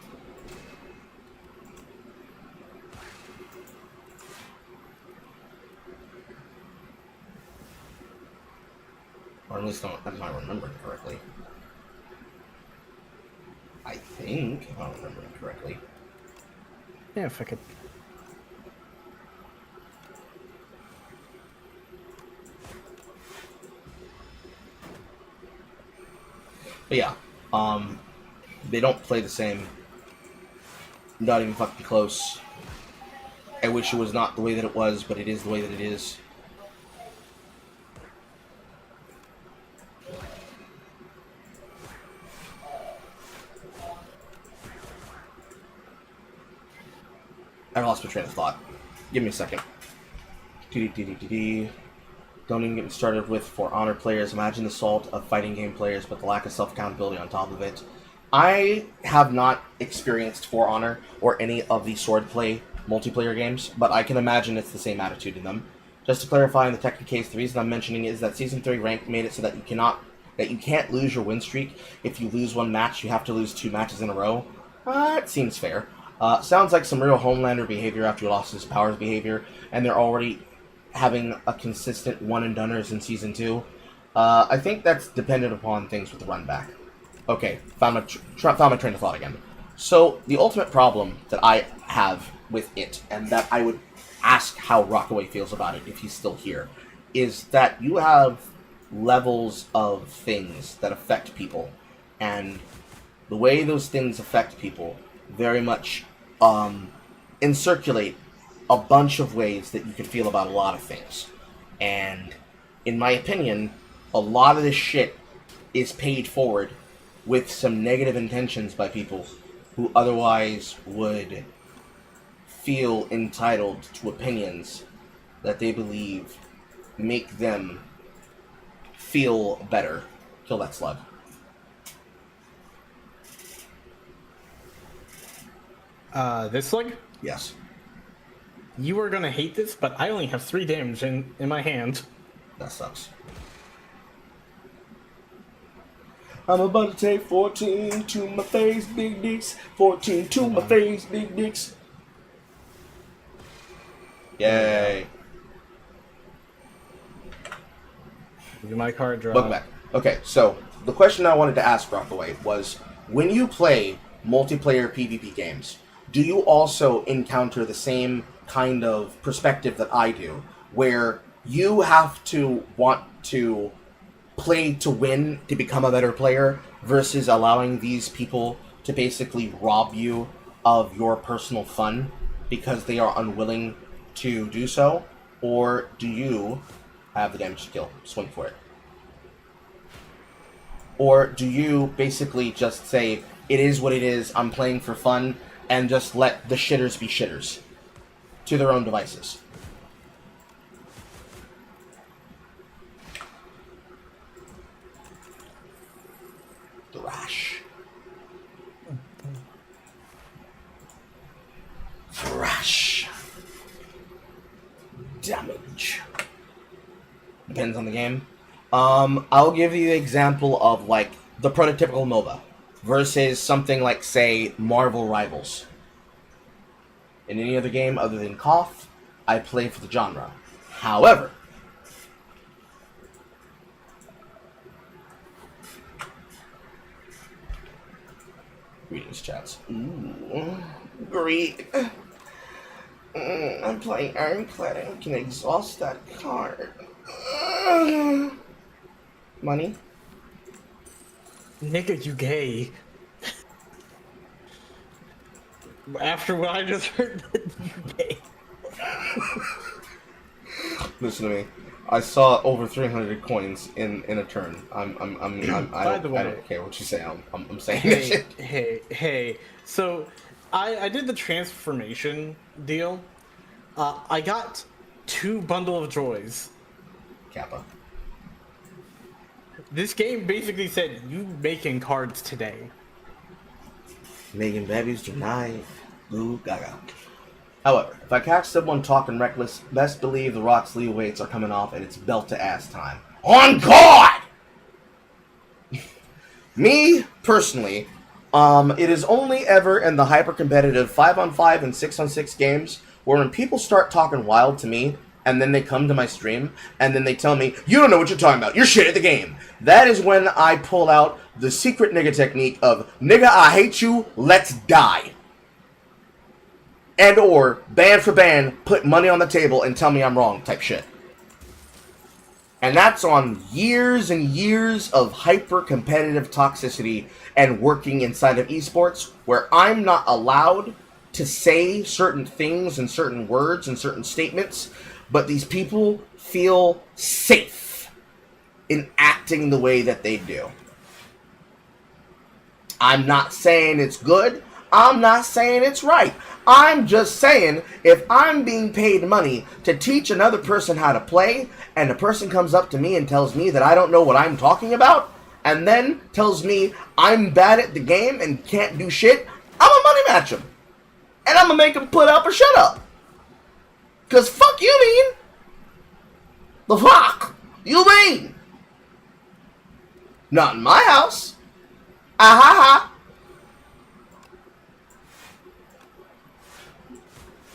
I: Or at least I'm not remembering correctly. I think, if I'm remembering correctly.
J: Yeah, if I could.
I: But yeah, they don't play the same. Not even fucking close. I wish it was not the way that it was, but it is the way that it is. I lost my train of thought. Give me a second. Don't even get me started with For Honor players. Imagine the salt of fighting game players, but the lack of self-accountability on top of it. I have not experienced For Honor or any of the swordplay multiplayer games, but I can imagine it's the same attitude in them. Just to clarify in the technical case, the reason I'm mentioning is that Season 3 ranked made it so that you can't lose your win streak. If you lose one match, you have to lose 2 matches in a row. It seems fair. Sounds like some real Homelander behavior after he lost his powers behavior, and they're already having a consistent one-and-doneers in Season 2. I think that's dependent upon things with the run back. Okay, found my train of thought again. So, the ultimate problem that I have with it, and that I would ask how Rockaway feels about it if he's still here, is that you have levels of things that affect people, and the way those things affect people very much encirculate a bunch of ways that you can feel about a lot of things. And in my opinion, a lot of this shit is paid forward with some negative intentions by people who otherwise would feel entitled to opinions that they believe make them feel better. Kill that slug.
J: This slug?
I: Yes.
J: You are gonna hate this, but I only have 3 damage in my hand.
I: That sucks. I'm about to take 14 to my face, big dicks. 14 to my face, big dicks. Yay.
J: Do my card draw.
I: Welcome back. Okay, so the question I wanted to ask Rockaway was, when you play multiplayer PvP games, do you also encounter the same kind of perspective that I do, where you have to want to play to win to become a better player versus allowing these people to basically rob you of your personal fun because they are unwilling to do so? Or do you have the damage to kill, swing for it? Or do you basically just say, it is what it is, I'm playing for fun, and just let the shitters be shitters to their own devices? Thrash. Thrash. Damage. Depends on the game. I'll give you the example of, like, the prototypical MOBA versus something like, say, Marvel Rivals. In any other game other than KOF, I play for the genre. However, greetings, chats. Ooh, great. I'm playing Ironclad and I can exhaust that card. Money?
J: Nigga, you gay. After what I just heard, you gay.
I: Listen to me. I saw over 300 coins in a turn. I don't care what you say. I'm saying this shit.
J: Hey. So, I did the transformation deal. I got 2 bundle of joys.
I: Kappa.
J: This game basically said, you making cards today.
I: Making babies tonight. Blue Gaga. However, if I catch someone talking reckless, best believe the Rock's Lee weights are coming off and it's belt to ass time. On God! Me, personally, it is only ever in the hyper-competitive 5-on-5 and 6-on-6 games where when people start talking wild to me, and then they come to my stream, and then they tell me, you don't know what you're talking about, you're shit at the game. That is when I pull out the secret nigga technique of, nigga, I hate you, let's die. And or, band for band, put money on the table and tell me I'm wrong type shit. And that's on years and years of hyper-competitive toxicity and working inside of esports, where I'm not allowed to say certain things and certain words and certain statements, but these people feel safe in acting the way that they do. I'm not saying it's good. I'm not saying it's right. I'm just saying, if I'm being paid money to teach another person how to play, and a person comes up to me and tells me that I don't know what I'm talking about, and then tells me I'm bad at the game and can't do shit, I'm gonna money match him. And I'm gonna make him put up or shut up. Cause fuck you mean? The fuck you mean? Not in my house. Ah ha ha.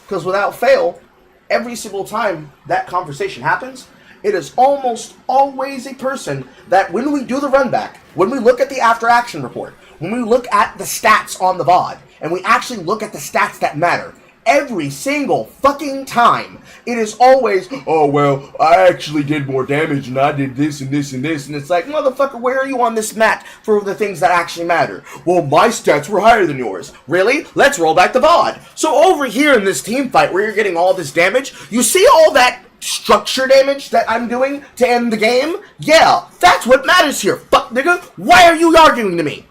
I: Because without fail, every single time that conversation happens, it is almost always a person that when we do the run back, when we look at the after action report, when we look at the stats on the VOD, and we actually look at the stats that matter, every single fucking time, it is always, oh, well, I actually did more damage and I did this and this and this. And it's like, motherfucker, where are you on this map for the things that actually matter? Well, my stats were higher than yours. Really? Let's roll back the VOD. So over here in this team fight where you're getting all this damage, you see all that structure damage that I'm doing to end the game? Yeah, that's what matters here, fuck nigga. Why are you arguing to me?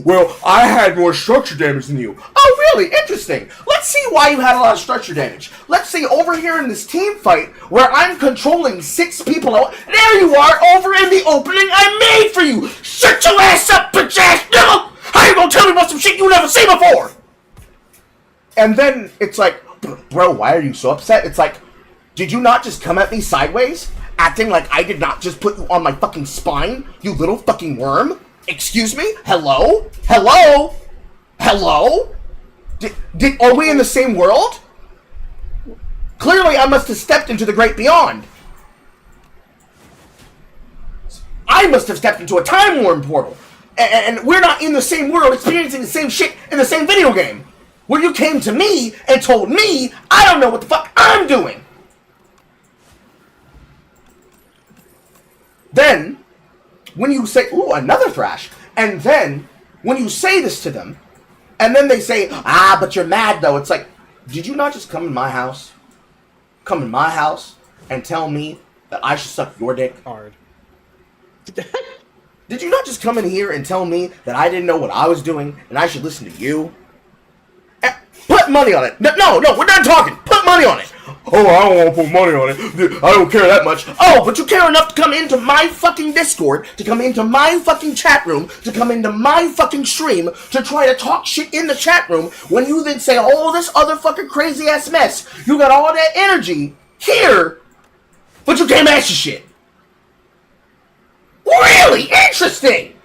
I: Well, I had more structure damage than you. Oh, really? Interesting. Let's see why you had a lot of structure damage. Let's see over here in this team fight where I'm controlling 6 people. There you are over in the opening I made for you. Shut your ass up, bitch ass nigga. How you gonna tell me about some shit you never seen before? And then it's like, bro, why are you so upset? It's like, did you not just come at me sideways? Acting like I did not just put you on my fucking spine, you little fucking worm? Excuse me? Hello? Hello? Hello? Are we in the same world? Clearly I must have stepped into the great beyond. I must have stepped into a time warp portal. And we're not in the same world experiencing the same shit in the same video game. Where you came to me and told me I don't know what the fuck I'm doing. Then, when you say, ooh, another thrash, and then, when you say this to them, and then they say, ah, but you're mad though, it's like, did you not just come in my house? Come in my house and tell me that I should suck your dick?
J: Hard.
I: Did you not just come in here and tell me that I didn't know what I was doing and I should listen to you? Put money on it. No, we're done talking. Put money on it. Oh, I don't want to put money on it. I don't care that much. Oh, but you care enough to come into my fucking Discord, to come into my fucking chat room, to come into my fucking stream, to try to talk shit in the chat room, when you then say all this other fucking crazy ass mess. You got all that energy here, but you can't master shit. Really interesting.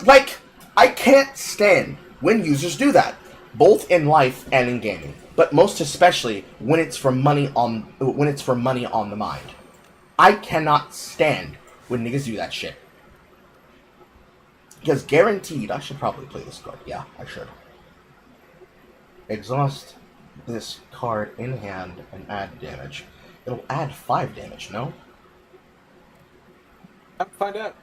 I: Like, I can't stand when users do that, both in life and in gaming, but most especially when it's for money on the mind. I cannot stand when niggas do that shit. Because guaranteed, I should probably play this card. Yeah, I should. Exhaust this card in hand and add damage. It'll add 5 damage, no?
J: I'll find out.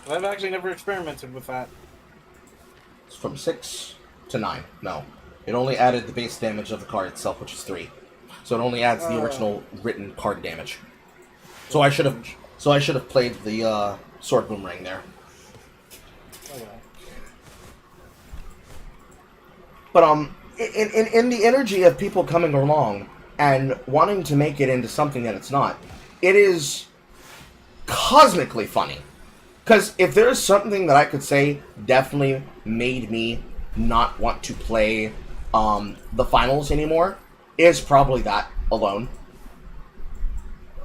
J: I've actually never experimented with that.
I: It's from 6 to 9. No. It only added the base damage of the card itself, which is 3. So it only adds the original written card damage. So I should have played the sword boomerang there. But in the energy of people coming along and wanting to make it into something that it's not, it is cosmically funny. Because if there's something that I could say definitely made me not want to play the finals anymore, is probably that alone.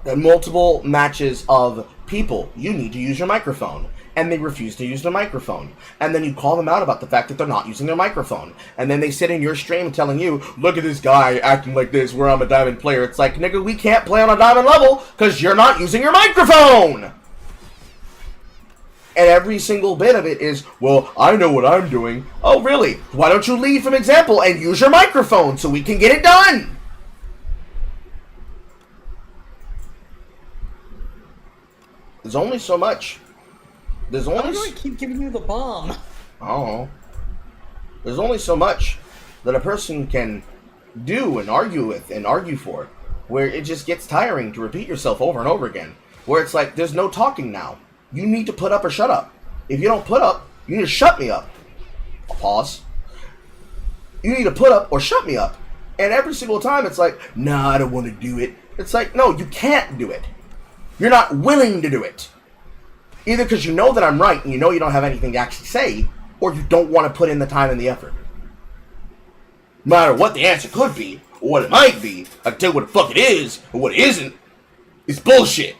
I: The multiple matches of people, you need to use your microphone, and they refuse to use their microphone. And then you call them out about the fact that they're not using their microphone. And then they sit in your stream telling you, look at this guy acting like this where I'm a diamond player. It's like, nigga, we can't play on a diamond level because you're not using your microphone! And every single bit of it is, well, I know what I'm doing. Oh, really? Why don't you lead from example and use your microphone so we can get it done? There's only so much. There's only...
J: Why do I keep giving you the bomb?
I: Oh. There's only so much that a person can do and argue with and argue for, where it just gets tiring to repeat yourself over and over again. Where it's like, there's no talking now. You need to put up or shut up. If you don't put up, you need to shut me up. I'll pause. You need to put up or shut me up. And every single time it's like, nah, I don't want to do it. It's like, no, you can't do it. You're not willing to do it. Either because you know that I'm right and you know you don't have anything to actually say, or you don't want to put in the time and the effort. No matter what the answer could be, or what it might be, I can tell you what the fuck it is, or what it isn't. It's bullshit.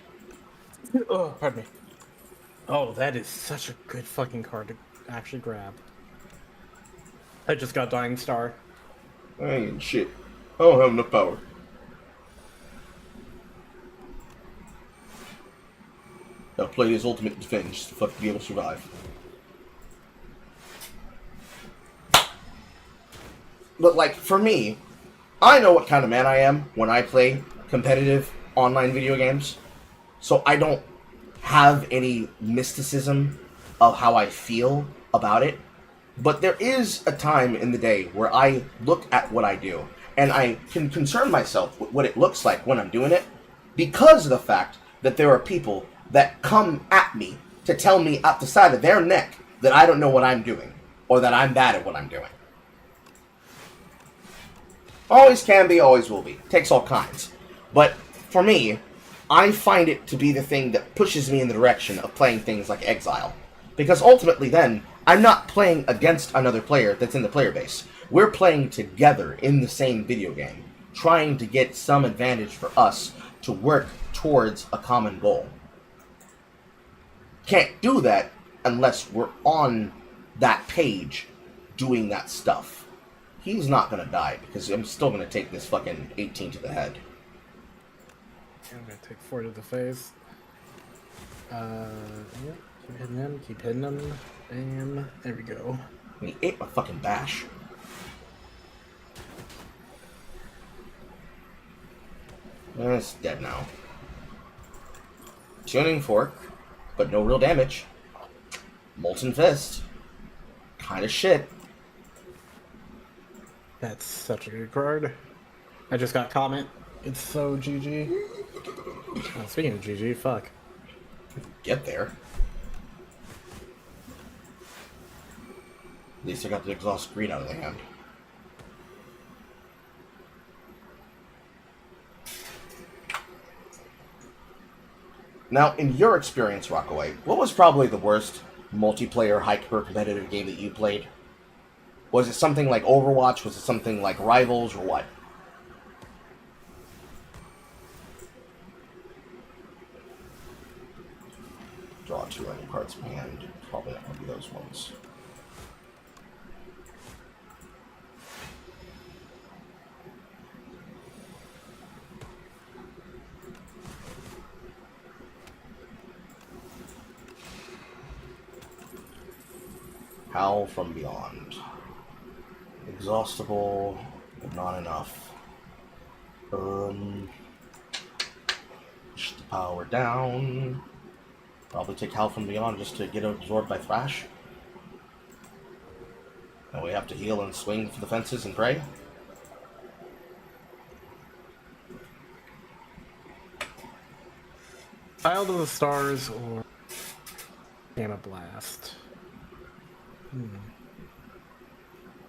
J: Oh, pardon me. Oh, that is such a good fucking card to actually grab. I just got Dying Star.
I: I ain't shit. I don't have enough power. Gotta play his ultimate defense just to fucking be able to survive. But, like, for me, I know what kind of man I am when I play competitive online video games. So I don't have any mysticism of how I feel about it. But there is a time in the day where I look at what I do, and I can concern myself with what it looks like when I'm doing it, because of the fact that there are people that come at me to tell me out the side of their neck that I don't know what I'm doing, or that I'm bad at what I'm doing. Always can be, always will be. Takes all kinds. But for me, I find it to be the thing that pushes me in the direction of playing things like Exile. Because ultimately then, I'm not playing against another player that's in the player base. We're playing together in the same video game, trying to get some advantage for us to work towards a common goal. Can't do that unless we're on that page doing that stuff. He's not gonna die, because I'm still gonna take this fucking 18 to the head.
J: I'm gonna take 4 to the face. Yep. Keep hitting him, keep hitting him. Bam. There we go.
I: And he ate my fucking bash. It's dead now. Tuning fork, but no real damage. Molten fist. Kinda shit.
J: That's such a good card. I just got comment. It's so GG. Oh, speaking of GG, fuck.
I: Get there. At least I got the exhaust green out of the hand. Now, in your experience, Rockaway, what was probably the worst multiplayer hyper-competitive game that you played? Was it something like Overwatch? Was it something like Rivals, or what? Draw 2 random cards from hand. Probably not going to be those ones. Howl from Beyond. Exhaustible, but not enough. Push the power down. Probably take Howl from Beyond just to get absorbed by Thrash. And we have to heal and swing for the fences and pray.
J: Child of the Stars or Gamma Blast.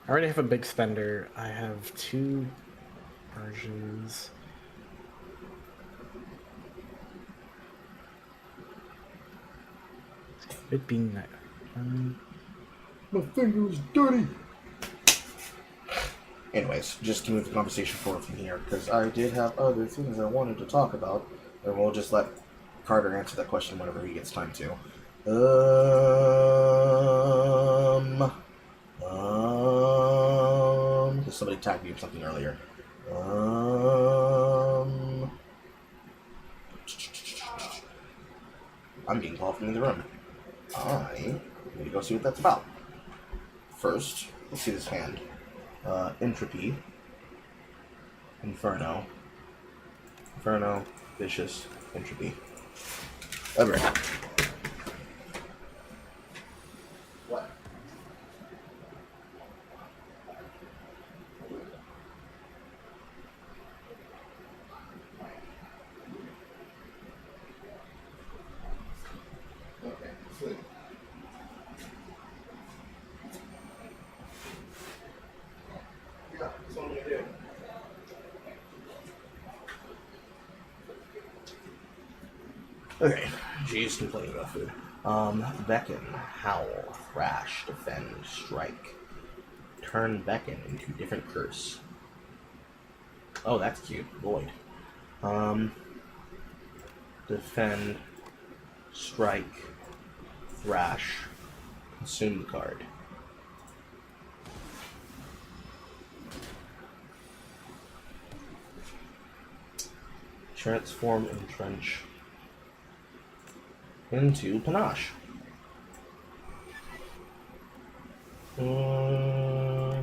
J: I already have a big spender. I have 2 charges. It being that.
I: My finger's dirty. Anyways, just to move the conversation forward from here, because I did have other things I wanted to talk about, and we'll just let Carter answer that question whenever he gets time to. Because somebody tagged me with something earlier. I'm being called from the room. I need to go see what that's about. First, let's see this hand. Entropy. Inferno. Inferno. Vicious. Entropy. Over. What? Okay, sleep. Yeah, that's what I'm gonna do. Okay, she's complaining about food. Beckon, Howl, Thrash, Defend, Strike. Turn Beckon into different curse. Oh, that's cute. Void. Defend, Strike, Thrash, consume the card. Transform Entrench into Panache.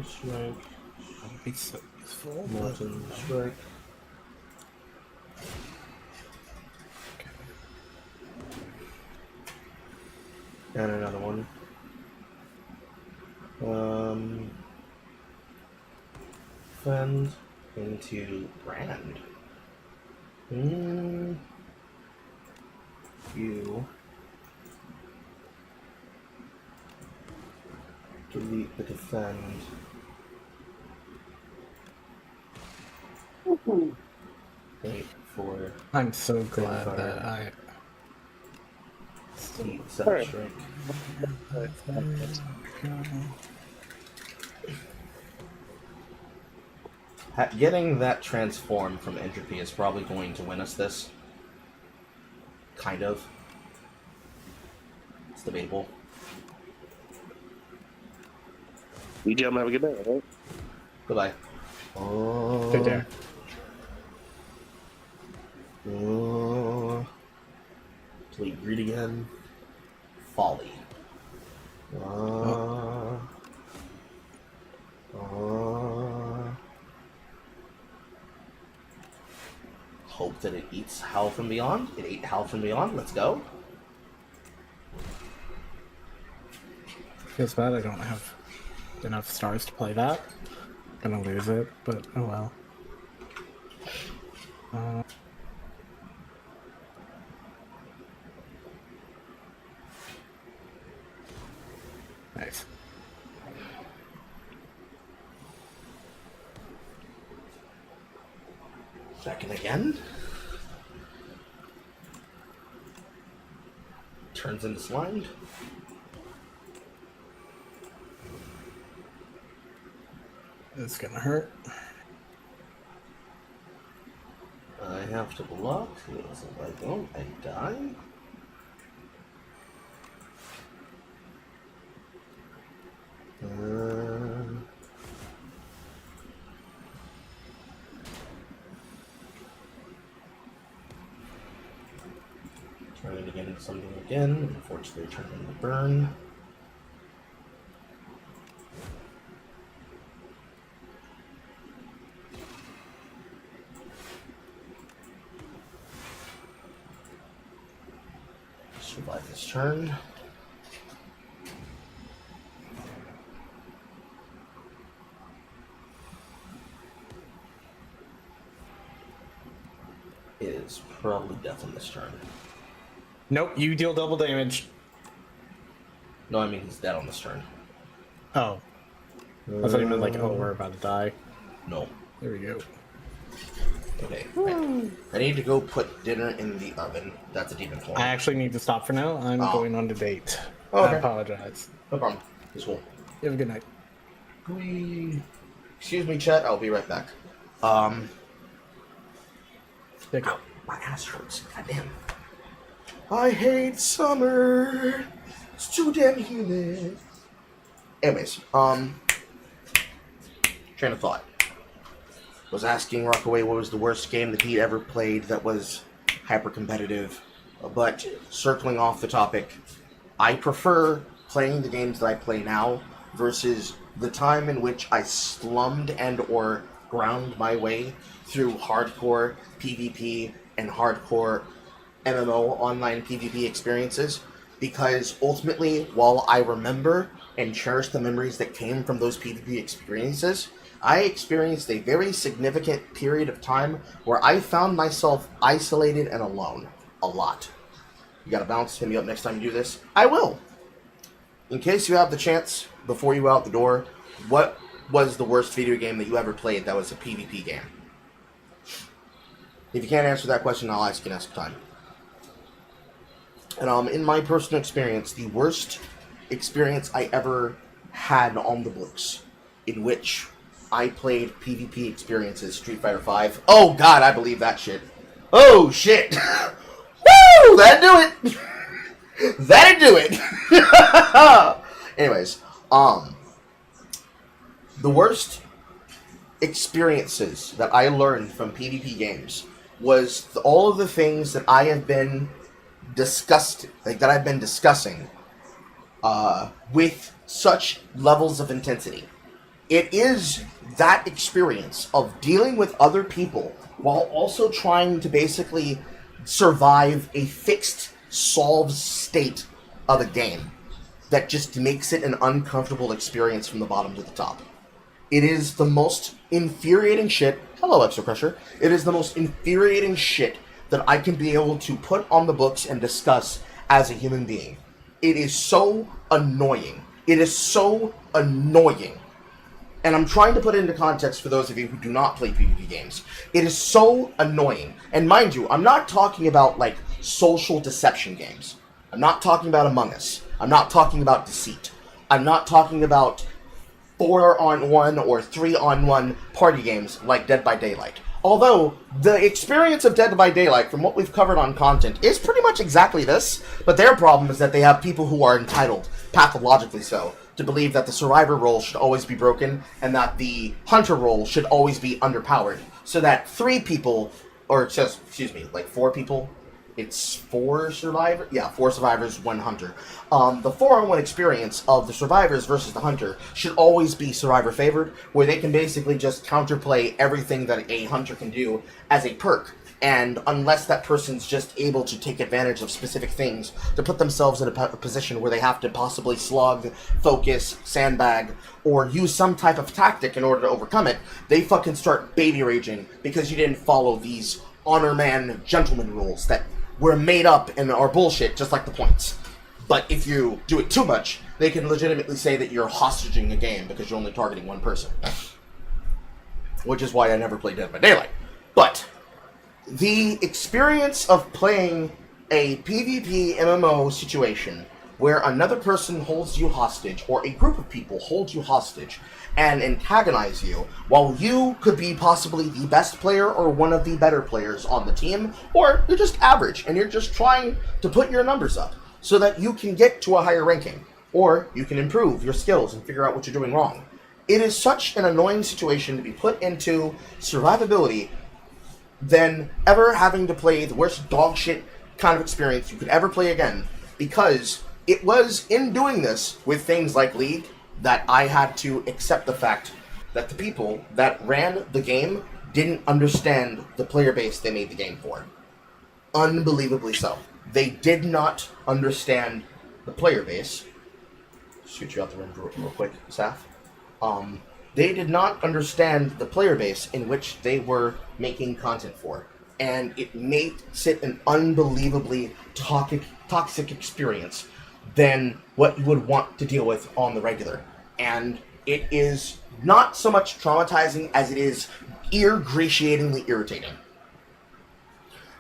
I: Strike.
J: That'd be so useful.
I: Molten Strike. And another one. Fend into Brand. You delete the defend. Wait for
J: I'm so glad that I.
I: Set Strike. Getting that transform from Entropy is probably going to win us this. Kind of. It's debatable.
H: You gentlemen have a good night, all right?
I: Goodbye.
J: Take care.
I: Delete greed again. Folly. Hope that it eats Howl from Beyond. It ate Howl from Beyond. Let's go.
J: Feels bad I don't have enough stars to play that. Gonna lose it, but oh well. Nice.
I: Second again. Turns into Slimed.
J: It's gonna hurt.
I: I have to block this. If I don't, I die. Turn it again into something again. Unfortunately, turn it into burn. Survive this turn. It is probably death on this turn.
J: Nope, you deal double damage.
I: No, I mean he's dead on this turn.
J: Oh. I thought you meant like, oh, we're about to die.
I: No.
J: There we go.
I: Okay. I need to go put dinner in the oven. That's a demon form.
J: I actually need to stop for now. I'm going on the date.
I: Okay.
J: I apologize.
I: No problem. It's cool.
J: You have a good night.
I: Excuse me, chat. I'll be right back.
J: Take care.
I: My ass hurts. Goddamn. I hate summer. It's too damn humid. Anyways, train of thought. Was asking Rockaway what was the worst game that he'd ever played that was hyper competitive. But circling off the topic, I prefer playing the games that I play now versus the time in which I slummed and or ground my way through hardcore PvP and hardcore MMO online PvP experiences, because ultimately, while I remember and cherish the memories that came from those PvP experiences, I experienced a very significant period of time where I found myself isolated and alone. A lot. You gotta bounce, hit me up next time you do this. I will! In case you have the chance, before you go out the door, what was the worst video game that you ever played that was a PvP game? If you can't answer that question, I'll ask you next time. And in my personal experience, the worst experience I ever had on the books, in which I played PvP experiences, Street Fighter V. Oh god, I believe that shit. Oh shit! Woo! That'd do it! That'd do it! Anyways, the worst experiences that I learned from PvP games was all of the things that I have been that I've been discussing with such levels of intensity. It is that experience of dealing with other people while also trying to basically survive a fixed, solved state of a game that just makes it an uncomfortable experience from the bottom to the top. It is the most infuriating shit. Hello, Extra Crusher. It is the most infuriating shit that I can be able to put on the books and discuss as a human being. It is so annoying. It is so annoying. And I'm trying to put it into context for those of you who do not play PvP games. It is so annoying. And mind you, I'm not talking about, like, social deception games. I'm not talking about Among Us. I'm not talking about Deceit. I'm not talking about 4-on-1 or 3-on-1 party games like Dead by Daylight. Although, the experience of Dead by Daylight, from what we've covered on content, is pretty much exactly this, but their problem is that they have people who are entitled, pathologically so, to believe that the survivor role should always be broken, and that the hunter role should always be underpowered. So that 3 people, or just, excuse me, like 4 people, it's 4 survivors? Yeah, 4 survivors, 1 hunter. The 4-on-1 experience of the survivors versus the hunter should always be survivor favored, where they can basically just counterplay everything that a hunter can do as a perk. And unless that person's just able to take advantage of specific things to put themselves in a position where they have to possibly slug, focus, sandbag, or use some type of tactic in order to overcome it, they fucking start baby raging because you didn't follow these honor man gentleman rules that were made up and are bullshit, just like the points. But if you do it too much, they can legitimately say that you're hostaging a game because you're only targeting one person. Which is why I never played Dead by Daylight. But the experience of playing a PvP MMO situation where another person holds you hostage, or a group of people holds you hostage, and antagonize you, while you could be possibly the best player or one of the better players on the team, or you're just average, and you're just trying to put your numbers up, so that you can get to a higher ranking, or you can improve your skills and figure out what you're doing wrong. It is such an annoying situation to be put into survivability than ever having to play the worst dog shit kind of experience you could ever play again, because it was in doing this with things like League that I had to accept the fact that the people that ran the game didn't understand the player base they made the game for. Unbelievably so. They did not understand the player base. Shoot you out the room real quick, Saf. They did not understand the player base in which they were making content for. And it makes it an unbelievably toxic experience than what you would want to deal with on the regular. And it is not so much traumatizing as it is ear-gratiatingly irritating.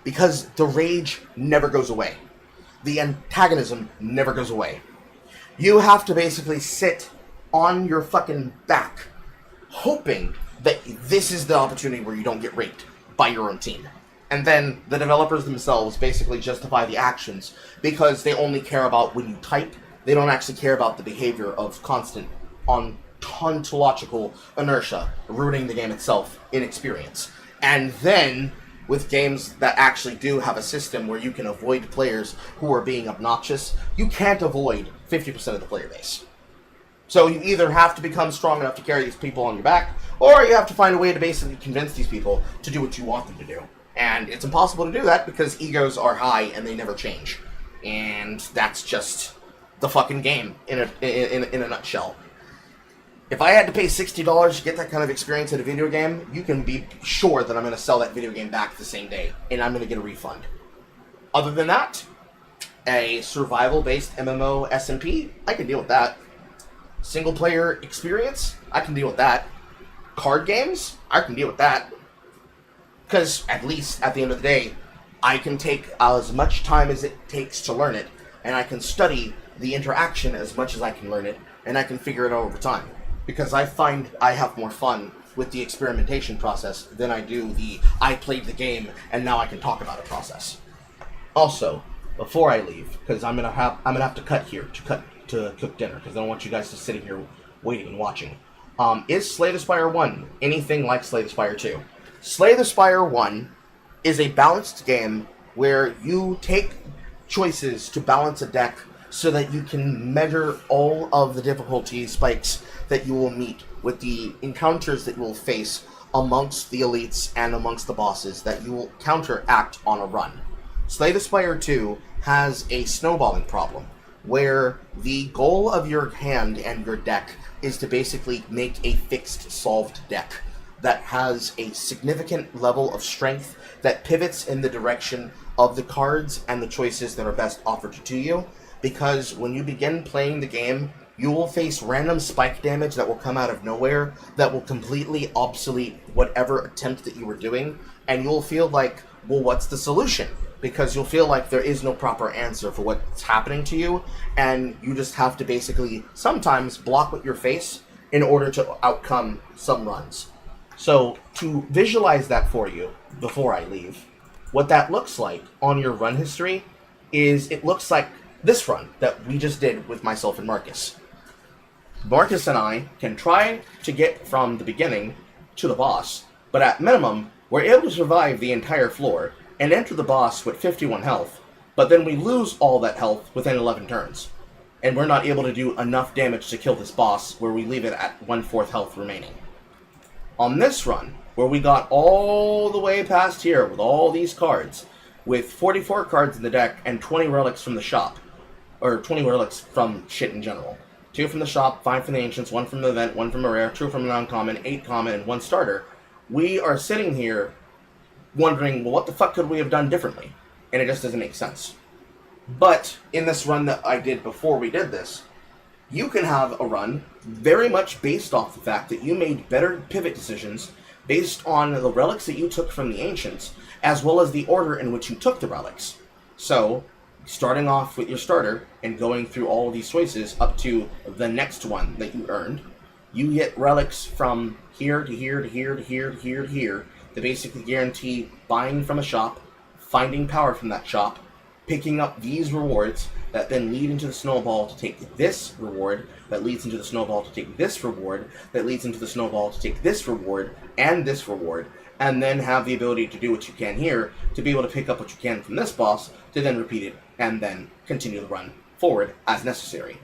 I: Because the rage never goes away. The antagonism never goes away. You have to basically sit on your fucking back, hoping that this is the opportunity where you don't get raped by your own team. And then the developers themselves basically justify the actions because they only care about when you type. They don't actually care about the behavior of constant ontological inertia, ruining the game itself in experience. And then, with games that actually do have a system where you can avoid players who are being obnoxious, you can't avoid 50% of the player base. So you either have to become strong enough to carry these people on your back, or you have to find a way to basically convince these people to do what you want them to do. And it's impossible to do that because egos are high and they never change. And that's just the fucking game in a nutshell. If I had to pay $60 to get that kind of experience in a video game, you can be sure that I'm going to sell that video game back the same day, and I'm going to get a refund. Other than that, a survival-based MMO SMP, I can deal with that. Single-player experience, I can deal with that. Card games, I can deal with that. Because, at least, at the end of the day, I can take as much time as it takes to learn it, and I can study the interaction as much as I can learn it, and I can figure it out over time. Because I find I have more fun with the experimentation process than I do the I played the game and now I can talk about it process. Also, before I leave, because I'm gonna have to cut here to cook dinner, because I don't want you guys to sitting here waiting and watching. Is Slay the Spire 1 anything like Slay the Spire 2? Slay the Spire 1 is a balanced game where you take choices to balance a deck so that you can measure all of the difficulty spikes that you will meet with the encounters that you will face amongst the elites and amongst the bosses that you will counteract on a run. Slay the Spire 2 has a snowballing problem, where the goal of your hand and your deck is to basically make a fixed solved deck that has a significant level of strength that pivots in the direction of the cards and the choices that are best offered to you, because when you begin playing the game, you will face random spike damage that will come out of nowhere that will completely obsolete whatever attempt that you were doing, and you'll feel like, well, what's the solution? Because you'll feel like there is no proper answer for what's happening to you, and you just have to basically sometimes block with your face in order to outcome some runs. So, to visualize that for you before I leave, what that looks like on your run history is it looks like this run that we just did with myself and Marcus. Marcus and I can try to get from the beginning to the boss, but at minimum, we're able to survive the entire floor and enter the boss with 51 health, but then we lose all that health within 11 turns, and we're not able to do enough damage to kill this boss where we leave it at 1/4 health remaining. On this run, where we got all the way past here with all these cards, with 44 cards in the deck and 20 relics from the shop, or 20 relics from shit in general. 2 from the shop, 5 from the ancients, 1 from the event, 1 from a rare, 2 from an uncommon, 8 common, and 1 starter. We are sitting here wondering, well, what the fuck could we have done differently? And it just doesn't make sense. But in this run that I did before we did this, you can have a run very much based off the fact that you made better pivot decisions based on the relics that you took from the ancients, as well as the order in which you took the relics. So, starting off with your starter and going through all of these choices up to the next one that you earned, you get relics from here to here to here to here to here to here that basically guarantee buying from a shop, finding power from that shop, picking up these rewards that then lead into the snowball to take this reward, that leads into the snowball to take this reward, that leads into the snowball to take this reward, and then have the ability to do what you can here, to be able to pick up what you can from this boss, to then repeat it, and then continue the run forward as necessary.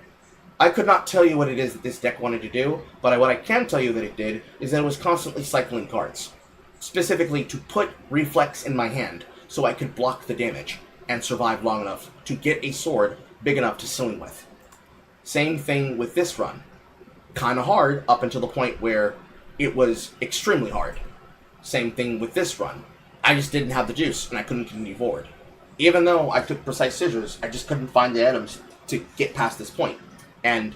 I: I could not tell you what it is that this deck wanted to do, but what I can tell you that it did is that it was constantly cycling cards. Specifically to put Reflex in my hand, so I could block the damage and survive long enough to get a sword big enough to swing with. Same thing with this run. Kinda hard up until the point where it was extremely hard. Same thing with this run. I just didn't have the juice and I couldn't continue forward. Even though I took precise scissors, I just couldn't find the items to get past this point. And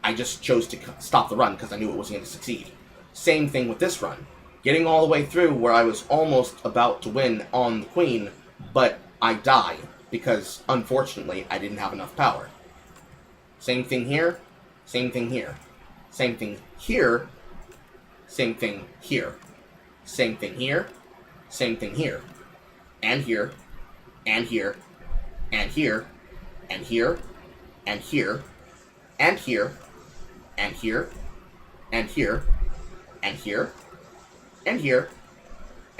I: I just chose to stop the run because I knew it wasn't going to succeed. Same thing with this run. Getting all the way through where I was almost about to win on the queen, but I die because, unfortunately, I didn't have enough power. Same thing here, same thing here. Same thing here, same thing here. Same thing here, same thing here. And here, and here, and here, and here, and here, and here, and here, and here, and here, and here,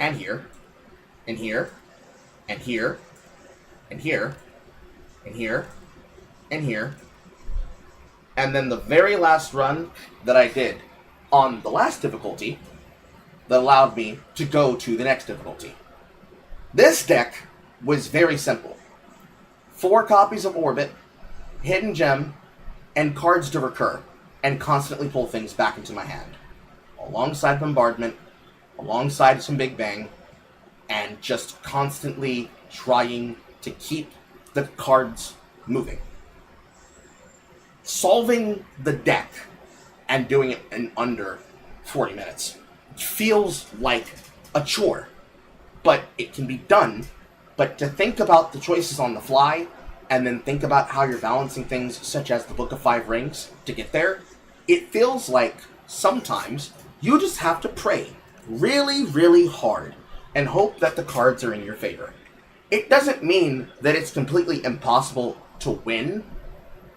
I: and here, and here, and here, and here, and here, and here, and then the very last run that I did on the last difficulty that allowed me to go to the next difficulty. This deck was very simple. 4 copies of Orbit, Hidden Gem, and cards to recur, and constantly pull things back into my hand. Alongside Bombardment, alongside some Big Bang, and just constantly trying to keep the cards moving. Solving the deck and doing it in under 40 minutes feels like a chore, but it can be done. But to think about the choices on the fly, and then think about how you're balancing things such as the Book of 5 Rings to get there, it feels like sometimes you just have to pray really, really hard and hope that the cards are in your favor. It doesn't mean that it's completely impossible to win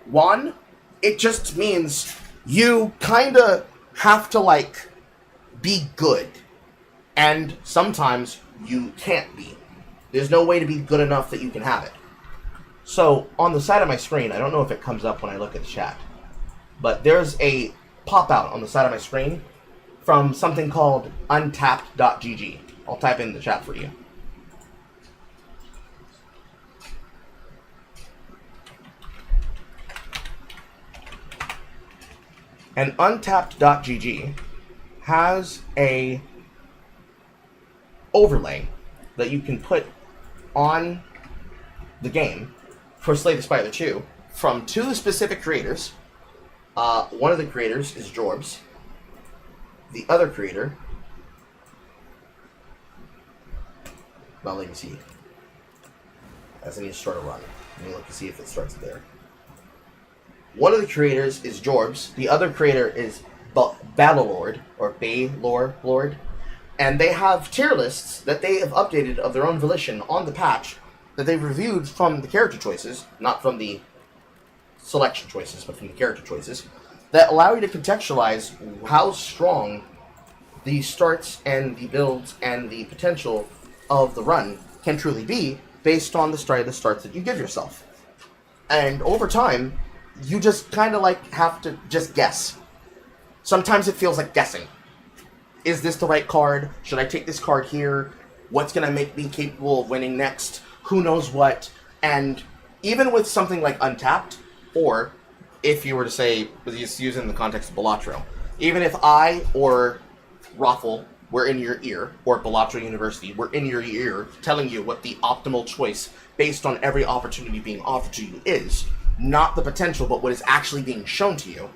I: one. It just means you kinda have to, be good. And sometimes you can't be. There's no way to be good enough that you can have it. So, on the side of my screen, I don't know if it comes up when I look at the chat, but there's a pop-out on the side of my screen from something called untapped.gg. I'll type in the chat for you. And untapped.gg has a overlay that you can put on the game for Slay the Spire 2 from two specific creators. One of the creators is Jorbs. The other creator, well, let me see. As I need to start a run. Let me look to see if it starts there. One of the creators is Jorbs. The other creator is Battlelord, or Baylor Lord. And they have tier lists that they have updated of their own volition on the patch that they've reviewed from the character choices, not from the selection choices, but from the character choices, that allow you to contextualize how strong the starts and the builds and the potential of the run can truly be based on the starts that you give yourself. And over time, you just kind of like have to just guess. Sometimes it feels like guessing. Is this the right card? Should I take this card here? What's going to make me capable of winning next? Who knows what? And even with something like Untapped, or if you were to say, just using the context of Balatro, even if I or Raffle were in your ear, or Balatro University were in your ear telling you what the optimal choice based on every opportunity being offered to you is, not the potential, but what is actually being shown to you,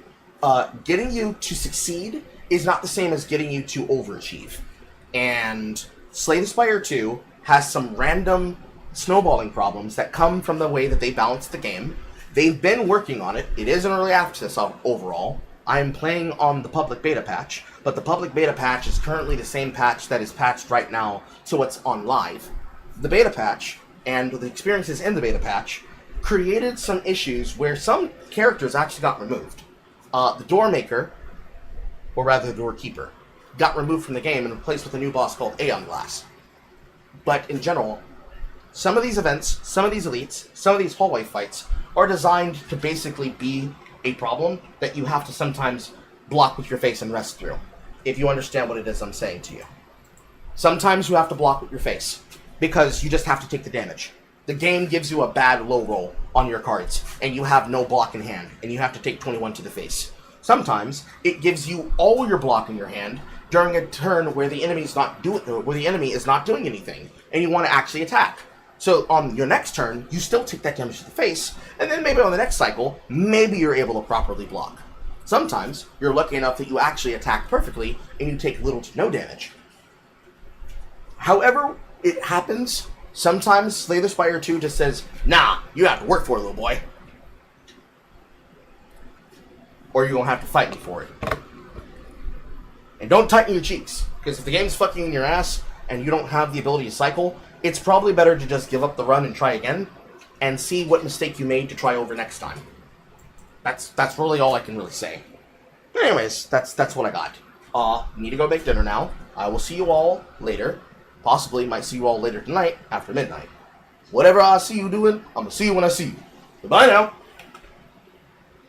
I: getting you to succeed is not the same as getting you to overachieve. And Slay the Spire 2 has some random snowballing problems that come from the way that they balance the game. They've been working on it. It is an early access overall. I am playing on the public beta patch, but the public beta patch is currently the same patch that is patched right now to what's on live. The beta patch, and the experiences in the beta patch, created some issues where some characters actually got removed. The Doormaker, or rather the Doorkeeper, got removed from the game and replaced with a new boss called Aeon Glass. But in general, some of these events, some of these elites, some of these hallway fights are designed to basically be a problem that you have to sometimes block with your face and rest through, if you understand what it is I'm saying to you. Sometimes you have to block with your face, because you just have to take the damage. The game gives you a bad low roll on your cards, and you have no block in hand, and you have to take 21 to the face. Sometimes it gives you all your block in your hand during a turn where the enemy is not doing anything, and you want to actually attack. So on your next turn, you still take that damage to the face, and then maybe on the next cycle, maybe you're able to properly block. Sometimes you're lucky enough that you actually attack perfectly, and you take little to no damage. However it happens, sometimes Slay the Spire 2 just says, nah, you have to work for it, little boy. Or you're going to have to fight me for it. And don't tighten your cheeks, because if the game's fucking in your ass, and you don't have the ability to cycle, it's probably better to just give up the run and try again, and see what mistake you made to try over next time. That's really all I can really say. But anyways, that's what I got. Need to go make dinner now. I will see you all later. Possibly might see you all later tonight, after midnight. Whatever I see you doing, I'm gonna see you when I see you. Goodbye now.